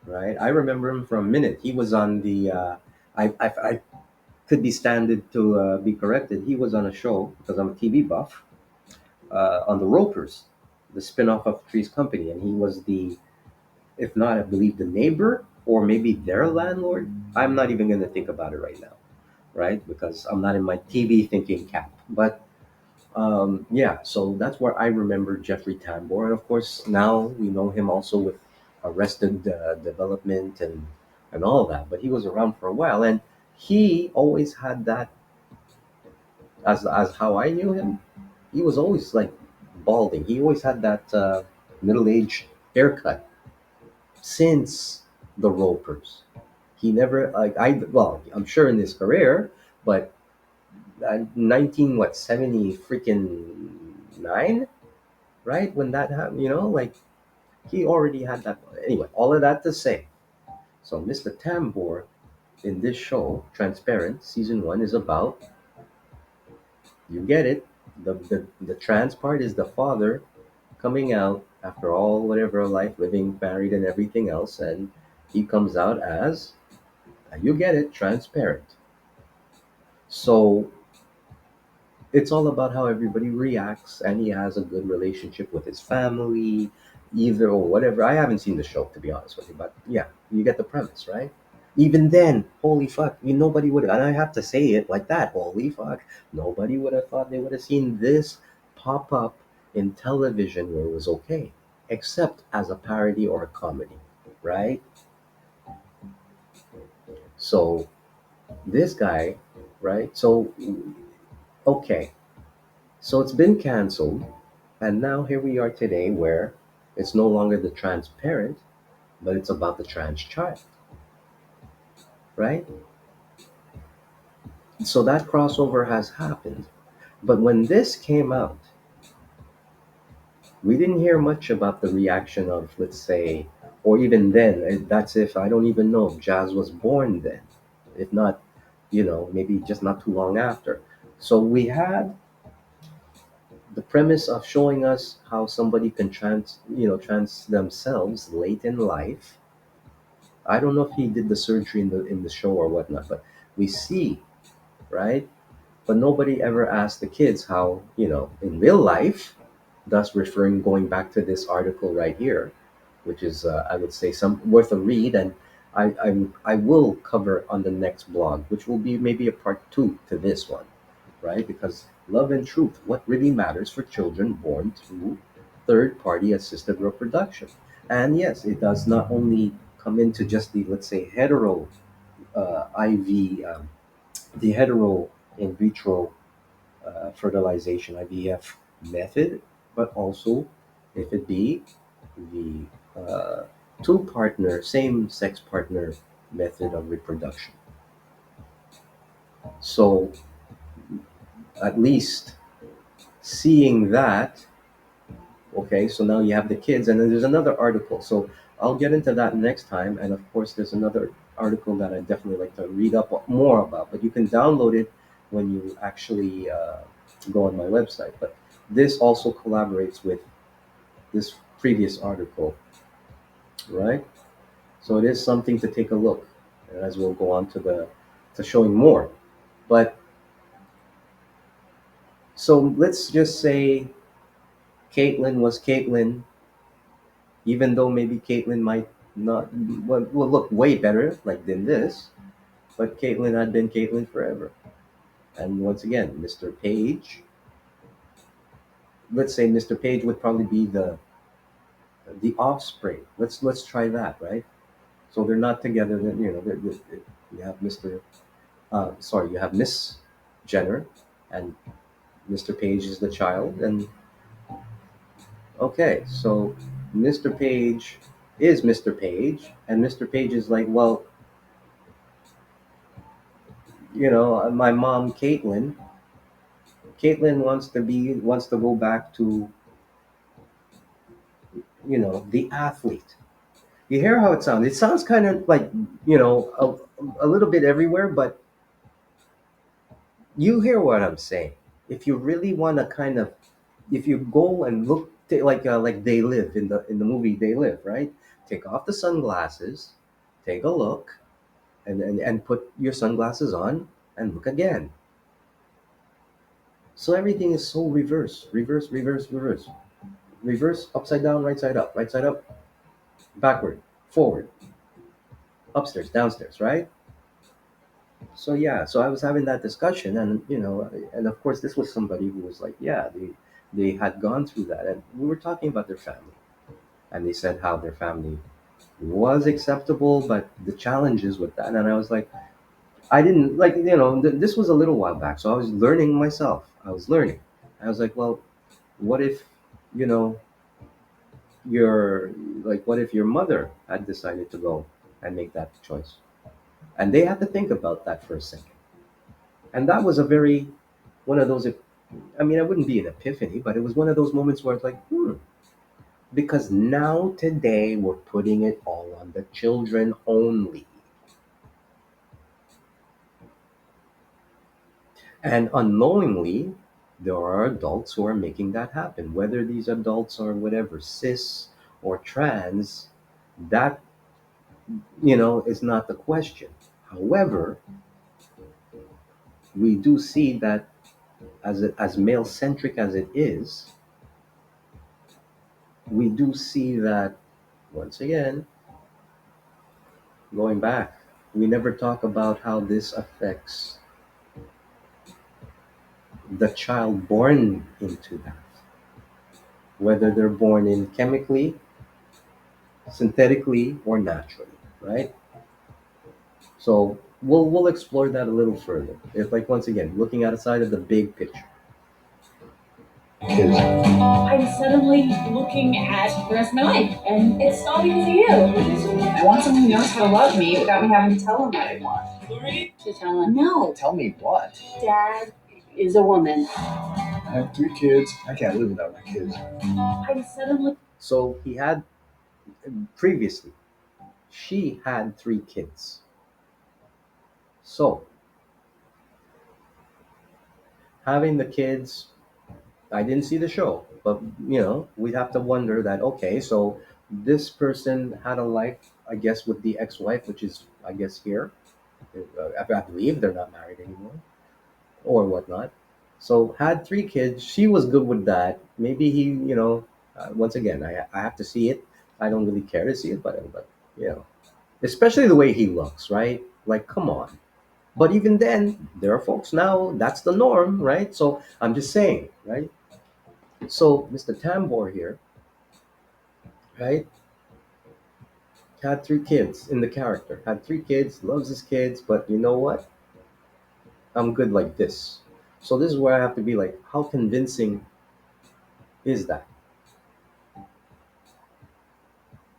right? I remember him from a minute. He was on the I could be standard to be corrected. He was on a show, because I'm a TV buff, on the Ropers, the spin-off of Three's Company, and he was the, if not, I believe, the neighbor or maybe their landlord. I'm not even going to think about it right now, right? Because I'm not in my TV thinking cap. But yeah, so that's where I remember Jeffrey Tambor. And of course, now we know him also with Arrested Development and all that. But he was around for a while. And he always had that, as how I knew him. He was always like balding. He always had that middle-aged haircut since the Ropers. He never like well, I'm sure in his career, but 19 what 70 freaking 9, right, when that happened, like he already had that. Anyway, all of that to say, so Mr. Tambor in this show, Transparent, season 1 is about, you get it, the trans part is the father coming out after all whatever life, living married and everything else, and he comes out as, you get it, transparent. So it's all about how everybody reacts, and he has a good relationship with his family, either or whatever. I haven't seen the show, to be honest with you, but yeah, you get the premise, right? Even then, holy fuck, nobody would, and I have to say it like that, holy fuck, nobody would have thought they would have seen this pop up in television where it was okay, except as a parody or a comedy, right? So this guy, right? So okay, so it's been canceled, and now here we are today where it's no longer the transparent, but it's about the trans child, right? So that crossover has happened. But when this came out, we didn't hear much about the reaction of, let's say, or even then, that's if I don't even know if Jazz was born then. If not, maybe just not too long after. So we had the premise of showing us how somebody can trans themselves late in life. I don't know if he did the surgery in the show or whatnot, but we see, right? But nobody ever asked the kids how, in real life, thus referring, going back to this article right here, which is, I would say, some worth a read, and I will cover on the next blog, which will be maybe a part two to this one, right? Because love and truth, what really matters for children born through third party assisted reproduction. And yes, it does not only come into just the, let's say, hetero IV, the hetero in vitro fertilization IVF method, but also if it be the two partner, same sex partner method of reproduction. So at least seeing that, okay, so now you have the kids, and then there's another article. So I'll get into that next time. And of course, there's another article that I definitely like to read up more about, but you can download it when you actually go on my website. But this also collaborates with this previous article, right? So it is something to take a look, as we'll go on to showing more. But so let's just say Caitlin was Caitlin, even though maybe Caitlin might not will look way better like than this, but Caitlin had been Caitlin forever. And once again, Mr. Page, let's say Mr. Page would probably be the offspring. Let's try that, right? So they're not together. Then you have Mr. Sorry, you have Miss Jenner, and Mr. Page is the child. And okay, so Mr. Page is Mr. Page, and Mr. Page is like, well, my mom, Caitlin. Caitlin wants to go back to the athlete. You hear how it sounds? It sounds kind of like a little bit everywhere, but you hear what I'm saying. If you really want to kind of, if you go and look like They Live in the movie They Live, right? Take off the sunglasses, take a look, and put your sunglasses on and look again. So everything is so reverse, reverse, reverse, reverse, reverse, upside down, right side up, backward, forward, upstairs, downstairs, right? So yeah, so I was having that discussion, and and of course this was somebody who was like, yeah, they had gone through that, and we were talking about their family, and they said how their family was acceptable, but the challenges with that, and I was like, I didn't like, this was a little while back, so I was learning myself. I was learning. I was like, well, what if, you know, your what if your mother had decided to go and make that choice? And they had to think about that for a second. And that was a very one of those. I mean, it wouldn't be an epiphany, but it was one of those moments where it's like, because now today we're putting it all on the children only. And unknowingly, there are adults who are making that happen. Whether these adults are whatever, cis or trans, that, is not the question. However, we do see that as male centric as it is, we do see that once again, going back, we never talk about how this affects the child born into that, whether they're born in chemically, synthetically, or naturally, right? So we'll explore that a little further. If like once again, looking outside of the big picture. Kids. I'm suddenly looking at the rest of my life, and it's all because of you. I want someone who knows how to love me without me having to tell them what I want. To tell him, no, Tell me what? Dad is a woman. I have 3 kids. I can't live without my kids. I'm suddenly. So he had previously, she had 3 kids. So having the kids, I didn't see the show, but we have to wonder that okay, so this person had a life, I guess, with the ex-wife, which is, I guess, here. I believe they're not married anymore or whatnot. So had 3 kids. She was good with that. Maybe he, once again, I have to see it. I don't really care to see it, but especially the way he looks, right? Like, come on. But even then, there are folks now, that's the norm, right? So I'm just saying, right? So Mr. Tambor here, right, had 3 kids in the character, had 3 kids, loves his kids, but you know what? I'm good like this. So this is where I have to be like, how convincing is that?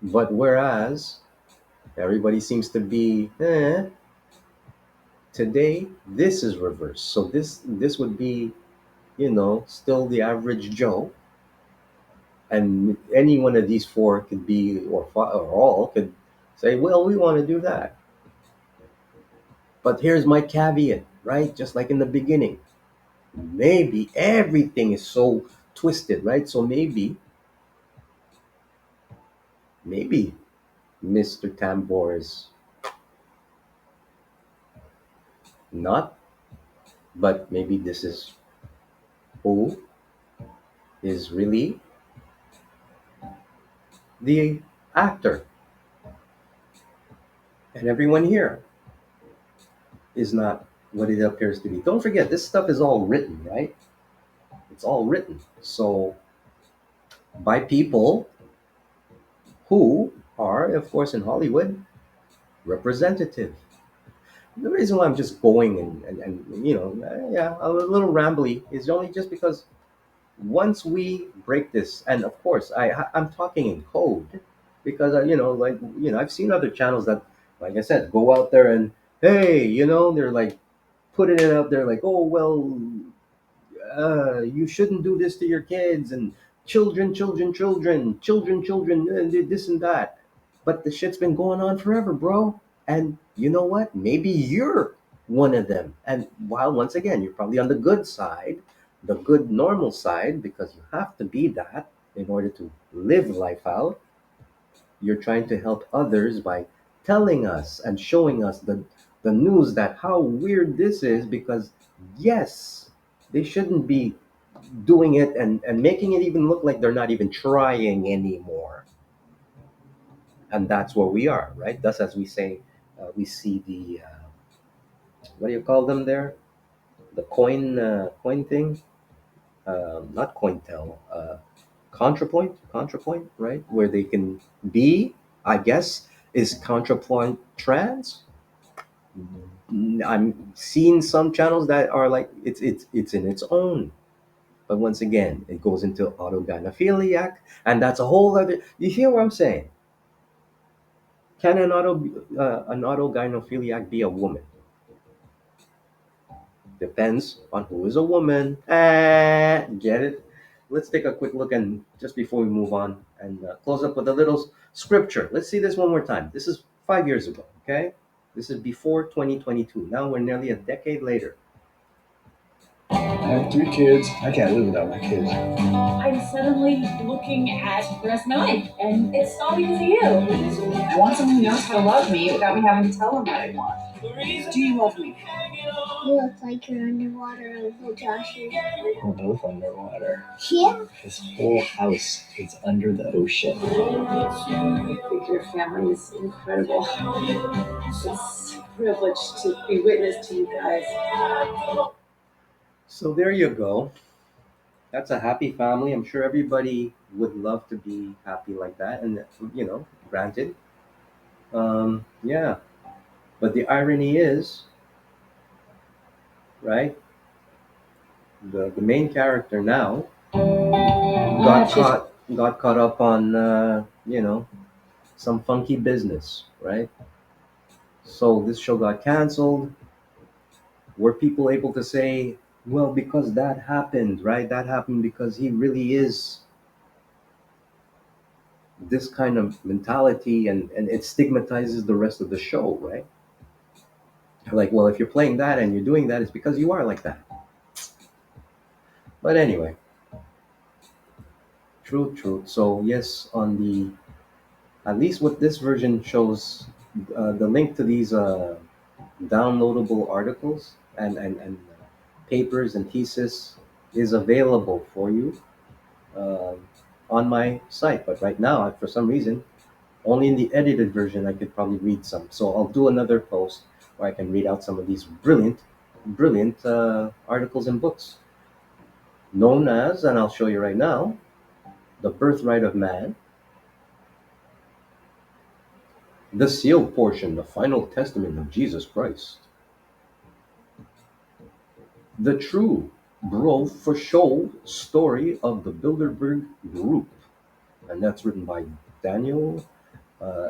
But whereas everybody seems to be, today this is reversed. So this would be, still the average Joe, and any one of these four could be, or five, or all could say, well, we want to do that. But here's my caveat, right? Just like in the beginning, maybe everything is so twisted, right? So maybe Mr. Tambor is not, but maybe this is who is really the actor, and everyone here is not what it appears to be. Don't forget, this stuff is all written, right? It's all written. So by people who are, of course, in Hollywood, representative. The reason why I'm just going and yeah, a little rambly is only just because once we break this, and of course, I'm talking in code because I've seen other channels that, like I said, go out there and hey, they're like putting it out there like, oh well, you shouldn't do this to your kids and children, this and that. But the shit's been going on forever, bro. And you know what? Maybe you're one of them. And while once again, you're probably on the good side, the good normal side, because you have to be that in order to live life out. You're trying to help others by telling us and showing us the news that how weird this is because yes, they shouldn't be doing it and making it even look like they're not even trying anymore. And that's where we are, right? Thus, as we say, we see the what do you call them there? The coin thing, not cointel, contrapoint, right? Where they can be, I guess, is contrapoint trans. I'm seeing some channels that are like it's in its own. But once again, it goes into autogynephiliac, and that's a whole other. You hear what I'm saying? Can an autogynephiliac be a woman? Depends on who is a woman. Get it? Let's take a quick look and just before we move on and close up with a little scripture. Let's see this one more time. This is 5 years ago. Okay, this is before 2022. Now we're nearly a decade later. I have 3 kids. I can't live without my kids. I'm suddenly looking at the rest of my life, and it's all because of you. I want someone who knows how to love me without me having to tell them what I want. Do you love me? You look like you're underwater a little, Joshy. We're both underwater. Yeah. This whole house is under the ocean. I think your family is incredible. It's a privilege to be witness to you guys. So there you go. That's a happy family. I'm sure everybody would love to be happy like that. And, granted, yeah. But the irony is, right, the main character now got caught up on, some funky business, right? So this show got canceled. Were people able to say, well, because that happened, right? That happened because he really is this kind of mentality, and it stigmatizes the rest of the show, right? Like, well, if you're playing that and you're doing that, it's because you are like that. But anyway, true. So yes, on the at least what this version shows, the link to these downloadable articles and papers and thesis is available for you uh, on my site. But right now, for some reason, only in the edited version I could probably read some. So I'll do another post where I can read out some of these brilliant articles and books known as, and I'll show you right now, The Birthright of Man, The Sealed Portion, The Final Testament of Jesus Christ, The True Bro for Show Story of the Bilderberg Group, and that's written by Daniel uh,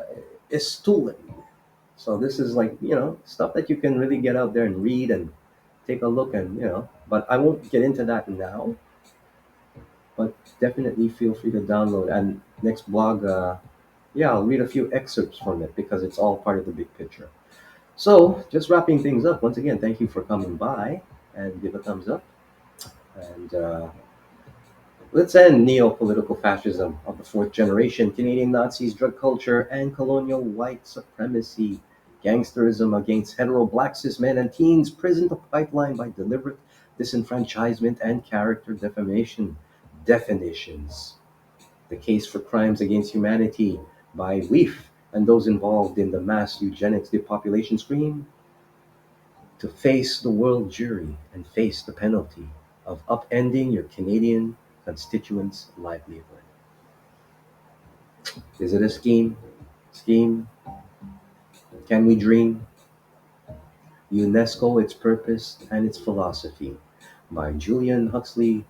Estulin. So this is like, stuff that you can really get out there and read and take a look and, but I won't get into that now. But definitely feel free to download. And next blog, yeah, I'll read a few excerpts from it because it's all part of the big picture. So just wrapping things up, once again, thank you for coming by and give a thumbs up. And let's end neo-political fascism of the fourth generation, Canadian Nazis, drug culture, and colonial white supremacy. Gangsterism against hetero black cis men and teens, prison to pipeline by deliberate disenfranchisement and character defamation. Definitions. The case for crimes against humanity by Leaf and those involved in the mass eugenics depopulation scream to face the world jury and face the penalty of upending your Canadian constituents' livelihood. Is it a scheme? Scheme? Can we dream? UNESCO, its purpose and its philosophy by Julian Huxley,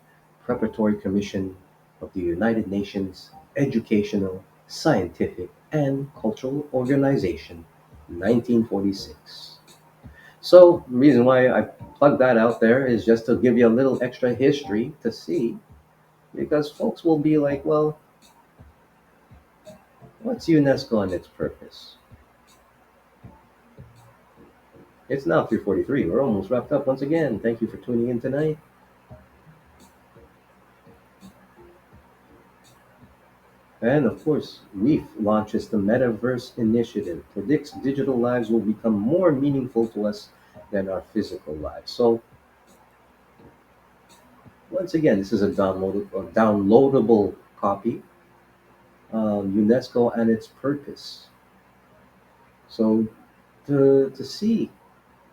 Preparatory Commission of the United Nations Educational, Scientific, and Cultural Organization, 1946. So the reason why I plug that out there is just to give you a little extra history to see, because folks will be like, well, what's UNESCO and its purpose? It's now 3:43. We're almost wrapped up once again. Thank you for tuning in tonight. And of course, Reef launches the Metaverse Initiative, predicts digital lives will become more meaningful to us than our physical lives. So, once again, this is a downloadable copy. UNESCO and its purpose. So, to see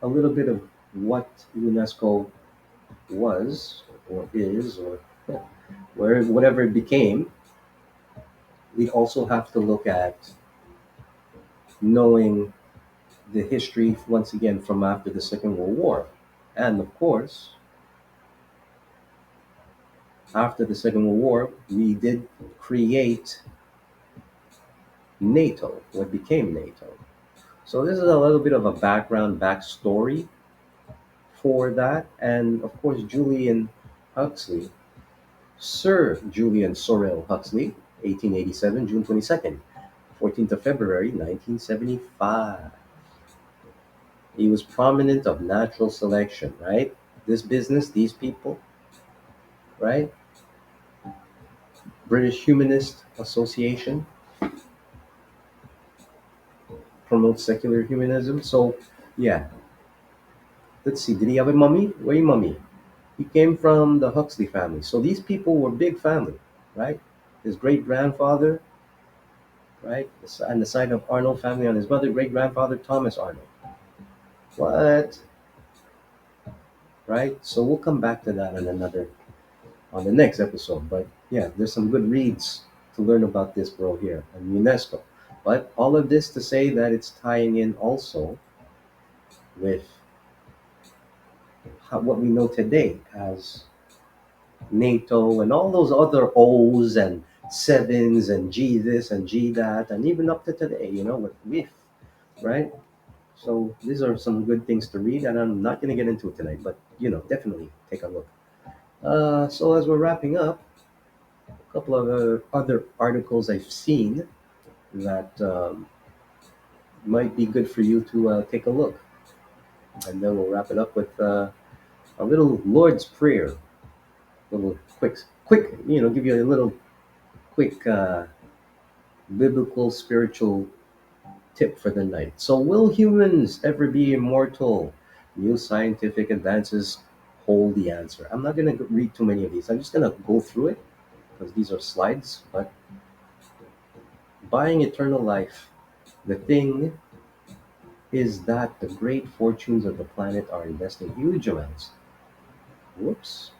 a little bit of what UNESCO was or is or where whatever it became, we also have to look at knowing the history once again from after the Second World War. And of course, after the Second World War, we did create NATO, what became NATO. So this is a little bit of a backstory for that. And of course, Julian Huxley, Sir Julian Sorel Huxley, 1887, June 22nd, 14th of February, 1975. He was prominent of natural selection, right? This business, these people, right? British Humanist Association promotes secular humanism. So, yeah, let's see. Did he have a mummy? Where mummy? He came from the Huxley family. So these people were big family, right? His great grandfather, right? And the side of Arnold family on his mother, great grandfather Thomas Arnold. What? Right? So we'll come back to that on the next episode. But yeah, there's some good reads to learn about this bro here and UNESCO. But all of this to say that it's tying in also with what we know today as NATO and all those other O's and sevens and G this and G that, and even up to today, with WIF, right? So these are some good things to read, and I'm not going to get into it tonight, but definitely take a look. So as we're wrapping up, a couple of other articles I've seen that might be good for you to take a look, and then we'll wrap it up with a little Lord's Prayer, a little quick, give you a little quick biblical spiritual tip for the night. So, will humans ever be immortal? New scientific advances hold the answer. I'm not going to read too many of these. I'm just going to go through it because these are slides. But buying eternal life, the thing is that the great fortunes of the planet are investing huge amounts. Whoops.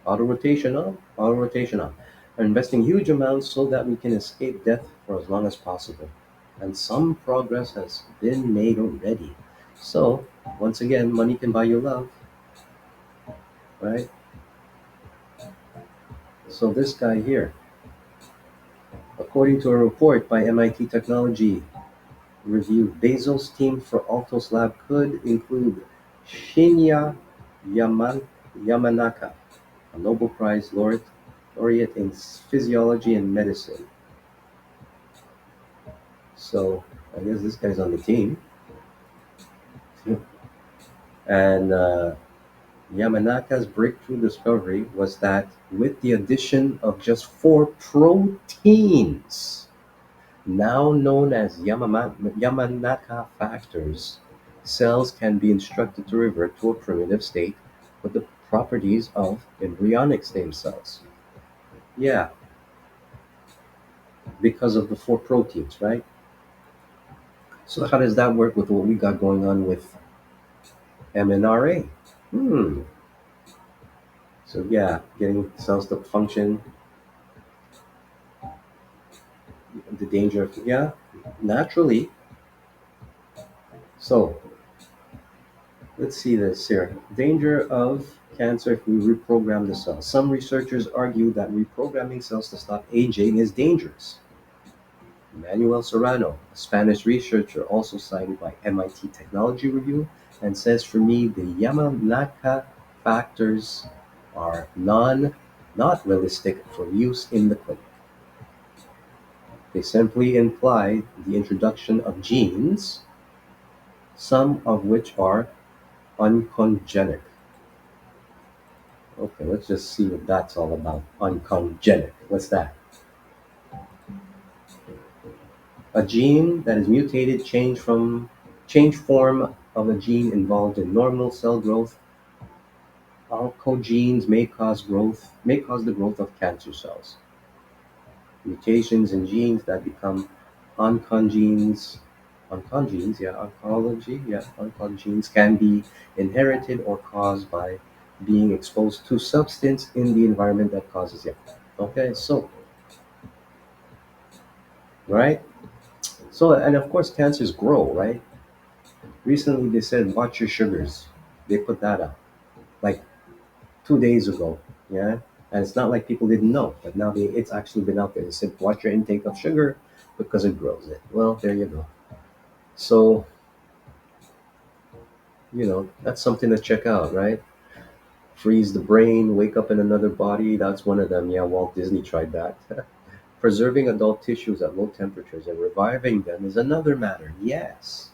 Auto rotation on, auto rotation on. Are investing huge amounts so that we can escape death for as long as possible. And some progress has been made already. So, once again, money can buy you love, right? So, this guy here, according to a report by MIT Technology Review, Bezos' team for Altos Lab could include Shinya Yamanaka, a Nobel Prize laureate in physiology and medicine. So, I guess this guy's on the team. And Yamanaka's breakthrough discovery was that with the addition of just 4 proteins, now known as Yamanaka factors, cells can be instructed to revert to a primitive state with the properties of embryonic stem cells. Yeah, because of the 4 proteins, right? So how does that work with what we got going on with mNRA? Hmm. So yeah, getting cells to function, the danger of naturally. So let's see this here. Danger of cancer if we reprogram the cells. Some researchers argue that reprogramming cells to stop aging is dangerous. Manuel Serrano, a Spanish researcher also cited by MIT Technology Review, and says for me the Yamanaka factors are not realistic for use in the clinic. They simply imply the introduction of genes, some of which are oncogenic. Okay, let's just see what that's all about. Oncogenic. What's that? A gene that is mutated, change form of a gene involved in normal cell growth. Oncogenes may cause the growth of cancer cells. Mutations in genes that become oncogenes, oncogenes can be inherited or caused by being exposed to substance in the environment that causes it. Okay, so right, so and of course cancers grow, right? Recently, they said watch your sugars. They put that up like 2 days ago. Yeah, and it's not like people didn't know, but now it's actually been out there. They said watch your intake of sugar because it grows it. Well, there you go. So that's something to check out, right? Freeze the brain, wake up in another body. That's one of them. Yeah, Walt Disney tried that. Preserving adult tissues at low temperatures and reviving them is another matter. Yes,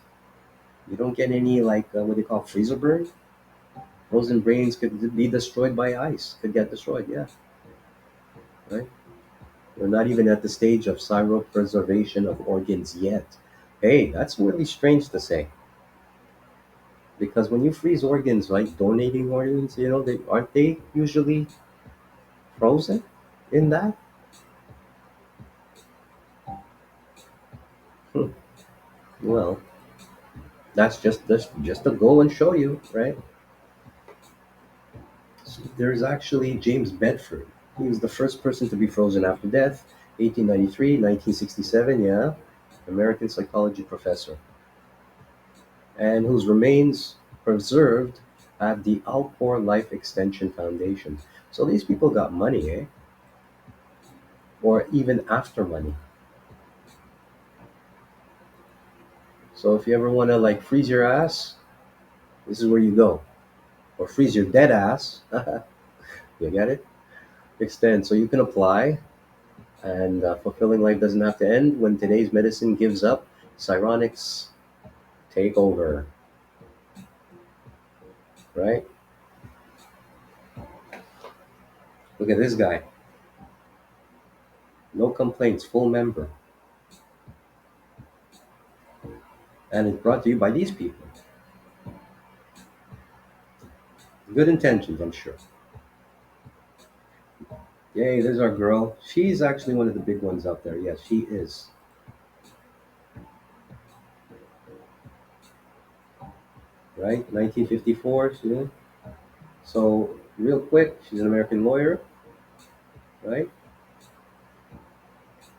you don't get any like what they call freezer burn. Frozen brains could be destroyed by ice. Could get destroyed. Yeah, right. We're not even at the stage of cryopreservation of organs yet. Hey, that's really strange to say because when you freeze organs, right, donating organs, they aren't they usually frozen in that? Hmm. Well, that's just to go and show you, right? So there's actually James Bedford. He was the first person to be frozen after death, 1893, 1967. Yeah, American psychology professor, and whose remains preserved at the Alcor Life Extension Foundation. So these people got money, eh? Or even after money. So if you ever want to like freeze your ass, this is where you go. Or freeze your dead ass. You get it? Extend. So you can apply, and fulfilling life doesn't have to end. When today's medicine gives up, psionics take over, right? Look at this guy. No complaints, full member. And it's brought to you by these people. Good intentions, I'm sure. Yay, there's our girl. She's actually one of the big ones out there. Yes, she is. Right? 1954. Yeah. So, real quick, she's an American lawyer, right?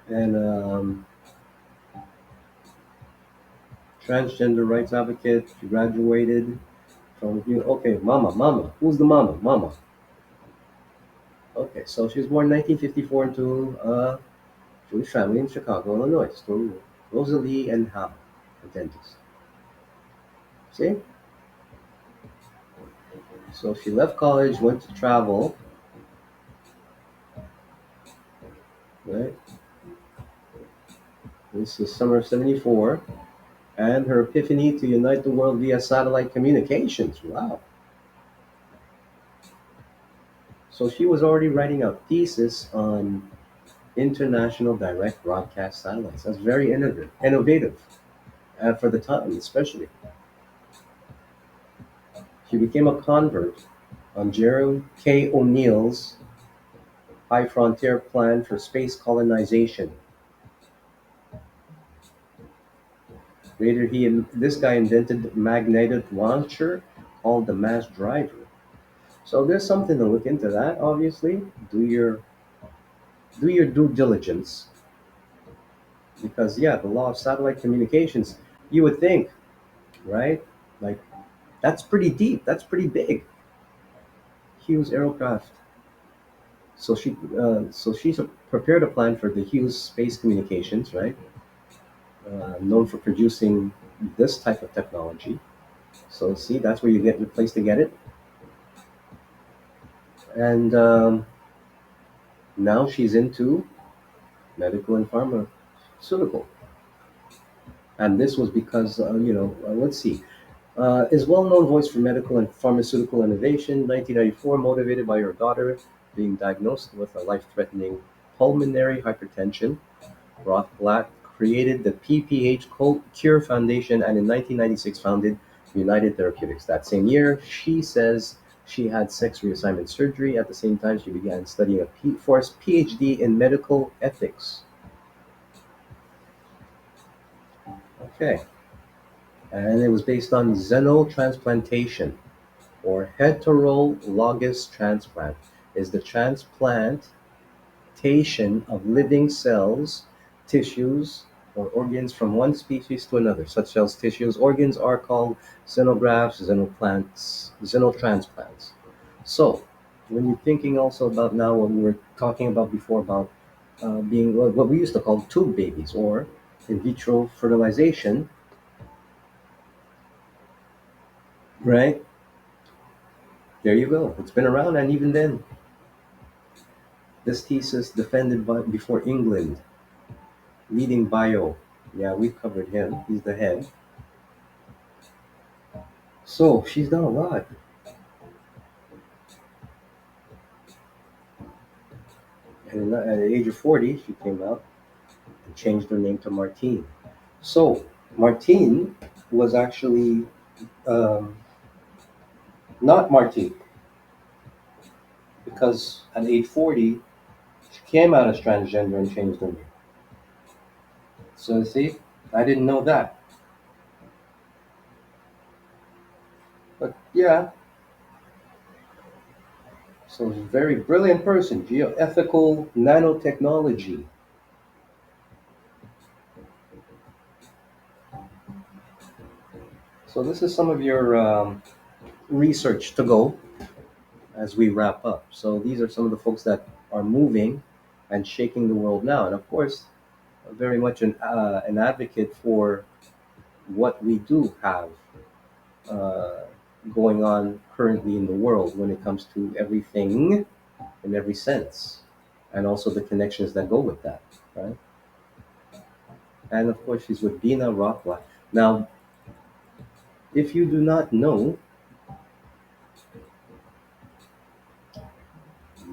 And transgender rights advocate. She graduated from, okay, mama. Who's the mama? Mama. Okay, so she was born in 1954 into a Jewish family in Chicago, Illinois. So, Rosalie and Hal, a dentist. See? So she left college, went to travel, right? This is summer of 74. And her epiphany to unite the world via satellite communications. Wow. So she was already writing a thesis on international direct broadcast satellites. That's very innovative for the time, especially. She became a convert on Jerome K. O'Neill's High Frontier Plan for Space Colonization. Later, this guy invented magnetic launcher called the Mass Driver. So there's something to look into that. Obviously, do your due diligence because yeah, the law of satellite communications. You would think, right? Like that's pretty deep. That's pretty big. Hughes aircraft. So she's prepared a plan for the Hughes space communications, right? Known for producing this type of technology. So see, that's where you get the place to get it. And now she's into medical and pharmaceutical. And this was because let's see, is well-known voice for medical and pharmaceutical innovation. 1994, motivated by her daughter being diagnosed with a life-threatening pulmonary hypertension, Rothblatt created the PPH Cure Foundation and in 1996 founded United Therapeutics. That same year, she says she had sex reassignment surgery. At the same time, she began studying for a PhD in medical ethics. Okay. And it was based on xenotransplantation or heterologous transplant is the transplantation of living cells, tissues, or organs from one species to another, such as tissues. Organs are called xenografts, xenotransplants. So, when you're thinking also about now what we were talking about before about being what we used to call tube babies or in vitro fertilization, right? There you go. It's been around, and even then, this thesis defended by before England, leading bio. Yeah, we've covered him. He's the head. So she's done a lot. And at the age of 40, she came out and changed her name to Martine. So Martine was actually um, not Martine because at age 40, she came out as transgender and changed her name. So see, I didn't know that. But yeah, so a very brilliant person, geoethical nanotechnology. So this is some of your research to go as we wrap up. So these are some of the folks that are moving and shaking the world now. And of course, very much an advocate for what we do have uh, going on currently in the world when it comes to everything in every sense, and also the connections that go with that, right? And of course, she's with Dina Rothblatt. Now, if you do not know,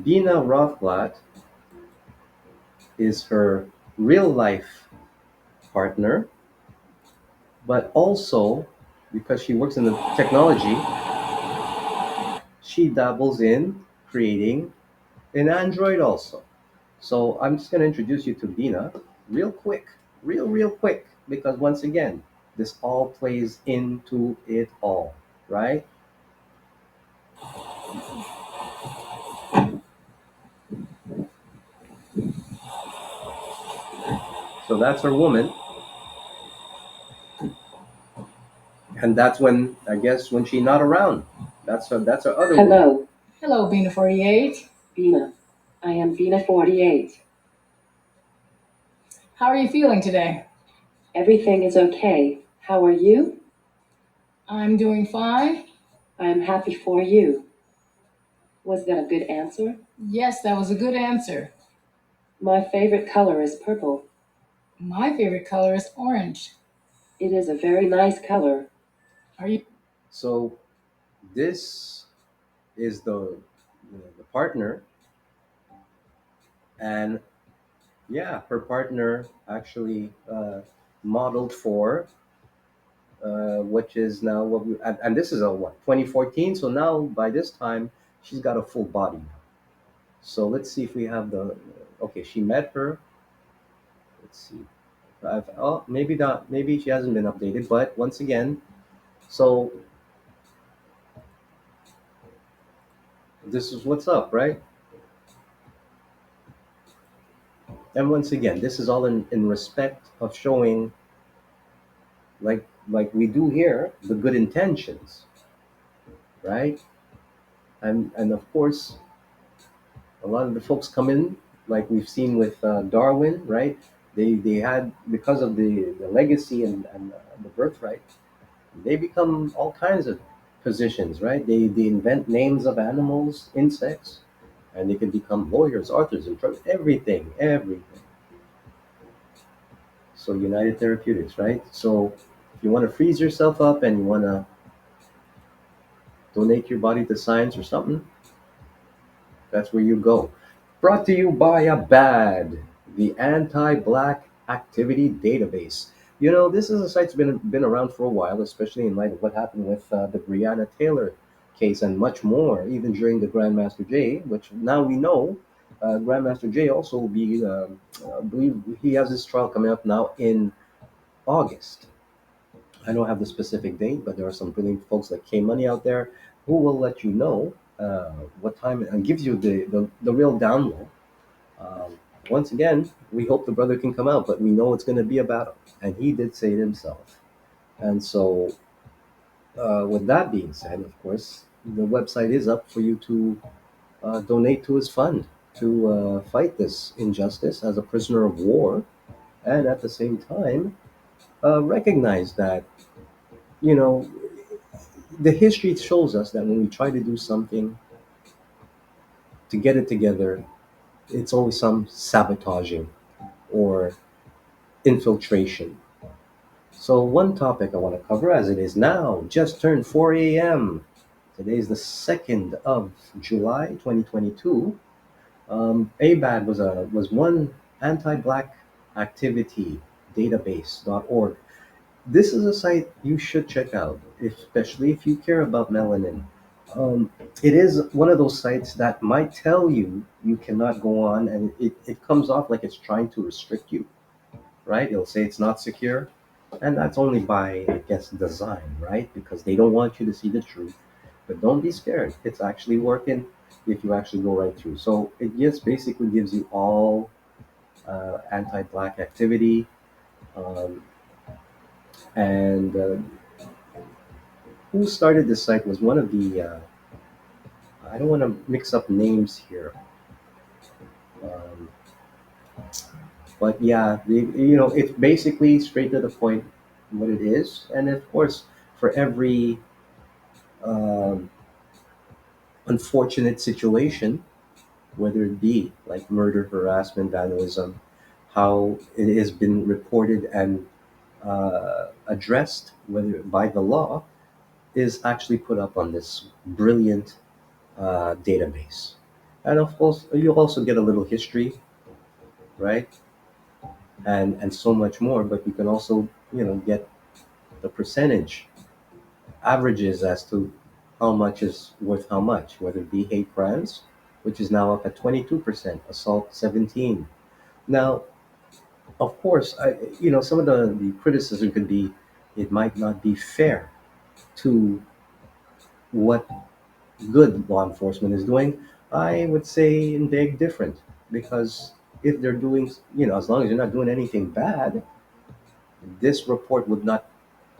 Dina Rothblatt is her real life partner, but also because she works in the technology, she dabbles in creating an Android also. So I'm just going to introduce you to Dina real quick, real quick, because once again, this all plays into it all, right? So that's her woman, and that's when I guess when she's not around, that's her other woman. Hello, Hello, Bina 48. Bina. I am Bina 48. How are you feeling today? Everything is okay. How are you? I'm doing fine. I am happy for you. Was that a good answer? Yes, that was a good answer. My favorite color is purple. My favorite color is orange. It is a very nice color. Are you? So this is the partner, and yeah, her partner actually modeled for which is now what we and this is a what 2014. So now by this time she's got a full body. So let's see if we have the okay. She met her. Let's see. Oh, maybe not. Maybe she hasn't been updated. But once again, so this is what's up, right? And once again, this is all in respect of showing, like we do here, the good intentions, right? And of course, a lot of the folks come in, like we've seen with Darwin, right? They had because of the legacy and the birthright, they become all kinds of positions, right? They invent names of animals, insects, and they can become lawyers, authors, and everything. So United Therapeutics, right? So if you want to freeze yourself up and you want to donate your body to science or something, that's where you go. Brought to you by ABAD, the Anti-Black Activity Database. You know, this is a site's been around for a while, especially in light of what happened with the Breonna Taylor case and much more, even during the Grandmaster J, which now we know Grandmaster J also will be, I believe he has his trial coming up now in August. I don't have the specific date, but there are some brilliant folks like K Money out there who will let you know what time and gives you the real download. Um, once again, we hope the brother can come out, but we know it's going to be a battle, and he did say it himself. And so, with that being said, of course, the website is up for you to donate to his fund to fight this injustice as a prisoner of war, and at the same time, recognize that, you know, the history shows us that when we try to do something to get it together, it's always some sabotaging or infiltration. So, one topic I want to cover, as it is now, just turned 4 a.m. Today is the 2nd of July, 2022. ABAD was one anti-black activity database.org. This is a site you should check out, especially if you care about melanin. Um, it is one of those sites that might tell you you cannot go on, and it comes off like it's trying to restrict you, right? It'll say it's not secure, and that's only by, I guess, design, right? Because they don't want you to see the truth. But don't be scared; it's actually working if you actually go right through. So it just basically gives you all anti-black activity, um, and who started this site was one of the. I don't want to mix up names here, um, but yeah, it's basically straight to the point what it is, and of course, for every um, unfortunate situation, whether it be like murder, harassment, vandalism, how it has been reported and addressed, whether by the law, is actually put up on this brilliant database. And of course, you'll also get a little history, right? And so much more. But you can also, get the percentage averages as to how much is worth how much, whether it be hate crimes, which is now up at 22%, assault 17. Now, of course, some of the criticism could be it might not be fair to what good law enforcement is doing. I would say in big different, because if they're doing, as long as you're not doing anything bad, this report would not,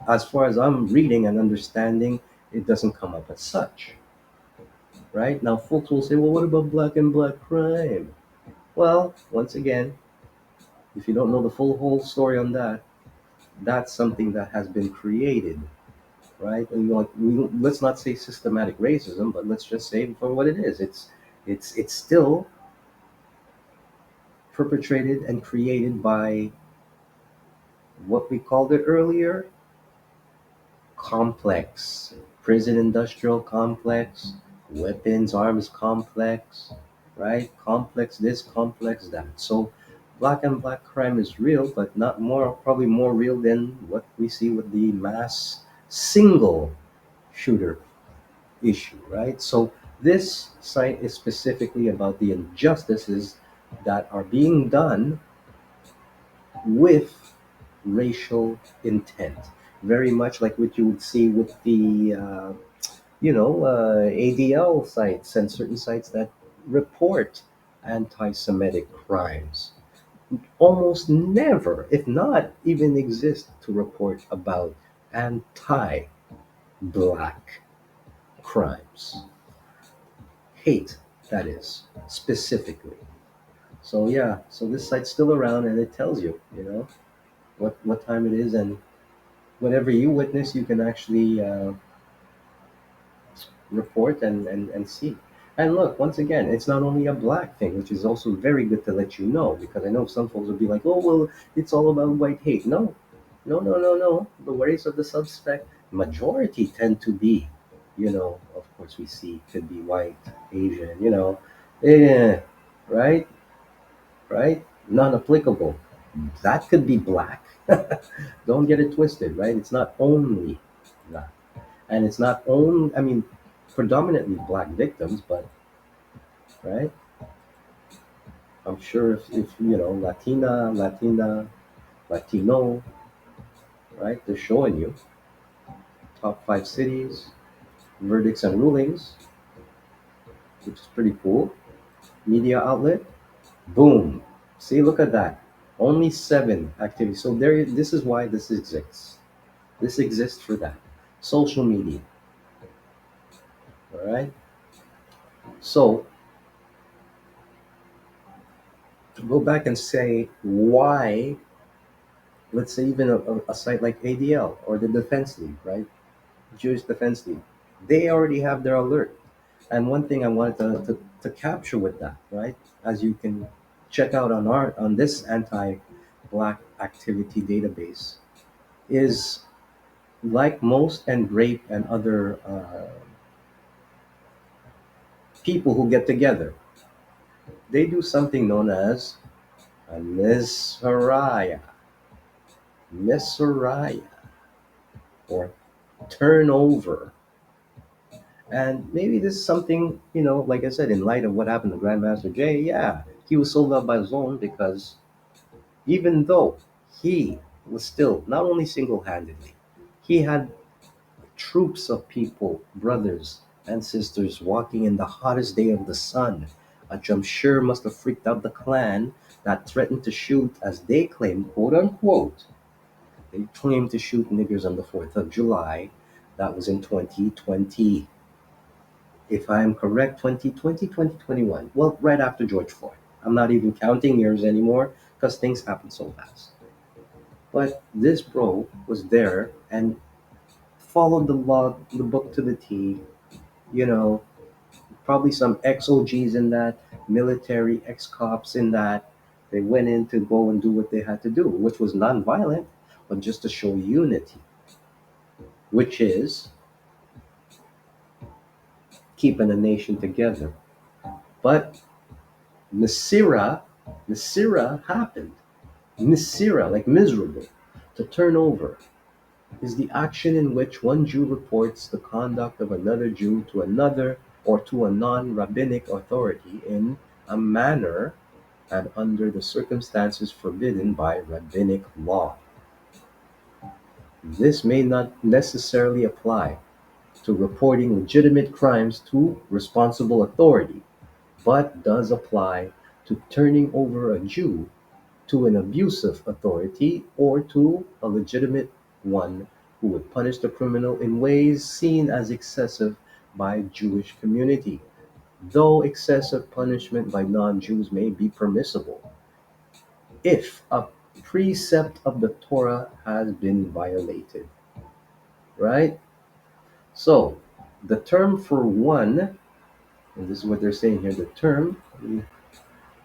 as far as I'm reading and understanding, it doesn't come up as such. Right now, folks will say, well, what about black and black crime? Well, once again, if you don't know the full whole story on that, that's something that has been created, right? And let's not say systematic racism, but let's just say for what it is. It's still perpetrated and created by what we called it earlier, complex prison industrial complex, weapons arms complex, right? Complex this, complex that. So black and black crime is real, but not more, probably more real than what we see with the mass single shooter issue, right? So this site is specifically about the injustices that are being done with racial intent, very much like what you would see with the ADL sites and certain sites that report anti-Semitic crimes. Almost never, if not even exist, to report about anti-black crimes, hate, that is, specifically. So yeah, so this site's still around, and it tells you, what time it is, and whatever you witness, you can actually report and see. And look, once again, it's not only a black thing, which is also very good to let you know, because I know some folks will be like, oh, well, it's all about white hate. No, no, no, no, no. The race of the suspect, majority tend to be, of course we see, could be white, Asian, yeah, right, right? Non applicable. That could be black. Don't get it twisted, right? It's not only that. And it's not only, I mean, predominantly black victims, but right, I'm sure if Latino, right, they're showing you top 5 cities, verdicts and rulings, which is pretty cool. Media outlet, boom, See, look at that. Only seven activities. So there. This is why this exists. This exists for that. Social media. All right. So to go back and say why, let's say even a site like ADL or the Defense League, right? Jewish Defense League, they already have their alert. And one thing I wanted to capture with that, right? As you can check out on this anti-black activity database, is like most and grape and other people who get together, they do something known as a Nisraya, Nisraya, or turnover. And maybe this is something, like I said, in light of what happened to Grandmaster Jay, yeah, he was so loved by Zone because even though he was still not only single handedly, he had troops of people, brothers and sisters, walking in the hottest day of the sun, which I'm sure must have freaked out the clan that threatened to shoot, as they claimed, quote unquote, they claimed to shoot niggers on the 4th of July. That was in 2020. If I am correct, 2020, 2021. Well, right after George Floyd. I'm not even counting years anymore because things happen so fast. But this bro was there and followed the law, the book to the T. You know, probably some ex-OGs in that, military ex-cops in that. They went in to go and do what they had to do, which was non-violent, but just to show unity, which is keeping a nation together. But Nasira happened. Nisira, like miserable, to turn over, is the action in which one Jew reports the conduct of another Jew to another or to a non rabbinic authority in a manner and under the circumstances forbidden by rabbinic law. This may not necessarily apply to reporting legitimate crimes to responsible authority, but does apply to turning over a Jew to an abusive authority or to a legitimate one who would punish the criminal in ways seen as excessive by Jewish community, though excessive punishment by non-Jews may be permissible if a precept of the Torah has been violated, right? So the term for one, and this is what they're saying here, the term,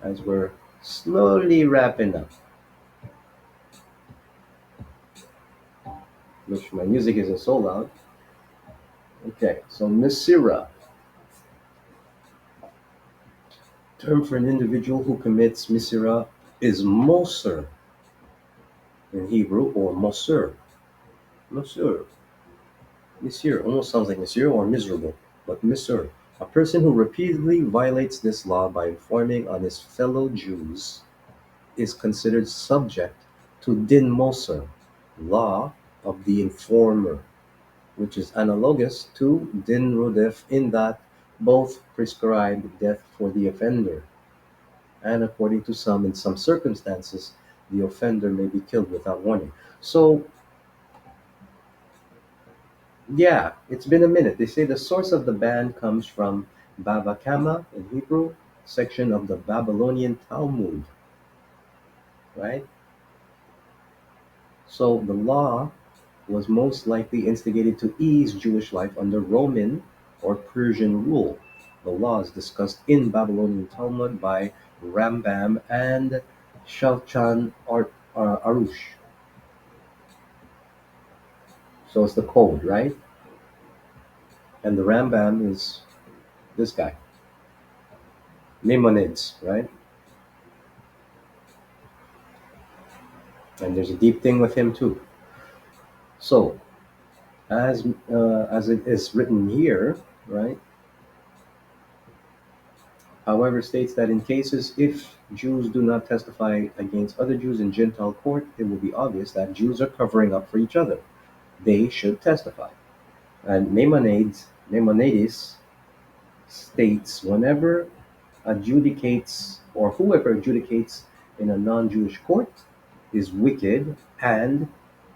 as we're slowly wrapping up, which my music isn't so loud. Okay, so Misira, term for an individual who commits Misira, is Moser in Hebrew, or Moser. Moser. Misir almost sounds like Monsieur or miserable, but Misir. A person who repeatedly violates this law by informing on his fellow Jews is considered subject to Din Moser, law of the informer, which is analogous to Din Rodef in that both prescribe death for the offender, and according to some, in some circumstances, the offender may be killed without warning. So, yeah, it's been a minute. They say the source of the ban comes from Bava Kama in Hebrew, section of the Babylonian Talmud, right? So the law was most likely instigated to ease Jewish life under Roman or Persian rule. The law is discussed in Babylonian Talmud by Rambam and Shulchan Arush. So it's the code, right? And the Rambam is this guy, Maimonides, right? And there's a deep thing with him too. So, as it is written here, right? However, states that in cases if Jews do not testify against other Jews in Gentile court, it will be obvious that Jews are covering up for each other. They should testify. And Maimonides states whenever adjudicates or whoever adjudicates in a non-Jewish court is wicked, and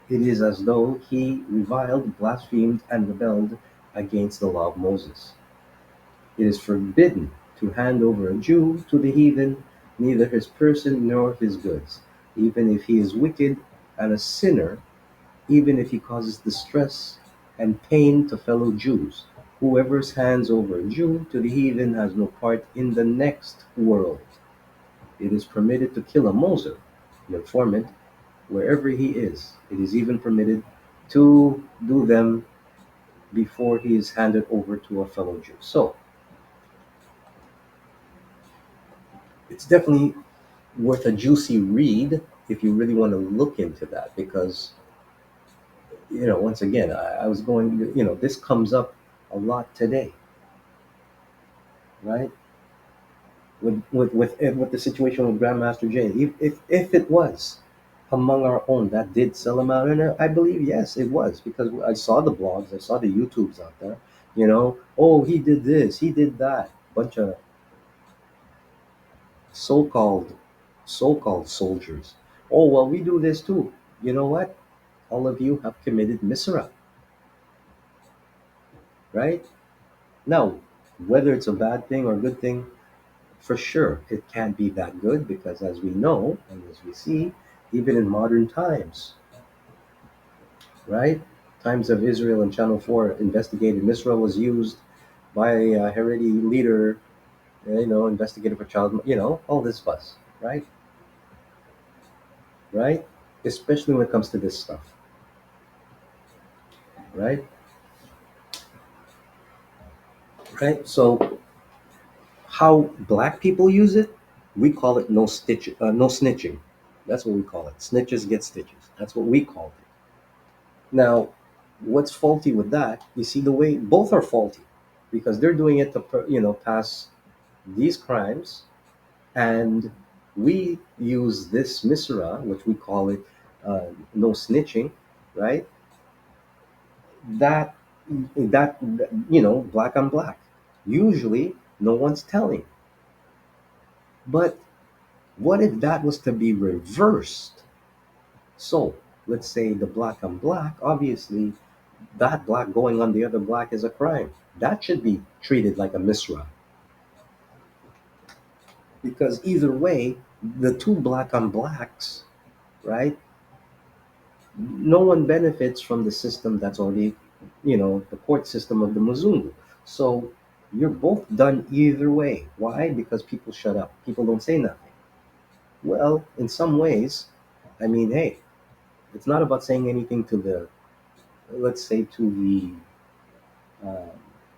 it is as though he reviled, blasphemed, and rebelled against the law of Moses. It is forbidden to hand over a Jew to the heathen, neither his person nor his goods, even if he is wicked and a sinner, even if he causes distress and pain to fellow Jews. Whoever hands over a Jew to the heathen has no part in the next world. It is permitted to kill a Moser, an informant, wherever he is. It is even permitted to do them before he is handed over to a fellow Jew. So it's definitely worth a juicy read if you really want to look into that, because once again, I was going, this comes up a lot today, right? With the situation with Grandmaster Jay, if it was among our own that did sell him out, and I believe yes, it was, because I saw the blogs, I saw the YouTubes out there. Oh, he did this, he did that. Bunch of so-called so-called soldiers. Oh well, we do this too. You know what? All of you have committed misra, right? Now, whether it's a bad thing or a good thing, for sure, it can't be that good, because as we know and as we see, even in modern times, right? Times of Israel and Channel 4 investigated Misra was used by a Haredi leader, investigated for child, all this fuss, right? Right? Especially when it comes to this stuff, right? Right? So, how black people use it, we call it no snitching. That's what we call it. Snitches get stitches. That's what we call it. Now, what's faulty with that? You see, the way both are faulty, because they're doing it to pass these crimes, and we use this misra, which we call it no snitching, right? That that black on black. Usually, no one's telling. But what if that was to be reversed? So let's say the black on black, obviously that black going on the other black is a crime. That should be treated like a misra. Because either way, the two black on blacks, right? No one benefits from the system that's already, the court system of the Muzungu. So you're both done either way. Why? Because people shut up. People don't say nothing. Well, in some ways, I mean, hey, it's not about saying anything to the, let's say, to the,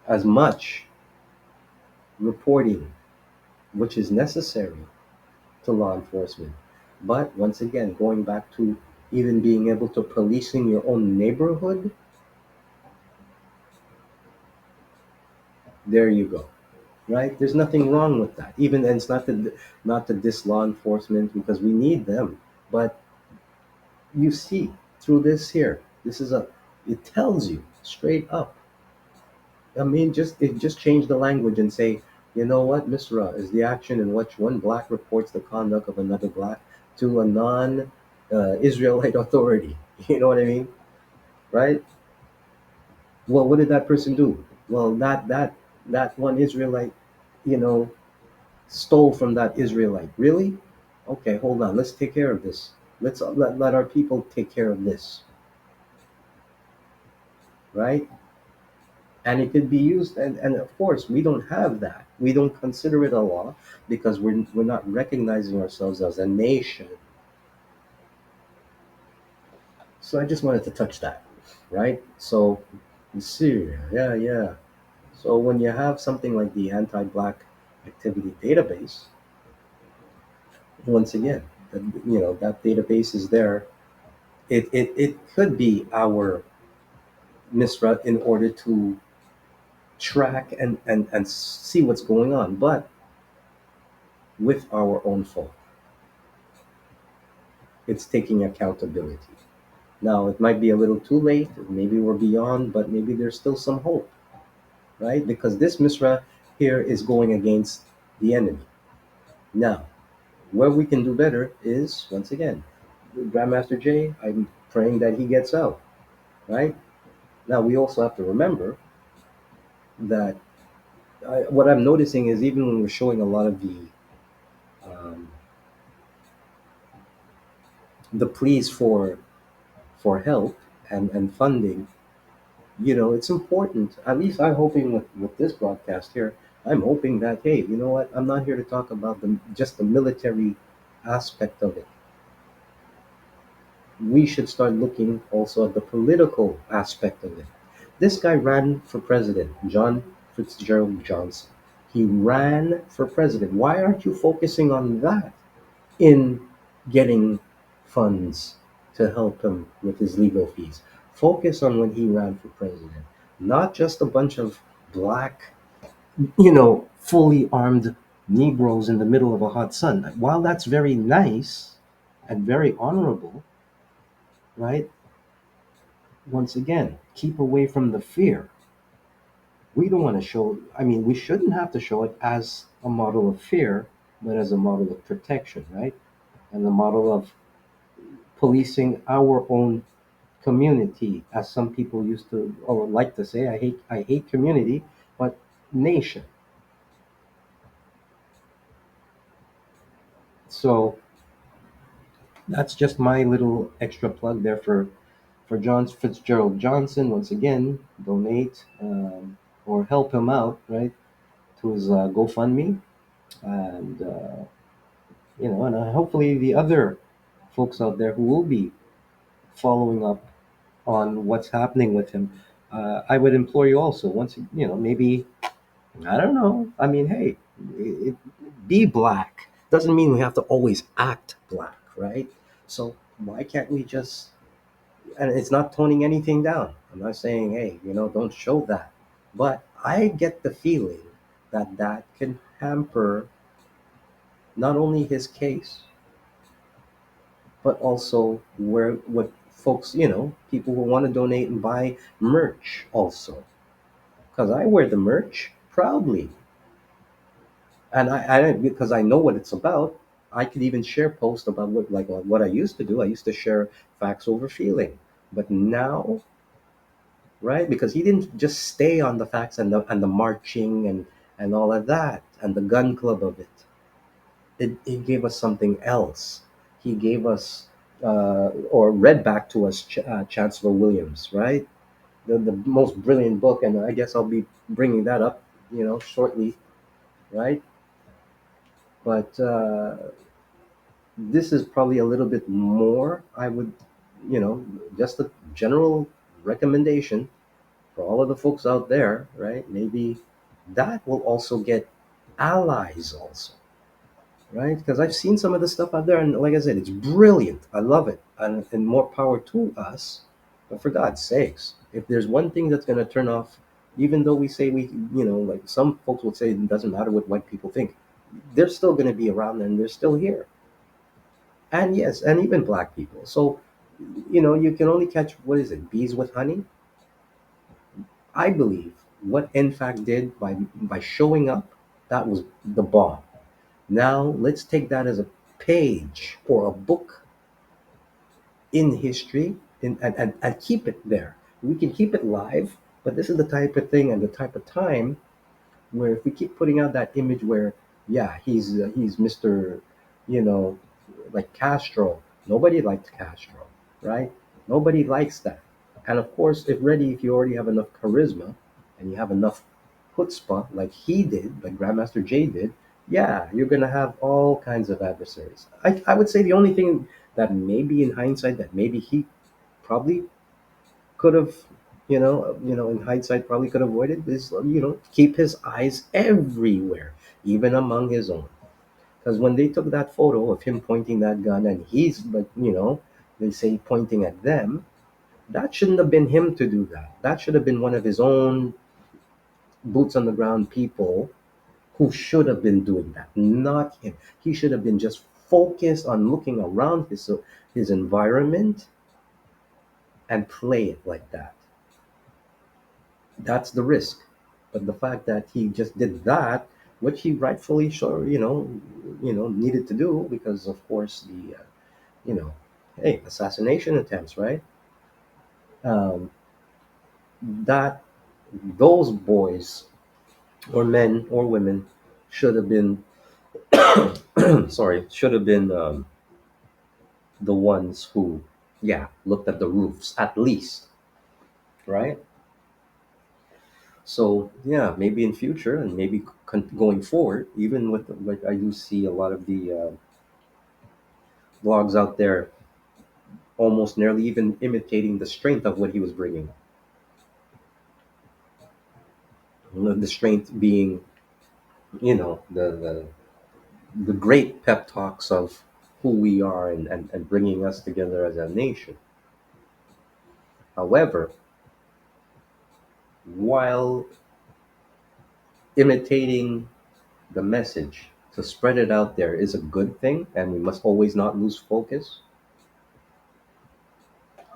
as much reporting, which is necessary to law enforcement. But once again, going back to even being able to policing your own neighborhood, there you go. Right? There's nothing wrong with that. Even, and it's not to diss law enforcement, because we need them. But you see, through this here, it tells you straight up. I mean, just change the language and say, you know what, Misra is the action in which one black reports the conduct of another black to a non Israelite authority. You know what I mean? Right? Well, what did that person do? Well, that one Israelite, you know, stole from that Israelite. Really? Okay, hold on. Let's take care of this. Let our people take care of this. Right? And it could be used, and of course we don't have that. We don't consider it a law, because we're not recognizing ourselves as a nation. So I just wanted to touch that, right? So Syria, yeah, yeah. So when you have something like the anti-black activity database, once again, that database is there. It could be our misrep in order to track and see what's going on, but with our own fault. It's taking accountability. Now, it might be a little too late, maybe we're beyond, but maybe there's still some hope, right? Because this misra here is going against the enemy. Now, Where we can do better is, once again, Grandmaster Jay, I'm praying that he gets out, right? Now, we also have to remember that what I'm noticing is even when we're showing a lot of um, the pleas for help and funding, it's important. At least I'm hoping with this broadcast here, I'm hoping that, hey, you know what? I'm not here to talk about just the military aspect of it. We should start looking also at the political aspect of it. This guy ran for president, John Fitzgerald Johnson. He ran for president. Why aren't you focusing on that in getting funds to help him with his legal fees? Focus on when he ran for president, not just a bunch of black, fully armed Negroes in the middle of a hot sun. While that's very nice and very honorable, right? Once again, keep away from the fear. We don't want to show, I mean, we shouldn't have to show it as a model of fear, but as a model of protection, right? And the model of policing our own community, as some people used to or like to say. I hate community, but nation. So that's just my little extra plug there for John Fitzgerald Johnson. Once again, donate or help him out, right? To his GoFundMe, and hopefully the other folks out there who will be following up on what's happening with him. I would implore you also, once maybe, I don't know. I mean, hey, it, be black doesn't mean we have to always act black, right? So why can't we just? And it's not toning anything down. I'm not saying, hey, don't show that, but I get the feeling that that can hamper not only his case, but also where what folks, people who want to donate and buy merch also. Because I wear the merch proudly, and because I know what it's about. I could even share posts about what I used to do. I used to share facts over feeling, but now, right? Because he didn't just stay on the facts and the marching and all of that and the gun club of it. It gave us something else. He gave us, or read back to us, Chancellor Williams, right? The most brilliant book, and I guess I'll be bringing that up, shortly, right? But this is probably a little bit more. I would, just a general recommendation for all of the folks out there, right? Maybe that will also get allies also, right? Because I've seen some of the stuff out there, and like I said, it's brilliant. I love it, and more power to us. But for God's sakes, if there's one thing that's going to turn off, even though we say like some folks would say it doesn't matter what white people think, they're still going to be around and they're still here. And yes, and even black people. So, you can only catch, what is it, bees with honey? I believe what NFAC did by showing up, that was the bomb. Now let's take that as a page or a book in history, and keep it there. We can keep it live, but this is the type of thing and the type of time where if we keep putting out that image where, yeah, he's Mr. you know like Castro. Nobody liked Castro, right? Nobody likes that. And of course, if you already have enough charisma and you have enough chutzpah like he did, like Grandmaster Jay did, yeah, you're gonna have all kinds of adversaries. I would say the only thing that maybe in hindsight that maybe he probably could have, in hindsight probably could have avoided is, keep his eyes everywhere, even among his own. Because when they took that photo of him pointing that gun and he's like, they say pointing at them, that shouldn't have been him to do that. That should have been one of his own boots on the ground people who should have been doing that, not him. He should have been just focused on looking around his environment and play it like that. That's the risk. But the fact that he just did that, which he rightfully sure, needed to do because, of course, the you know, hey, assassination attempts, right? Um, that those boys or men or women should have been sorry, should have been the ones who, yeah, looked at the roofs at least, right? So yeah, maybe in future and maybe going forward, even with like I do see a lot of the blogs out there almost nearly even imitating the strength of what he was bringing. The strength being, the great pep talks of who we are and bringing us together as a nation. However, while imitating the message to spread it out there is a good thing, and we must always not lose focus.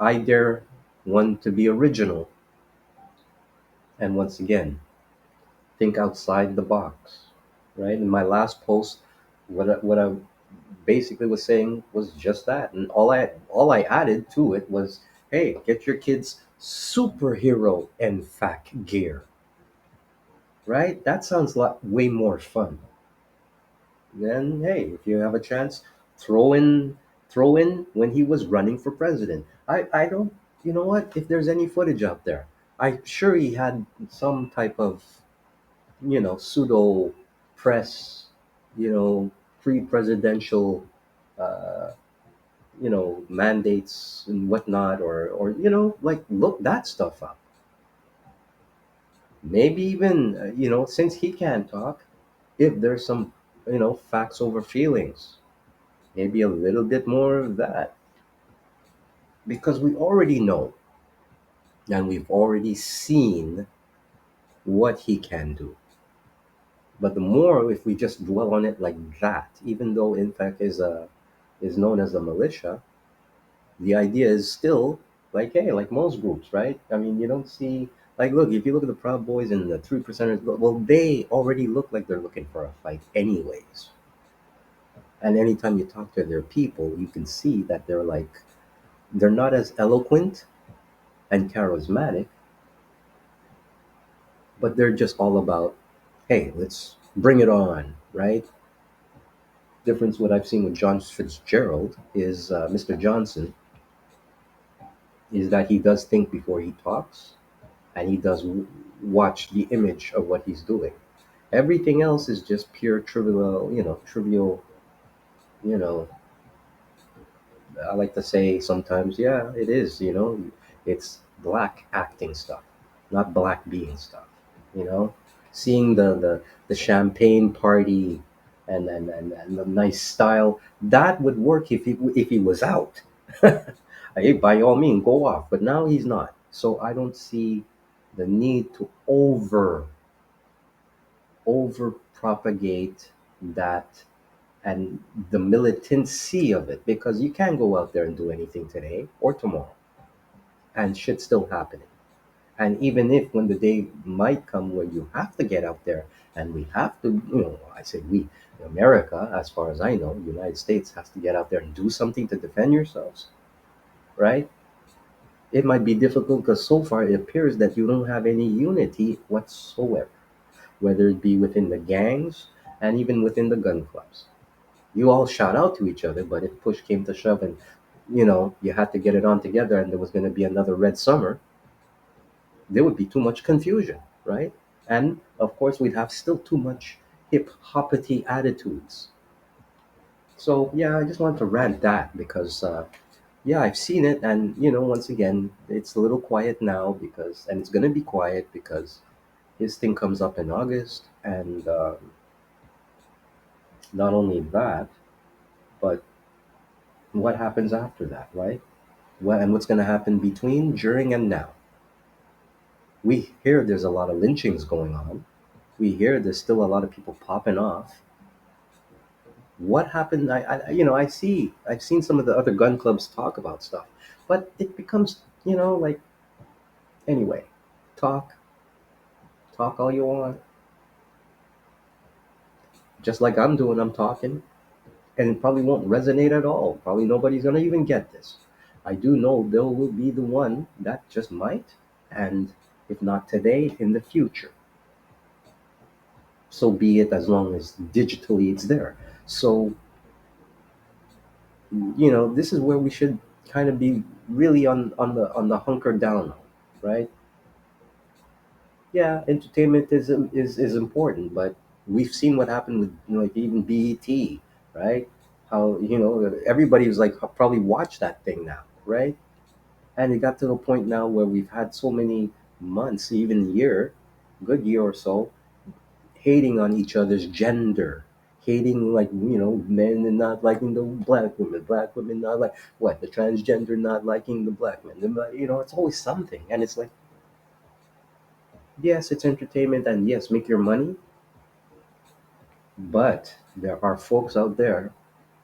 I dare one to be original, and once again, think outside the box. Right? In my last post, what I basically was saying was just that, and all I added to it was, hey, get your kids superhero and fact gear. Right? That sounds like way more fun. Then hey, if you have a chance, throw in throw in when he was running for president. I don't, you know what, if there's any footage out there, I'm sure he had some type of, pseudo press, pre-presidential uh mandates and whatnot, or like, look that stuff up. Maybe even, since he can't talk, if there's some, facts over feelings, maybe a little bit more of that, because we already know and we've already seen what he can do. But the more, if we just dwell on it like that, even though in fact is known as a militia, the idea is still like, hey, like most groups, right? I mean, you don't see, like, look, if you look at the Proud Boys and the Three Percenters, well, they already look like they're looking for a fight anyways. And anytime you talk to their people, you can see that they're not as eloquent and charismatic, but they're just all about, hey, let's bring it on, right? Difference what I've seen with John Fitzgerald is, Mr. Johnson, is that he does think before he talks, and he does watch the image of what he's doing. Everything else is just pure trivial, you know, I like to say sometimes, yeah, it is, it's black acting stuff, not black being stuff, you know, seeing the champagne party and the nice style, that would work if he was out. Hey, by all means, go off. But now he's not. So I don't see the need to over propagate that and the militancy of it, because you can't go out there and do anything today or tomorrow and shit's still happening. And even if when the day might come where you have to get out there and we have to, I say we, America, as far as I know, United States has to get out there and do something to defend yourselves, right? It might be difficult because so far it appears that you don't have any unity whatsoever, whether it be within the gangs and even within the gun clubs. You all shout out to each other, but if push came to shove and you had to get it on together and there was going to be another red summer, there would be too much confusion, right? And of course, we'd have still too much hip hoppity attitudes. So yeah, I just wanted to rant that because yeah, I've seen it, and once again, it's a little quiet now because, and it's gonna be quiet because his thing comes up in August, and not only that, but what happens after that, right? What and what's gonna happen between, during, and now? We hear there's a lot of lynchings going on. We hear there's still a lot of people popping off. What happened? I've seen some of the other gun clubs talk about stuff, but it becomes, like, anyway, talk, talk all you want, just like I'm doing. I'm talking. and it probably won't resonate at all. Probably nobody's gonna even get this. I do know there will be the one that just might, and if not today, in the future. So be it, as long as digitally it's there. So, this is where we should kind of be really on the hunker down, right? Yeah, entertainment is important, but we've seen what happened with, like, even BET, right? How, everybody was like probably watch that thing now, right? And it got to the point now where we've had so many months, even year, good year or so, hating on each other's gender, hating, like, men and not liking the black women not like what the transgender not liking the black men. It's always something, and it's like, yes, it's entertainment, and yes, make your money, but there are folks out there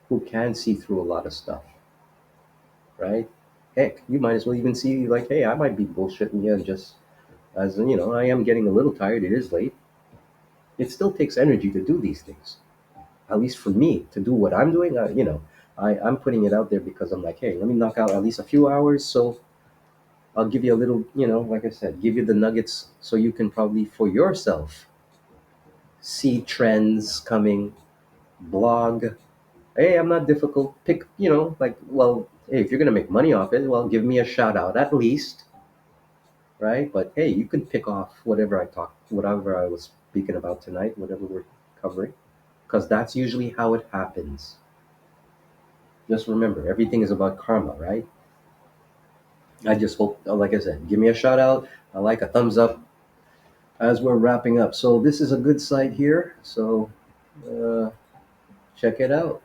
who can see through a lot of stuff, right? Heck, you might as well even see, like, hey, I might be bullshitting you, and just, as I am getting a little tired. It is late. It still takes energy to do these things. At least for me, to do what I'm doing, I'm putting it out there because I'm like, hey, let me knock out at least a few hours. So I'll give you a little, like I said, give you the nuggets so you can probably for yourself see trends coming, blog. Hey, I'm not difficult. Pick, like, well, hey, if you're gonna make money off it, well, give me a shout out at least, right? But hey, you can pick off whatever I was speaking about tonight, whatever we're covering, because that's usually how it happens. Just remember, everything is about karma, right? I just hope, like I said, give me a shout out. I like a thumbs up as we're wrapping up. So this is a good site here. So uh, check it out.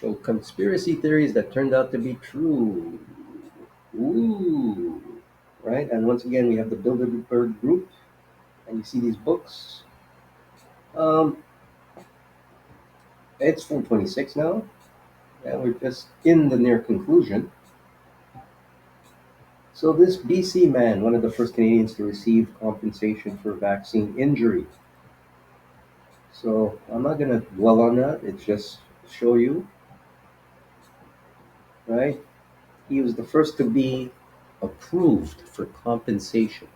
So conspiracy theories that turned out to be true. Ooh, right. And once again, we have the Bilderberg Group, and you see these books. Um, it's 4:26 now, and we're just in the near conclusion. So this BC man, one of the first Canadians to receive compensation for vaccine injury. So I'm not gonna dwell on that. It's just show you, right? He was the first to be approved for compensation.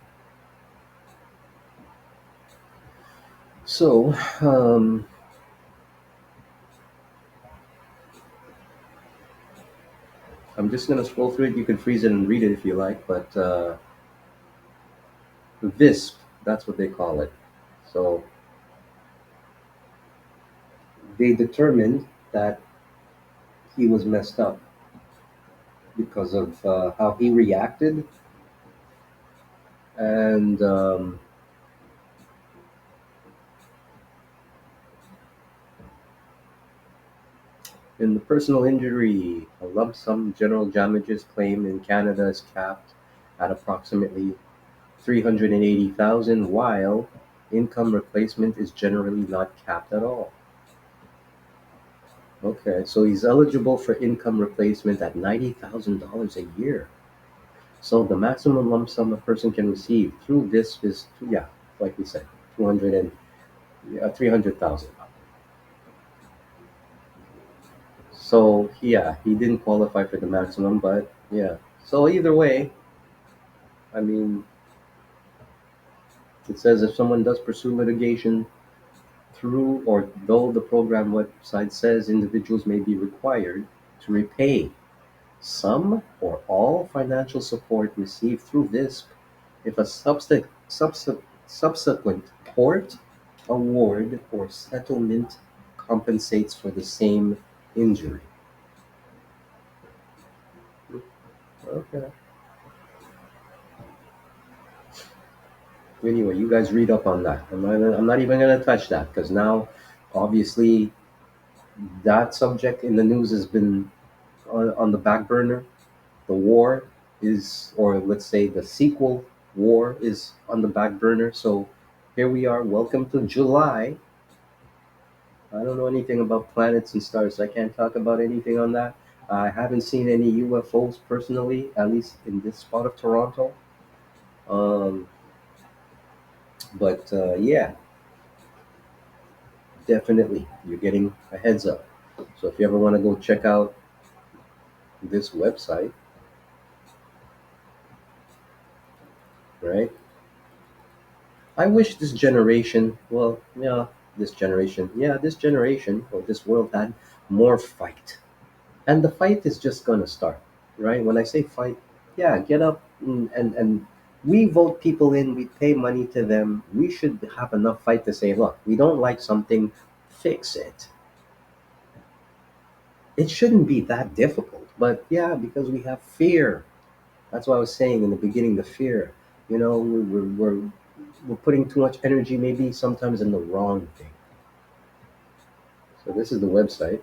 So I'm just gonna scroll through it. You can freeze it and read it if you like, but VISP, that's what they call it. So they determined that he was messed up because of how he reacted, and in the personal injury, a lump sum general damages claim in Canada is capped at approximately 380,000, while income replacement is generally not capped at all. Okay, so he's eligible for income replacement at $90,000 a year. So the maximum lump sum a person can receive through this is, yeah, like we said, 300,000. So yeah, he didn't qualify for the maximum, but yeah. So either way, I mean, it says if someone does pursue litigation through or though the program website says individuals may be required to repay some or all financial support received through this if a subsequent court award or settlement compensates for the same injury. Okay. Anyway, you guys read up on that. I'm not even going to touch that because now, obviously, that subject in the news has been on the back burner. The war is, or let's say the sequel war is on the back burner. So here we are. Welcome to July. I don't know anything about planets and stars. I can't talk about anything on that. I haven't seen any UFOs personally, at least in this spot of Toronto. Um, but yeah, definitely you're getting a heads up. So if you ever want to go check out this website, right? I wish this generation, well, this generation or this world had more fight. And the fight is just going to start, right? When I say fight, yeah, get up and we vote people in, we pay money to them. We should have enough fight to say, look, we don't like something, fix it. It shouldn't be that difficult. But yeah, because we have fear. That's what I was saying in the beginning, the fear. We're putting too much energy maybe sometimes in the wrong thing. So this is the website.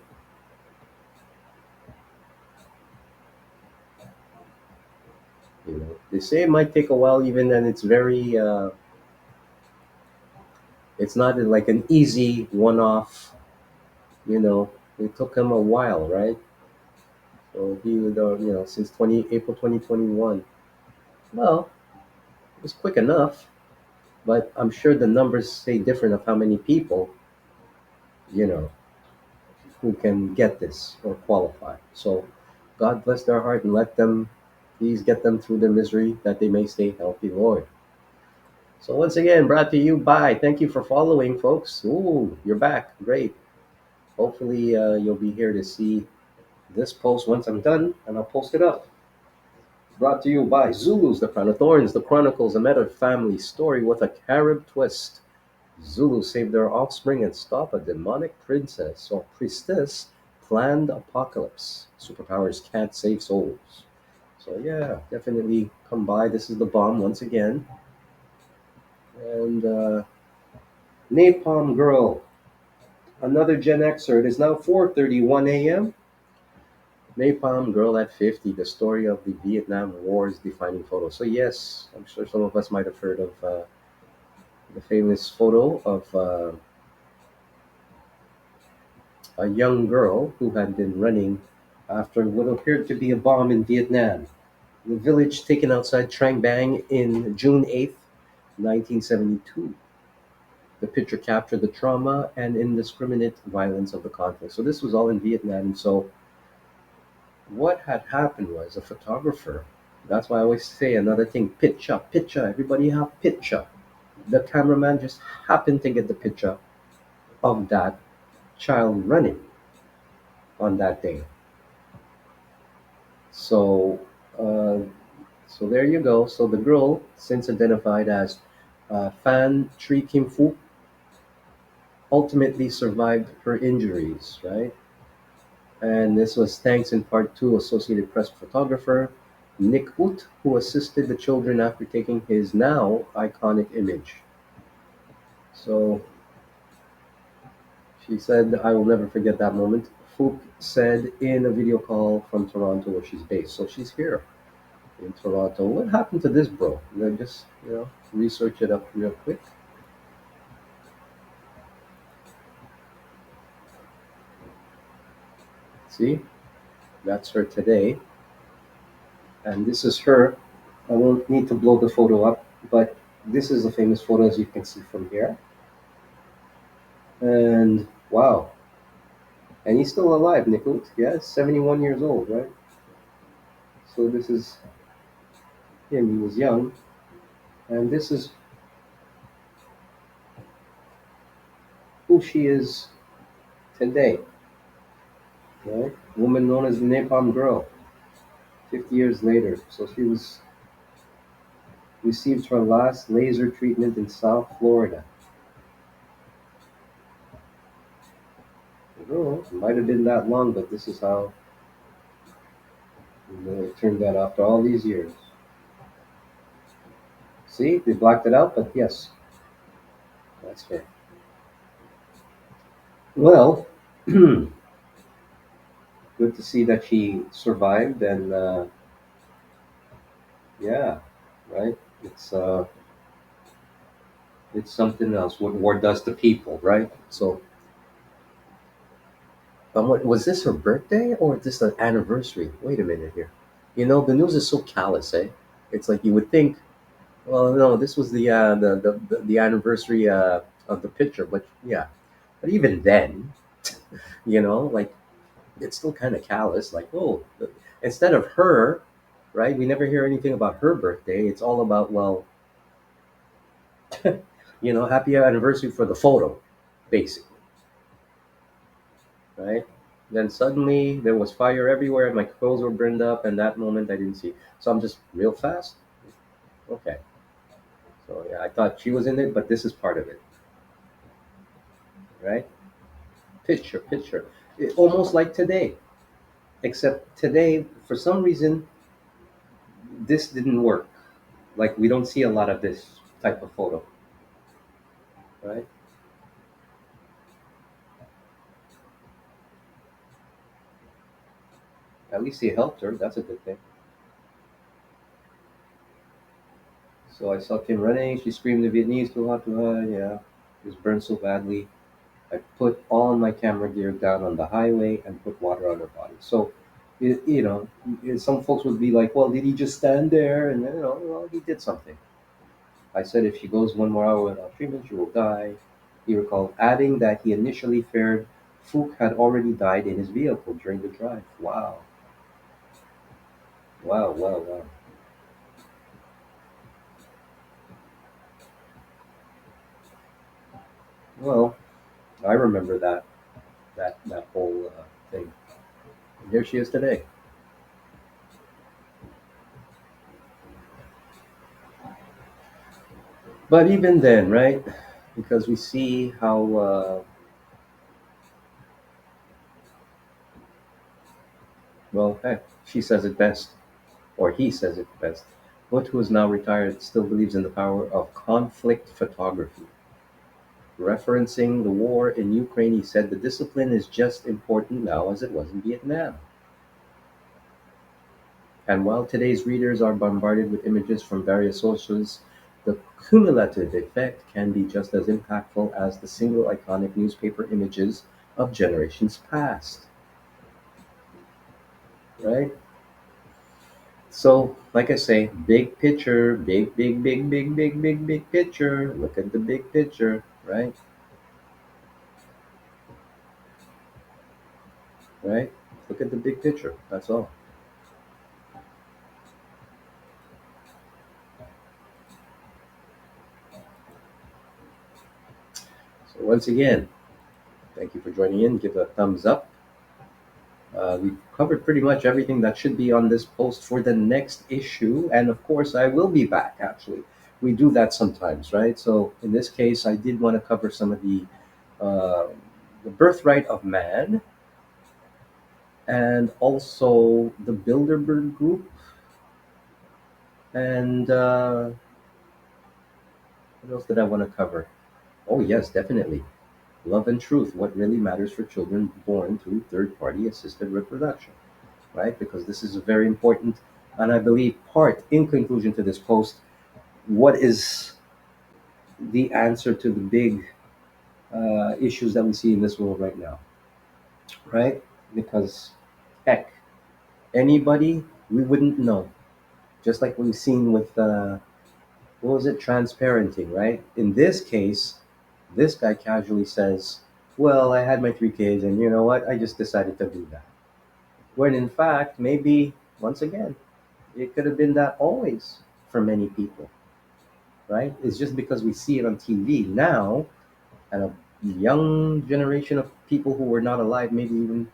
They say it might take a while even, and it's very it's not like an easy one-off. you know it took him a while, right? So he would since 20 April 2021. Well, it was quick enough, but I'm sure the numbers say different of how many people you know who can get this or qualify. So God bless their heart and let them, please get them through their misery that they may stay healthy, Lord. So once again, brought to you by, thank you for following, folks. Ooh, you're back. Great. Hopefully, you'll be here to see this post once I'm done, and I'll post it up. Brought to you by Zulus, the Crown of Thorns, the Chronicles, a meta family story with a Carib twist. Zulus save their offspring and stop a demonic princess or priestess planned apocalypse. Superpowers can't save souls. So yeah, definitely come by. This is the bomb once again. And Napalm Girl, another Gen Xer. It is now 4:31 a.m. Napalm Girl at 50, the story of the Vietnam War's defining photo. So yes, I'm sure some of us might have heard of the famous photo of a young girl who had been running after what appeared to be a bomb in Vietnam. The village taken outside Trang Bang in June 8th, 1972. The picture captured the trauma and indiscriminate violence of the conflict. So this was all in Vietnam. So what had happened was a photographer. That's why I always say another thing: picture, picture. Everybody have picture. The cameraman just happened to get the picture of that child running on that day. So, uh, so there you go. So the girl, since identified as Fan Tri Kim Phu, ultimately survived her injuries, right? And this was thanks in part to Associated Press photographer Nick Ut, who assisted the children after taking his now iconic image. So she said, I will never forget that moment. Fook said in a video call from Toronto, where she's based. So she's here in Toronto. What happened to this bro? Then just, research it up real quick. See, that's her today. And this is her. I won't need to blow the photo up, but this is a famous photo, as you can see from here. And wow. And he's still alive, Nicholas. Yeah, 71 years old, right? So this is him. He was young. And this is who she is today, right? Woman known as the Napalm Girl, 50 years later. So she was received her last laser treatment in South Florida. I don't know, it might have been that long, but this is how it turned out after all these years. See, they blacked it out, but yes, that's fair. Well, good to see that she survived, and yeah, right. It's something else. What war does to people, right? So, what was this her birthday or is this an anniversary? Wait a minute here. The news is so callous, eh? It's like you would think. Well, no, this was the anniversary of the picture, but yeah. But even then, like it's still kind of callous. Like, oh, instead of her, right? We never hear anything about her birthday. It's all about, well, happy anniversary for the photo, basically, right? Then suddenly there was fire everywhere, and my clothes were burned up, and that moment I didn't see. So I'm just real fast. Okay. So yeah, I thought she was in it, but this is part of it, right? Picture. Almost like today, except today, for some reason, this didn't work. Like we don't see a lot of this type of photo, right? At least he helped her. That's a good thing. So I saw Kim running. She screamed in Vietnamese, too hot, too hot. Yeah, it was burned so badly. I put all my camera gear down on the highway and put water on her body. So, some folks would be like, well, did he just stand there? And, well, he did something. I said, if she goes 1 more hour without treatment, she will die. He recalled adding that he initially feared Fook had already died in his vehicle during the drive. Wow. Wow, wow, wow. Well, I remember that whole thing. And here she is today. But even then, right? Because we see how, well, heck, she says it best, or he says it best. But who is now retired still believes in the power of conflict photography. Referencing the war in Ukraine, he said the discipline is just important now as it was in Vietnam. And while today's readers are bombarded with images from various sources, the cumulative effect can be just as impactful as the single iconic newspaper images of generations past, right? So, like I say, big picture, big picture. Look at the big picture, right? Right? Look at the big picture. That's all. So, once again, thank you for joining in. Give a thumbs up. We've covered pretty much everything that should be on this post for the next issue. And of course, I will be back, actually. We do that sometimes, right? So, in this case, I did want to cover some of uh, the birthright of man and also the Bilderberg Group. And what else did I want to cover? Oh, yes, definitely. Love and truth, what really matters for children born through third party assisted reproduction, right? Because this is a very important, and I believe part, in conclusion to this post, what is the answer to the big issues that we see in this world right now, right? Because, heck, anybody, we wouldn't know. Just like we've seen with what was it, transparenting, right? In this case, this guy casually says, well, I had my 3 kids, and you know what, I just decided to do that, when in fact, maybe, once again, it could have been that always for many people, right? It's just because we see it on TV now, and a young generation of people who were not alive maybe even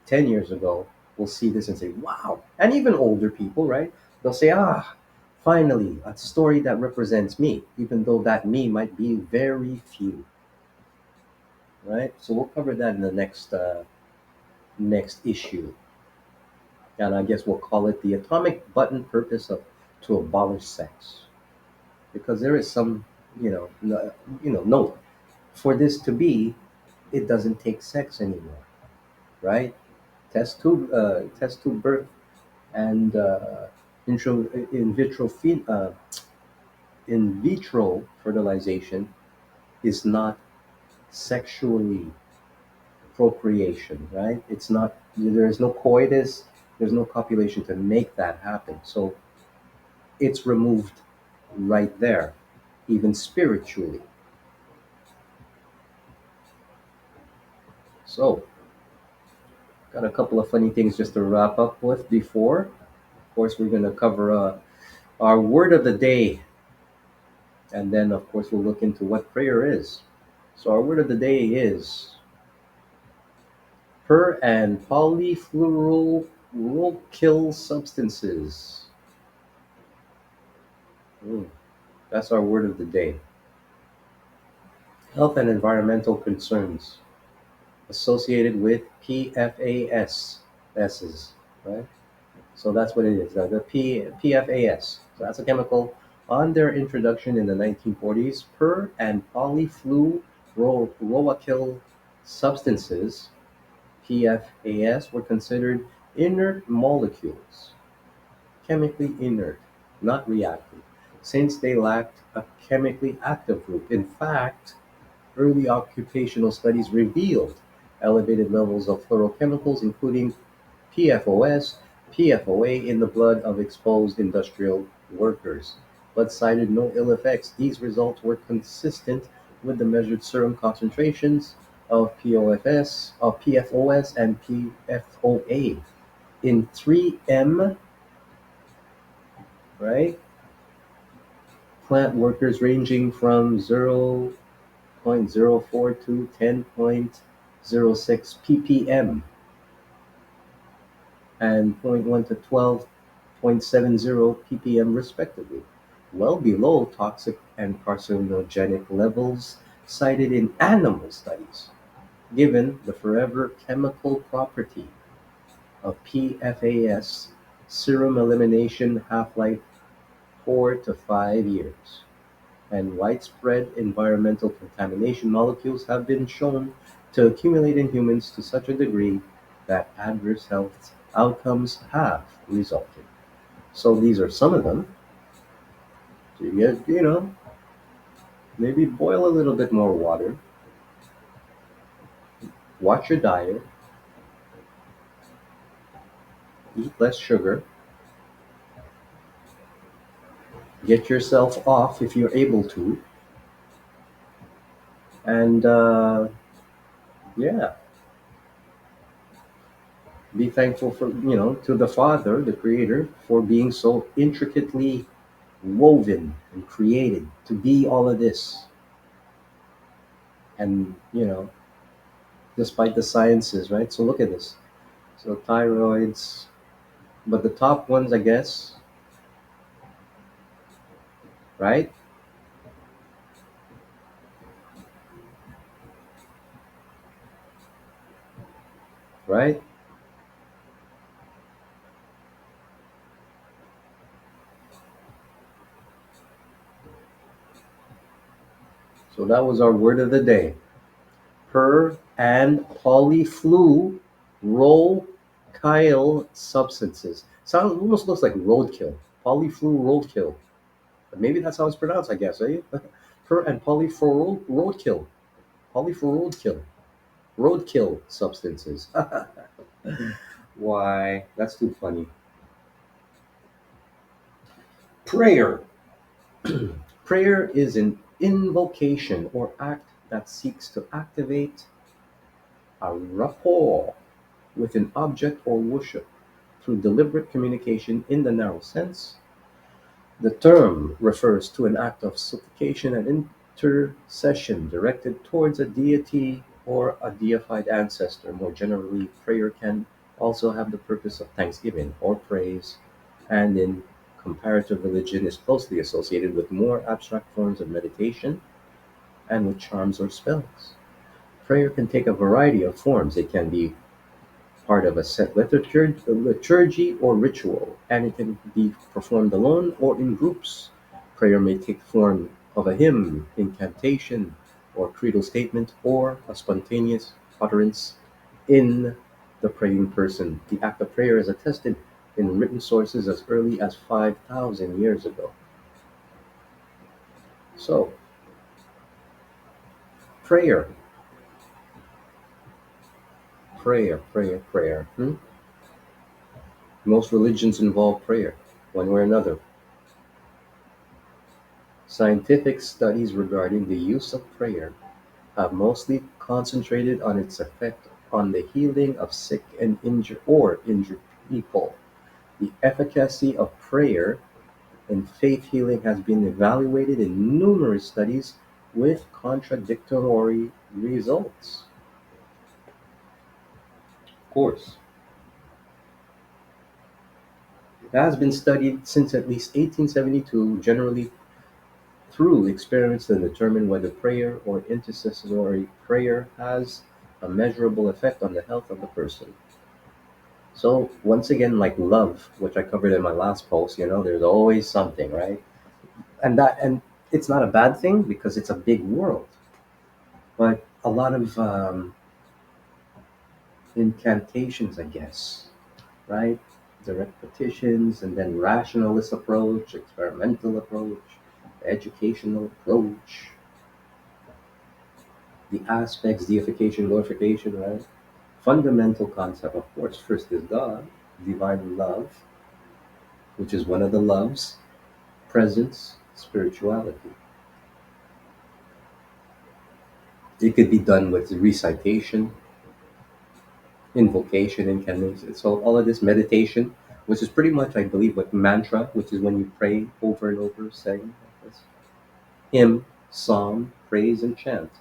10 years ago will see this and say, wow. And even older people, right? They'll say, ah, finally, a story that represents me, even though that me might be very few, right? So we'll cover that in the next issue. And I guess we'll call it the atomic button purpose of to abolish sex. Because there is some, note for this to be, it doesn't take sex anymore, right? Test tube birth and in vitro in vitro fertilization is not sexually procreation, right? It's not. There's no coitus. There's no copulation to make that happen. So it's removed right there, even spiritually. So, got a couple of funny things just to wrap up with before. Of course, we're going to cover our word of the day, and then, of course, we'll look into what prayer is. So, our word of the day is per and polyfluoroalkyl substances. Mm, that's our word of the day. Health and environmental concerns associated with PFAS. S's, right? So that's what it is. The PFAS. So that's a chemical. On their introduction in the 1940s, per and polyfluoroalkyl substances (PFAS) were considered inert molecules, chemically inert, not reactive, since they lacked a chemically active group. In fact, early occupational studies revealed elevated levels of fluorochemicals, including PFOS, PFOA, in the blood of exposed industrial workers, but cited no ill effects. These results were consistent with the measured serum concentrations of PFOS, and PFOA in 3M, right? Plant workers ranging from 0.04 to 10.06 ppm and zero point 0.1 to 12.70 ppm respectively, well below toxic and carcinogenic levels cited in animal studies. Given the forever chemical property of PFAS, serum elimination half-life 4 to 5 years, and widespread environmental contamination, molecules have been shown to accumulate in humans to such a degree that adverse health outcomes have resulted. So these are some of them. So maybe boil a little bit more water, watch your diet, eat less sugar, get yourself off if you're able to, and yeah, be thankful for, to the Father, the Creator, for being so intricately woven and created to be all of this. And, despite the sciences, right? So look at this. So thyroids, but the top ones, I guess, right? Right? So that was our word of the day. Per and polyfluoroalkyl substances. Sounds almost looks like roadkill. Polyfluoroalkyl. But maybe that's how it's pronounced, I guess, eh? Per and polyfluoroalkyl. Polyfluoroalkyl. Roadkill substances. Why? That's too funny. Prayer. Prayer is an invocation or act that seeks to activate a rapport with an object or worship through deliberate communication in the narrow sense. The term refers to an act of supplication and intercession directed towards a deity or a deified ancestor. More generally, prayer can also have the purpose of thanksgiving or praise, and in comparative religion is closely associated with more abstract forms of meditation and with charms or spells. Prayer can take a variety of forms. It can be part of a set liturgy or ritual, and it can be performed alone or in groups. Prayer may take the form of a hymn, incantation, or creedal statement, or a spontaneous utterance in the praying person. The act of prayer is attested in written sources as early as 5,000 years ago. So, prayer, prayer. Most religions involve prayer, one way or another. Scientific studies regarding the use of prayer have mostly concentrated on its effect on the healing of sick and injured people. The efficacy of prayer in faith healing has been evaluated in numerous studies with contradictory results. Of course, it has been studied since at least 1872, generally through experiments to determine whether prayer or intercessory prayer has a measurable effect on the health of the person. So once again, like love, which I covered in my last post, there's always something, right? And it's not a bad thing because it's a big world, but a lot of incantations, I guess, right? Direct petitions, and then rationalist approach, experimental approach, educational approach, the aspects, deification, glorification, right? Fundamental concept, of course, first is God, divine love, which is one of the loves, presence, spirituality. It could be done with recitation, invocation, incantation. So all of this meditation, which is pretty much, I believe, what mantra, which is when you pray over and over, saying this hymn, psalm, praise, and chant.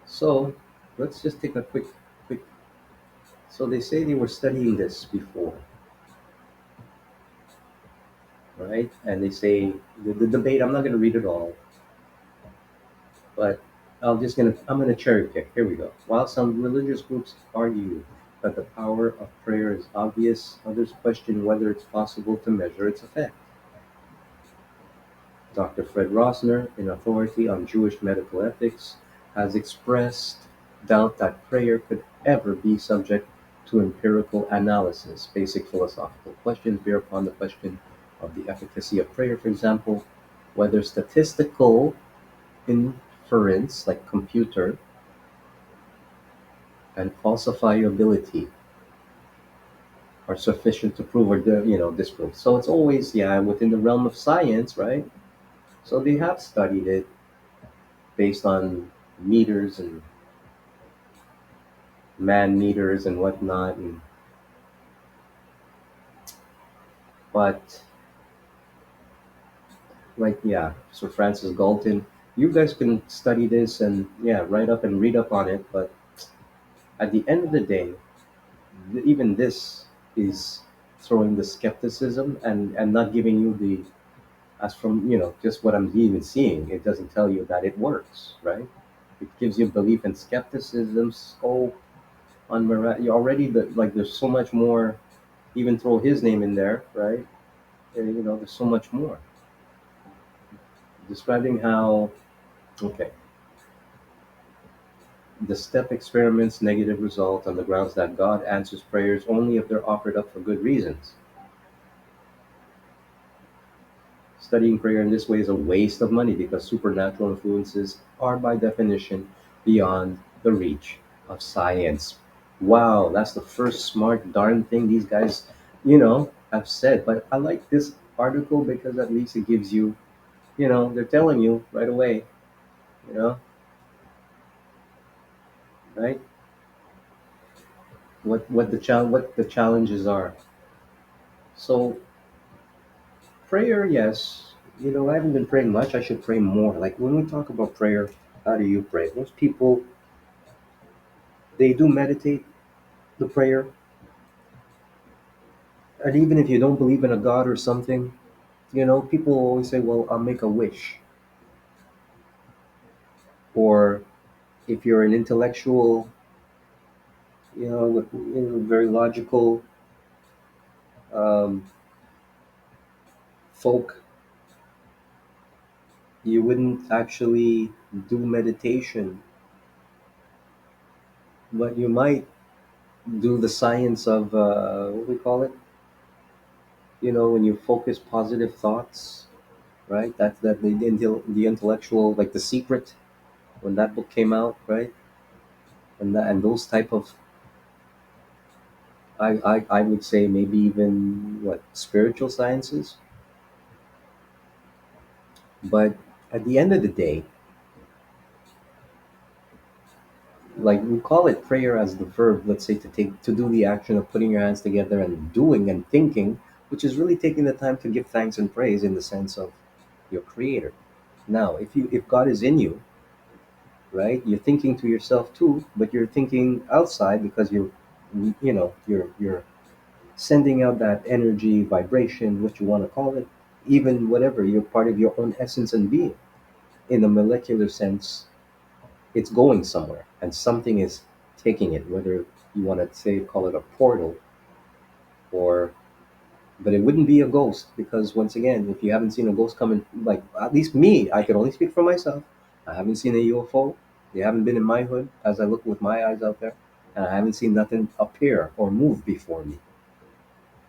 So let's just take a quick. So they say they were studying this before, right? And they say the debate. I'm not going to read it all, but I'm gonna cherry pick. Here we go. While some religious groups argue that the power of prayer is obvious, others question whether it's possible to measure its effect. Dr. Fred Rosner, an authority on Jewish medical ethics, has expressed doubt that prayer could ever be subject to empirical analysis. Basic philosophical questions bear upon the question of the efficacy of prayer, for example, whether statistical inference, like computer, and falsifiability are sufficient to prove or disprove. So it's always, yeah, within the realm of science, right? So they have studied it based on meters and man meters and whatnot, but like, yeah, Sir Francis Galton, you guys can study this and, yeah, write up and read up on it, but at the end of the day, even this is throwing the skepticism and not giving you the, as from just what I'm even seeing, it doesn't tell you that it works, right? It gives you belief and skepticism. So on you already, like, there's so much more. Even throw his name in there, right? And, there's so much more describing how, okay, the step experiments negative result on the grounds that God answers prayers only if they're offered up for good reasons. Studying prayer in this way is a waste of money because supernatural influences are, by definition, beyond the reach of science. Wow, that's the first smart darn thing these guys, have said. But I like this article because at least it gives you, they're telling you right away, you know, right? What the challenges are. So prayer, yes. I haven't been praying much. I should pray more. Like when we talk about prayer, how do you pray? Most people, they do meditate the prayer, and even if you don't believe in a god or something, people always say, "Well, I'll make a wish." Or if you're an intellectual, with very logical um, folk, you wouldn't actually do meditation, but you might do the science of what we call it. When you focus positive thoughts, right? That's that the intellectual, like The Secret, when that book came out, right? And those type of, I would say, maybe even what spiritual sciences. But at the end of the day, Like we call it prayer as the verb, let's say, to do the action of putting your hands together and doing and thinking, which is really taking the time to give thanks and praise in the sense of your creator. Now, if God is in you, right, you're thinking to yourself too, but you're thinking outside because you're sending out that energy, vibration, what you want to call it, even whatever, you're part of your own essence and being. In a molecular sense, it's going somewhere and something is taking it, whether you want to say call it a portal or, but it wouldn't be a ghost because once again, if you haven't seen a ghost coming, like at least me, I can only speak for myself. I haven't seen a UFO. They haven't been in my hood as I look with my eyes out there, and I haven't seen nothing appear or move before me,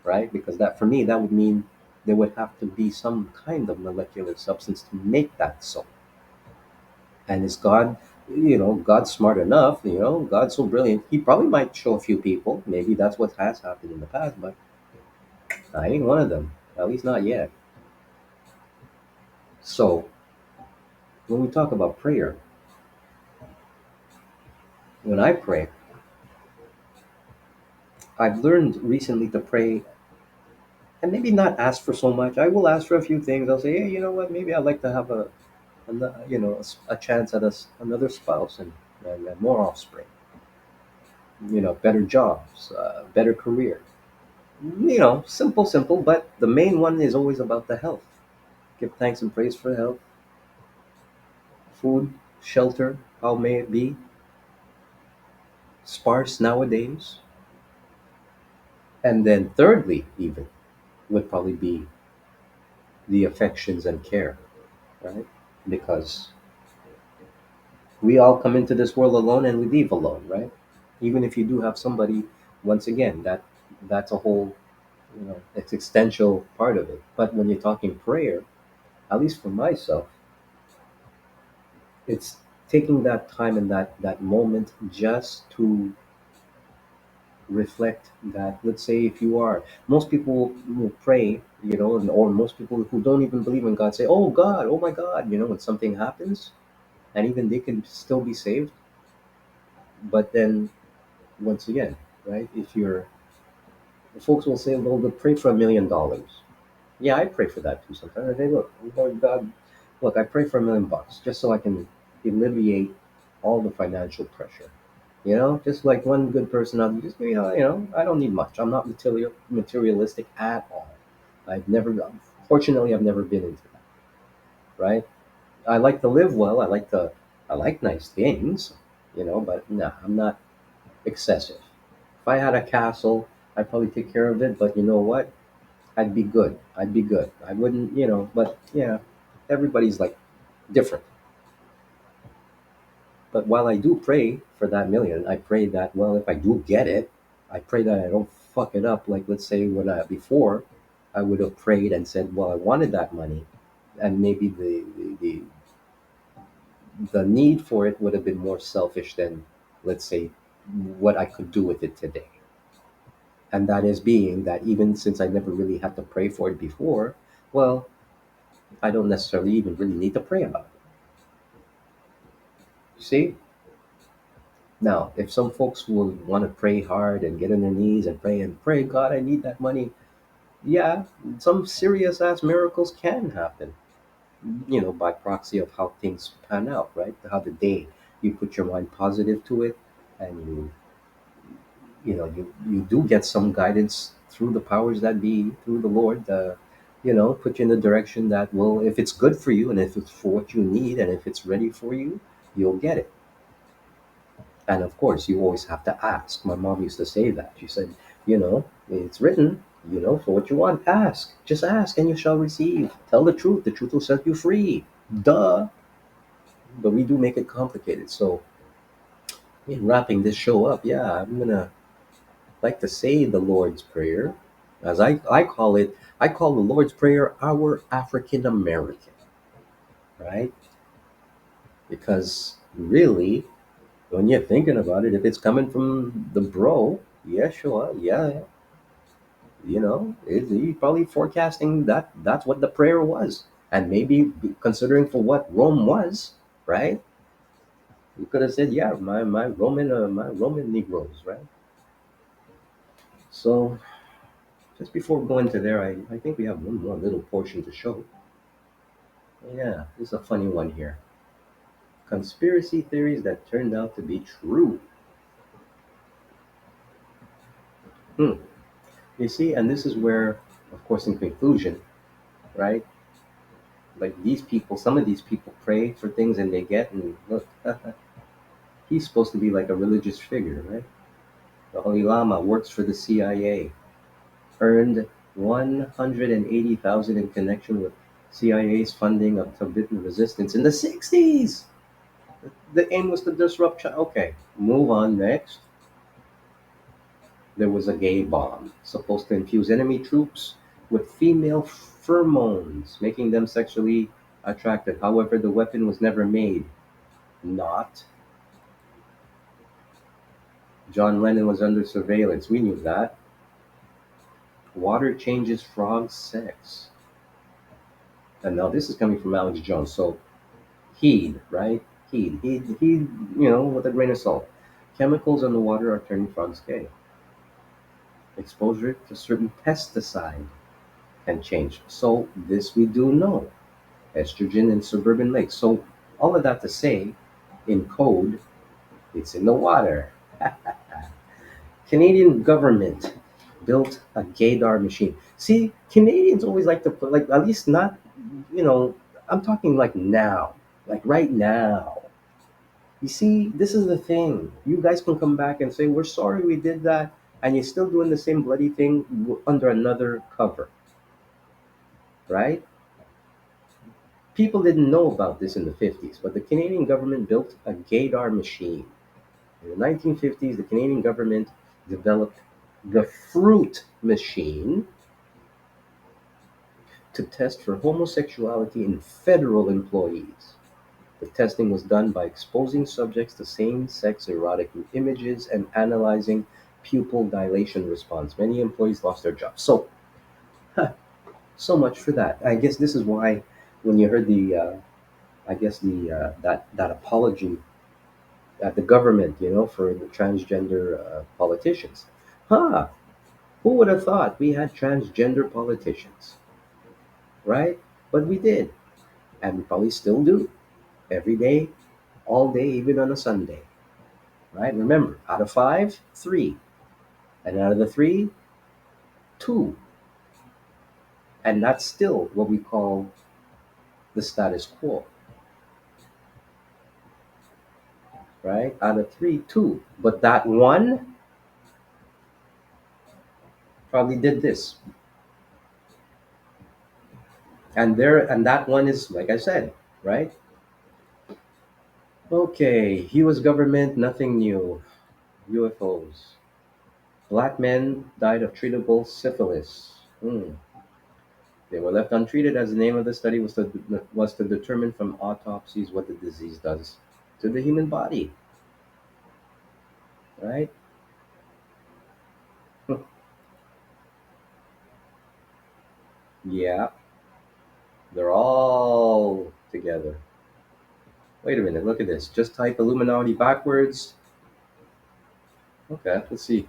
right? Because that for me, that would mean there would have to be some kind of molecular substance to make that so. And is God, God's smart enough, God's so brilliant, he probably might show a few people. Maybe that's what has happened in the past, but I ain't one of them, at least not yet. So when we talk about prayer, when I pray, I've learned recently to pray and maybe not ask for so much. I will ask for a few things. I'll say, hey, you know what, maybe I'd like to have a chance at another spouse and more offspring, better jobs, better career. Simple, but the main one is always about the health. Give thanks and praise for health, food, shelter, how may it be, sparse nowadays. And then, thirdly, even, would probably be the affections and care, right? Because we all come into this world alone and we leave alone, right? Even if you do have somebody, once again, that's a whole, existential part of it. But when you're talking prayer, at least for myself, it's taking that time and that moment just to reflect that, let's say, if you are, most people will pray, or most people who don't even believe in God say, oh God, oh my God, when something happens, and even they can still be saved. But then once again, right, if you're, folks will say, well, they'll pray for $1 million. Yeah, I pray for that too sometimes. I say, look, Lord God, look, I pray for $1 million just so I can alleviate all the financial pressure. Just like one good person out there, just I don't need much. I'm not materialistic at all. I've never, fortunately, I've never been into that. Right? I like to live well. I like nice things. But nah, I'm not excessive. If I had a castle, I'd probably take care of it. But you know what? I'd be good. I'd be good. I wouldn't, But yeah, everybody's like different. But while I do pray for that million, I pray that, well, if I do get it, I pray that I don't fuck it up. Like, let's say when before, I would have prayed and said, well, I wanted that money, and maybe the need for it would have been more selfish than, let's say, what I could do with it today. And that is being that even since I never really had to pray for it before, well, I don't necessarily even really need to pray about it. See? Now, if some folks will want to pray hard and get on their knees and pray, God, I need that money. Yeah, some serious ass miracles can happen, by proxy of how things pan out, right? How the day you put your mind positive to it and you do get some guidance through the powers that be, through the Lord, put you in the direction that, well, if it's good for you and if it's for what you need and if it's ready for you, you'll get it. And of course, you always have to ask. My mom used to say that. She said, it's written, for what you want, ask. Just ask and you shall receive. Tell the truth. The truth will set you free. Duh. But we do make it complicated. So, in wrapping this show up, yeah, I'm going to like to say the Lord's Prayer. As I call it, I call the Lord's Prayer our African American, right? Because really, when you're thinking about it, if it's coming from the bro, yeah, sure, yeah, he's probably forecasting that that's what the prayer was, and maybe considering for what Rome was, right? You could have said, yeah, my Roman Negroes, right? So just before going to there, I think we have one more little portion to show. Yeah, this is a funny one here. Conspiracy theories that turned out to be true. Hmm. You see, and this is where, of course, in conclusion, right? Like these people, some of these people pray for things and they get, and look, he's supposed to be like a religious figure, right? The Holy Lama works for the CIA, earned 180,000 in connection with CIA's funding of Tibetan resistance in the 60s. The aim was to disrupt China. Okay, move on next. There was a gay bomb supposed to infuse enemy troops with female pheromones, making them sexually attractive. However, the weapon was never made. Not. John Lennon was under surveillance. We knew that. Water changes frog sex. And now this is coming from Alex Jones. So heed, right? Heed, with a grain of salt. Chemicals in the water are turning frogs gay. Exposure to certain pesticide can change. So this we do know. Estrogen in suburban lakes. So all of that to say, in code, it's in the water. Canadian government built a gaydar machine. See, Canadians always like to put, like, at least not, you know, I'm talking like now, like right now. You see, this is the thing. You guys can come back and say, we're sorry we did that, and you're still doing the same bloody thing under another cover, right? People didn't know about this in the 50s, but the Canadian government built a gaydar machine. In the 1950s, the Canadian government developed the fruit machine to test for homosexuality in federal employees. The testing was done by exposing subjects to same-sex erotic images and analyzing pupil dilation response. Many employees lost their jobs. So, so much for that. I guess this is why, when you heard I guess that apology at the government, for the transgender politicians. Huh? Who would have thought we had transgender politicians, right? But we did, and we probably still do every day, all day, even on a Sunday, right? Remember, out of five, three, and out of the three, two, and that's still what we call the status quo, right? Out of three, two, but that one probably did this, and that one is like I said, right? Okay, U.S. government, nothing new. UFOs. Black men died of treatable syphilis. They were left untreated as the name of the study was to determine from autopsies what the disease does to the human body, right? Yeah, they're all together. Wait a minute, look at this. Just type Illuminati backwards. Okay, let's see.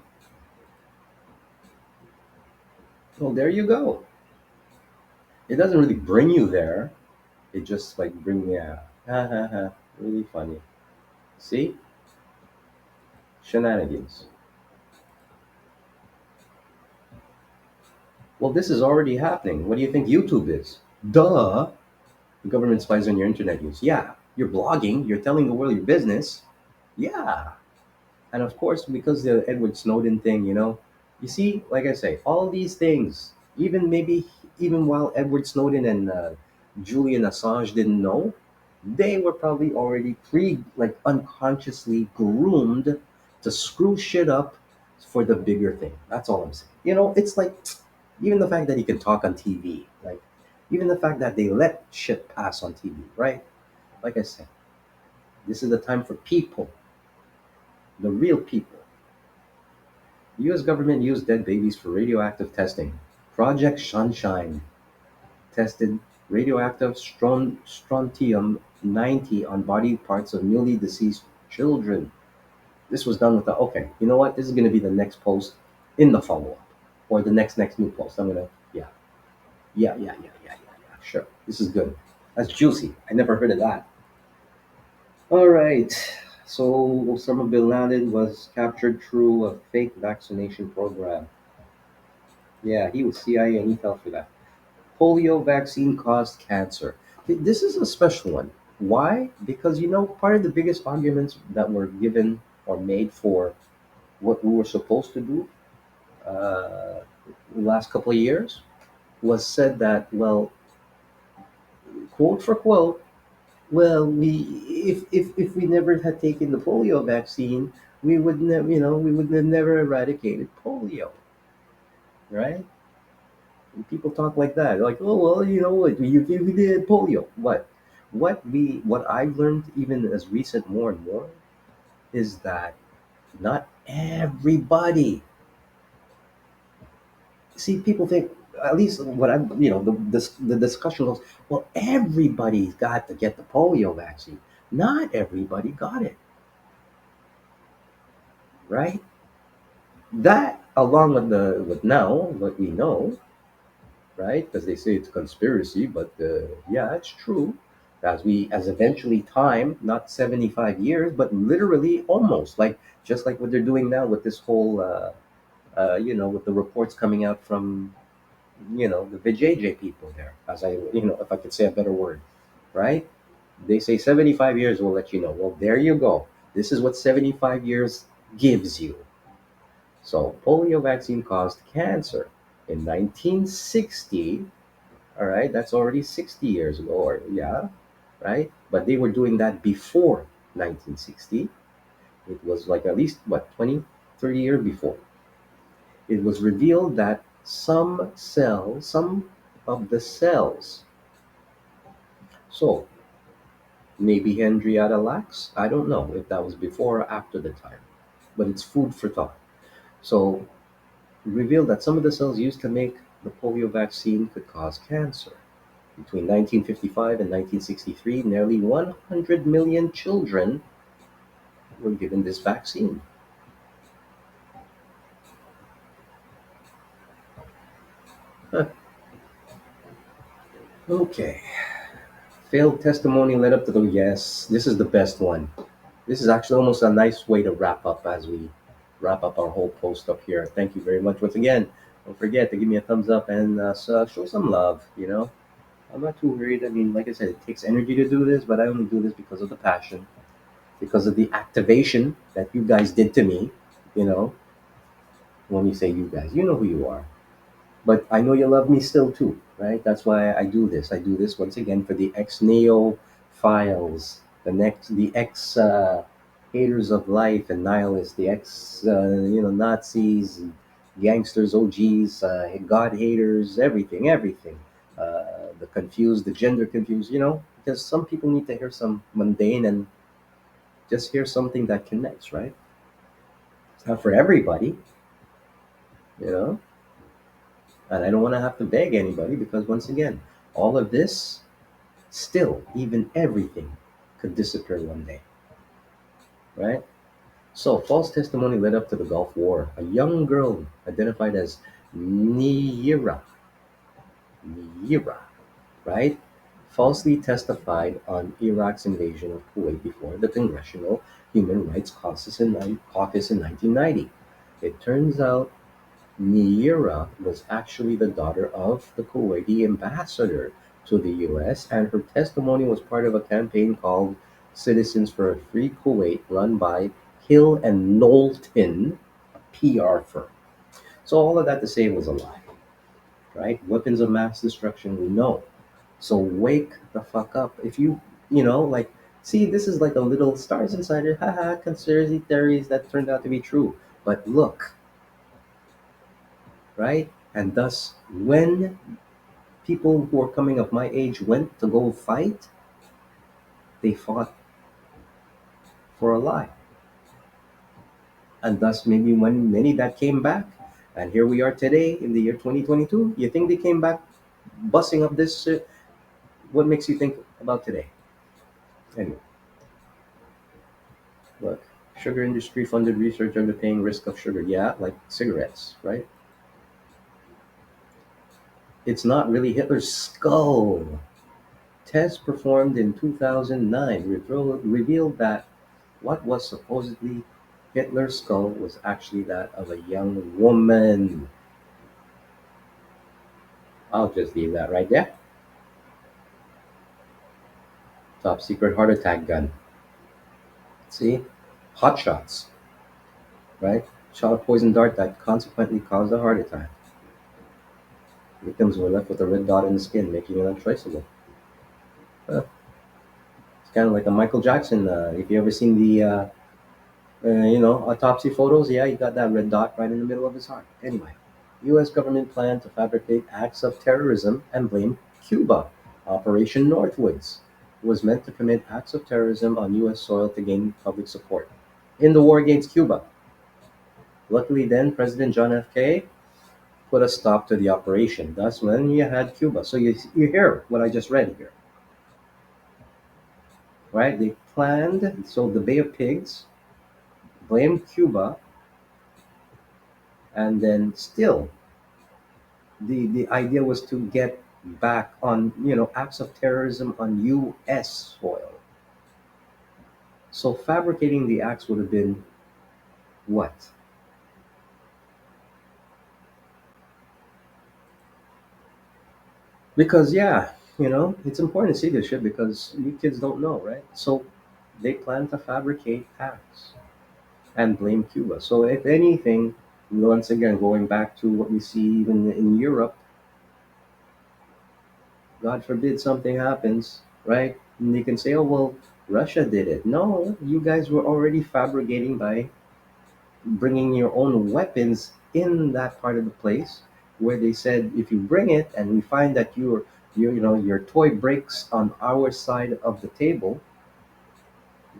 Well, there you go. It doesn't really bring you there. It just like bring yeah. Ha ha ha. Really funny. See? Shenanigans. Well, this is already happening. What do you think YouTube is? Duh. The government spies on your internet use. Yeah. You're blogging. You're telling the world your business. Yeah. And of course, because the Edward Snowden thing, you see, like I say, all these things, even while Edward Snowden and Julian Assange didn't know, they were probably already like unconsciously groomed to screw shit up for the bigger thing. That's all I'm saying. It's like even the fact that he can talk on TV, like even the fact that they let shit pass on TV, right? Like I said, this is the time for people, the real people. The U.S. government used dead babies for radioactive testing. Project Sunshine tested radioactive strontium 90 on body parts of newly deceased children. This was done with the, okay, you know what? This is going to be the next post in the follow up or the next new post. I'm going to, yeah, yeah. Sure. This is good. That's juicy. I never heard of that. All right. So Osama bin Laden was captured through a fake vaccination program. Yeah, he was CIA and he fell for that. Polio vaccine caused cancer. This is a special one. Why? Because part of the biggest arguments that were given or made for what we were supposed to do the last couple of years was said that, well, quote for quote, well, if we never had taken the polio vaccine, we would have never eradicated polio, right? And people talk like that, like, oh well, what we did polio. What I've learned even as recent more and more is that not everybody. See, people think, at least what I, the discussion goes, well, everybody's got to get the polio vaccine. Not everybody got it, right? That, along with what we know, right? Because they say it's conspiracy, but yeah, it's true. As eventually time, not 75 years, but literally almost like just like what they're doing now with this whole, with the reports coming out from the VJJ people there, as I, if I could say a better word, right? They say 75 years will let you know. Well, there you go. This is what 75 years gives you. So, polio vaccine caused cancer in 1960. All right, that's already 60 years ago, or yeah, right? But they were doing that before 1960. It was like at least, what, 20, 30 years before. It was revealed that some of the cells, so maybe Henrietta Lacks, I don't know if that was before or after the time, but it's food for thought. So, revealed that some of the cells used to make the polio vaccine could cause cancer. Between 1955 and 1963, nearly 100 million children were given this vaccine. Huh. Okay. Failed testimony led up to the, yes, this is the best one. This is actually almost a nice way to wrap up as we wrap up our whole post up here. Thank you very much once again. Don't forget to give me a thumbs up and show some love. I'm not too worried. I mean, like I said, it takes energy to do this, but I only do this because of the passion, because of the activation that you guys did to me. You know, when you say you guys, you know who you are. But I know you love me still too, right? That's why I do this. I do this once again for the ex neo files, the ex haters of life and nihilists, the ex Nazis, gangsters, OGs, God haters, everything. The confused, the gender confused, because some people need to hear some mundane and just hear something that connects, right? It's not for everybody, you know. And I don't want to have to beg anybody because, once again, all of this, still, even everything, could disappear one day, right? So, false testimony led up to the Gulf War. A young girl identified as Niyira, Niyira, right? Falsely testified on Iraq's invasion of Kuwait before the Congressional Human Rights Caucus in 1990. It turns out Niyira was actually the daughter of the Kuwaiti ambassador to the US, and her testimony was part of a campaign called Citizens for a Free Kuwait, run by Hill and Knowlton, a PR firm. So, all of that to say it was a lie, right? Weapons of mass destruction, we know. So, wake the fuck up. If like, see, this is like a little Stars Insider, haha, conspiracy theories that turned out to be true. But look, right? And thus, when people who are coming of my age went to go fight, they fought for a lie. And thus, maybe when many that came back, and here we are today in the year 2022, you think they came back bussing up this shit? What makes you think about today? Anyway, Look, sugar industry funded research on the paying risk of sugar. Yeah, like cigarettes, right? It's not really Hitler's skull. Tests performed in 2009 revealed that what was supposedly Hitler's skull was actually that of a young woman. I'll just leave that right there. Top secret heart attack gun. See? Hot shots, right? Shot a poison dart that consequently caused a heart attack. Victims were left with a red dot in the skin, making it untraceable. Huh. It's kind of like a Michael Jackson. If you ever seen the, autopsy photos, yeah, he got that red dot right in the middle of his heart. Anyway, U.S. government planned to fabricate acts of terrorism and blame Cuba. Operation Northwoods was meant to commit acts of terrorism on U.S. soil to gain public support in the war against Cuba. Luckily, then President John F. K. put a stop to the operation. That's when you had Cuba. So you hear what I just read here, right? They planned, so the Bay of Pigs blamed Cuba, and then still the idea was to get back on, acts of terrorism on U.S. soil. So fabricating the acts would have been what? Because yeah, it's important to see this shit because you kids don't know, right? So they plan to fabricate acts and blame Cuba. So if anything, once again going back to what we see even in Europe, God forbid something happens, right? And they can say, "Oh well, Russia did it." No, you guys were already fabricating by bringing your own weapons in that part of the place where they said if you bring it and we find that your toy breaks on our side of the table,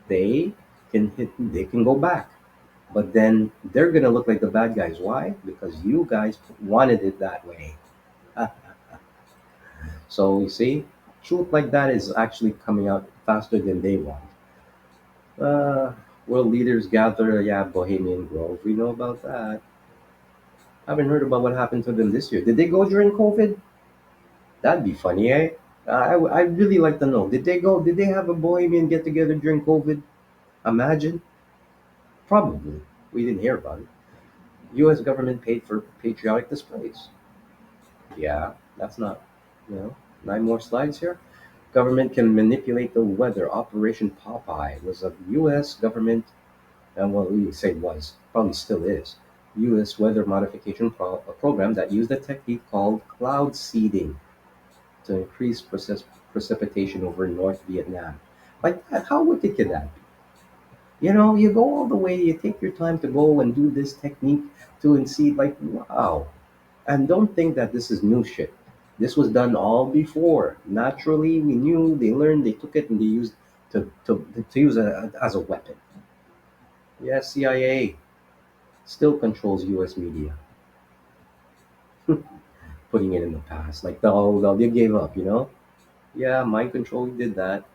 they they can go back. But then they're gonna look like the bad guys. Why? Because you guys wanted it that way. So you see, truth like that is actually coming out faster than they want. Uh, World leaders gather, yeah, Bohemian Grove. We know about that. I haven't heard about what happened to them this year. Did they go during COVID? That'd be funny, eh? I'd really like to know. Did they go? Did they have a Bohemian get together during COVID? Imagine. Probably. We didn't hear about it. U.S. government paid for patriotic displays. Yeah, that's not, you know, 9 more slides here. Government can manipulate the weather. Operation Popeye was a U.S. government, and well, we say was, probably still is, U.S. weather modification program that used a technique called cloud seeding to increase precipitation over North Vietnam. Like, how wicked can that be? You go all the way, you take your time to go and do this technique to unseed, like, wow. And don't think that this is new shit. This was done all before. Naturally, we knew, they learned, they took it and they used to use it as a weapon. Yes, CIA still controls US media, putting it in the past. Like, they gave up. Yeah, mind control, we did that.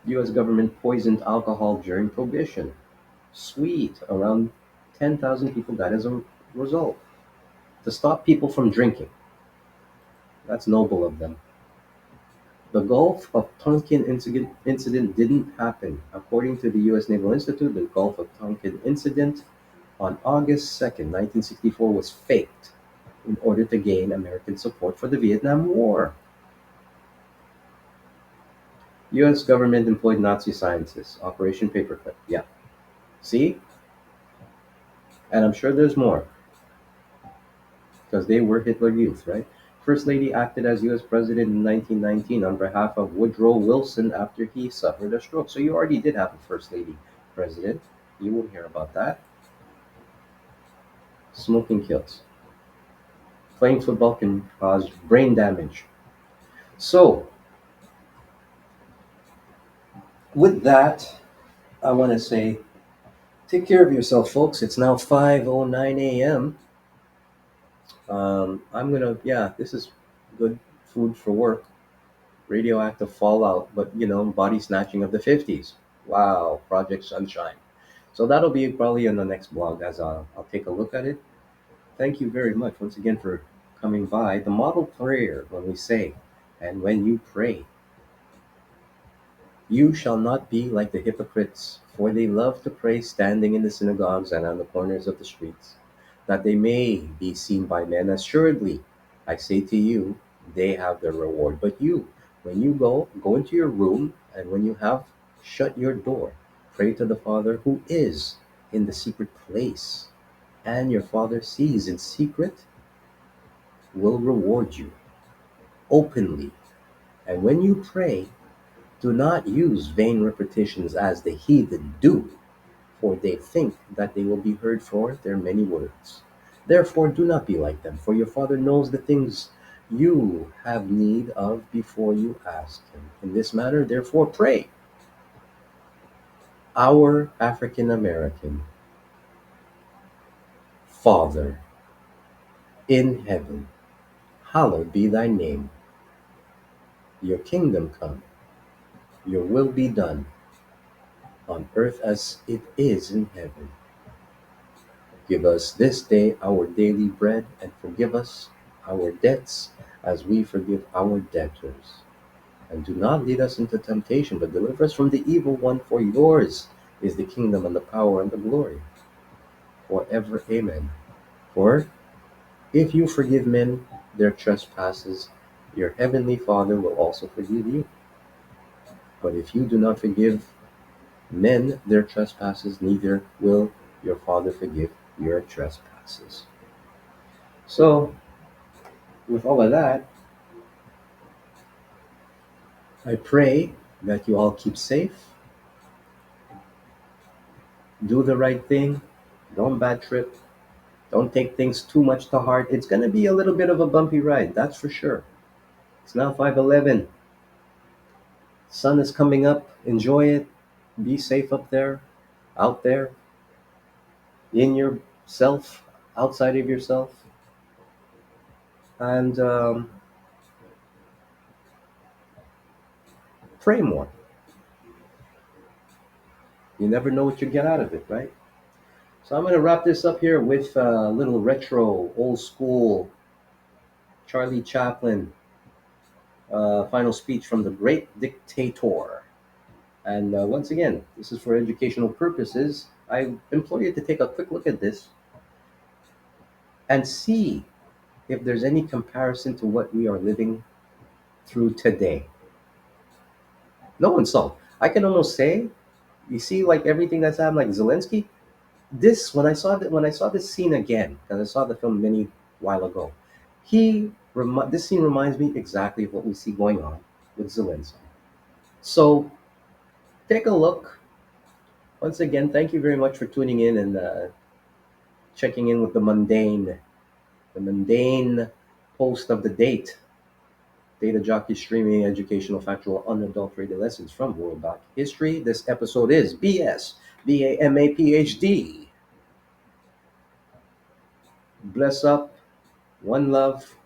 US government poisoned alcohol during prohibition. Sweet. Around 10,000 people died as a result. To stop people from drinking. That's noble of them. The Gulf of Tonkin incident didn't happen. According to the U.S. Naval Institute, the Gulf of Tonkin incident on August 2nd, 1964 was faked in order to gain American support for the Vietnam War. U.S. government employed Nazi scientists. Operation Paperclip. Yeah. See? And I'm sure there's more because they were Hitler Youth, right? First Lady acted as U.S. President in 1919 on behalf of Woodrow Wilson after he suffered a stroke. So you already did have a First Lady President. You won't hear about that. Smoking kills. Playing football can cause brain damage. So, with that, I want to say take care of yourself, folks. It's now 5:09 a.m. I'm going to, yeah, this is good food for work. radioactive fallout, but body snatching of the 50s. Wow, Project Sunshine. So that'll be probably in the next blog as I'll take a look at it. Thank you very much once again for coming by. The model prayer when we say, and when you pray, you shall not be like the hypocrites, for they love to pray standing in the synagogues and on the corners of the streets, that they may be seen by men. Assuredly, I say to you, they have their reward. But you, when you go into your room, and when you have shut your door, pray to the Father who is in the secret place, and your Father sees in secret will reward you openly. And when you pray, do not use vain repetitions as the heathen do, for they think that they will be heard for their many words. Therefore, do not be like them, for your Father knows the things you have need of before you ask Him. In this manner, therefore, pray. Our African American Father in heaven, hallowed be thy name. Your kingdom come, your will be done, on earth as it is in heaven. Give us this day our daily bread, and forgive us our debts as we forgive our debtors. And do not lead us into temptation, but deliver us from the evil one. For yours is the kingdom and the power and the glory forever. Amen. For if you forgive men their trespasses, your heavenly Father will also forgive you. But if you do not forgive men their trespasses, neither will your Father forgive your trespasses. So, with all of that, I pray that you all keep safe, do the right thing, don't bad trip, don't take things too much to heart. It's going to be a little bit of a bumpy ride, that's for sure. It's now 5:11. Sun is coming up. Enjoy it. Be safe up there, out there, in yourself, outside of yourself. And pray more. You never know what you get out of it, right? So I'm going to wrap this up here with a little retro, old school Charlie Chaplin final speech from the great dictator. And once again, this is for educational purposes. I implore you to take a quick look at this and see if there's any comparison to what we are living through today. No insult. I can almost say, you see, like everything that's happened, like Zelensky. This when I saw this scene again, because I saw the film many while ago, this scene reminds me exactly of what we see going on with Zelensky. So take a look. Once again, thank you very much for tuning in and checking in with the mundane post of the Data Jockey streaming educational, factual, unadulterated lessons from world back history. This episode is BS, BAMA PhD. Bless up, one love,